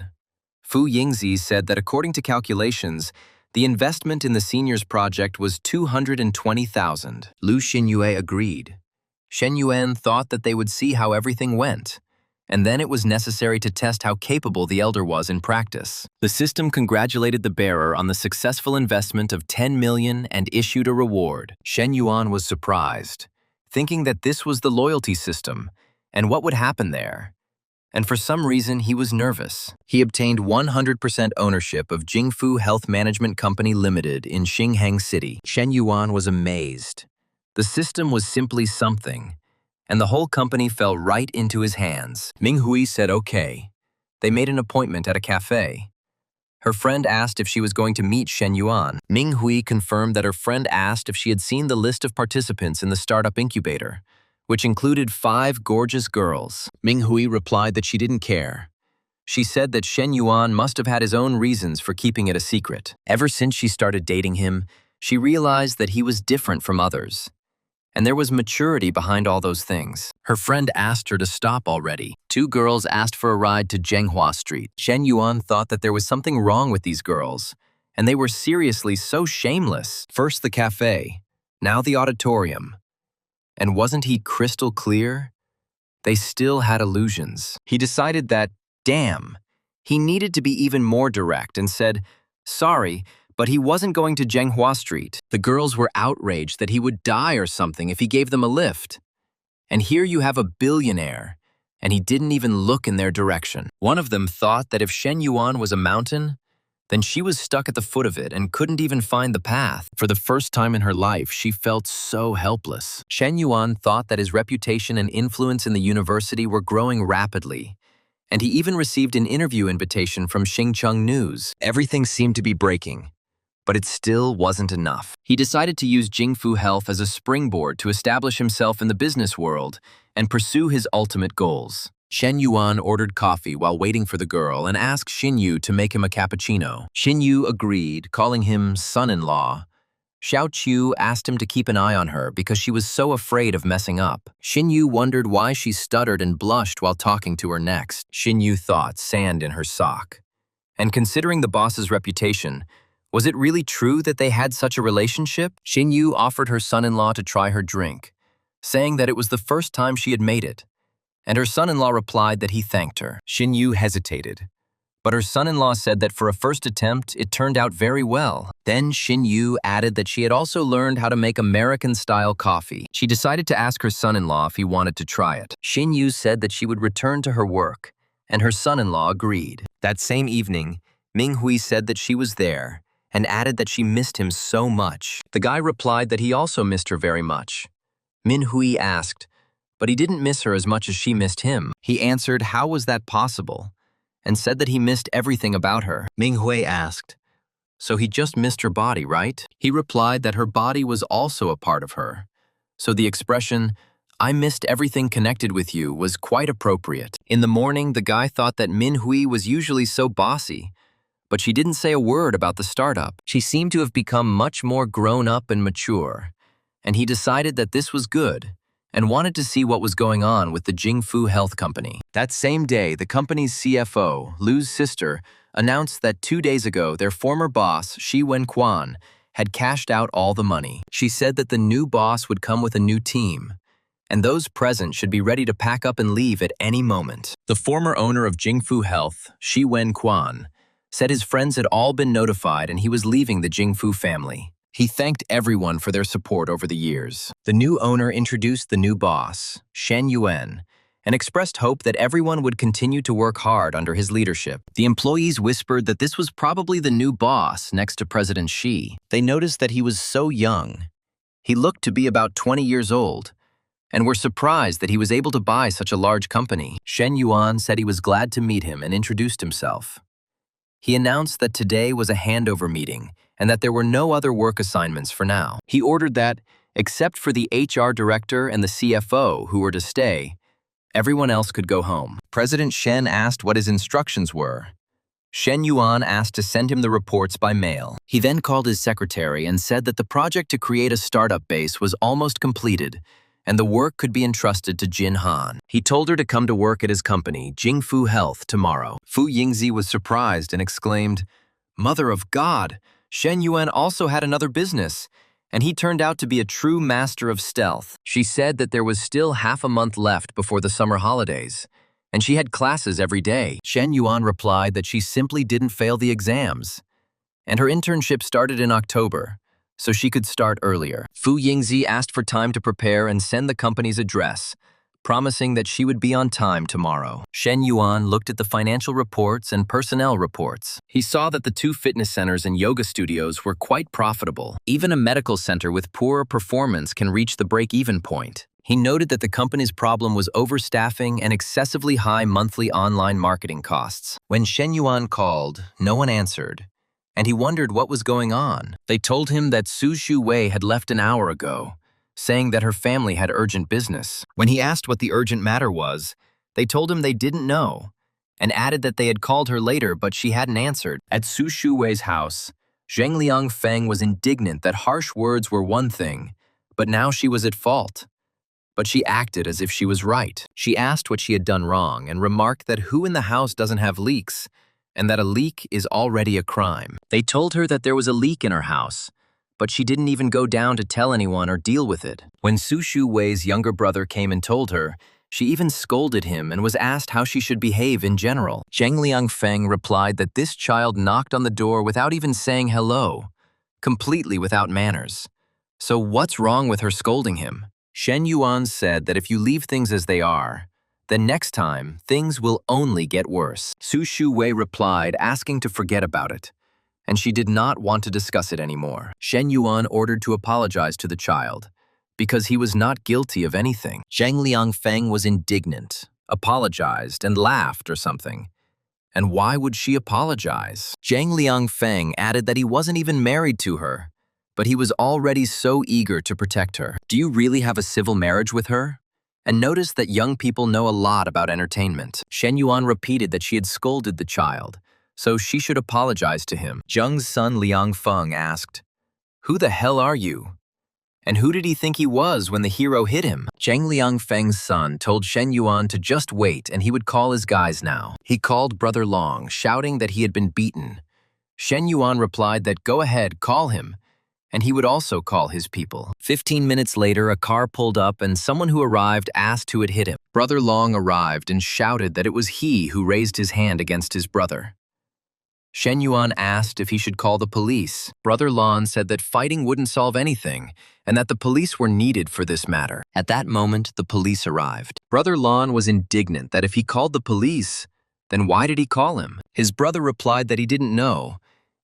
Fu Yingzi said that according to calculations, the investment in the seniors project was 220,000. Lu Xinyue agreed. Shen Yuan thought that they would see how everything went, and then it was necessary to test how capable the elder was in practice. The system congratulated the bearer on the successful investment of 10 million and issued a reward. Shen Yuan was surprised, thinking that this was the loyalty system, and what would happen there. And for some reason, he was nervous. He obtained 100% ownership of Jingfu Health Management Company Limited in Xingheng City. Shen Yuan was amazed. The system was simply something, and the whole company fell right into his hands. Ming Hui said okay. They made an appointment at a cafe. Her friend asked if she was going to meet Shen Yuan. Ming Hui confirmed that her friend asked if she had seen the list of participants in the startup incubator, which included 5 gorgeous girls. Ming Hui replied that she didn't care. She said that Shen Yuan must have had his own reasons for keeping it a secret. Ever since she started dating him, she realized that he was different from others. And there was maturity behind all those things. Her friend asked her to stop already. 2 girls asked for a ride to Zhenghua Street. Shen Yuan thought that there was something wrong with these girls, and they were seriously so shameless. First the cafe, now the auditorium. And wasn't he crystal clear? They still had illusions. He decided that, damn, he needed to be even more direct and said, sorry, but he wasn't going to Zhenghua Street. The girls were outraged that he would die or something if he gave them a lift. And here you have a billionaire, and he didn't even look in their direction. One of them thought that if Shen Yuan was a mountain, then she was stuck at the foot of it and couldn't even find the path. For the first time in her life, she felt so helpless. Shen Yuan thought that his reputation and influence in the university were growing rapidly, and he even received an interview invitation from Xingcheng News. Everything seemed to be breaking, but it still wasn't enough. He decided to use Jingfu Health as a springboard to establish himself in the business world and pursue his ultimate goals. Shen Yuan ordered coffee while waiting for the girl and asked Xin Yu to make him a cappuccino. Xin Yu agreed, calling him son-in-law. Xiao Qiu asked him to keep an eye on her because she was so afraid of messing up. Xin Yu wondered why she stuttered and blushed while talking to her next. Xin Yu thought sand in her sock. And considering the boss's reputation, was it really true that they had such a relationship? Xin Yu offered her son-in-law to try her drink, saying that it was the first time she had made it, and her son-in-law replied that he thanked her. Xin Yu hesitated, but her son-in-law said that for a first attempt, it turned out very well. Then Xin Yu added that she had also learned how to make American-style coffee. She decided to ask her son-in-law if he wanted to try it. Xin Yu said that she would return to her work, and her son-in-law agreed. That same evening, Ming Hui said that she was there, and added that she missed him so much. The guy replied that he also missed her very much. Min Hui asked, but he didn't miss her as much as she missed him. He answered, how was that possible? And said that he missed everything about her. Ming Hui asked, so he just missed her body, right? He replied that her body was also a part of her. So the expression, I missed everything connected with you, was quite appropriate. In the morning, the guy thought that Min Hui was usually so bossy, but she didn't say a word about the startup. She seemed to have become much more grown up and mature, and he decided that this was good and wanted to see what was going on with the Jingfu Health Company. That same day, the company's CFO, Lu's sister, announced that 2 days ago their former boss, Shi Wenquan, had cashed out all the money. She said that the new boss would come with a new team, and those present should be ready to pack up and leave at any moment. The former owner of Jingfu Health, Shi Wenquan, said his friends had all been notified and he was leaving the Jingfu family. He thanked everyone for their support over the years. The new owner introduced the new boss, Shen Yuan, and expressed hope that everyone would continue to work hard under his leadership. The employees whispered that this was probably the new boss next to President Xi. They noticed that he was so young. He looked to be about 20 years old, and were surprised that he was able to buy such a large company. Shen Yuan said he was glad to meet him and introduced himself. He announced that today was a handover meeting and that there were no other work assignments for now. He ordered that, except for the HR director and the CFO who were to stay, everyone else could go home. President Shen asked what his instructions were. Shen Yuan asked to send him the reports by mail. He then called his secretary and said that the project to create a startup base was almost completed, and the work could be entrusted to Jin Han. He told her to come to work at his company, Jingfu Health, tomorrow. Fu Yingzi was surprised and exclaimed, "Mother of God, Shen Yuan also had another business, and he turned out to be a true master of stealth." She said that there was still half a month left before the summer holidays, and she had classes every day. Shen Yuan replied that she simply didn't fail the exams, and her internship started in October, so she could start earlier. Fu Yingzi asked for time to prepare and send the company's address, promising that she would be on time tomorrow. Shen Yuan looked at the financial reports and personnel reports. He saw that the 2 fitness centers and yoga studios were quite profitable. Even a medical center with poorer performance can reach the break-even point. He noted that the company's problem was overstaffing and excessively high monthly online marketing costs. When Shen Yuan called, no one answered, and he wondered what was going on. They told him that Su Shu Wei had left an hour ago, saying that her family had urgent business. When he asked what the urgent matter was, they told him they didn't know, and added that they had called her later but she hadn't answered. At Su Shu Wei's house, Zheng Liangfeng was indignant that harsh words were one thing, but now she was at fault. But she acted as if she was right. She asked what she had done wrong and remarked that who in the house doesn't have leaks, and that a leak is already a crime. They told her that there was a leak in her house, but she didn't even go down to tell anyone or deal with it. When Su Shu Wei's younger brother came and told her, she even scolded him and was asked how she should behave in general. Zheng Liangfeng replied that this child knocked on the door without even saying hello, completely without manners. So what's wrong with her scolding him? Shen Yuan said that if you leave things as they are, then next time, things will only get worse. Su Shu Wei replied, asking to forget about it, and she did not want to discuss it anymore. Shen Yuan ordered to apologize to the child, because he was not guilty of anything. Zheng Liangfeng was indignant, apologized, and laughed or something. And why would she apologize? Zheng Liangfeng added that he wasn't even married to her, but he was already so eager to protect her. Do you really have a civil marriage with her? And notice that young people know a lot about entertainment. Shen Yuan repeated that she had scolded the child, so she should apologize to him. Zheng's son Liang Feng asked, "Who the hell are you? And who did he think he was when the hero hit him?" Zheng Liangfeng's son told Shen Yuan to just wait and he would call his guys now. He called Brother Long, shouting that he had been beaten. Shen Yuan replied that go ahead, call him, and he would also call his people. 15 minutes later, a car pulled up and someone who arrived asked who had hit him. Brother Long arrived and shouted that it was he who raised his hand against his brother. Shen Yuan asked if he should call the police. Brother Long said that fighting wouldn't solve anything and that the police were needed for this matter. At that moment, the police arrived. Brother Long was indignant that if he called the police, then why did he call him? His brother replied that he didn't know,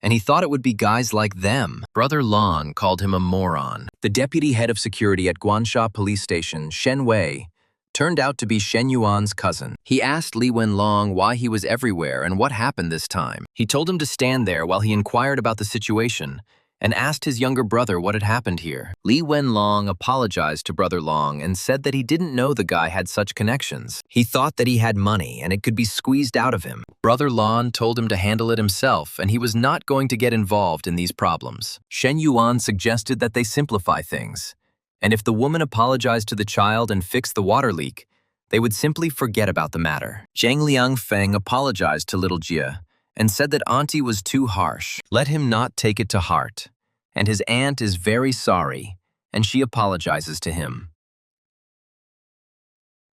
and he thought it would be guys like them. Brother Lon called him a moron. The deputy head of security at Guansha police station, Shen Wei, turned out to be Shen Yuan's cousin. He asked Li Wenlong why he was everywhere and what happened this time. He told him to stand there while he inquired about the situation and asked his younger brother what had happened here. Li Wenlong apologized to Brother Long and said that he didn't know the guy had such connections. He thought that he had money and it could be squeezed out of him. Brother Lon told him to handle it himself and he was not going to get involved in these problems. Shen Yuan suggested that they simplify things, and if the woman apologized to the child and fixed the water leak, they would simply forget about the matter. Zheng Liangfeng apologized to little Jia and said that auntie was too harsh. Let him not take it to heart, and his aunt is very sorry, and she apologizes to him.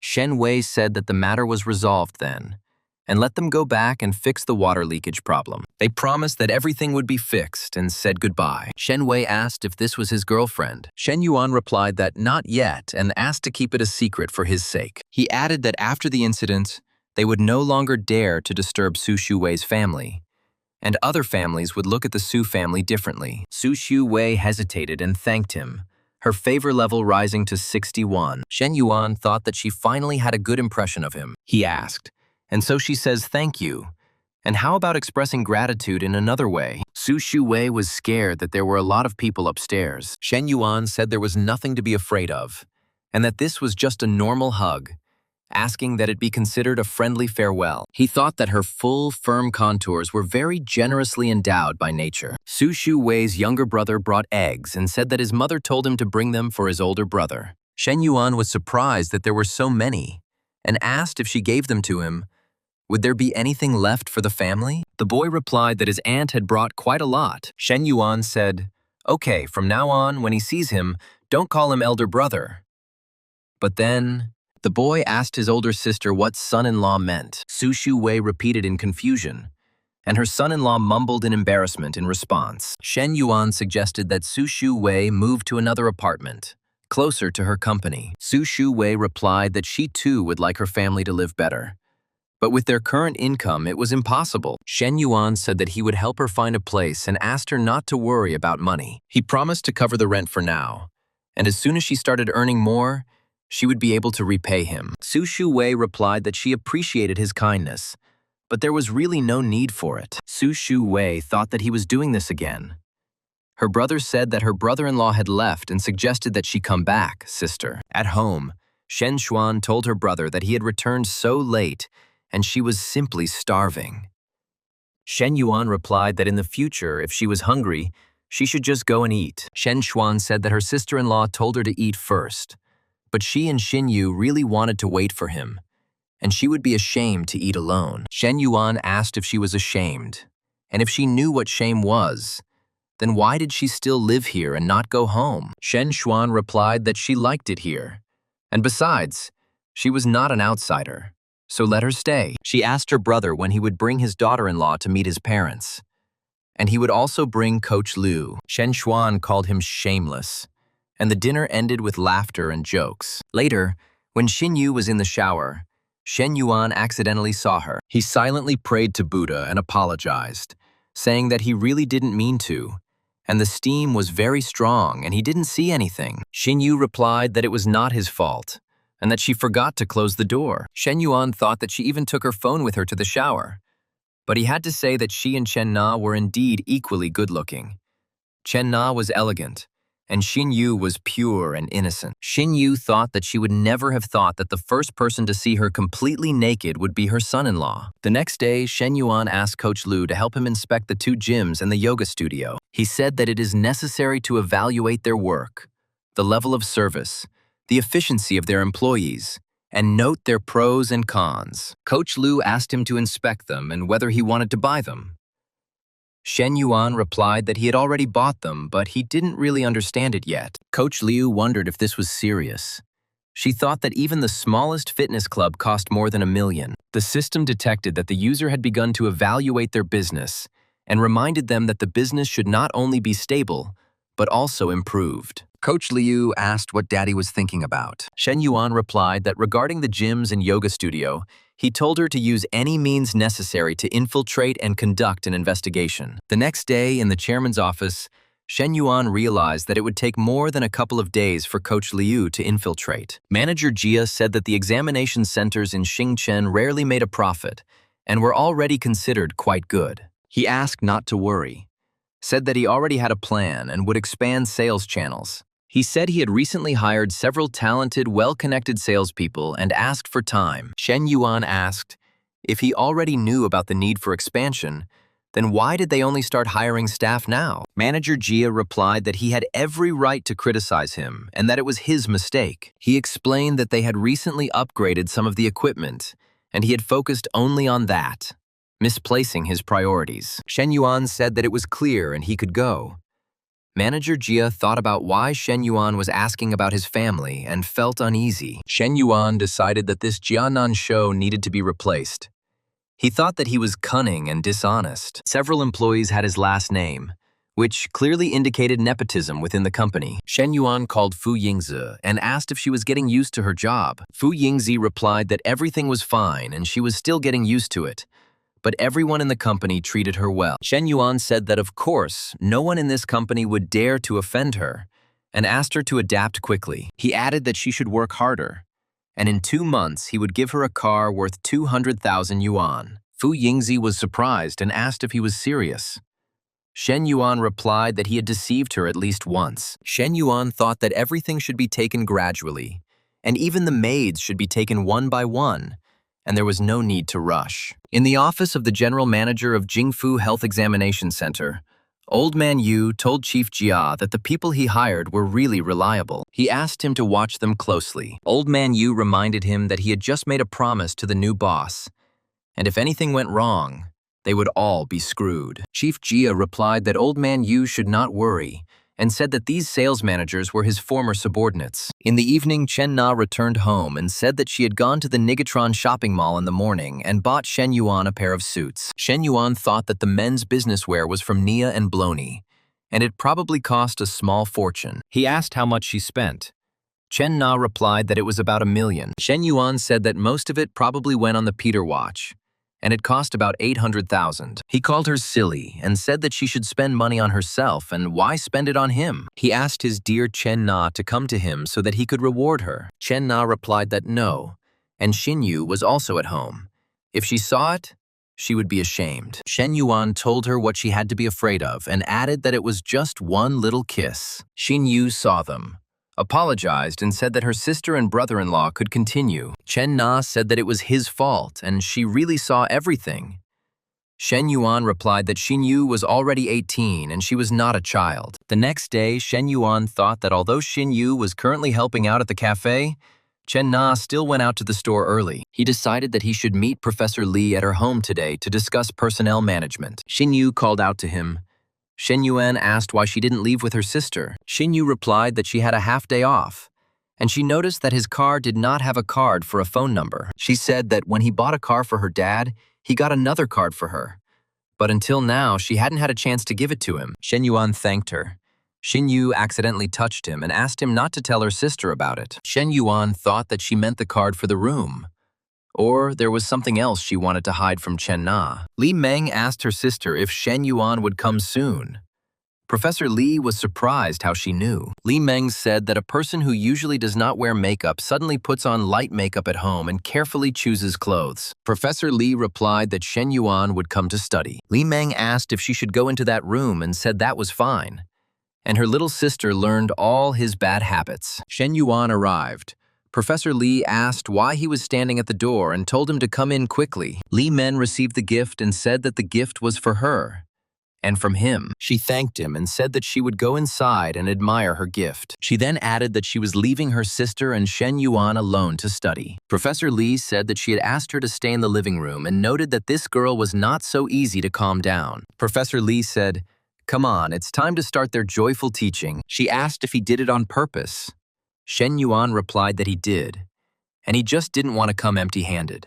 Shen Wei said that the matter was resolved then, and let them go back and fix the water leakage problem. They promised that everything would be fixed and said goodbye. Shen Wei asked if this was his girlfriend. Shen Yuan replied that not yet and asked to keep it a secret for his sake. He added that after the incident, they would no longer dare to disturb Su Shu Wei's family, and other families would look at the Su family differently. Su Shu Wei hesitated and thanked him, her favor level rising to 61. Shen Yuan thought that she finally had a good impression of him. He asked, "And so she says thank you. And how about expressing gratitude in another way?" Su Shuwei was scared that there were a lot of people upstairs. Shen Yuan said there was nothing to be afraid of, and that this was just a normal hug, asking that it be considered a friendly farewell. He thought that her full, firm contours were very generously endowed by nature. Su Shuwei's younger brother brought eggs and said that his mother told him to bring them for his older brother. Shen Yuan was surprised that there were so many, and asked if she gave them to him, would there be anything left for the family? The boy replied that his aunt had brought quite a lot. Shen Yuan said, "Okay, from now on, when he sees him, don't call him elder brother." But then, the boy asked his older sister what son-in-law meant. Su Shuwei repeated in confusion, and her son-in-law mumbled in embarrassment in response. Shen Yuan suggested that Su Shuwei move to another apartment, closer to her company. Su Shuwei replied that she too would like her family to live better. But with their current income, it was impossible. Shen Yuan said that he would help her find a place and asked her not to worry about money. He promised to cover the rent for now, and as soon as she started earning more, she would be able to repay him. Su Shuwei replied that she appreciated his kindness, but there was really no need for it. Su Shuwei thought that he was doing this again. Her brother said that her brother-in-law had left and suggested that she come back, sister. At home, Shen Xuan told her brother that he had returned so late and she was simply starving. Shen Yuan replied that in the future, if she was hungry, she should just go and eat. Shen Xuan said that her sister-in-law told her to eat first, but she and Xin Yu really wanted to wait for him, and she would be ashamed to eat alone. Shen Yuan asked if she was ashamed, and if she knew what shame was, then why did she still live here and not go home? Shen Xuan replied that she liked it here, and besides, she was not an outsider, so let her stay. She asked her brother when he would bring his daughter-in-law to meet his parents, and he would also bring Coach Liu. Shen Xuan called him shameless, and the dinner ended with laughter and jokes. Later, when Xin Yu was in the shower, Shen Yuan accidentally saw her. He silently prayed to Buddha and apologized, saying that he really didn't mean to, and the steam was very strong and he didn't see anything. Xin Yu replied that it was not his fault, and that she forgot to close the door. Shen Yuan thought that she even took her phone with her to the shower, but he had to say that she and Chen Na were indeed equally good-looking. Chen Na was elegant, and Xin Yu was pure and innocent. Xin Yu thought that she would never have thought that the first person to see her completely naked would be her son-in-law. The next day, Shen Yuan asked Coach Liu to help him inspect the 2 gyms and the yoga studio. He said that it is necessary to evaluate their work, the level of service, the efficiency of their employees, and note their pros and cons. Coach Liu asked him to inspect them and whether he wanted to buy them. Shen Yuan replied that he had already bought them, but he didn't really understand it yet. Coach Liu wondered if this was serious. She thought that even the smallest fitness club cost more than $1 million. The system detected that the user had begun to evaluate their business and reminded them that the business should not only be stable, but also improved. Coach Liu asked what Daddy was thinking about. Shen Yuan replied that regarding the gyms and yoga studio, he told her to use any means necessary to infiltrate and conduct an investigation. The next day, in the chairman's office, Shen Yuan realized that it would take more than a couple of days for Coach Liu to infiltrate. Manager Jia said that the examination centers in Xingchen rarely made a profit and were already considered quite good. He asked not to worry, said that he already had a plan and would expand sales channels. He said he had recently hired several talented, well-connected salespeople and asked for time. Shen Yuan asked if he already knew about the need for expansion, then why did they only start hiring staff now? Manager Jia replied that he had every right to criticize him and that it was his mistake. He explained that they had recently upgraded some of the equipment and he had focused only on that, misplacing his priorities. Shen Yuan said that it was clear and he could go. Manager Jia thought about why Shen Yuan was asking about his family and felt uneasy. Shen Yuan decided that this Jianan show needed to be replaced. He thought that he was cunning and dishonest. Several employees had his last name, which clearly indicated nepotism within the company. Shen Yuan called Fu Yingzi and asked if she was getting used to her job. Fu Yingzi replied that everything was fine and she was still getting used to it, but everyone in the company treated her well. Shen Yuan said that of course, no one in this company would dare to offend her, and asked her to adapt quickly. He added that she should work harder, and in 2 months he would give her a car worth 200,000 yuan. Fu Yingzi was surprised and asked if he was serious. Shen Yuan replied that he had deceived her at least once. Shen Yuan thought that everything should be taken gradually, and even the maids should be taken one by one, and there was no need to rush. In the office of the general manager of Jingfu Health Examination Center, Old Man Yu told Chief Jia that the people he hired were really reliable. He asked him to watch them closely. Old Man Yu reminded him that he had just made a promise to the new boss, and if anything went wrong, they would all be screwed. Chief Jia replied that Old Man Yu should not worry, and said that these sales managers were his former subordinates. In the evening, Chen Na returned home and said that she had gone to the Nigatron shopping mall in the morning and bought Shen Yuan a pair of suits. Shen Yuan thought that the men's business wear was from Nia and Bloney, and it probably cost a small fortune. He asked how much she spent. Chen Na replied that it was about 1 million. Shen Yuan said that most of it probably went on the Peter watch, and it cost about 800,000. He called her silly and said that she should spend money on herself and why spend it on him. He asked his dear Chen Na to come to him so that he could reward her. Chen Na replied that no, and Xin Yu was also at home. If she saw it, she would be ashamed. Shen Yuan told her what she had to be afraid of and added that it was just one little kiss. Xin Yu saw them, apologized and said that her sister and brother-in-law could continue. Chen Na said that it was his fault and she really saw everything. Shen Yuan replied that Xin Yu was already 18 and she was not a child. The next day, Shen Yuan thought that although Xin Yu was currently helping out at the cafe, Chen Na still went out to the store early. He decided that he should meet Professor Li at her home today to discuss personnel management. Xin Yu called out to him. Shen Yuan asked why she didn't leave with her sister. Xin Yu replied that she had a half-day off, and she noticed that his car did not have a card for a phone number. She said that when he bought a car for her dad, he got another card for her. But until now, she hadn't had a chance to give it to him. Shen Yuan thanked her. Xin Yu accidentally touched him and asked him not to tell her sister about it. Shen Yuan thought that she meant the card for the room, or there was something else she wanted to hide from Chen Na. Li Meng asked her sister if Shen Yuan would come soon. Professor Li was surprised how she knew. Li Meng said that a person who usually does not wear makeup suddenly puts on light makeup at home and carefully chooses clothes. Professor Li replied that Shen Yuan would come to study. Li Meng asked if she should go into that room and said that was fine. And her little sister learned all his bad habits. Shen Yuan arrived. Professor Li asked why he was standing at the door and told him to come in quickly. Li Men received the gift and said that the gift was for her and from him. She thanked him and said that she would go inside and admire her gift. She then added that she was leaving her sister and Shen Yuan alone to study. Professor Li said that she had asked her to stay in the living room and noted that this girl was not so easy to calm down. Professor Li said, "Come on, it's time to start their joyful teaching." She asked if he did it on purpose. Shen Yuan replied that he did, and he just didn't want to come empty-handed.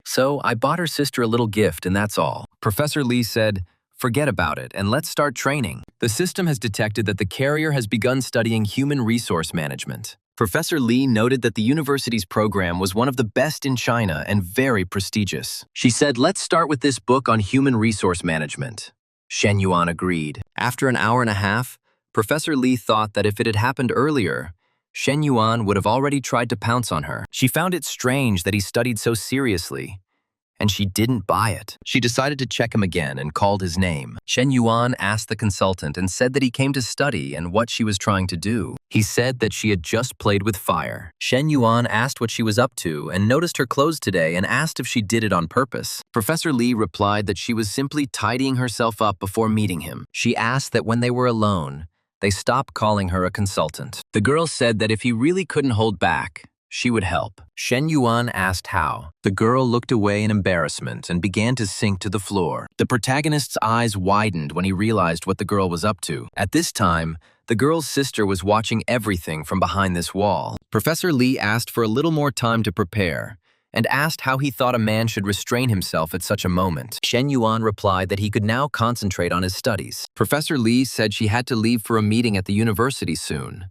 "So I bought her sister a little gift and that's all." Professor Li said, "Forget about it and let's start training." The system has detected that the carrier has begun studying human resource management. Professor Li noted that the university's program was one of the best in China and very prestigious. She said, "Let's start with this book on human resource management." Shen Yuan agreed. After an hour and a half, Professor Li thought that if it had happened earlier, Shen Yuan would have already tried to pounce on her. She found it strange that he studied so seriously, and she didn't buy it. She decided to check him again and called his name. Shen Yuan asked the consultant and said that he came to study and what she was trying to do. He said that she had just played with fire. Shen Yuan asked what she was up to and noticed her clothes today and asked if she did it on purpose. Professor Li replied that she was simply tidying herself up before meeting him. She asked that when they were alone, they stop calling her a consultant. The girl said that if he really couldn't hold back, she would help. Shen Yuan asked how. The girl looked away in embarrassment and began to sink to the floor. The protagonist's eyes widened when he realized what the girl was up to. At this time, the girl's sister was watching everything from behind this wall. Professor Li asked for a little more time to prepare and asked how he thought a man should restrain himself at such a moment. Shen Yuan replied that he could now concentrate on his studies. Professor Li said she had to leave for a meeting at the university soon,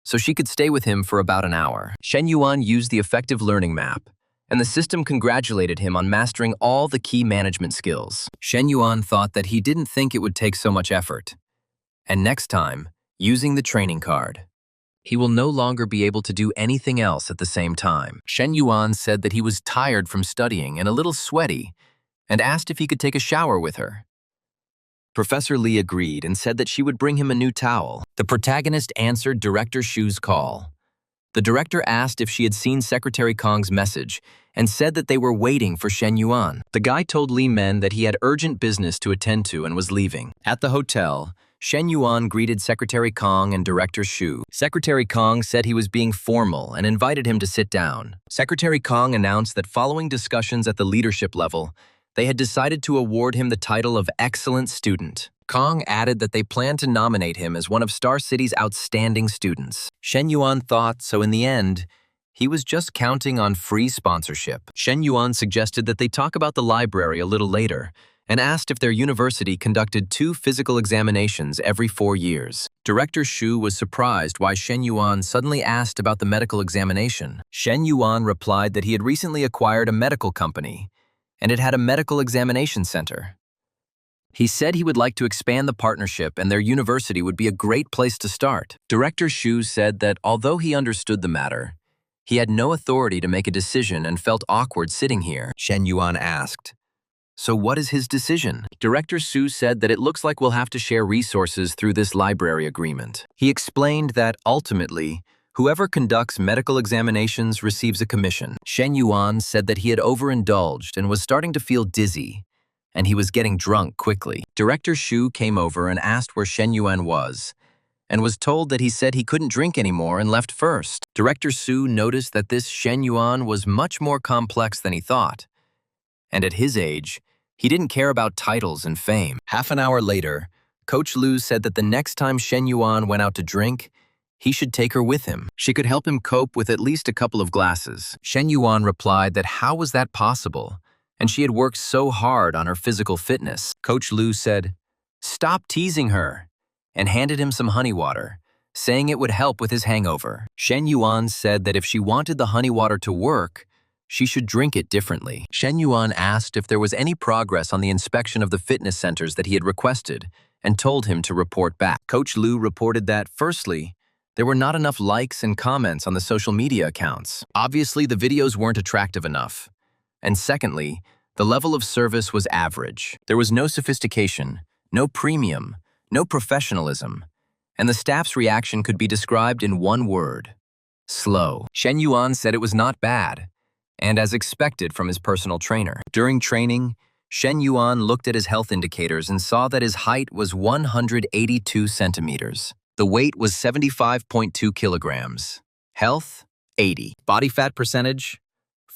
so she could stay with him for about an hour. Shen Yuan used the effective learning map, and the system congratulated him on mastering all the key management skills. Shen Yuan thought that he didn't think it would take so much effort. And next time, using the training card. He will no longer be able to do anything else at the same time. Shen Yuan said that he was tired from studying and a little sweaty, and asked if he could take a shower with her. Professor Lee agreed and said that she would bring him a new towel. The protagonist answered Director Shu's call. The director asked if she had seen Secretary Kong's message and said that they were waiting for Shen Yuan. The guy told Li Men that he had urgent business to attend to and was leaving. At the hotel, Shen Yuan greeted Secretary Kong and Director Shu. Secretary Kong said he was being formal and invited him to sit down. Secretary Kong announced that following discussions at the leadership level, they had decided to award him the title of Excellent Student. Kong added that they planned to nominate him as one of Star City's outstanding students. Shen Yuan thought so in the end, he was just counting on free sponsorship. Shen Yuan suggested that they talk about the library a little later and asked if their university conducted 2 physical examinations every 4 years. Director Shu was surprised why Shen Yuan suddenly asked about the medical examination. Shen Yuan replied that he had recently acquired a medical company and it had a medical examination center. He said he would like to expand the partnership and their university would be a great place to start. Director Shu said that although he understood the matter, he had no authority to make a decision and felt awkward sitting here. Shen Yuan asked, "So what is his decision?" Director Shu said that it looks like we'll have to share resources through this library agreement. He explained that ultimately, whoever conducts medical examinations receives a commission. Shen Yuan said that he had overindulged and was starting to feel dizzy, and he was getting drunk quickly. Director Shu came over and asked where Shen Yuan was, and was told that he said he couldn't drink anymore and left first. Director Shu noticed that this Shen Yuan was much more complex than he thought, and at his age, he didn't care about titles and fame. Half an hour later, Coach Lu said that the next time Shen Yuan went out to drink, he should take her with him. She could help him cope with at least a couple of glasses. Shen Yuan replied that how was that possible? And she had worked so hard on her physical fitness. Coach Lu said, "Stop teasing her," and handed him some honey water, saying it would help with his hangover. Shen Yuan said that if she wanted the honey water to work, she should drink it differently. Shen Yuan asked if there was any progress on the inspection of the fitness centers that he had requested and told him to report back. Coach Lu reported that, firstly, there were not enough likes and comments on the social media accounts. Obviously, the videos weren't attractive enough. And secondly, the level of service was average. There was no sophistication, no premium, no professionalism, and the staff's reaction could be described in one word: slow. Shen Yuan said it was not bad, and as expected from his personal trainer. During training, Shen Yuan looked at his health indicators and saw that his height was 182 centimeters. The weight was 75.2 kilograms. Health, 80. Body fat percentage,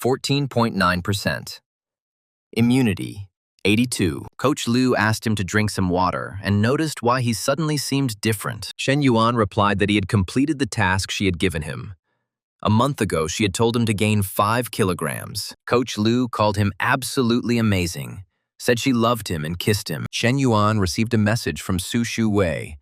14.9%. Immunity, 82. Coach Lu asked him to drink some water and noticed why he suddenly seemed different. Shen Yuan replied that he had completed the task she had given him. A month ago, she had told him to gain 5 kilograms. Coach Lu called him absolutely amazing, said she loved him and kissed him. Shen Yuan received a message from Su Shu Wei,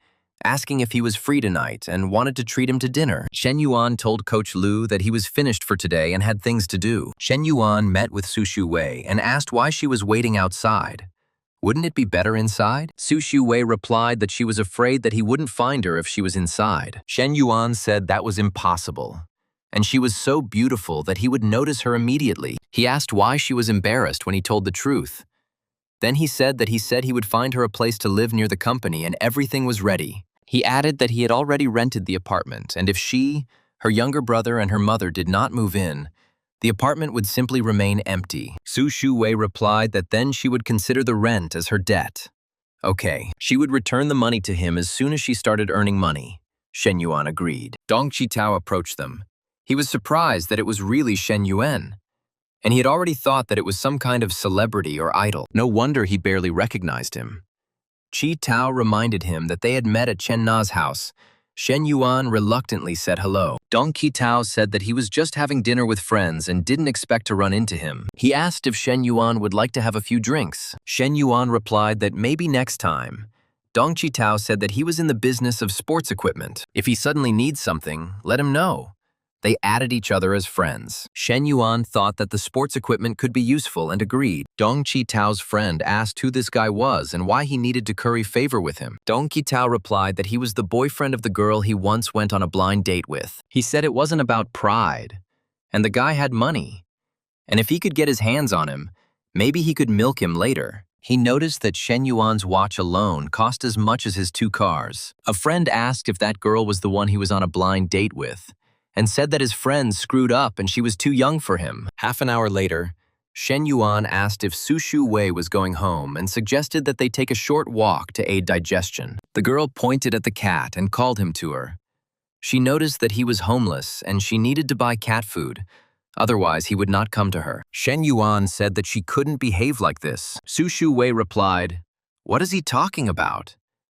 asking if he was free tonight and wanted to treat him to dinner. Shen Yuan told Coach Lu that he was finished for today and had things to do. Shen Yuan met with Su Shu Wei and asked why she was waiting outside. Wouldn't it be better inside? Su Shu Wei replied that she was afraid that he wouldn't find her if she was inside. Shen Yuan said that was impossible, and she was so beautiful that he would notice her immediately. He asked why she was embarrassed when he told the truth. Then he said that he would find her a place to live near the company and everything was ready. He added that he had already rented the apartment, and if she, her younger brother, and her mother did not move in, the apartment would simply remain empty. Su Shu Wei replied that then she would consider the rent as her debt. Okay, she would return the money to him as soon as she started earning money. Shen Yuan agreed. Dong Qitao approached them. He was surprised that it was really Shen Yuan, and he had already thought that it was some kind of celebrity or idol. No wonder he barely recognized him. Qi Tao reminded him that they had met at Chen Na's house. Shen Yuan reluctantly said hello. Dong Qitao said that he was just having dinner with friends and didn't expect to run into him. He asked if Shen Yuan would like to have a few drinks. Shen Yuan replied that maybe next time. Dong Qitao said that he was in the business of sports equipment. If he suddenly needs something, let him know. They added each other as friends. Shen Yuan thought that the sports equipment could be useful and agreed. Dong Qitao's friend asked who this guy was and why he needed to curry favor with him. Dong Qitao replied that he was the boyfriend of the girl he once went on a blind date with. He said it wasn't about pride, and the guy had money. And if he could get his hands on him, maybe he could milk him later. He noticed that Shen Yuan's watch alone cost as much as his 2 cars. A friend asked if that girl was the one he was on a blind date with, and said that his friend screwed up and she was too young for him. Half an hour later, Shen Yuan asked if Su Shu Wei was going home and suggested that they take a short walk to aid digestion. The girl pointed at the cat and called him to her. She noticed that he was homeless and she needed to buy cat food. Otherwise, he would not come to her. Shen Yuan said that she couldn't behave like this. Su Shu Wei replied, "What is he talking about?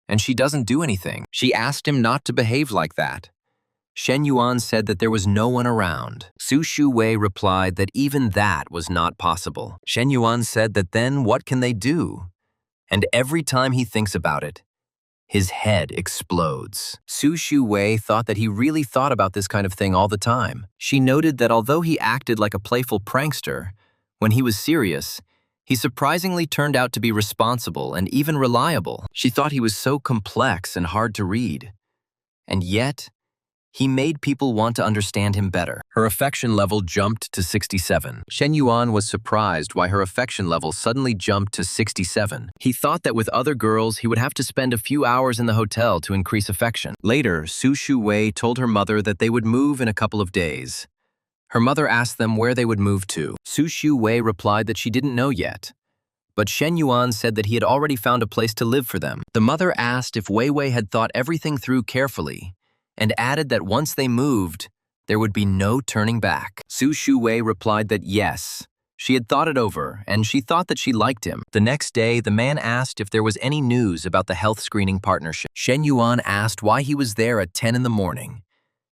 And she doesn't do anything." She asked him not to behave like that. Shen Yuan said that there was no one around. Su Shu Wei replied that even that was not possible. Shen Yuan said that then what can they do? And every time he thinks about it, his head explodes. Su Shu Wei thought that he really thought about this kind of thing all the time. She noted that although he acted like a playful prankster, when he was serious, he surprisingly turned out to be responsible and even reliable. She thought he was so complex and hard to read. And yet, he made people want to understand him better. Her affection level jumped to 67. Shen Yuan was surprised why her affection level suddenly jumped to 67. He thought that with other girls, he would have to spend a few hours in the hotel to increase affection. Later, Su Shu Wei told her mother that they would move in a couple of days. Her mother asked them where they would move to. Su Shu Wei replied that she didn't know yet. But Shen Yuan said that he had already found a place to live for them. The mother asked if Wei Wei had thought everything through carefully, and added that once they moved, there would be no turning back. Su Shu Wei replied that yes, she had thought it over, and she thought that she liked him. The next day, the man asked if there was any news about the health screening partnership. Shen Yuan asked why he was there at 10 in the morning,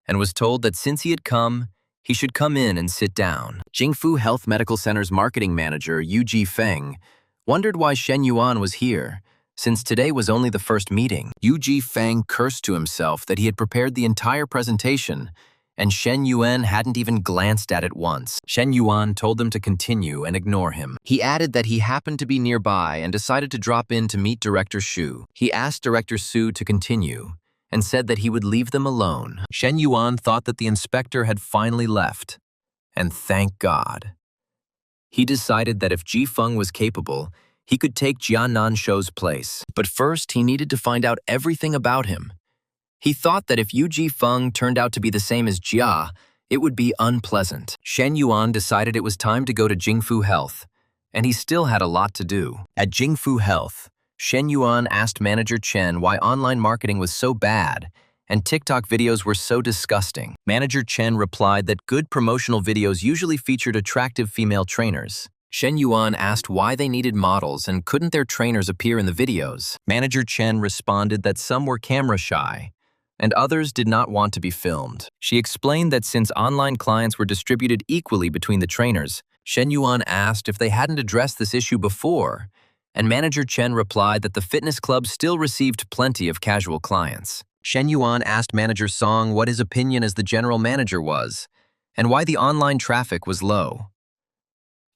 and was told that since he had come, he should come in and sit down. Jingfu Health Medical Center's marketing manager, Yu Feng, wondered why Shen Yuan was here, since today was only the first meeting. Yu Feng cursed to himself that he had prepared the entire presentation, and Shen Yuan hadn't even glanced at it once. Shen Yuan told them to continue and ignore him. He added that he happened to be nearby and decided to drop in to meet Director Shu. He asked Director Su to continue, and said that he would leave them alone. Shen Yuan thought that the inspector had finally left, and thank God. He decided that if Ji Feng was capable, he could take Jian Nanshuo's place. But first, he needed to find out everything about him. He thought that if Yu Feng turned out to be the same as Jia, it would be unpleasant. Shen Yuan decided it was time to go to Jingfu Health, and he still had a lot to do. At Jingfu Health, Shen Yuan asked Manager Chen why online marketing was so bad and TikTok videos were so disgusting. Manager Chen replied that good promotional videos usually featured attractive female trainers. Shen Yuan asked why they needed models and couldn't their trainers appear in the videos. Manager Chen responded that some were camera shy and others did not want to be filmed. She explained that since online clients were distributed equally between the trainers, Shen Yuan asked if they hadn't addressed this issue before, and Manager Chen replied that the fitness club still received plenty of casual clients. Shen Yuan asked Manager Song what his opinion as the general manager was, and why the online traffic was low.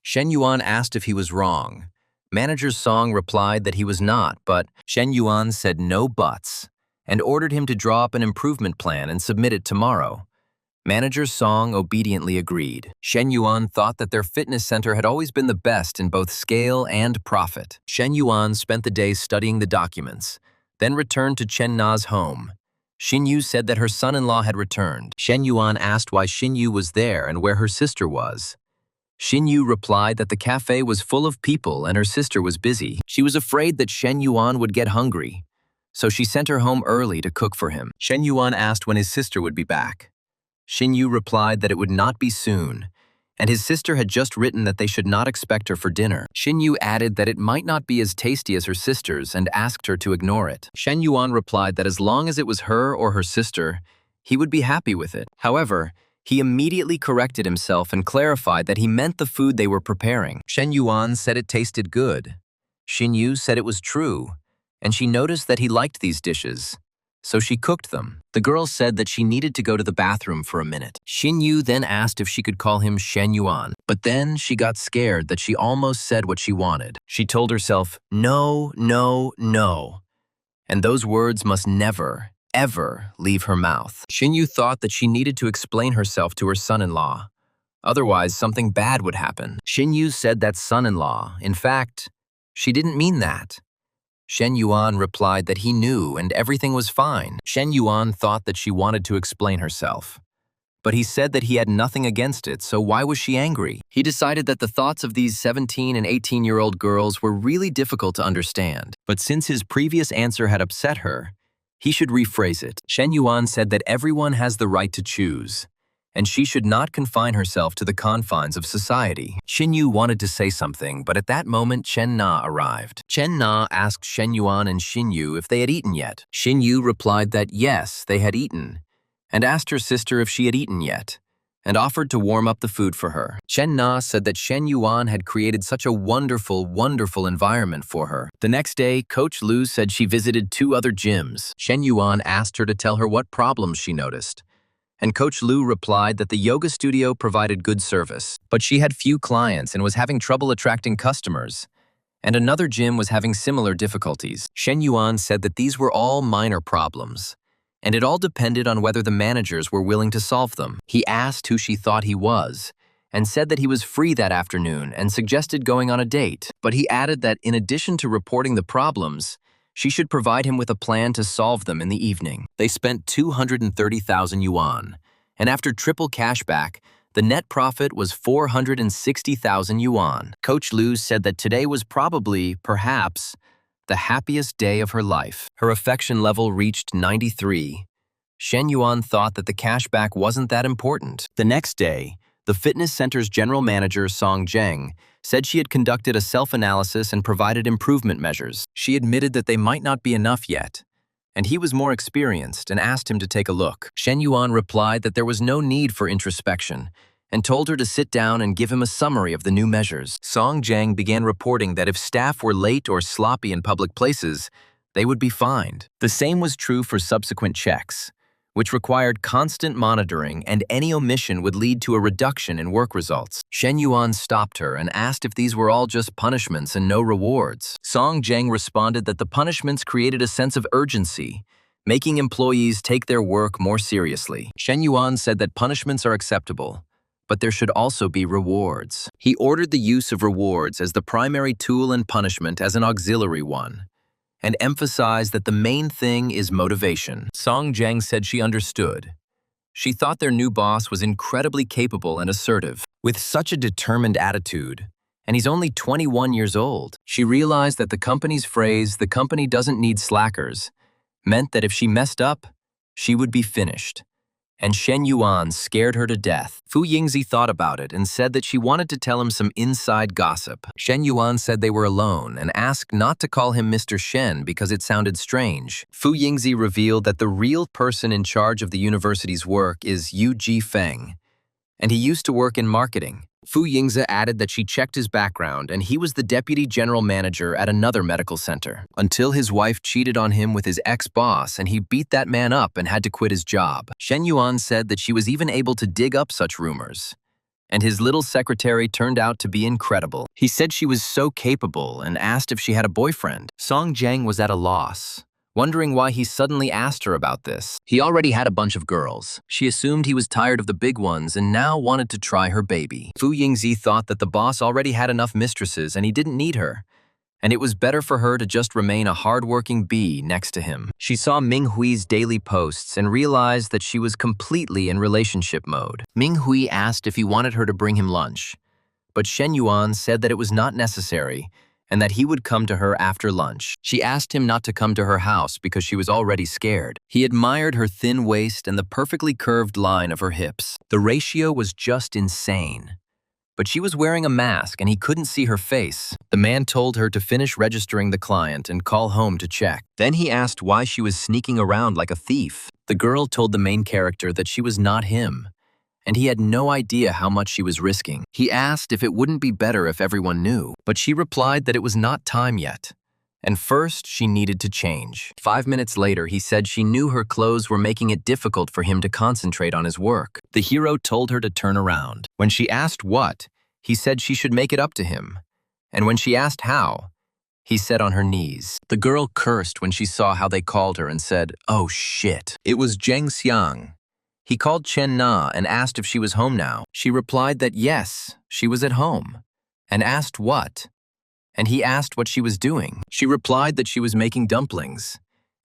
Shen Yuan asked if he was wrong. Manager Song replied that he was not, but Shen Yuan said no buts, and ordered him to draw up an improvement plan and submit it tomorrow. Manager Song obediently agreed. Shen Yuan thought that their fitness center had always been the best in both scale and profit. Shen Yuan spent the day studying the documents, then returned to Chen Na's home. Xin Yu said that her son-in-law had returned. Shen Yuan asked why Xin Yu was there and where her sister was. Xin Yu replied that the cafe was full of people and her sister was busy. She was afraid that Shen Yuan would get hungry, so she sent her home early to cook for him. Shen Yuan asked when his sister would be back. Xin Yu replied that it would not be soon, and his sister had just written that they should not expect her for dinner. Xin Yu added that it might not be as tasty as her sister's and asked her to ignore it. Shen Yuan replied that as long as it was her or her sister, he would be happy with it. However, he immediately corrected himself and clarified that he meant the food they were preparing. Shen Yuan said it tasted good. Xin Yu said it was true, and she noticed that he liked these dishes. so she cooked them. The girl said that she needed to go to the bathroom for a minute. Xinyu then asked if she could call him Shen Yuan, but then she got scared that she almost said what she wanted. She told herself, no, no, no, and those words must never, ever leave her mouth. Xinyu thought that she needed to explain herself to her son-in-law. Otherwise, something bad would happen. Xinyu said that son-in-law. In fact, she didn't mean that. Shen Yuan replied that he knew and everything was fine. Shen Yuan thought that she wanted to explain herself. But he said that he had nothing against it, so why was she angry? He decided that the thoughts of these 17 and 18-year-old girls were really difficult to understand. But since his previous answer had upset her, he should rephrase it. Shen Yuan said that everyone has the right to choose, and she should not confine herself to the confines of society. Xinyu wanted to say something, but at that moment Chen Na arrived. Chen Na asked Shen Yuan and Xinyu if they had eaten yet. Xinyu replied that yes, they had eaten, and asked her sister if she had eaten yet, and offered to warm up the food for her. Chen Na said that Shen Yuan had created such a wonderful, wonderful environment for her. The next day, Coach Lu said she visited 2 other gyms. Shen Yuan asked her to tell her what problems she noticed, and Coach Lu replied that the yoga studio provided good service, but she had few clients and was having trouble attracting customers, and another gym was having similar difficulties. Shen Yuan said that these were all minor problems, and it all depended on whether the managers were willing to solve them. He asked who she thought he was, and said that he was free that afternoon and suggested going on a date, but he added that in addition to reporting the problems, she should provide him with a plan to solve them in the evening. They spent 230,000 yuan, and after triple cashback, the net profit was 460,000 yuan. Coach Lu said that today was probably, perhaps, the happiest day of her life. Her affection level reached 93. Shen Yuan thought that the cashback wasn't that important. The next day, the fitness center's general manager, Song Zheng, said she had conducted a self-analysis and provided improvement measures. She admitted that they might not be enough yet, and he was more experienced and asked him to take a look. Shen Yuan replied that there was no need for introspection and told her to sit down and give him a summary of the new measures. Song Zheng began reporting that if staff were late or sloppy in public places, they would be fined. The same was true for subsequent checks, which required constant monitoring, and any omission would lead to a reduction in work results. Shen Yuan stopped her and asked if these were all just punishments and no rewards. Song Zheng responded that the punishments created a sense of urgency, making employees take their work more seriously. Shen Yuan said that punishments are acceptable, but there should also be rewards. He ordered the use of rewards as the primary tool and punishment as an auxiliary one, and emphasized that the main thing is motivation. Song Zheng said she understood. She thought their new boss was incredibly capable and assertive, with such a determined attitude, and he's only 21 years old. She realized that the company's phrase, "the company doesn't need slackers," meant that if she messed up, she would be finished. And Shen Yuan scared her to death. Fu Yingzi thought about it and said that she wanted to tell him some inside gossip. Shen Yuan said they were alone and asked not to call him Mr. Shen because it sounded strange. Fu Yingzi revealed that the real person in charge of the university's work is Yu Ji Feng, and he used to work in marketing. Fu Yingzi added that she checked his background and he was the deputy general manager at another medical center, until his wife cheated on him with his ex-boss and he beat that man up and had to quit his job. Shen Yuan said that she was even able to dig up such rumors, and his little secretary turned out to be incredible. He said she was so capable and asked if she had a boyfriend. Song Zheng was at a loss, wondering why he suddenly asked her about this. He already had a bunch of girls. She assumed he was tired of the big ones and now wanted to try her baby. Fu Yingzi thought that the boss already had enough mistresses and he didn't need her, and it was better for her to just remain a hardworking bee next to him. She saw Ming Hui's daily posts and realized that she was completely in relationship mode. Ming Hui asked if he wanted her to bring him lunch, but Shen Yuan said that it was not necessary and that he would come to her after lunch. She asked him not to come to her house because she was already scared. He admired her thin waist and the perfectly curved line of her hips. The ratio was just insane. But she was wearing a mask and he couldn't see her face. The man told her to finish registering the client and call home to check. Then he asked why she was sneaking around like a thief. The girl told the main character that she was not him, and he had no idea how much she was risking. He asked if it wouldn't be better if everyone knew, but she replied that it was not time yet. And first, she needed to change. 5 minutes later, he said she knew her clothes were making it difficult for him to concentrate on his work. The hero told her to turn around. When she asked what, he said she should make it up to him. And when she asked how, he said on her knees. The girl cursed when she saw how they called her and said, "Oh shit." It was Zheng Xiang. He called Chen Na and asked if she was home now. She replied that yes, she was at home, and asked what. And he asked what she was doing. She replied that she was making dumplings,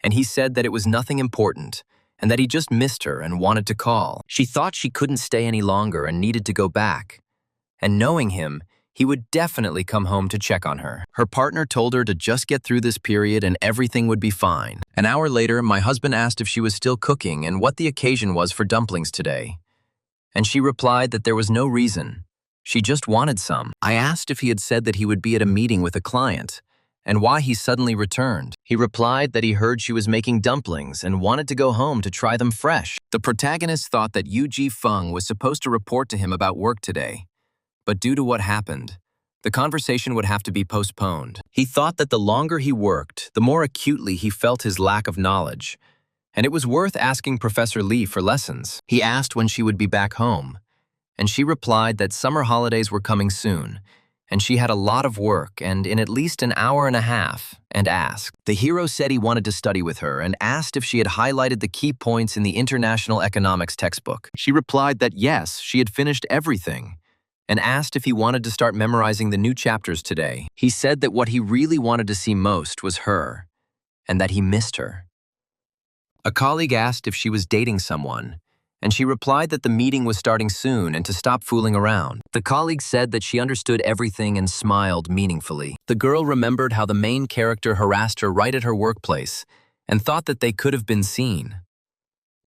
and he said that it was nothing important and that he just missed her and wanted to call. She thought she couldn't stay any longer and needed to go back. And knowing him, he would definitely come home to check on her. Her partner told her to just get through this period and everything would be fine. An hour later, my husband asked if she was still cooking and what the occasion was for dumplings today. And she replied that there was no reason. She just wanted some. I asked if he had said that he would be at a meeting with a client and why he suddenly returned. He replied that he heard she was making dumplings and wanted to go home to try them fresh. The protagonist thought that Yu Ji Feng was supposed to report to him about work today. But due to what happened, the conversation would have to be postponed. He thought that the longer he worked, the more acutely he felt his lack of knowledge, and it was worth asking Professor Lee for lessons. He asked when she would be back home, and she replied that summer holidays were coming soon, and she had a lot of work and in at least an hour and a half, and asked. The hero said he wanted to study with her and asked if she had highlighted the key points in the International Economics textbook. She replied that yes, she had finished everything, and asked if he wanted to start memorizing the new chapters today. He said that what he really wanted to see most was her, and that he missed her. A colleague asked if she was dating someone, and she replied that the meeting was starting soon and to stop fooling around. The colleague said that she understood everything and smiled meaningfully. The girl remembered how the main character harassed her right at her workplace and thought that they could have been seen.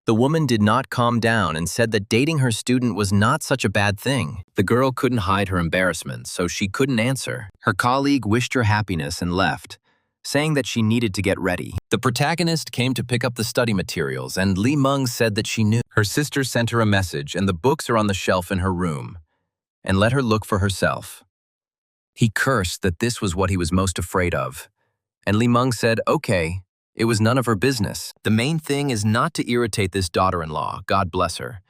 The woman did not calm down and said that dating her student was not such a bad thing. The girl couldn't hide her embarrassment, so she couldn't answer. Her colleague wished her happiness and left, saying that she needed to get ready. The protagonist came to pick up the study materials, and Li Meng said that she knew. Her sister sent her a message, and the books are on the shelf in her room, and let her look for herself. He cursed that this was what he was most afraid of, and Li Meng said, "Okay." It was none of her business. The main thing is not to irritate this daughter-in-law, God bless her.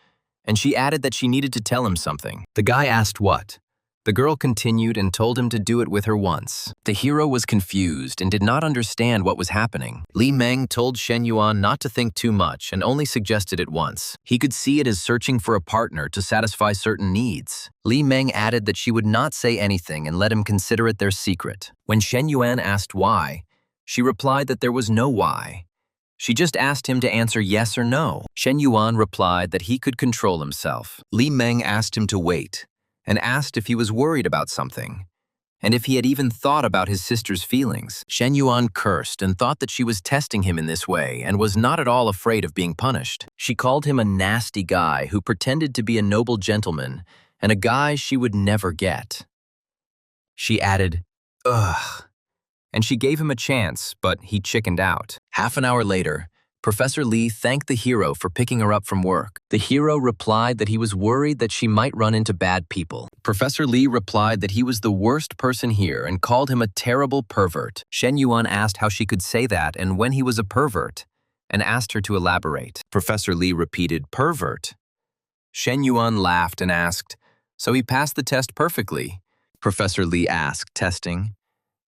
And she added that she needed to tell him something. The guy asked what. The girl continued and told him to do it with her once. The hero was confused and did not understand what was happening. Li Meng told Shen Yuan not to think too much and only suggested it once. He could see it as searching for a partner to satisfy certain needs. Li Meng added that she would not say anything and let him consider it their secret. When Shen Yuan asked why, she replied that there was no why. She just asked him to answer yes or no. Shen Yuan replied that he could control himself. Li Meng asked him to wait and asked if he was worried about something and if he had even thought about his sister's feelings. Shen Yuan cursed and thought that she was testing him in this way and was not at all afraid of being punished. She called him a nasty guy who pretended to be a noble gentleman and a guy she would never get. She added, "Ugh." And she gave him a chance, but he chickened out. Half an hour later, Professor Lee thanked the hero for picking her up from work. The hero replied that he was worried that she might run into bad people. Professor Lee replied that he was the worst person here and called him a terrible pervert. Shen Yuan asked how she could say that and when he was a pervert, and asked her to elaborate. Professor Lee repeated, "Pervert." Shen Yuan laughed and asked, "So he passed the test perfectly?" Professor Lee asked, "Testing?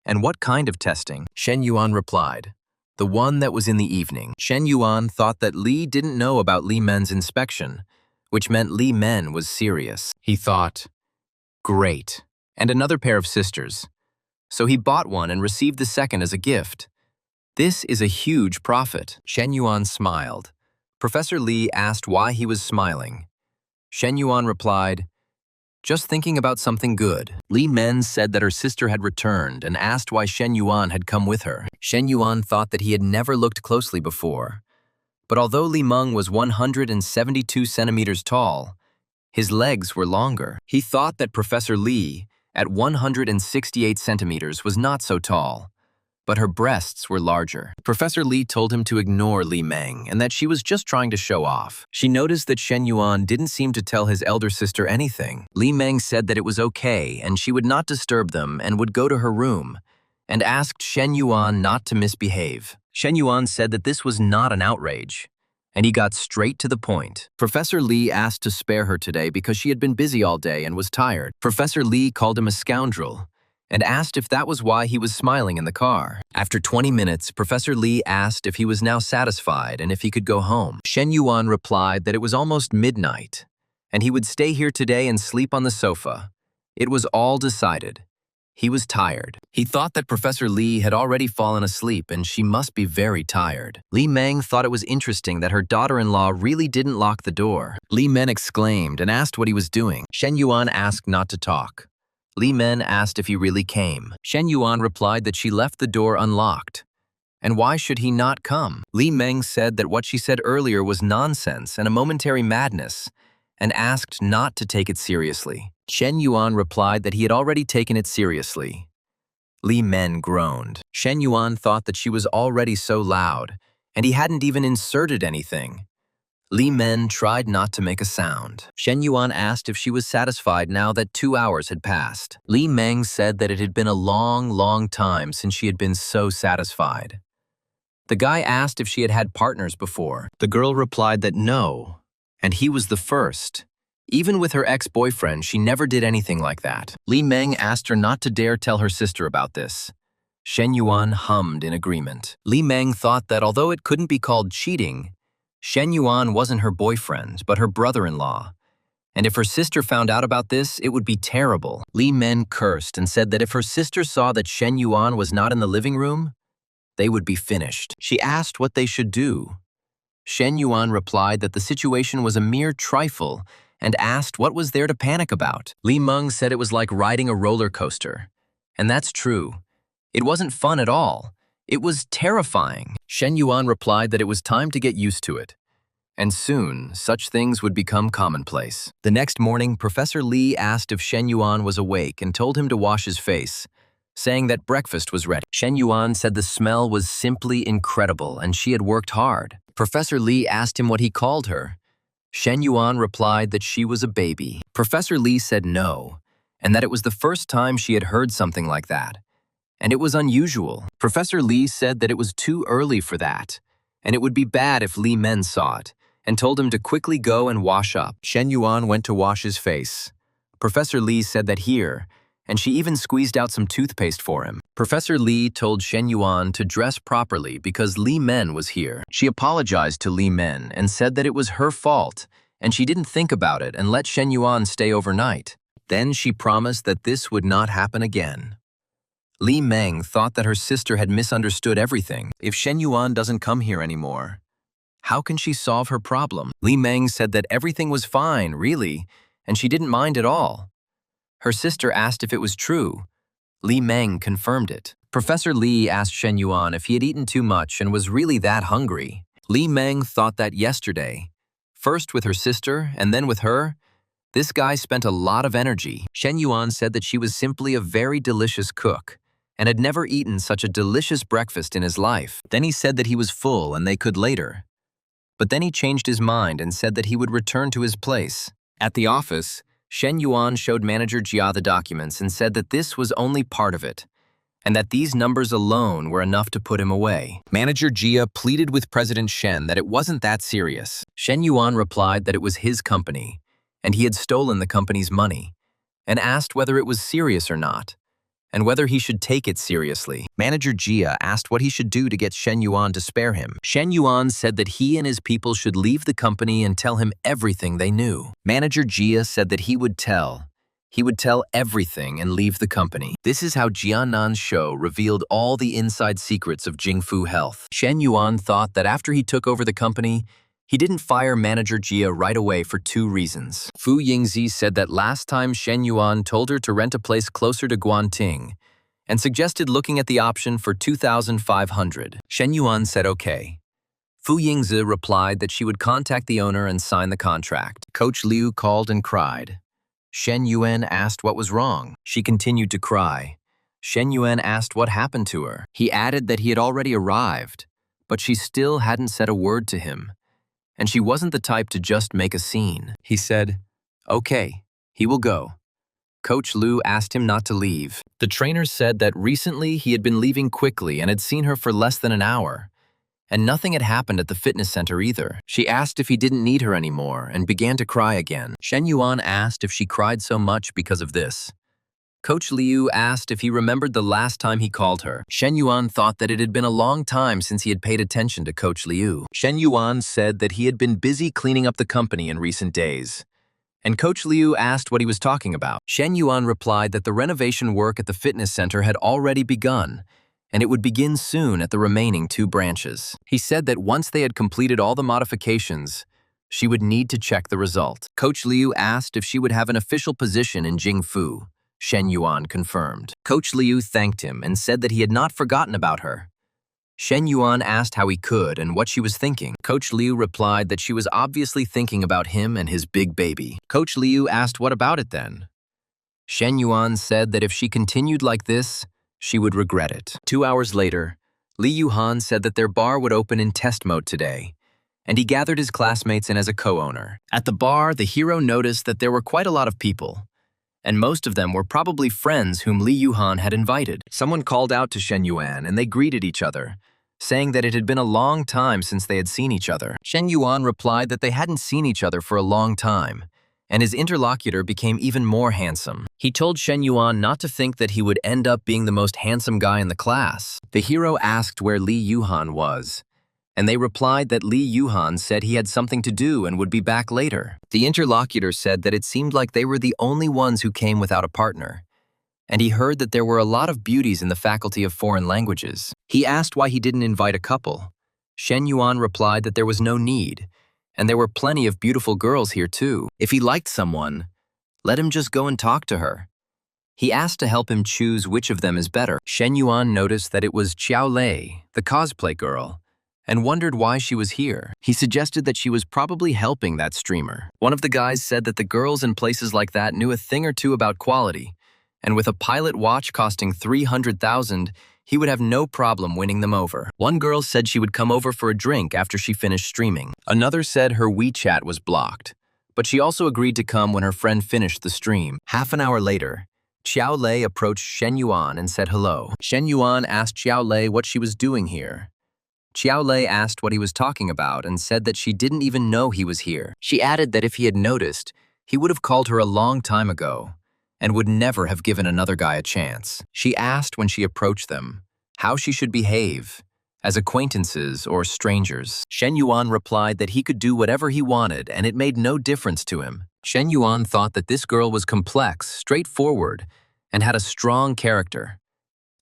And what kind of testing?" Shen Yuan replied, "The one that was in the evening." Shen Yuan thought that Li didn't know about Li Men's inspection, which meant Li Men was serious. He thought, great, and another pair of sisters. So he bought one and received the second as a gift. This is a huge profit. Shen Yuan smiled. Professor Li asked why he was smiling. Shen Yuan replied, "Just thinking about something good." Li Men said that her sister had returned and asked why Shen Yuan had come with her. Shen Yuan thought that he had never looked closely before. But although Li Meng was 172 centimeters tall, his legs were longer. He thought that Professor Li, at 168 centimeters, was not so tall, but her breasts were larger. Professor Li told him to ignore Li Meng and that she was just trying to show off. She noticed that Shen Yuan didn't seem to tell his elder sister anything. Li Meng said that it was okay and she would not disturb them and would go to her room, and asked Shen Yuan not to misbehave. Shen Yuan said that this was not an outrage, and he got straight to the point. Professor Li asked to spare her today because she had been busy all day and was tired. Professor Li called him a scoundrel and asked if that was why he was smiling in the car. After 20 minutes, Professor Li asked if he was now satisfied and if he could go home. Shen Yuan replied that it was almost midnight, and he would stay here today and sleep on the sofa. It was all decided. He was tired. He thought that Professor Li had already fallen asleep and she must be very tired. Li Meng thought it was interesting that her daughter-in-law really didn't lock the door. Li Men exclaimed and asked what he was doing. Shen Yuan asked not to talk. Li Men asked if he really came. Shen Yuan replied that she left the door unlocked. And why should he not come? Li Meng said that what she said earlier was nonsense and a momentary madness, and asked not to take it seriously. Shen Yuan replied that he had already taken it seriously. Li Men groaned. Shen Yuan thought that she was already so loud, and he hadn't even inserted anything. Li Men tried not to make a sound. Shen Yuan asked if she was satisfied now that 2 hours had passed. Li Meng said that it had been a long, long time since she had been so satisfied. The guy asked if she had had partners before. The girl replied that no, and he was the first. Even with her ex-boyfriend, she never did anything like that. Li Meng asked her not to dare tell her sister about this. Shen Yuan hummed in agreement. Li Meng thought that although it couldn't be called cheating, Shen Yuan wasn't her boyfriend, but her brother-in-law. And if her sister found out about this, it would be terrible. Li Men cursed and said that if her sister saw that Shen Yuan was not in the living room, they would be finished. She asked what they should do. Shen Yuan replied that the situation was a mere trifle and asked what was there to panic about. Li Meng said it was like riding a roller coaster. And that's true. It wasn't fun at all. It was terrifying. Shen Yuan replied that it was time to get used to it. And soon, such things would become commonplace. The next morning, Professor Li asked if Shen Yuan was awake and told him to wash his face, saying that breakfast was ready. Shen Yuan said the smell was simply incredible and she had worked hard. Professor Li asked him what he called her. Shen Yuan replied that she was a baby. Professor Li said no, and that it was the first time she had heard something like that. And it was unusual. Professor Li said that it was too early for that, and it would be bad if Li Men saw it, and told him to quickly go and wash up. Shen Yuan went to wash his face. Professor Li said that here, and she even squeezed out some toothpaste for him. Professor Li told Shen Yuan to dress properly because Li Men was here. She apologized to Li Men and said that it was her fault, and she didn't think about it and let Shen Yuan stay overnight. Then she promised that this would not happen again. Li Meng thought that her sister had misunderstood everything. If Shen Yuan doesn't come here anymore, how can she solve her problem? Li Meng said that everything was fine, really, and she didn't mind at all. Her sister asked if it was true. Li Meng confirmed it. Professor Li asked Shen Yuan if he had eaten too much and was really that hungry. Li Meng thought that yesterday, first with her sister and then with her, this guy spent a lot of energy. Shen Yuan said that she was simply a very delicious cook and had never eaten such a delicious breakfast in his life. Then he said that he was full and they could later. But then he changed his mind and said that he would return to his place. At the office, Shen Yuan showed Manager Jia the documents and said that this was only part of it, and that these numbers alone were enough to put him away. Manager Jia pleaded with President Shen that it wasn't that serious. Shen Yuan replied that it was his company, and he had stolen the company's money, and asked whether it was serious or not, and whether he should take it seriously. Manager Jia asked what he should do to get Shen Yuan to spare him. Shen Yuan said that he and his people should leave the company and tell him everything they knew. Manager Jia said that he would tell everything and leave the company. This is how Jiannan's show revealed all the inside secrets of Jingfu Health. Shen Yuan thought that after he took over the company, he didn't fire Manager Jia right away for 2 reasons. Fu Yingzi said that last time Shen Yuan told her to rent a place closer to Guanting and suggested looking at the option for 2,500. Shen Yuan said okay. Fu Yingzi replied that she would contact the owner and sign the contract. Coach Liu called and cried. Shen Yuan asked what was wrong. She continued to cry. Shen Yuan asked what happened to her. He added that he had already arrived, but she still hadn't said a word to him. And she wasn't the type to just make a scene. He said, okay, he will go. Coach Liu asked him not to leave. The trainer said that recently he had been leaving quickly and had seen her for less than an hour. And nothing had happened at the fitness center either. She asked if he didn't need her anymore and began to cry again. Shen Yuan asked if she cried so much because of this. Coach Liu asked if he remembered the last time he called her. Shen Yuan thought that it had been a long time since he had paid attention to Coach Liu. Shen Yuan said that he had been busy cleaning up the company in recent days. And Coach Liu asked what he was talking about. Shen Yuan replied that the renovation work at the fitness center had already begun, and it would begin soon at the remaining 2 branches. He said that once they had completed all the modifications, she would need to check the result. Coach Liu asked if she would have an official position in Jingfu. Shen Yuan confirmed. Coach Liu thanked him and said that he had not forgotten about her. Shen Yuan asked how he could and what she was thinking. Coach Liu replied that she was obviously thinking about him and his big baby. Coach Liu asked what about it then? Shen Yuan said that if she continued like this, she would regret it. 2 hours later, Li Yuhan said that their bar would open in test mode today, and he gathered his classmates in as a co-owner. At the bar, the hero noticed that there were quite a lot of people, and most of them were probably friends whom Li Yuhan had invited. Someone called out to Shen Yuan and they greeted each other, saying that it had been a long time since they had seen each other. Shen Yuan replied that they hadn't seen each other for a long time, and his interlocutor became even more handsome. He told Shen Yuan not to think that he would end up being the most handsome guy in the class. The hero asked where Li Yuhan was, and they replied that Li Yuhan said he had something to do and would be back later. The interlocutor said that it seemed like they were the only ones who came without a partner, and he heard that there were a lot of beauties in the Faculty of Foreign Languages. He asked why he didn't invite a couple. Shen Yuan replied that there was no need, and there were plenty of beautiful girls here too. If he liked someone, let him just go and talk to her. He asked to help him choose which of them is better. Shen Yuan noticed that it was Xiao Lei, the cosplay girl, and wondered why she was here. He suggested that she was probably helping that streamer. One of the guys said that the girls in places like that knew a thing or two about quality, and with a pilot watch costing 300,000, he would have no problem winning them over. One girl said she would come over for a drink after she finished streaming. Another said her WeChat was blocked, but she also agreed to come when her friend finished the stream. Half an hour later, Xiao Lei approached Shen Yuan and said hello. Shen Yuan asked Xiao Lei what she was doing here. Xiao Lei asked what he was talking about and said that she didn't even know he was here. She added that if he had noticed, he would have called her a long time ago and would never have given another guy a chance. She asked when she approached them how she should behave, as acquaintances or strangers. Shen Yuan replied that he could do whatever he wanted and it made no difference to him. Shen Yuan thought that this girl was complex, straightforward, and had a strong character.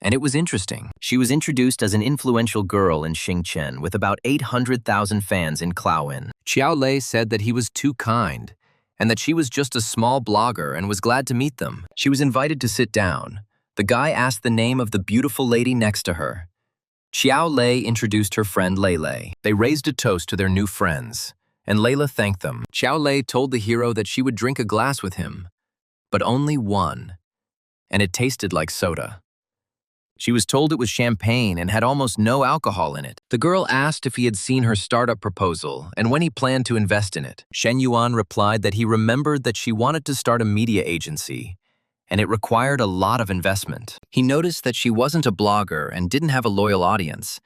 And it was interesting. She was introduced as an influential girl in Xingchen with about 800,000 fans in Klaoyin. Xiao Lei said that he was too kind and that she was just a small blogger and was glad to meet them. She was invited to sit down. The guy asked the name of the beautiful lady next to her. Xiao Lei introduced her friend Lei. They raised a toast to their new friends, and Layla thanked them. Xiao Lei told the hero that she would drink a glass with him, but only one, and it tasted like soda. She was told it was champagne and had almost no alcohol in it. The girl asked if he had seen her startup proposal and when he planned to invest in it. Shen Yuan replied that he remembered that she wanted to start a media agency, and it required a lot of investment. He noticed that she wasn't a blogger and didn't have a loyal audience,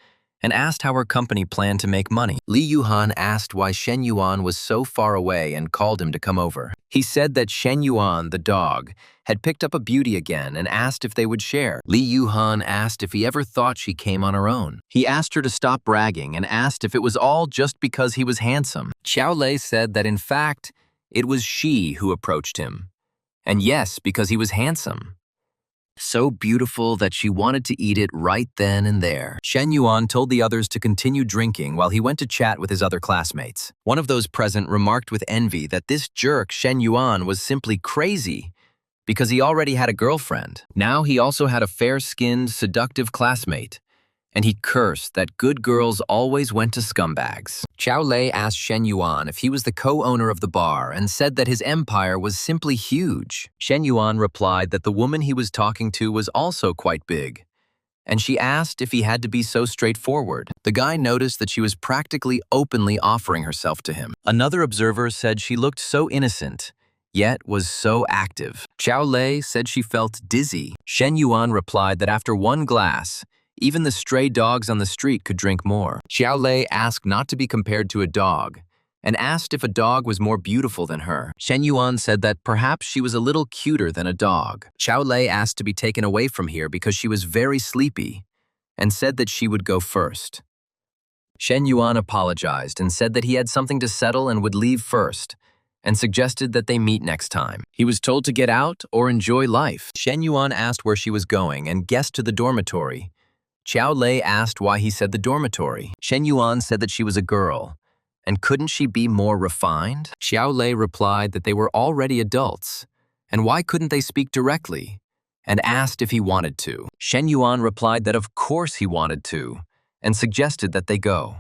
and asked how her company planned to make money. Li Yuhan asked why Shen Yuan was so far away and called him to come over. He said that Shen Yuan, the dog, had picked up a beauty again and asked if they would share. Li Yuhan asked if he ever thought she came on her own. He asked her to stop bragging and asked if it was all just because he was handsome. Xiao Lei said that in fact, it was she who approached him. And yes, because he was handsome. So beautiful that she wanted to eat it right then and there. Shen Yuan told the others to continue drinking while he went to chat with his other classmates. One of those present remarked with envy that this jerk Shen Yuan was simply crazy because he already had a girlfriend. Now he also had a fair-skinned, seductive classmate, and he cursed that good girls always went to scumbags. Xiao Lei asked Shen Yuan if he was the co-owner of the bar and said that his empire was simply huge. Shen Yuan replied that the woman he was talking to was also quite big, and she asked if he had to be so straightforward. The guy noticed that she was practically openly offering herself to him. Another observer said she looked so innocent, yet was so active. Xiao Lei said she felt dizzy. Shen Yuan replied that after one glass, even the stray dogs on the street could drink more. Xiao Lei asked not to be compared to a dog, and asked if a dog was more beautiful than her. Shen Yuan said that perhaps she was a little cuter than a dog. Xiao Lei asked to be taken away from here because she was very sleepy, and said that she would go first. Shen Yuan apologized and said that he had something to settle and would leave first, and suggested that they meet next time. He was told to get out or enjoy life. Shen Yuan asked where she was going and guessed to the dormitory. Xiao Lei asked why he said the dormitory. Shen Yuan said that she was a girl, and couldn't she be more refined? Xiao Lei replied that they were already adults, and why couldn't they speak directly, and asked if he wanted to. Shen Yuan replied that of course he wanted to, and suggested that they go.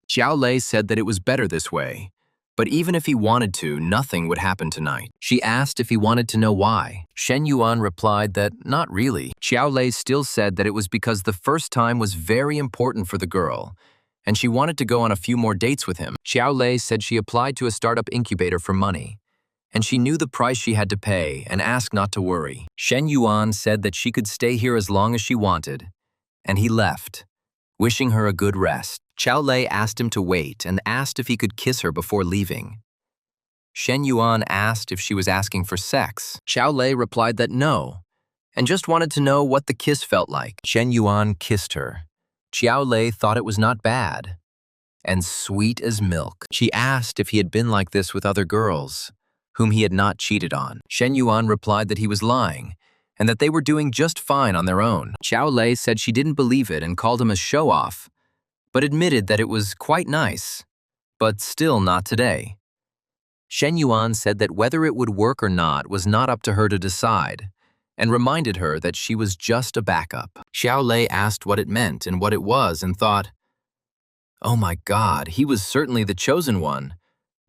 Xiao Lei said that it was better this way, but even if he wanted to, nothing would happen tonight. She asked if he wanted to know why. Shen Yuan replied that not really. Xiao Lei still said that it was because the first time was very important for the girl, and she wanted to go on a few more dates with him. Xiao Lei said she applied to a startup incubator for money, and she knew the price she had to pay and asked not to worry. Shen Yuan said that she could stay here as long as she wanted, and he left, wishing her a good rest. Xiao Lei asked him to wait and asked if he could kiss her before leaving. Shen Yuan asked if she was asking for sex. Xiao Lei replied that no, and just wanted to know what the kiss felt like. Shen Yuan kissed her. Xiao Lei thought it was not bad, and sweet as milk. She asked if he had been like this with other girls, whom he had not cheated on. Shen Yuan replied that he was lying, and that they were doing just fine on their own. Xiao Lei said she didn't believe it and called him a show-off, but admitted that it was quite nice, but still not today. Shen Yuan said that whether it would work or not was not up to her to decide, and reminded her that she was just a backup. Xiao Lei asked what it meant and what it was and thought, oh my God, he was certainly the chosen one,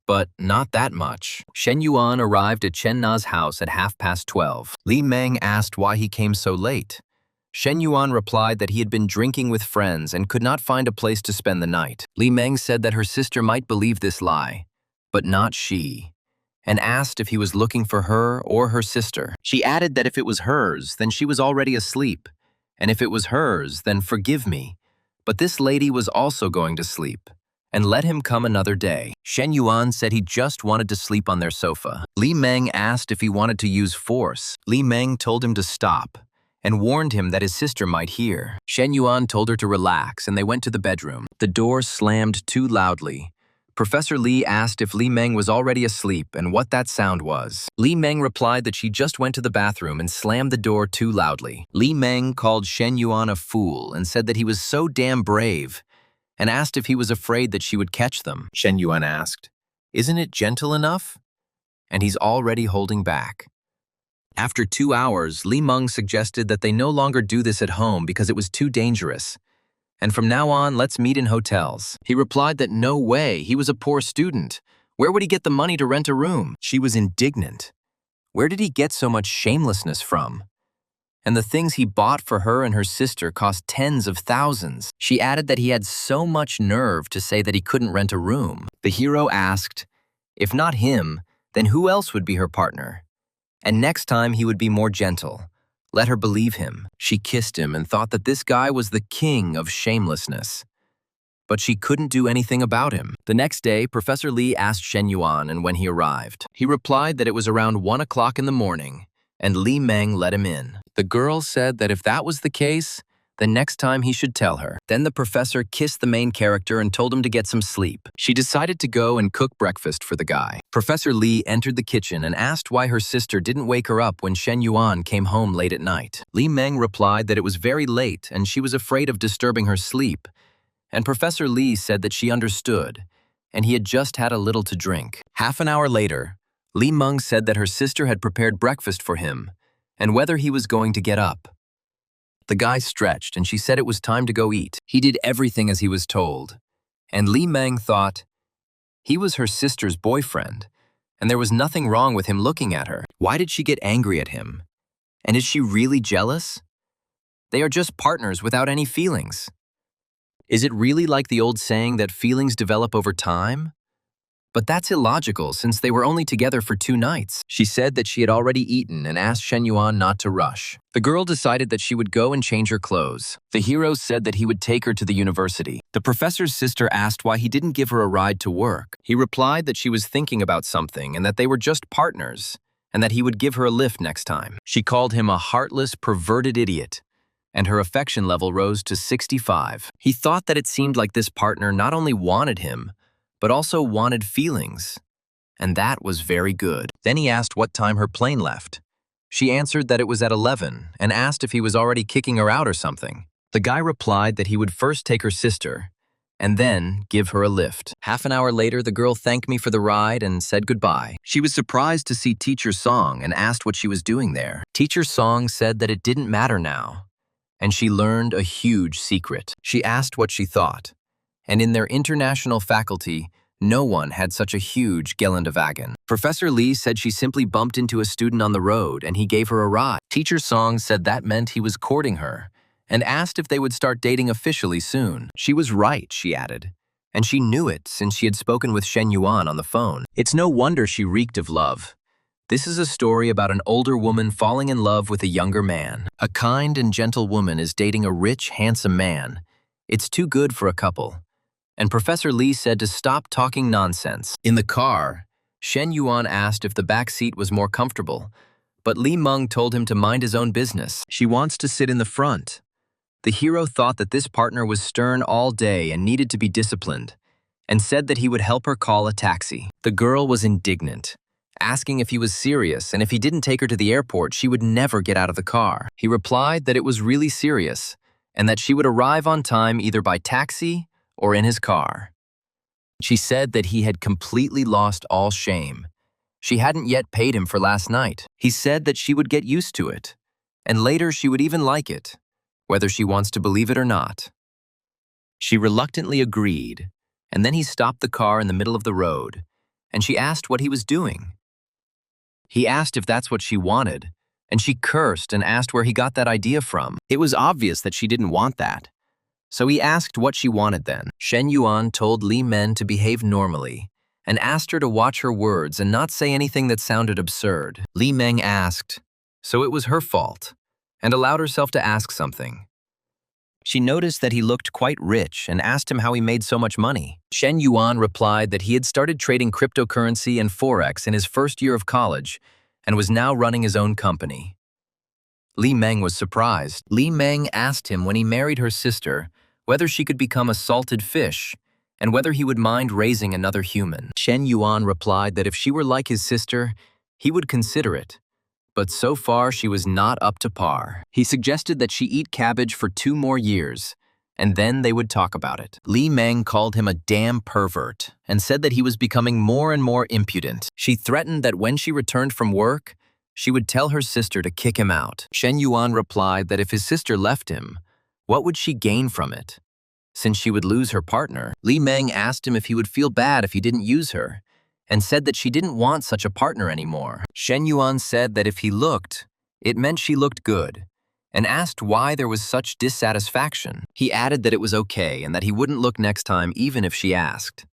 but not that much. Shen Yuan arrived at Chen Na's house at 12:30. Li Meng asked why he came so late. Shen Yuan replied that he had been drinking with friends and could not find a place to spend the night. Li Meng said that her sister might believe this lie, but not she, and asked if he was looking for her or her sister. She added that if it was hers, then she was already asleep, and if it was hers, then forgive me, but this lady was also going to sleep, and let him come another day. Shen Yuan said he just wanted to sleep on their sofa. Li Meng asked if he wanted to use force. Li Meng told him to stop, and warned him that his sister might hear. Shen Yuan told her to relax, and they went to the bedroom. The door slammed too loudly. Professor Li asked if Li Meng was already asleep and what that sound was. Li Meng replied that she just went to the bathroom and slammed the door too loudly. Li Meng called Shen Yuan a fool and said that he was so damn brave, and asked if he was afraid that she would catch them. Shen Yuan asked, "Isn't it gentle enough?" And he's already holding back. After 2 hours, Li Meng suggested that they no longer do this at home because it was too dangerous, and from now on, let's meet in hotels. He replied that no way, he was a poor student. Where would he get the money to rent a room? She was indignant. Where did he get so much shamelessness from? And the things he bought for her and her sister cost tens of thousands. She added that he had so much nerve to say that he couldn't rent a room. The hero asked, if not him, then who else would be her partner? And next time he would be more gentle. Let her believe him. She kissed him and thought that this guy was the king of shamelessness. But she couldn't do anything about him. The next day, Professor Li asked Shen Yuan and when he arrived. He replied that it was around 1 o'clock in the morning, and Li Meng let him in. The girl said that if that was the case, then next time he should tell her. Then the professor kissed the main character and told him to get some sleep. She decided to go and cook breakfast for the guy. Professor Li entered the kitchen and asked why her sister didn't wake her up when Shen Yuan came home late at night. Li Meng replied that it was very late and she was afraid of disturbing her sleep. And Professor Li said that she understood, and he had just had a little to drink. Half an hour later, Li Meng said that her sister had prepared breakfast for him, and whether he was going to get up. The guy stretched, and she said it was time to go eat. He did everything as he was told, and Li Meng thought he was her sister's boyfriend, and there was nothing wrong with him looking at her. Why did she get angry at him? And is she really jealous? They are just partners without any feelings. Is it really like the old saying that feelings develop over time? But that's illogical since they were only together for 2 nights. She said that she had already eaten and asked Shen Yuan not to rush. The girl decided that she would go and change her clothes. The hero said that he would take her to the university. The professor's sister asked why he didn't give her a ride to work. He replied that she was thinking about something and that they were just partners, and that he would give her a lift next time. She called him a heartless, perverted idiot, and her affection level rose to 65. He thought that it seemed like this partner not only wanted him, but also wanted feelings, and that was very good. Then he asked what time her plane left. She answered that it was at 11 and asked if he was already kicking her out or something. The guy replied that he would first take her sister and then give her a lift. Half an hour later, the girl thanked me for the ride and said goodbye. She was surprised to see Teacher Song and asked what she was doing there. Teacher Song said that it didn't matter now, and she learned a huge secret. She asked what she thought, and in their international faculty, no one had such a huge Geländewagen. Professor Lee said she simply bumped into a student on the road and he gave her a ride. Teacher Song said that meant he was courting her and asked if they would start dating officially soon. She was right, she added, and she knew it since she had spoken with Shen Yuan on the phone. It's no wonder she reeked of love. This is a story about an older woman falling in love with a younger man. A kind and gentle woman is dating a rich, handsome man. It's too good for a couple. And Professor Lee said to stop talking nonsense. In the car, Shen Yuan asked if the back seat was more comfortable, but Li Meng told him to mind his own business. She wants to sit in the front. The hero thought that this partner was stern all day and needed to be disciplined, and said that he would help her call a taxi. The girl was indignant, asking if he was serious and if he didn't take her to the airport, she would never get out of the car. He replied that it was really serious and that she would arrive on time either by taxi or in his car. She said that he had completely lost all shame. She hadn't yet paid him for last night. He said that she would get used to it, and later she would even like it, whether she wants to believe it or not. She reluctantly agreed, and then he stopped the car in the middle of the road, and she asked what he was doing. He asked if that's what she wanted, and she cursed and asked where he got that idea from. It was obvious that she didn't want that. So he asked what she wanted then. Shen Yuan told Li Men to behave normally and asked her to watch her words and not say anything that sounded absurd. Li Meng asked, so it was her fault, and allowed herself to ask something. She noticed that he looked quite rich and asked him how he made so much money. Shen Yuan replied that he had started trading cryptocurrency and forex in his first year of college and was now running his own company. Li Meng was surprised. Li Meng asked him when he married her sister whether she could become a salted fish and whether he would mind raising another human. Shen Yuan replied that if she were like his sister, he would consider it. But so far she was not up to par. He suggested that she eat cabbage for 2 more years, and then they would talk about it. Li Meng called him a damn pervert and said that he was becoming more and more impudent. She threatened that when she returned from work, she would tell her sister to kick him out. Shen Yuan replied that if his sister left him, what would she gain from it, since she would lose her partner? Li Meng asked him if he would feel bad if he didn't use her, and said that she didn't want such a partner anymore. Shen Yuan said that if he looked, it meant she looked good, and asked why there was such dissatisfaction. He added that it was okay and that he wouldn't look next time even if she asked.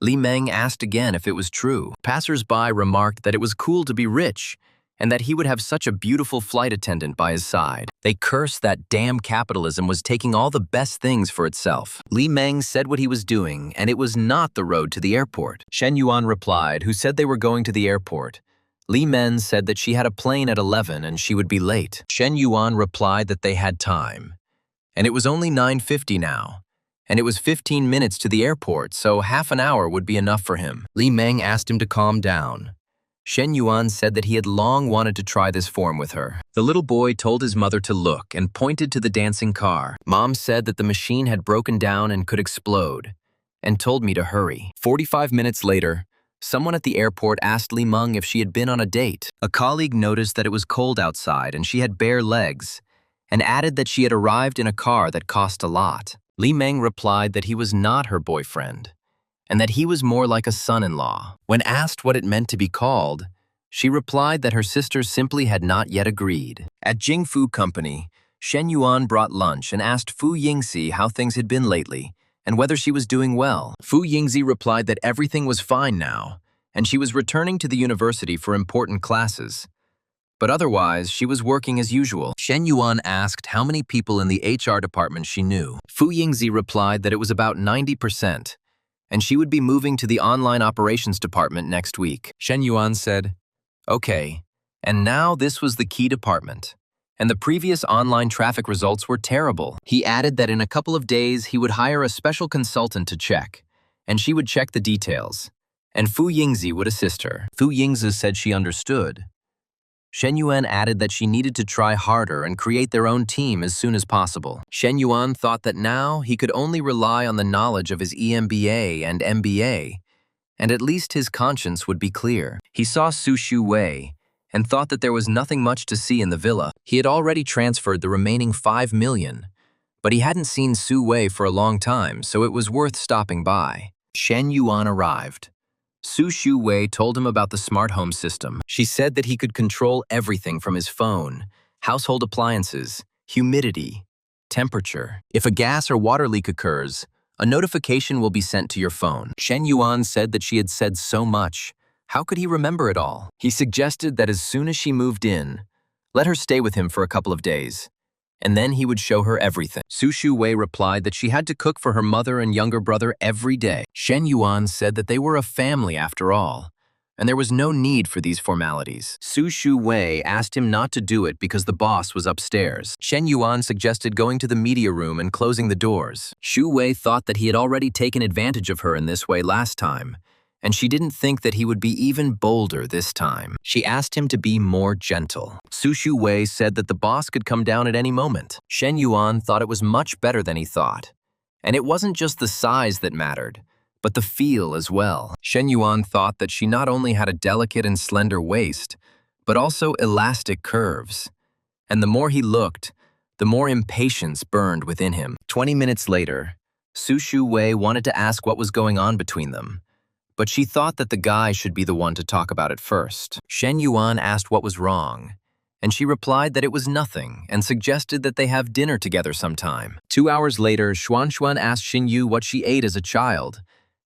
Li Meng asked again if it was true. Passers-by remarked that it was cool to be rich, and that he would have such a beautiful flight attendant by his side. They cursed that damn capitalism was taking all the best things for itself. Li Meng said what he was doing, and it was not the road to the airport. Shen Yuan replied, who said they were going to the airport. Li Men said that she had a plane at 11 and she would be late. Shen Yuan replied that they had time. And it was only 9:50 now. And it was 15 minutes to the airport, so half an hour would be enough for him. Li Meng asked him to calm down. Shen Yuan said that he had long wanted to try this form with her. The little boy told his mother to look and pointed to the dancing car. Mom said that the machine had broken down and could explode, and told me to hurry. 45 minutes later, someone at the airport asked Li Meng if she had been on a date. A colleague noticed that it was cold outside and she had bare legs, and added that she had arrived in a car that cost a lot. Li Meng replied that he was not her boyfriend, and that he was more like a son-in-law. When asked what it meant to be called, she replied that her sister simply had not yet agreed. At Jingfu Company, Shen Yuan brought lunch and asked Fu Yingxi how things had been lately, and whether she was doing well. Fu Yingzi replied that everything was fine now, and she was returning to the university for important classes. But otherwise, she was working as usual. Shen Yuan asked how many people in the HR department she knew. Fu Yingzi replied that it was about 90%, and she would be moving to the online operations department next week. Shen Yuan said, "Okay, and now this was the key department, and the previous online traffic results were terrible." He added that in a couple of days he would hire a special consultant to check, and she would check the details, and Fu Yingzi would assist her. Fu Yingzi said she understood. Shen Yuan added that she needed to try harder and create their own team as soon as possible. Shen Yuan thought that now he could only rely on the knowledge of his EMBA and MBA, and at least his conscience would be clear. He saw Su Shu Wei and thought that there was nothing much to see in the villa. He had already transferred the remaining 5 million, but he hadn't seen Su Wei for a long time, so it was worth stopping by. Shen Yuan arrived. Su Shu Wei told him about the smart home system. She said that he could control everything from his phone, household appliances, humidity, temperature. If a gas or water leak occurs, a notification will be sent to your phone. Shen Yuan said that she had said so much. How could he remember it all? He suggested that as soon as she moved in, let her stay with him for a couple of days, and then he would show her everything. Su Shu Wei replied that she had to cook for her mother and younger brother every day. Shen Yuan said that they were a family after all, and there was no need for these formalities. Su Shu Wei asked him not to do it because the boss was upstairs. Shen Yuan suggested going to the media room and closing the doors. Shu Wei thought that he had already taken advantage of her in this way last time, and she didn't think that he would be even bolder this time. She asked him to be more gentle. Su Shu Wei said that the boss could come down at any moment. Shen Yuan thought it was much better than he thought. And it wasn't just the size that mattered, but the feel as well. Shen Yuan thought that she not only had a delicate and slender waist, but also elastic curves. And the more he looked, the more impatience burned within him. 20 minutes later, Su Shu Wei wanted to ask what was going on between them, but she thought that the guy should be the one to talk about it first. Shen Yuan asked what was wrong, and she replied that it was nothing and suggested that they have dinner together sometime. 2 hours later, Xuan asked Xin Yu what she ate as a child,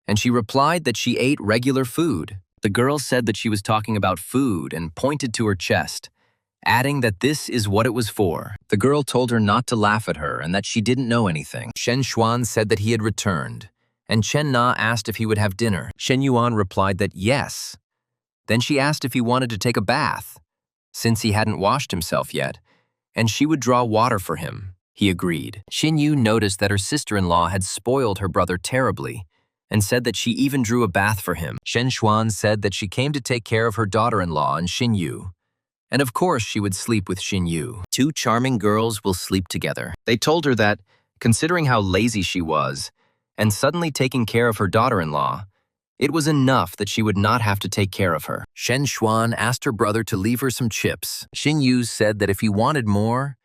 and she replied that she ate regular food. The girl said that she was talking about food and pointed to her chest, adding that this is what it was for. The girl told her not to laugh at her and that she didn't know anything. Shen Xuan said that he had returned, and Chen Na asked if he would have dinner. Shen Yuan replied that yes. Then she asked if he wanted to take a bath, since he hadn't washed himself yet, and she would draw water for him. He agreed. Xin Yu noticed that her sister-in-law had spoiled her brother terribly, and said that she even drew a bath for him. Shen Xuan said that she came to take care of her daughter-in-law and Xin Yu, and of course she would sleep with Xin Yu. 2 charming girls will sleep together. They told her that, considering how lazy she was, and suddenly taking care of her daughter-in-law, it was enough that she would not have to take care of her. Shen Xuan asked her brother to leave her some chips. Xin Yu said that if he wanted more,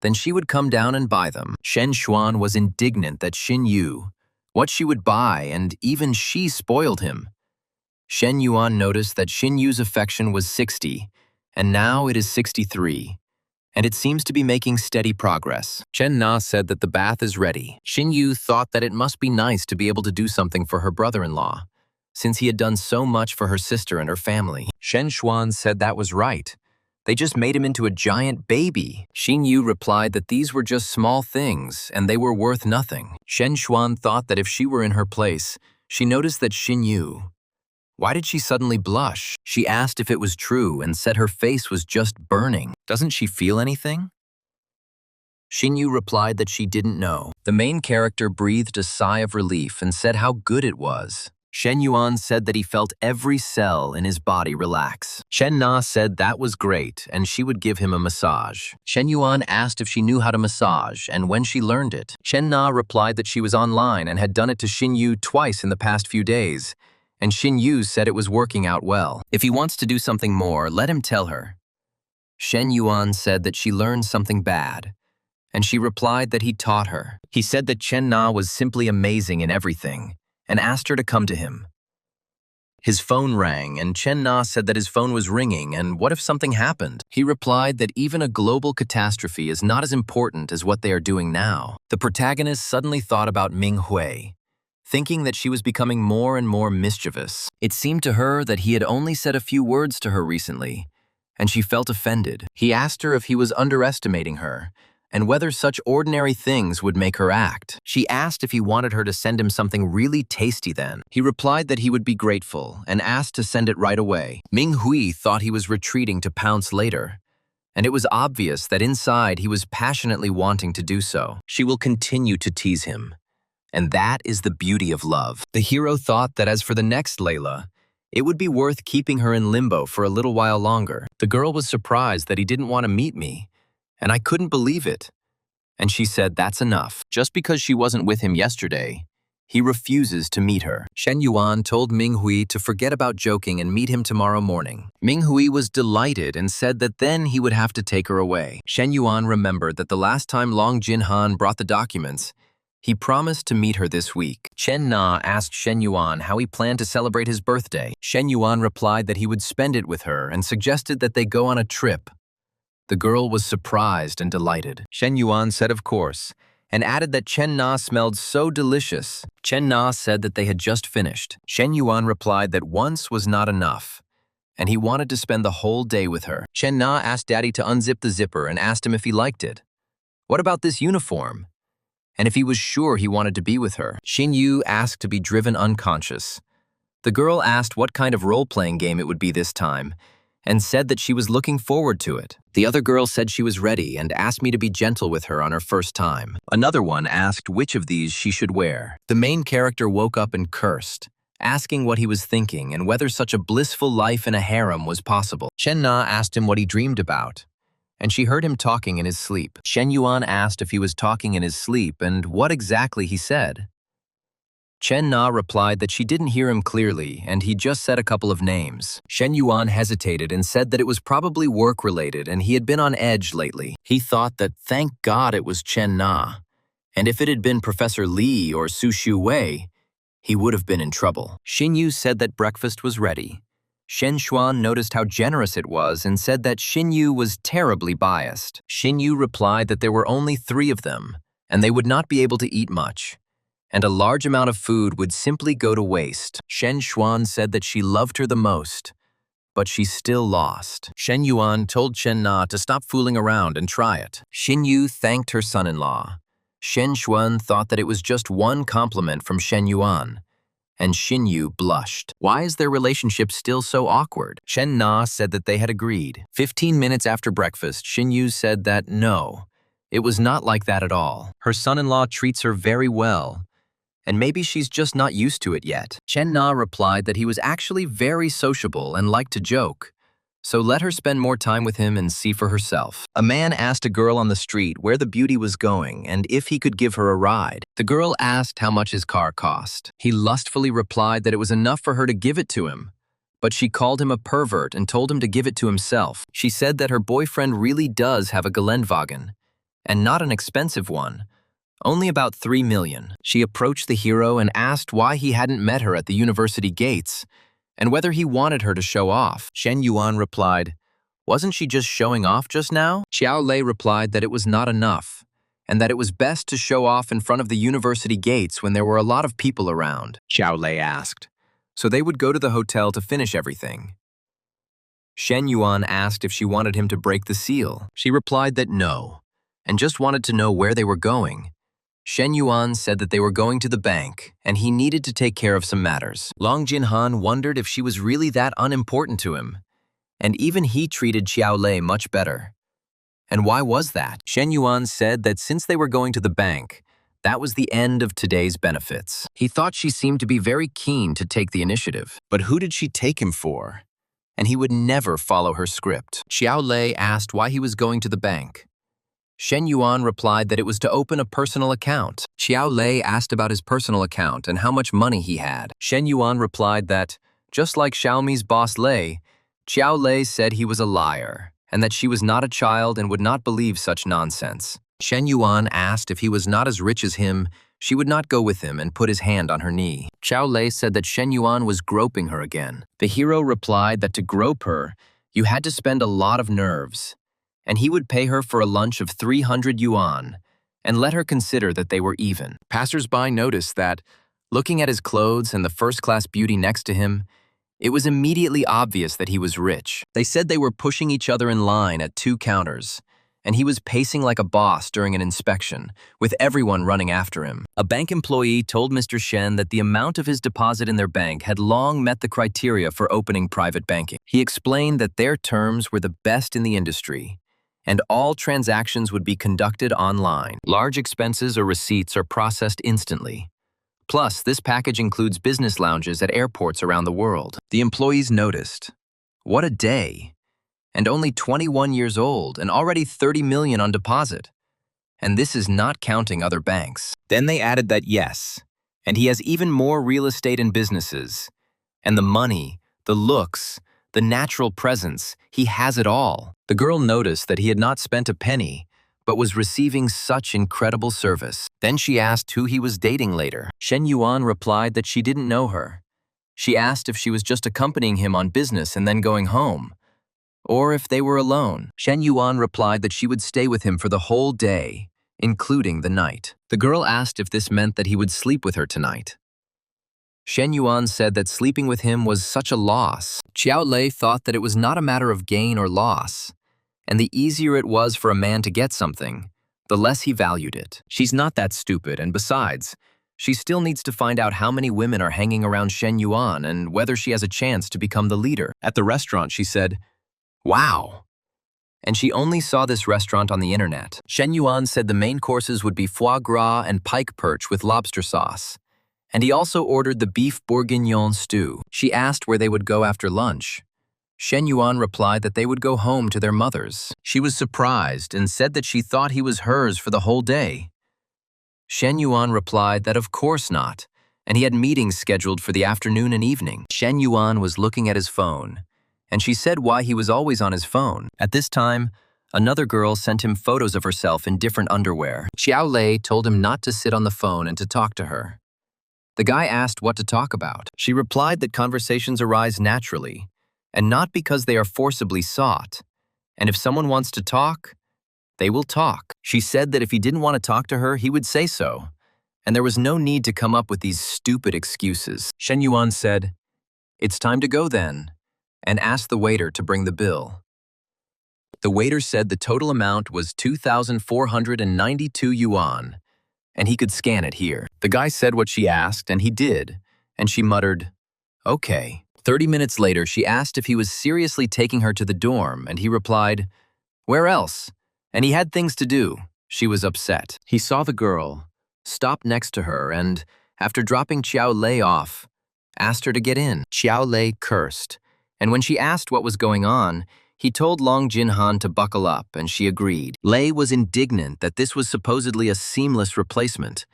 then she would come down and buy them. Shen Xuan was indignant that Xin Yu, what she would buy, and even she spoiled him. Shen Yuan noticed that Xin Yu's affection was 60, and now it is 63. And it seems to be making steady progress. Chen Na said that the bath is ready. Xin Yu thought that it must be nice to be able to do something for her brother-in-law, since he had done so much for her sister and her family. Shen Xuan said that was right. They just made him into a giant baby. Xin Yu replied that these were just small things and they were worth nothing. Shen Xuan thought that if she were in her place, she noticed that Xin Yu. Why did she suddenly blush? She asked if it was true and said her face was just burning. Doesn't she feel anything? Xin Yu replied that she didn't know. The main character breathed a sigh of relief and said how good it was. Shen Yuan said that he felt every cell in his body relax. Chen Na said that was great and she would give him a massage. Shen Yuan asked if she knew how to massage and when she learned it. Chen Na replied that she was online and had done it to Xin Yu twice in the past few days, and Xin Yu said it was working out well. If he wants to do something more, let him tell her. Shen Yuan said that she learned something bad, and she replied that he taught her. He said that Chen Na was simply amazing in everything, and asked her to come to him. His phone rang, and Chen Na said that his phone was ringing, and what if something happened? He replied that even a global catastrophe is not as important as what they are doing now. The protagonist suddenly thought about Ming Hui, thinking that she was becoming more and more mischievous. It seemed to her that he had only said a few words to her recently, and she felt offended. He asked her if he was underestimating her, and whether such ordinary things would make her act. She asked if he wanted her to send him something really tasty then. He replied that he would be grateful, and asked to send it right away. Ming Hui thought he was retreating to pounce later, and it was obvious that inside he was passionately wanting to do so. She will continue to tease him. And that is the beauty of love. The hero thought that as for the next Layla, it would be worth keeping her in limbo for a little while longer. The girl was surprised that he didn't want to meet me, and I couldn't believe it. And she said that's enough. Just because she wasn't with him yesterday, he refuses to meet her. Shen Yuan told Ming Hui to forget about joking and meet him tomorrow morning. Ming Hui was delighted and said that then he would have to take her away. Shen Yuan remembered that the last time Long Jinhan brought the documents, he promised to meet her this week. Chen Na asked Shen Yuan how he planned to celebrate his birthday. Shen Yuan replied that he would spend it with her and suggested that they go on a trip. The girl was surprised and delighted. Shen Yuan said of course, and added that Chen Na smelled so delicious. Chen Na said that they had just finished. Shen Yuan replied that once was not enough, and he wanted to spend the whole day with her. Chen Na asked Daddy to unzip the zipper and asked him if he liked it. What about this uniform? And if he was sure he wanted to be with her. Xin Yu asked to be driven unconscious. The girl asked what kind of role-playing game it would be this time, and said that she was looking forward to it. The other girl said she was ready and asked me to be gentle with her on her first time. Another one asked which of these she should wear. The main character woke up and cursed, asking what he was thinking and whether such a blissful life in a harem was possible. Chen Na asked him what he dreamed about, and she heard him talking in his sleep. Shen Yuan asked if he was talking in his sleep and what exactly he said. Chen Na replied that she didn't hear him clearly and he just said a couple of names. Shen Yuan hesitated and said that it was probably work-related and he had been on edge lately. He thought that thank God it was Chen Na, and if it had been Professor Li or Su Shu Wei, he would have been in trouble. Xin Yu said that breakfast was ready. Shen Xuan noticed how generous it was and said that Xin Yu was terribly biased. Xin Yu replied that there were only 3 of them, and they would not be able to eat much, and a large amount of food would simply go to waste. Shen Xuan said that she loved her the most, but she still lost. Shen Yuan told Chen Na to stop fooling around and try it. Xin Yu thanked her son-in-law. Shen Xuan thought that it was just one compliment from Shen Yuan, and Xin Yu blushed. Why is their relationship still so awkward? Chen Na said that they had agreed. 15 minutes after breakfast, Xin Yu said that no, it was not like that at all. Her son-in-law treats her very well, and maybe she's just not used to it yet. Chen Na replied that he was actually very sociable and liked to joke, so let her spend more time with him and see for herself. A man asked a girl on the street where the beauty was going and if he could give her a ride. The girl asked how much his car cost. He lustfully replied that it was enough for her to give it to him, but she called him a pervert and told him to give it to himself. She said that her boyfriend really does have a Geländewagen, and not an expensive one, only about 3 million. She approached the hero and asked why he hadn't met her at the university gates, and whether he wanted her to show off. Shen Yuan replied, wasn't she just showing off just now? Xiao Lei replied that it was not enough, and that it was best to show off in front of the university gates when there were a lot of people around. Xiao Lei asked, so they would go to the hotel to finish everything. Shen Yuan asked if she wanted him to break the seal. She replied that no, and just wanted to know where they were going. Shen Yuan said that they were going to the bank, and he needed to take care of some matters. Long Jinhan wondered if she was really that unimportant to him, and even he treated Xiao Lei much better. And why was that? Shen Yuan said that since they were going to the bank, that was the end of today's benefits. He thought she seemed to be very keen to take the initiative. But who did she take him for? And he would never follow her script. Xiao Lei asked why he was going to the bank. Shen Yuan replied that it was to open a personal account. Xiao Lei asked about his personal account and how much money he had. Shen Yuan replied that, just like Xiaomi's boss Lei, Xiao Lei said he was a liar, and that she was not a child and would not believe such nonsense. Shen Yuan asked if he was not as rich as him, she would not go with him and put his hand on her knee. Xiao Lei said that Shen Yuan was groping her again. The hero replied that to grope her, you had to spend a lot of nerves, and he would pay her for a lunch of 300 yuan, and let her consider that they were even. Passers-by noticed that, Looking at his clothes and the first-class beauty next to him, it was immediately obvious that he was rich. They said they were pushing each other in line at 2 counters, and he was pacing like a boss during an inspection, with everyone running after him. A bank employee told Mr. Shen that the amount of his deposit in their bank had long met the criteria for opening private banking. He explained that their terms were the best in the industry, and all transactions would be conducted online. Large expenses or receipts are processed instantly. Plus, this package includes business lounges at airports around the world. The employees noticed. What a day! And only 21 years old and already 30 million on deposit. And this is not counting other banks. Then they added that yes, and he has even more real estate and businesses. And the money, the looks, the natural presence, he has it all. The girl noticed that he had not spent a penny, but was receiving such incredible service. Then she asked who he was dating later. Shen Yuan replied that she didn't know her. She asked if she was just accompanying him on business and then going home, or if they were alone. Shen Yuan replied that she would stay with him for the whole day, including the night. The girl asked if this meant that he would sleep with her tonight. Shen Yuan said that sleeping with him was such a loss. Xiao Lei thought that it was not a matter of gain or loss, and the easier it was for a man to get something, the less he valued it. She's not that stupid, and besides, she still needs to find out how many women are hanging around Shen Yuan and whether she has a chance to become the leader. At the restaurant, she said, "Wow." And she only saw this restaurant on the internet. Shen Yuan said the main courses would be foie gras and pike perch with lobster sauce. And he also ordered the beef bourguignon stew. She asked where they would go after lunch. Shen Yuan replied that they would go home to their mothers. She was surprised and said that she thought he was hers for the whole day. Shen Yuan replied that of course not, and he had meetings scheduled for the afternoon and evening. Shen Yuan was looking at his phone, and she said why he was always on his phone. At this time, another girl sent him photos of herself in different underwear. Xiao Lei told him not to sit on the phone and to talk to her. The guy asked what to talk about. She replied that conversations arise naturally, and not because they are forcibly sought. And if someone wants to talk, they will talk. She said that if he didn't want to talk to her, he would say so, and there was no need to come up with these stupid excuses. Shen Yuan said, "It's time to go then," and asked the waiter to bring the bill. The waiter said the total amount was 2,492 yuan, and he could scan it here. The guy said what she asked, and he did, and she muttered, "Okay." 30 minutes later, she asked if he was seriously taking her to the dorm, and he replied, "Where else?" And he had things to do. She was upset. He saw the girl, stopped next to her, and, after dropping Xiao Lei off, asked her to get in. Xiao Lei cursed, and when she asked what was going on, he told Long Jinhan to buckle up, and she agreed. Lei was indignant that this was supposedly a seamless replacement,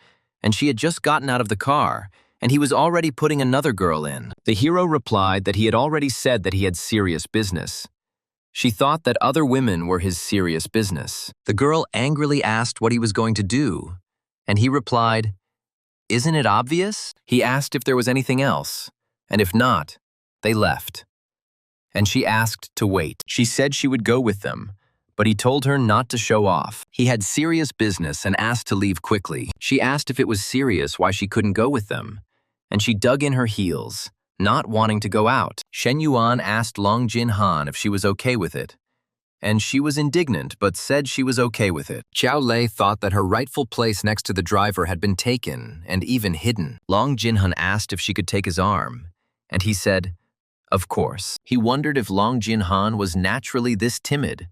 and she had just gotten out of the car, and he was already putting another girl in. The hero replied that he had already said that he had serious business. She thought that other women were his serious business. The girl angrily asked what he was going to do, and he replied, "Isn't it obvious?" He asked if there was anything else, and if not, they left. And she asked to wait. She said she would go with them, but he told her not to show off. He had serious business and asked to leave quickly. She asked if it was serious why she couldn't go with them, and she dug in her heels, not wanting to go out. Shen Yuan asked Long Jinhan if she was okay with it, and she was indignant but said she was okay with it. Xiao Lei thought that her rightful place next to the driver had been taken and even hidden. Long Jinhan asked if she could take his arm, and he said, "Of course." He wondered if Long Jinhan was naturally this timid,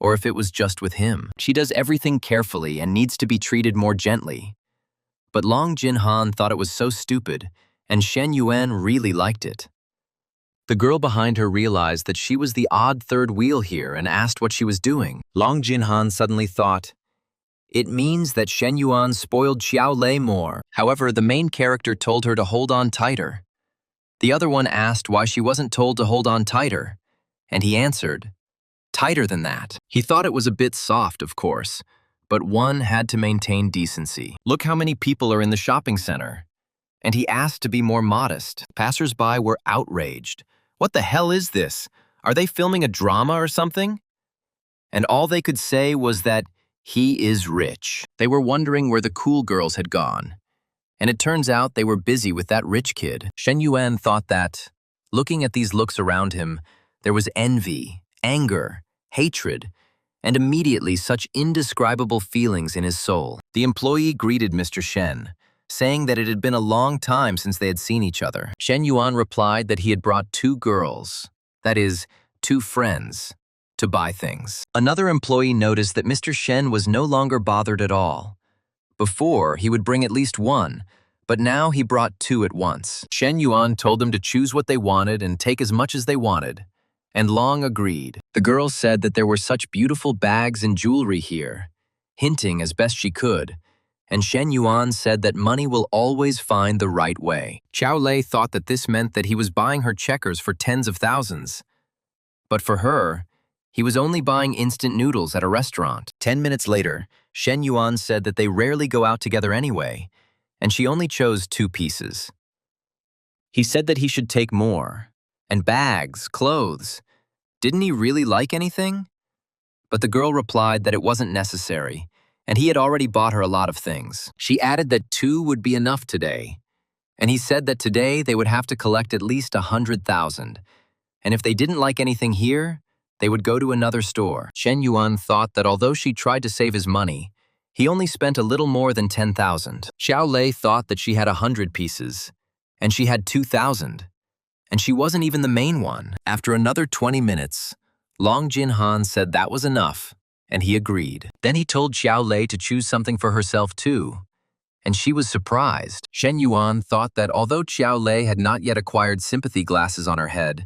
or if it was just with him. She does everything carefully and needs to be treated more gently. But Long Jinhan thought it was so stupid, and Shen Yuan really liked it. The girl behind her realized that she was the odd third wheel here and asked what she was doing. Long Jinhan suddenly thought, "It means that Shen Yuan spoiled Xiao Lei more." However, the main character told her to hold on tighter. The other one asked why she wasn't told to hold on tighter, and he answered, "Tighter than that." He thought it was a bit soft, of course, but one had to maintain decency. Look how many people are in the shopping center. And he asked to be more modest. Passers-by were outraged. What the hell is this? Are they filming a drama or something? And all they could say was that he is rich. They were wondering where the cool girls had gone. And it turns out they were busy with that rich kid. Shen Yuan thought that, looking at these looks around him, there was envy, anger, hatred, and immediately such indescribable feelings in his soul. The employee greeted Mr. Shen, saying that it had been a long time since they had seen each other. Shen Yuan replied that he had brought 2 girls, that is, 2 friends, to buy things. Another employee noticed that Mr. Shen was no longer bothered at all. Before, he would bring at least 1, but now he brought 2 at once. Shen Yuan told them to choose what they wanted and take as much as they wanted, and Long agreed. The girl said that there were such beautiful bags and jewelry here, hinting as best she could, and Shen Yuan said that money will always find the right way. Xiao Lei thought that this meant that he was buying her checkers for tens of thousands. But for her, he was only buying instant noodles at a restaurant. 10 minutes later, Shen Yuan said that they rarely go out together anyway, and she only chose 2 pieces. He said that he should take more, and bags, clothes. Didn't he really like anything? But the girl replied that it wasn't necessary, and he had already bought her a lot of things. She added that 2 would be enough today, and he said that today they would have to collect at least 100,000, and if they didn't like anything here, they would go to another store. Shen Yuan thought that although she tried to save his money, he only spent a little more than 10,000. Xiao Lei thought that she had 100 pieces, and she had 2,000, and she wasn't even the main one. After another 20 minutes, Long Jinhan said that was enough, and he agreed. Then he told Xiao Lei to choose something for herself too, and she was surprised. Shen Yuan thought that although Xiao Lei had not yet acquired sympathy glasses on her head,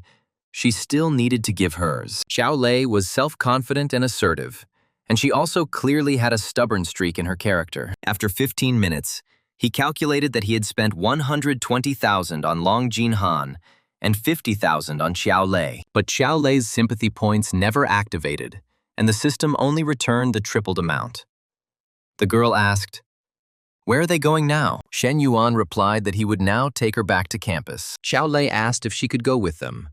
she still needed to give hers. Xiao Lei was self-confident and assertive, and she also clearly had a stubborn streak in her character. After 15 minutes, he calculated that he had spent 120,000 on Long Jinhan and 50,000 on Xiao Lei. But Xiao Lei's sympathy points never activated, and the system only returned the tripled amount. The girl asked, "Where are they going now?" Shen Yuan replied that he would now take her back to campus. Xiao Lei asked if she could go with them,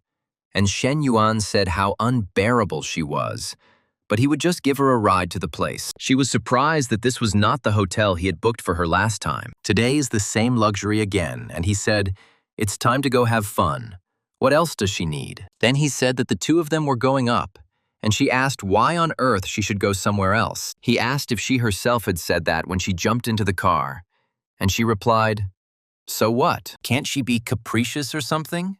and Shen Yuan said how unbearable she was, but he would just give her a ride to the place. She was surprised that this was not the hotel he had booked for her last time. Today is the same luxury again, and he said, "It's time to go have fun. What else does she need?" Then he said that the 2 of them were going up, and she asked why on earth she should go somewhere else. He asked if she herself had said that when she jumped into the car, and she replied, "So what? Can't she be capricious or something?"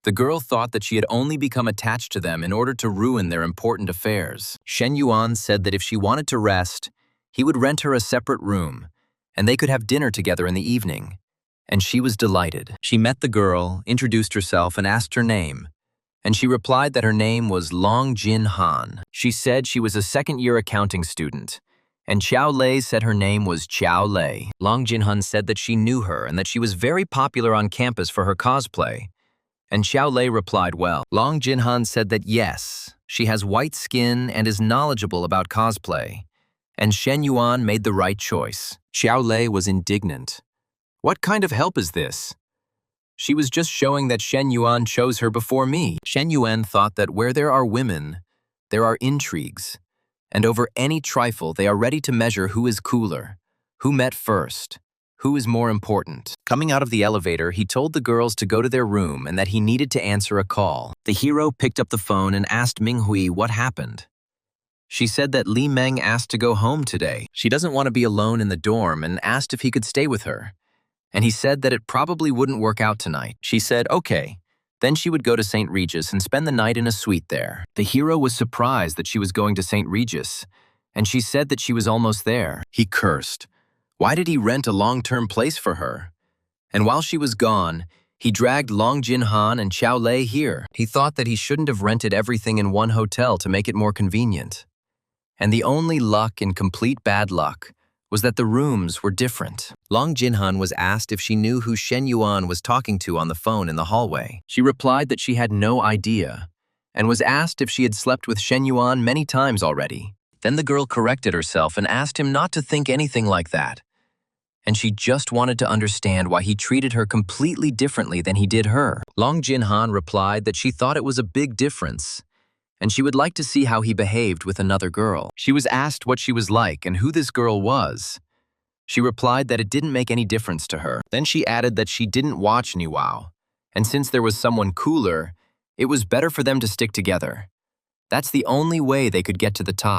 The girl thought that she had only become attached to them in order to ruin their important affairs. Shen Yuan said that if she wanted to rest, he would rent her a separate room, and they could have dinner together in the evening. And she was delighted. She met the girl, introduced herself, and asked her name. And she replied that her name was Long Jin Han. She said she was a second-year accounting student, and Xiao Lei said her name was Xiao Lei. Long Jinhan said that she knew her and that she was very popular on campus for her cosplay. And Xiao Lei replied well. Long Jinhan said that yes, she has white skin and is knowledgeable about cosplay. And Shen Yuan made the right choice. Xiao Lei was indignant. What kind of help is this? She was just showing that Shen Yuan chose her before me. Shen Yuan thought that where there are women, there are intrigues. And over any trifle, they are ready to measure who is cooler, who met first, who is more important. Coming out of the elevator, he told the girls to go to their room and that he needed to answer a call. The hero picked up the phone and asked Minghui what happened. She said that Li Meng asked to go home today. She doesn't want to be alone in the dorm and asked if he could stay with her. And he said that it probably wouldn't work out tonight. She said, okay. Then she would go to St. Regis and spend the night in a suite there. The hero was surprised that she was going to St. Regis, and she said that she was almost there. He cursed. Why did he rent a long-term place for her? And while she was gone, he dragged Long Jinhan and Xiao Lei here. He thought that he shouldn't have rented everything in one hotel to make it more convenient. And the only luck in complete bad luck was that the rooms were different. Long Jinhan was asked if she knew who Shen Yuan was talking to on the phone in the hallway. She replied that she had no idea, and was asked if she had slept with Shen Yuan many times already. Then the girl corrected herself and asked him not to think anything like that. And she just wanted to understand why he treated her completely differently than he did her. Long Jinhan replied that she thought it was a big difference, and she would like to see how he behaved with another girl. She was asked what she was like and who this girl was. She replied that it didn't make any difference to her. Then she added that she didn't watch Niwao, and since there was someone cooler, it was better for them to stick together. That's the only way they could get to the top.